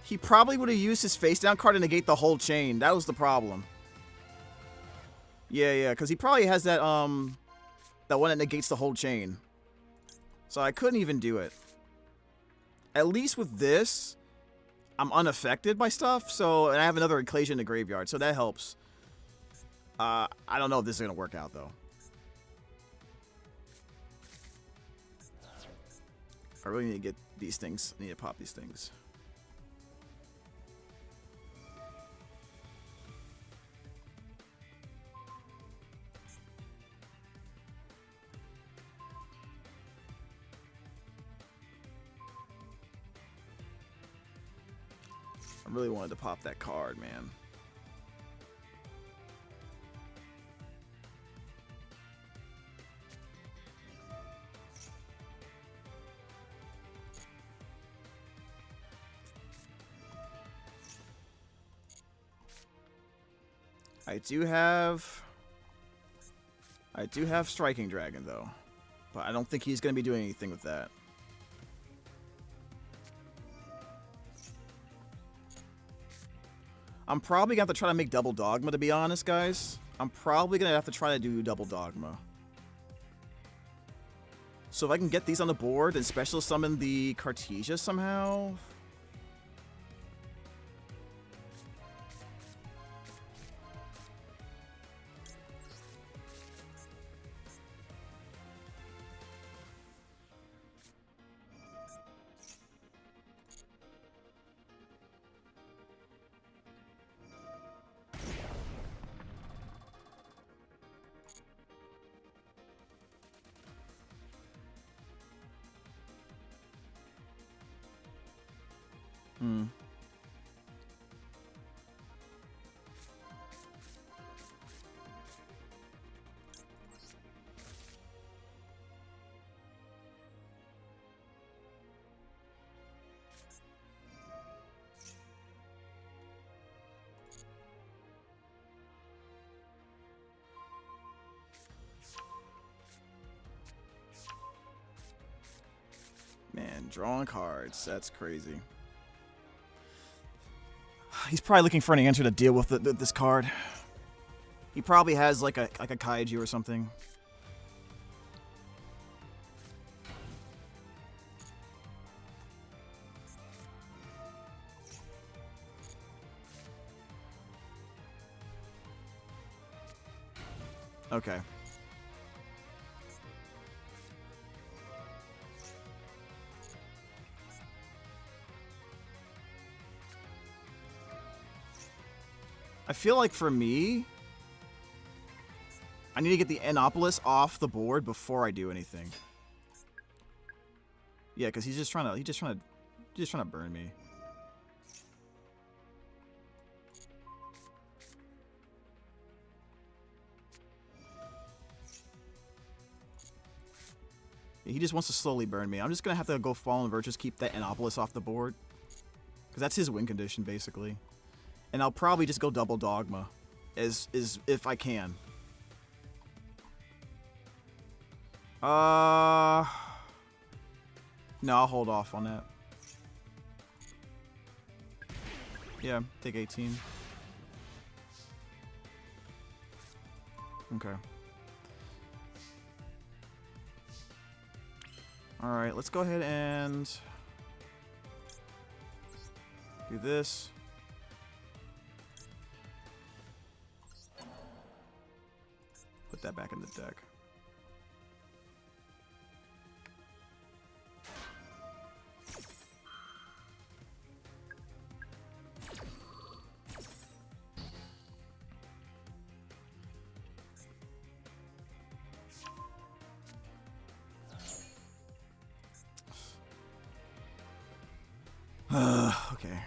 he probably would have used his face down card to negate the whole chain. That was the problem. Yeah, because he probably has that that one that negates the whole chain. So I couldn't even do it. At least with this, I'm unaffected by stuff. So, and I have another Ecclesia in the graveyard, so that helps. I don't know if this is gonna work out though. I really need to get these things. I need to pop these things. I really wanted to pop that card, man. I do have Striking Dragon though, but I don't think he's gonna be doing anything with that. I'm probably gonna have to try to make double Dogma, to be honest, guys. I'm probably gonna have to try to do double Dogma. So if I can get these on the board and special summon the Cartesia somehow. Man, drawing cards. That's crazy. He's probably looking for an answer to deal with this card. He probably has like a kaiju or something. Okay. I feel like for me, I need to get the Anopolis off the board before I do anything. Yeah, because he's just trying to burn me. He just wants to slowly burn me. I'm just gonna have to go Fallen Virtues, keep that Anopolis off the board, because that's his win condition basically. And I'll probably just go double Dogma, as if I can. No, I'll hold off on that. Yeah, take 18. Okay. Alright, let's go ahead and do this. Put that back in the deck. Okay.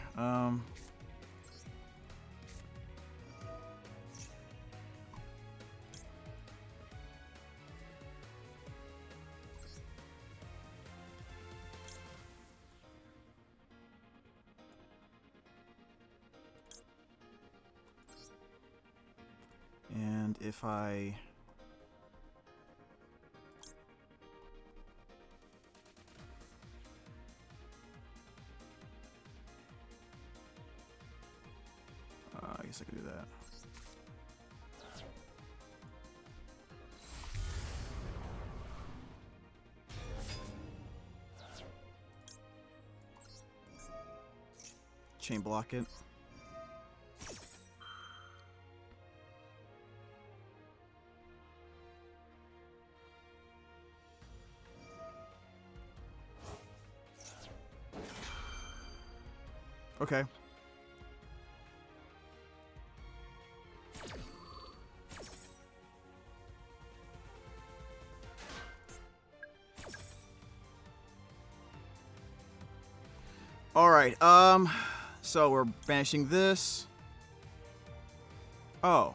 And if I guess I could do that. Chain block it. Okay. All right. So we're banishing this. Oh.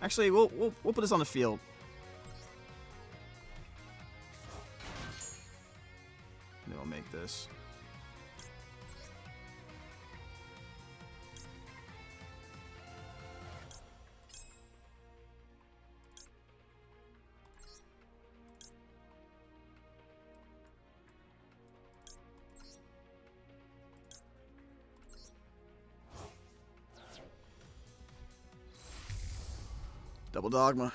Actually, we'll put this on the field. And then we'll make this. Double Dogma.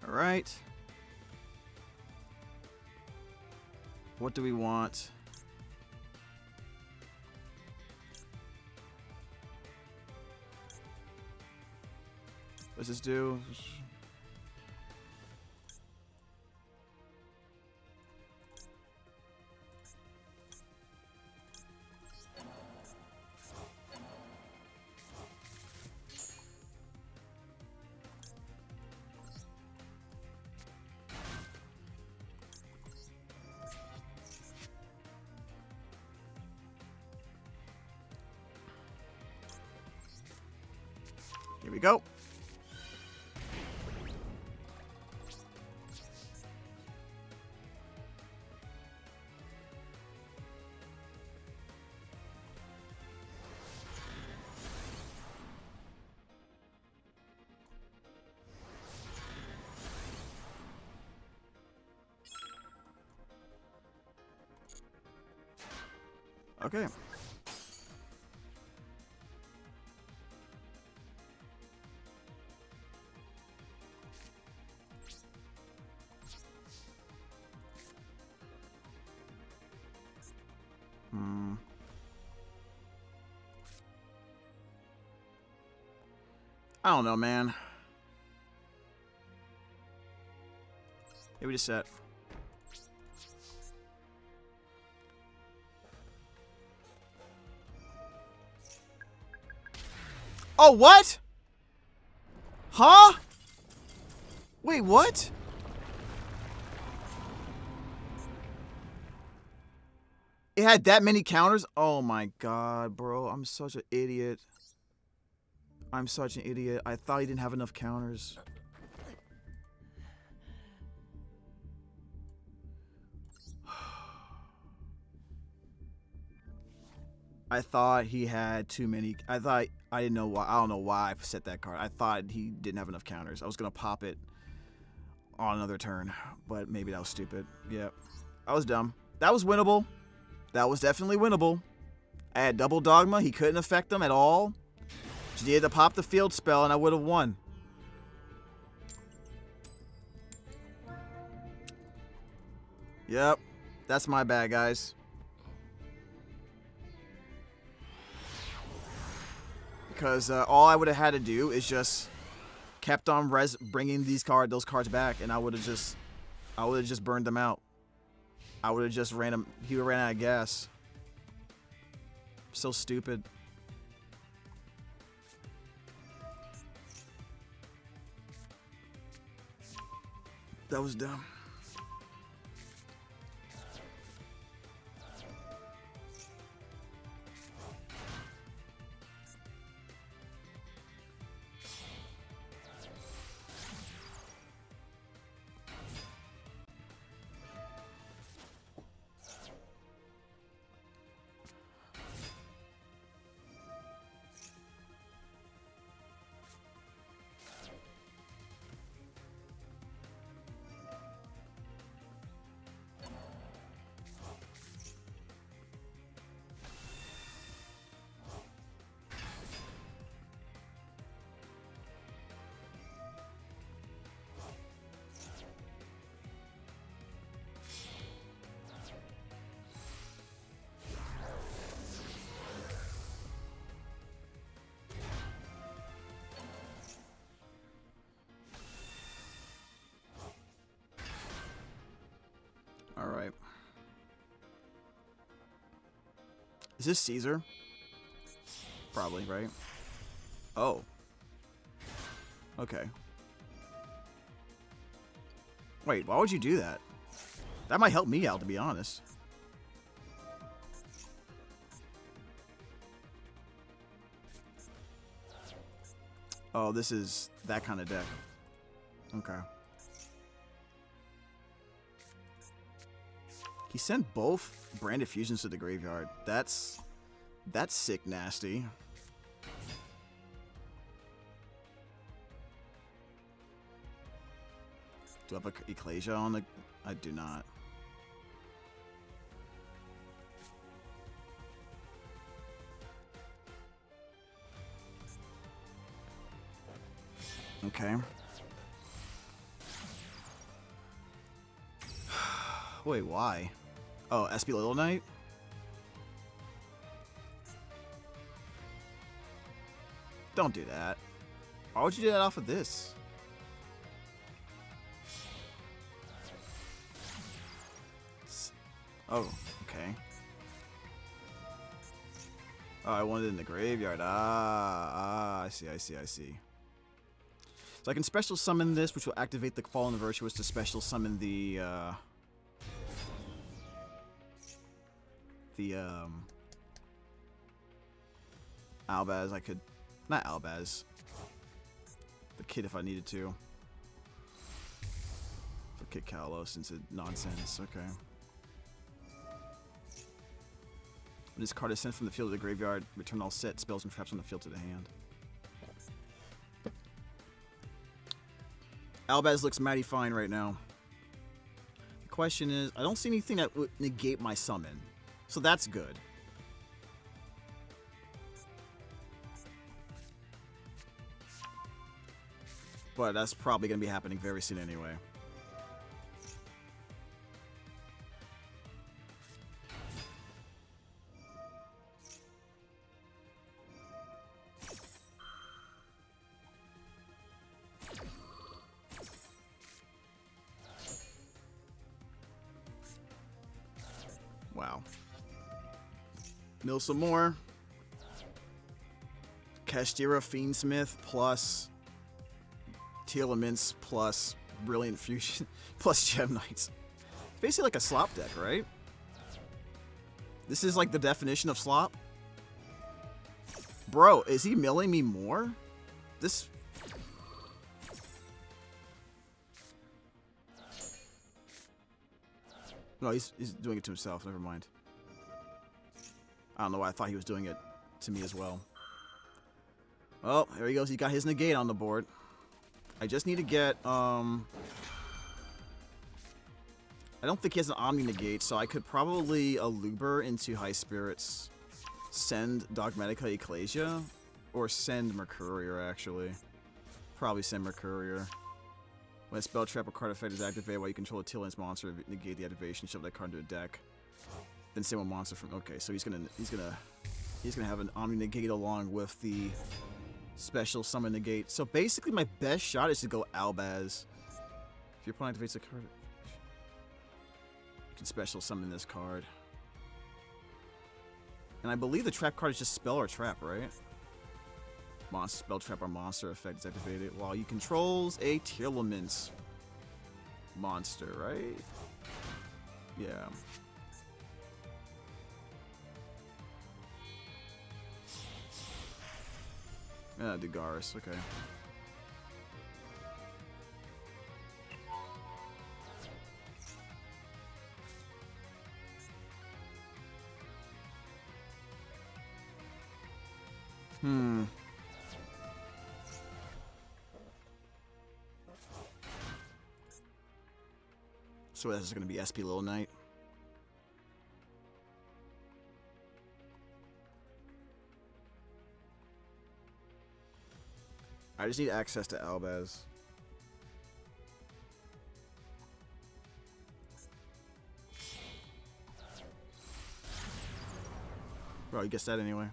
All right. What do we want? What's this do? Here we go. Okay. I don't know, man. Yeah, we just set. Oh, what? Huh? Wait, what? It had that many counters? Oh my god, bro. I'm such an idiot. I'm such an idiot. I thought he didn't have enough counters. I thought he had too many. I didn't know why. I don't know why I set that card. I thought he didn't have enough counters. I was gonna pop it on another turn, but maybe that was stupid. Yep. I was dumb. That was winnable. That was definitely winnable. I had double dogma. He couldn't affect them at all. Just needed to pop the field spell and I would have won. Yep. That's my bad, guys. Because all I would have had to do is just kept on bringing those cards back, and I would have just burned them out. I would have just ran him. He would have ran out of gas. So stupid. That was dumb. All right. Is this Caesar? Probably, right? Oh. Okay. Wait, why would you do that? That might help me out, to be honest. Oh, this is that kind of deck. Okay. He sent both Branded Fusions to the graveyard. That's sick nasty. Do I have a Ecclesia on the... I do not. Okay. Wait, why? Oh, SP Little Knight? Don't do that. Why would you do that off of this? Oh, okay. Oh, I wanted it in the graveyard. I see. So I can special summon this, which will activate the Fallen Virtuous to special summon the Albaz. I could... Not Albaz. The kid if I needed to. So kick Kalos since it's nonsense. Okay. When this card is sent from the field to the graveyard, return all set spells and traps on the field to the hand. Albaz looks mighty fine right now. The question is, I don't see anything that would negate my summon. So that's good. but that's probably going to be happening very soon anyway. Wow. Mill some more. Kashtira Fiendsmith plus Telements plus Brilliant Fusion plus Gem Knights. Basically like a slop deck, right? This is like the definition of slop. Bro, is he milling me more? This... No, he's doing it to himself. Never mind. I don't know why I thought he was doing it to me as well. Oh, there he goes. He got his negate on the board. I just need to get, I don't think he has an Omni negate, so I could probably Luber into High Spirits, send Dogmatica Ecclesia, or send Mercurier, actually. Probably send Mercurier. When a spell trap or card effect is activated while you control a Tilland's monster, negate the activation, shove that card into a deck. Then same with monster from... Okay, so he's gonna have an Omni negate along with the special summon negate. So basically my best shot is to go Albaz. If your opponent activates a card, you can special summon this card. And I believe the trap card is just spell or trap, right? Monster, spell trap or monster effect is activated while you controls a Telements monster, right? Yeah. Dugaris, okay. So this is going to be SP Little Knight. I just need access to Albaz. Bro, you guessed that anyway.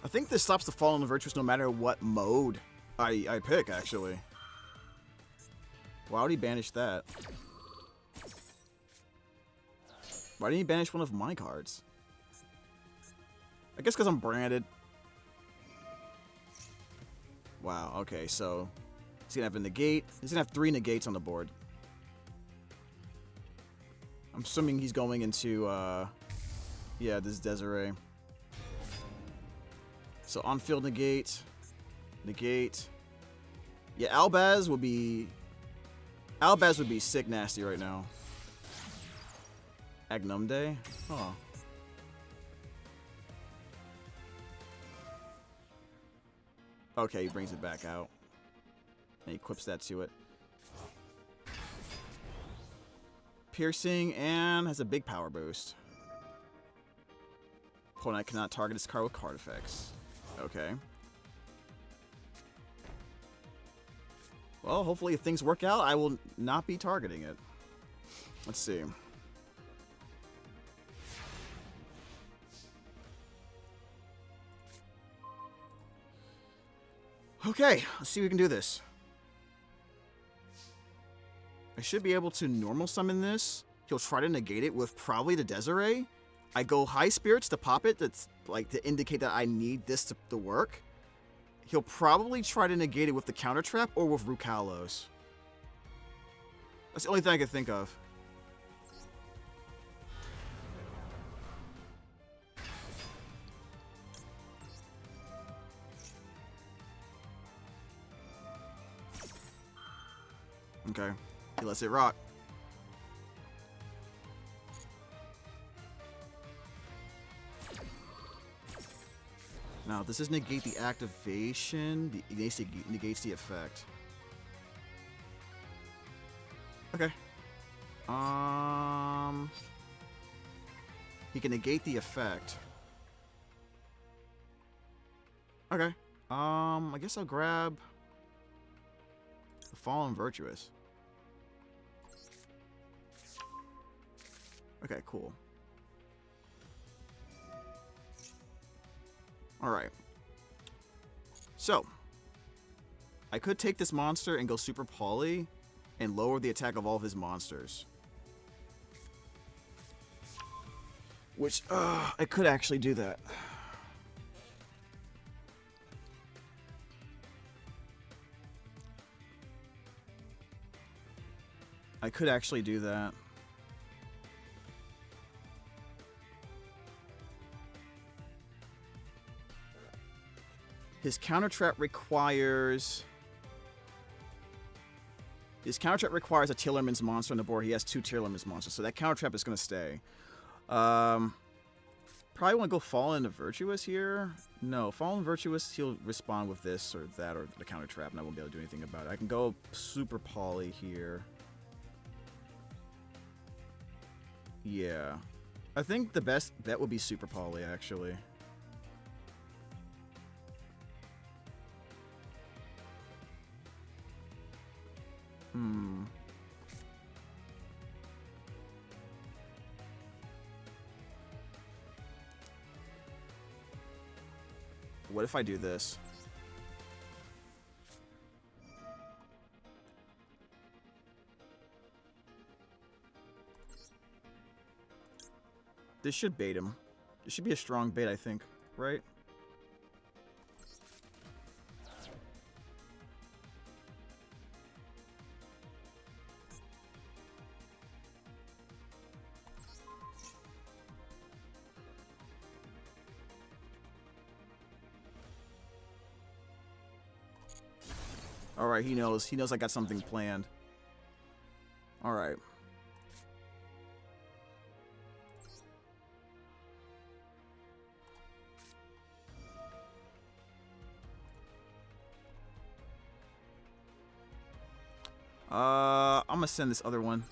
I think this stops the fall on the Virtuous no matter what mode I pick, actually. Why would he banish that? Why didn't he banish one of my cards? I guess because I'm branded. Wow, okay, so he's going to have a negate. He's going to have 3 negates on the board. I'm assuming he's going into, yeah, this Desiree. So on-field negate, negate. Yeah, Albaz would be sick nasty right now. Agnumde? Huh. Okay, he brings it back out. And he equips that to it. Piercing and has a big power boost. Opponent cannot target this card with card effects. Okay. Well, hopefully if things work out, I will not be targeting it. Let's see. Okay, let's see if we can do this. I should be able to normal summon this. He'll try to negate it with probably the Desiree. I go High Spirits to pop it. That's like to indicate that I need this to work. He'll probably try to negate it with the Counter Trap or with Rukalos. That's the only thing I can think of. Okay, he lets it rock. Does this negate the activation? It negates the effect. Okay. He can negate the effect. Okay. I guess I'll grab the Fallen Virtuous. Okay, cool. Alright. So, I could take this monster and go Super Poly and lower the attack of all of his monsters. Which, I could actually do that. I could actually do that. His counter trap requires... His counter trap requires a Tillerman's monster on the board. He has 2 Tillerman's monsters, so that counter trap is going to stay. Probably want to go Fallen Virtuous here. No, Fallen Virtuous, he'll respond with this or that or the counter trap, and I won't be able to do anything about it. I can go Super Poly here. Yeah. I think the best bet would be Super Poly, actually. What if I do this? This should bait him. This should be a strong bait, I think, right? Alright, he knows. He knows I got something planned. Alright. I'm gonna send this other one.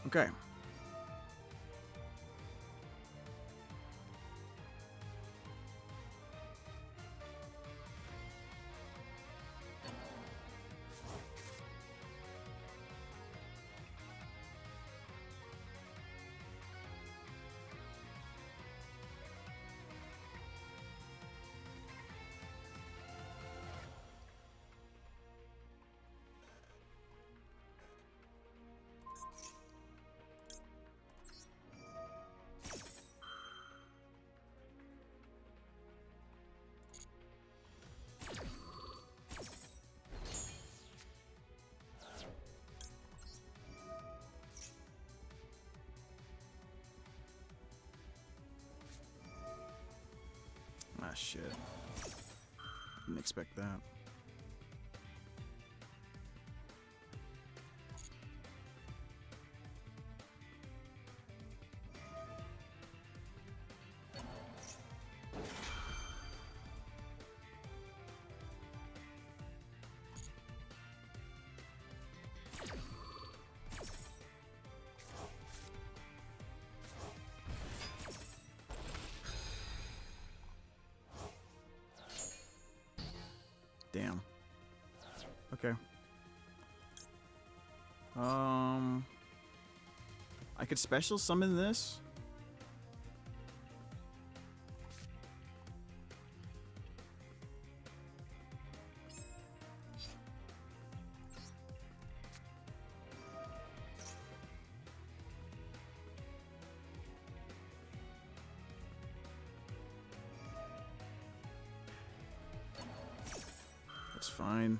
Okay. Ah, shit. Didn't expect that. Damn. Okay. I could special summon this. That's fine.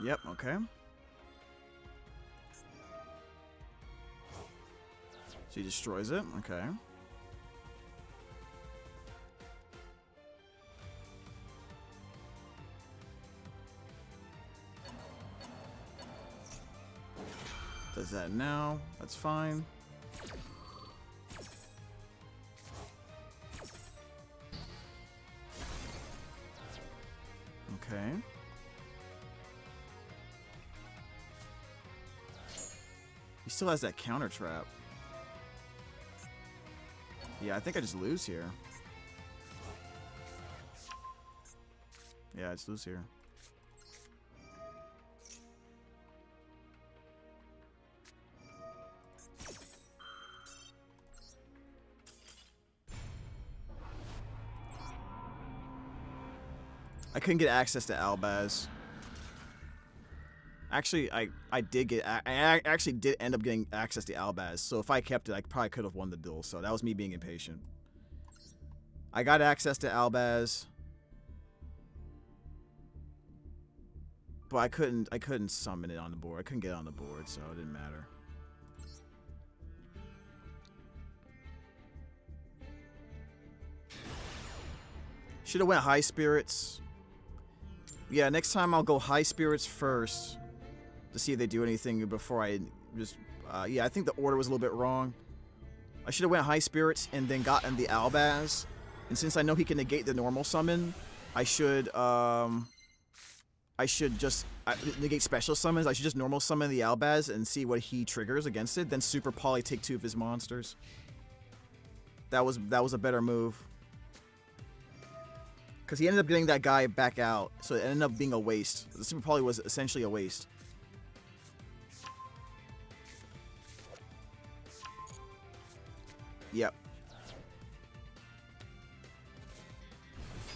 Yep, okay. So he destroys it, okay. Does that now, that's fine. Okay. He still has that counter trap. Yeah, I think I just lose here. Yeah, I just lose here. I couldn't get access to Albaz. Actually, I did get. I actually did end up getting access to Albaz. So if I kept it, I probably could have won the duel. So that was me being impatient. I got access to Albaz, but I couldn't summon it on the board. I couldn't get it on the board, so it didn't matter. Should have went high spirits. Yeah, next time I'll go high spirits first to see if they do anything before I just... yeah, I think the order was a little bit wrong. I should have went high spirits and then gotten the Albaz. And since I know he can negate the normal summon, I should just negate special summons. I should just normal summon the Albaz and see what he triggers against it. Then super poly take 2 of his monsters. That was a better move. Because he ended up getting that guy back out, so it ended up being a waste. The super poly was essentially a waste. Yep.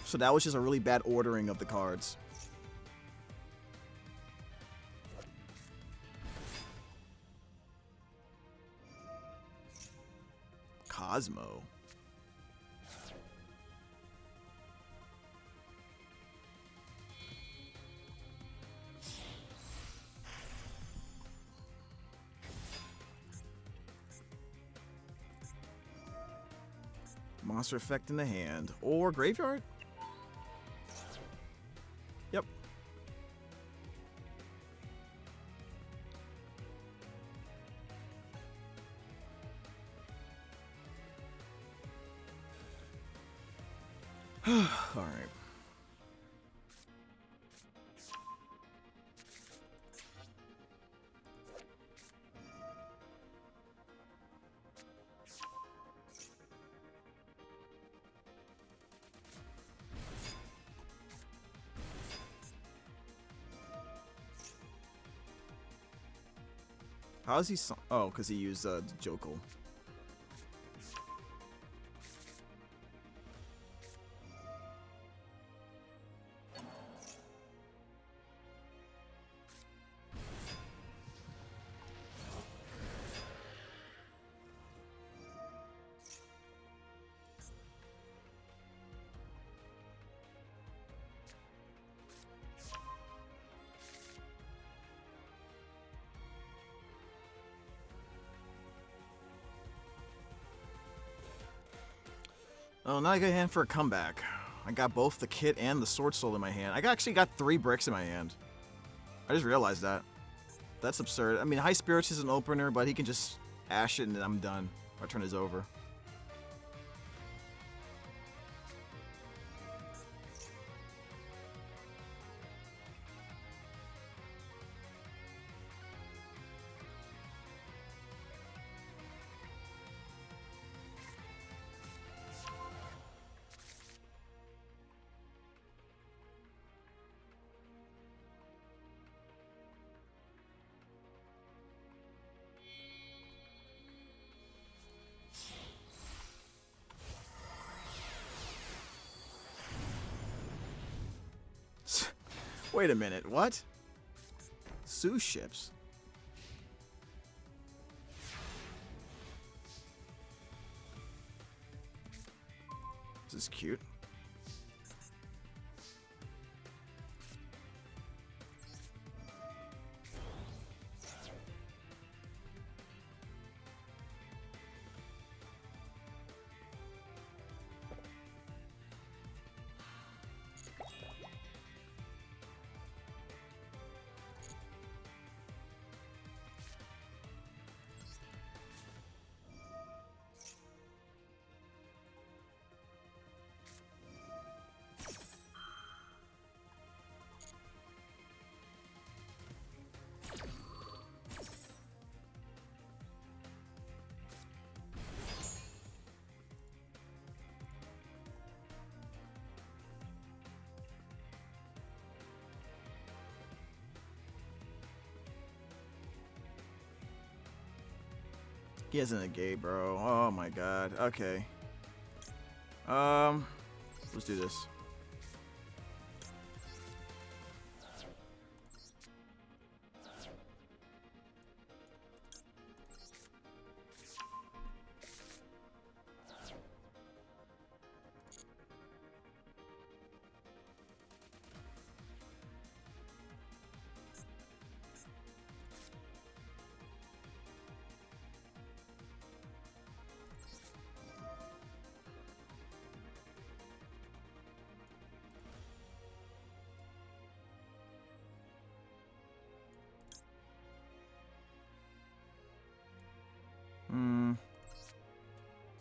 So that was just a really bad ordering of the cards. Cosmo. Monster effect in the hand. Or graveyard? Yep. Alright. How is he? Oh, because he used Jokel. Oh, now I got a hand for a comeback. I got both the kit and the sword soul in my hand. I actually got 3 bricks in my hand. I just realized that. That's absurd. I mean, High Spirits is an opener, but he can just ash it and I'm done. My turn is over. Wait a minute, what? Sue ships? This is cute. He has a negate, bro. Oh my god. Okay. Let's do this.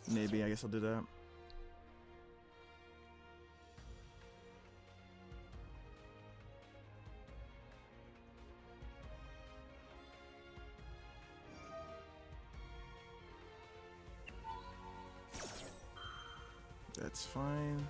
Maybe, I guess I'll do that. That's fine.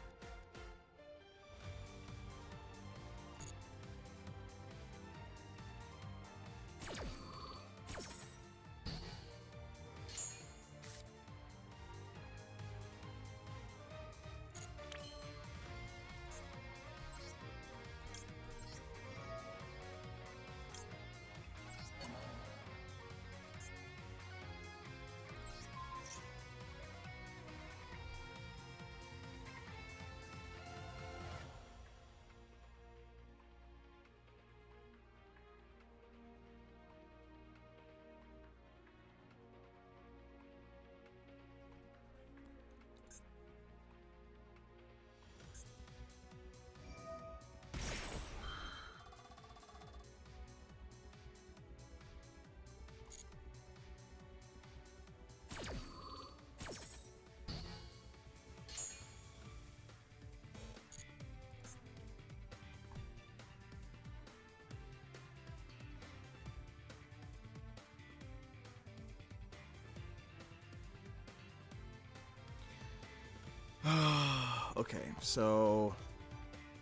Okay, so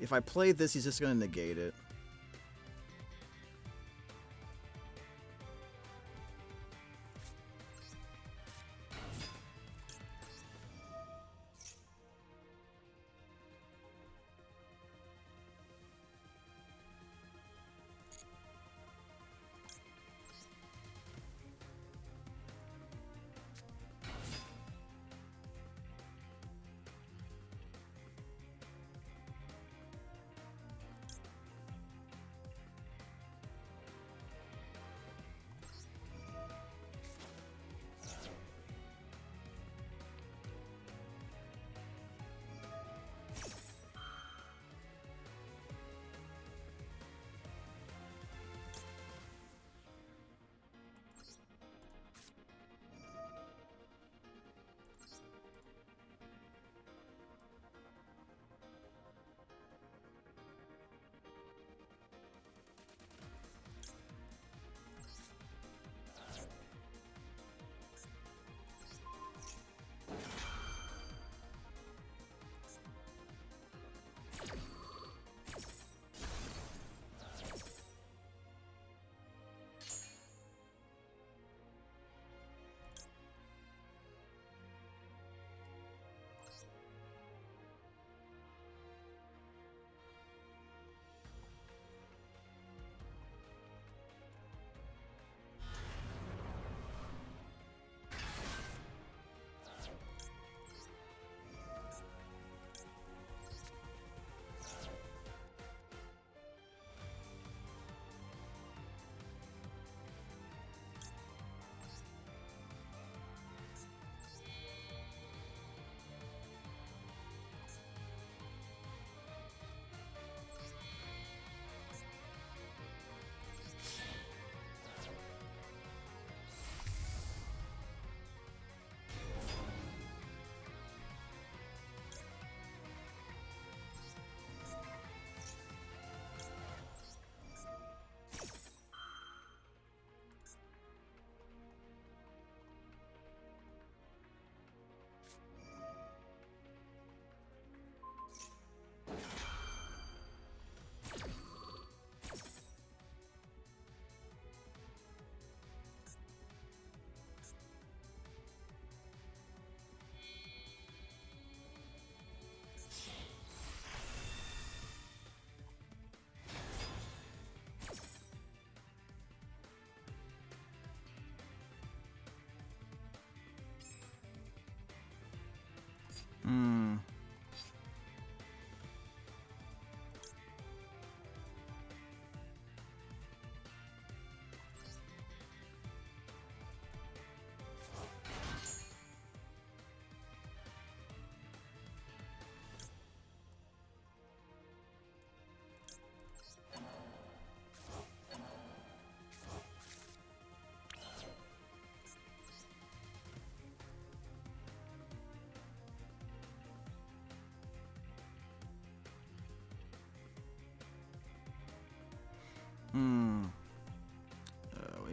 if I play this, he's just going to negate it.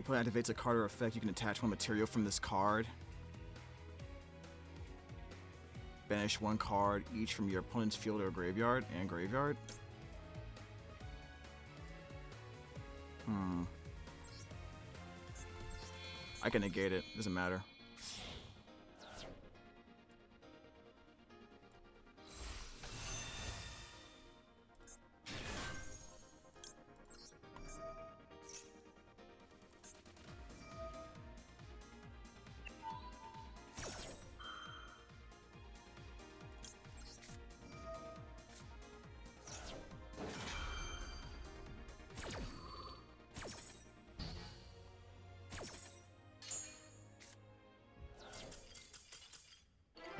opponent activates a card or effect, you can attach one material from this card. Banish one card each from your opponent's field or graveyard and graveyard. I can negate it, doesn't matter.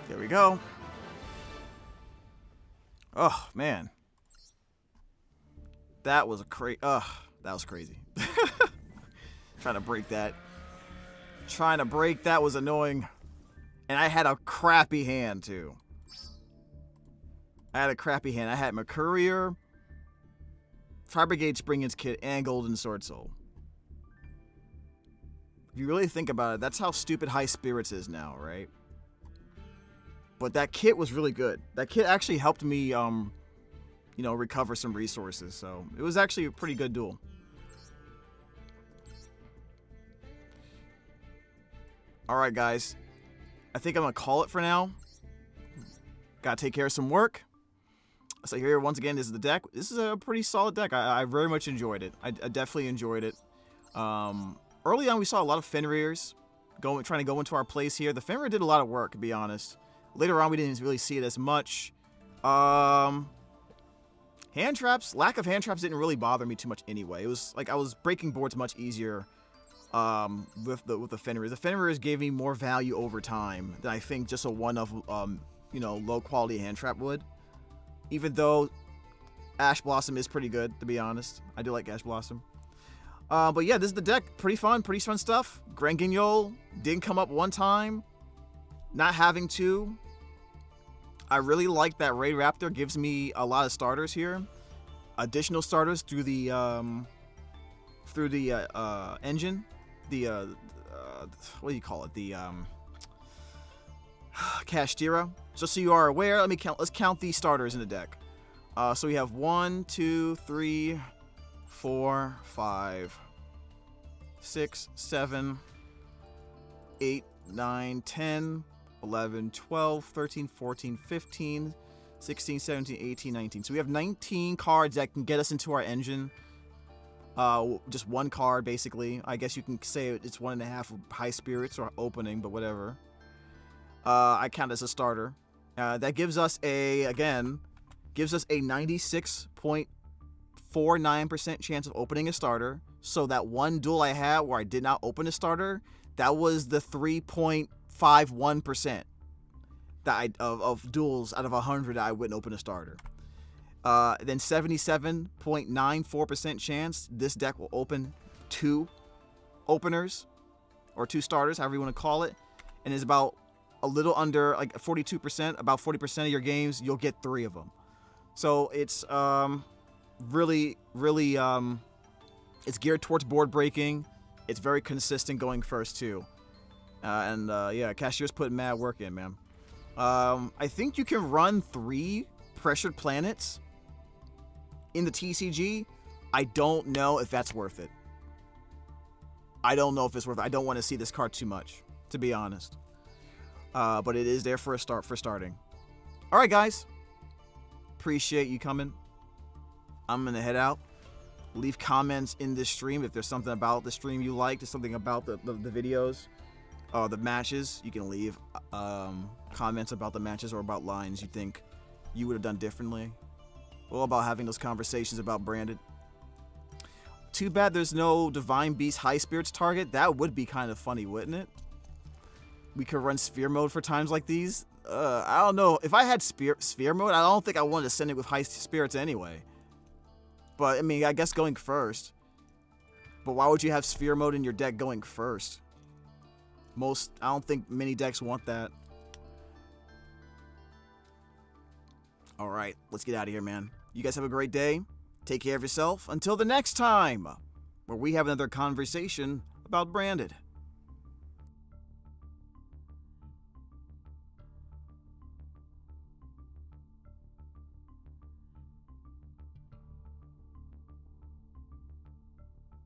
There we go. Oh, man. That was that was crazy. Trying to break that. Trying to break that was annoying. And I had a crappy hand, too. I had Mercurier, Fire Brigade Spring-Ins Kit, and Golden Sword Soul. If you really think about it, that's how stupid High Spirits is now, right? But that kit was really good. That kit actually helped me, you know, recover some resources. So it was actually a pretty good duel. All right, guys. I think I'm going to call it for now. Got to take care of some work. So here, once again, this is the deck. This is a pretty solid deck. I very much enjoyed it. I definitely enjoyed it. Early on, we saw a lot of Fenrir's trying to go into our place here. The Fenrir did a lot of work, to be honest. Later on, we didn't really see it as much. Hand traps, lack of hand traps didn't really bother me too much anyway. It was like I was breaking boards much easier with the Fenrir's. The Fenrir's gave me more value over time than I think just a one of you know, low quality hand trap would. Even though Ash Blossom is pretty good, to be honest. I do like Ash Blossom. But yeah, this is the deck. Pretty fun stuff. Grand Guignol didn't come up one time. Not having to. I really like that Raid Raptor gives me a lot of starters here. Additional starters through the engine. The what do you call it? The Kashtira. Just so you are aware, let's count these starters in the deck. So we have 1, 2, 3, 4, 5, 6, 7, 8, 9, 10, 11, 12, 13, 14, 15, 16, 17, 18, 19. So we have 19 cards that can get us into our engine. Just one card, basically. I guess you can say it's 1.5 high spirits or opening, but whatever. I count as a starter. That gives us a 96.49% chance of opening a starter. So that one duel I had where I did not open a starter, that was the 3.51% that of duels out of 100 that I wouldn't open a starter. Then 77.94% chance this deck will open 2 openers or 2 starters, however you want to call it, and is about a little under like 42%, about 40% of your games you'll get 3 of them. So it's really it's geared towards board breaking. It's very consistent going first too. Yeah, Cashier's putting mad work in, man. I think you can run 3 pressured planets in the TCG. I don't know if that's worth it. I don't know if it's worth it. I don't want to see this card too much, to be honest. But it is there for starting. All right, guys. Appreciate you coming. I'm going to head out. Leave comments in this stream if there's something about the stream you like, there's something about the videos, the matches. You can leave comments about the matches or about lines you think you would have done differently. All about having those conversations about Branded. Too bad there's no Divine Beast High Spirits target. That would be kind of funny, wouldn't it? We could run Sphere Mode for times like these. I don't know. If I had Sphere Mode, I don't think I wanted to send it with High Spirits anyway. But, I mean, I guess going first. But why would you have Sphere Mode in your deck going first? I don't think many decks want that. Alright, let's get out of here, man. You guys have a great day. Take care of yourself. Until the next time, where we have another conversation about Branded.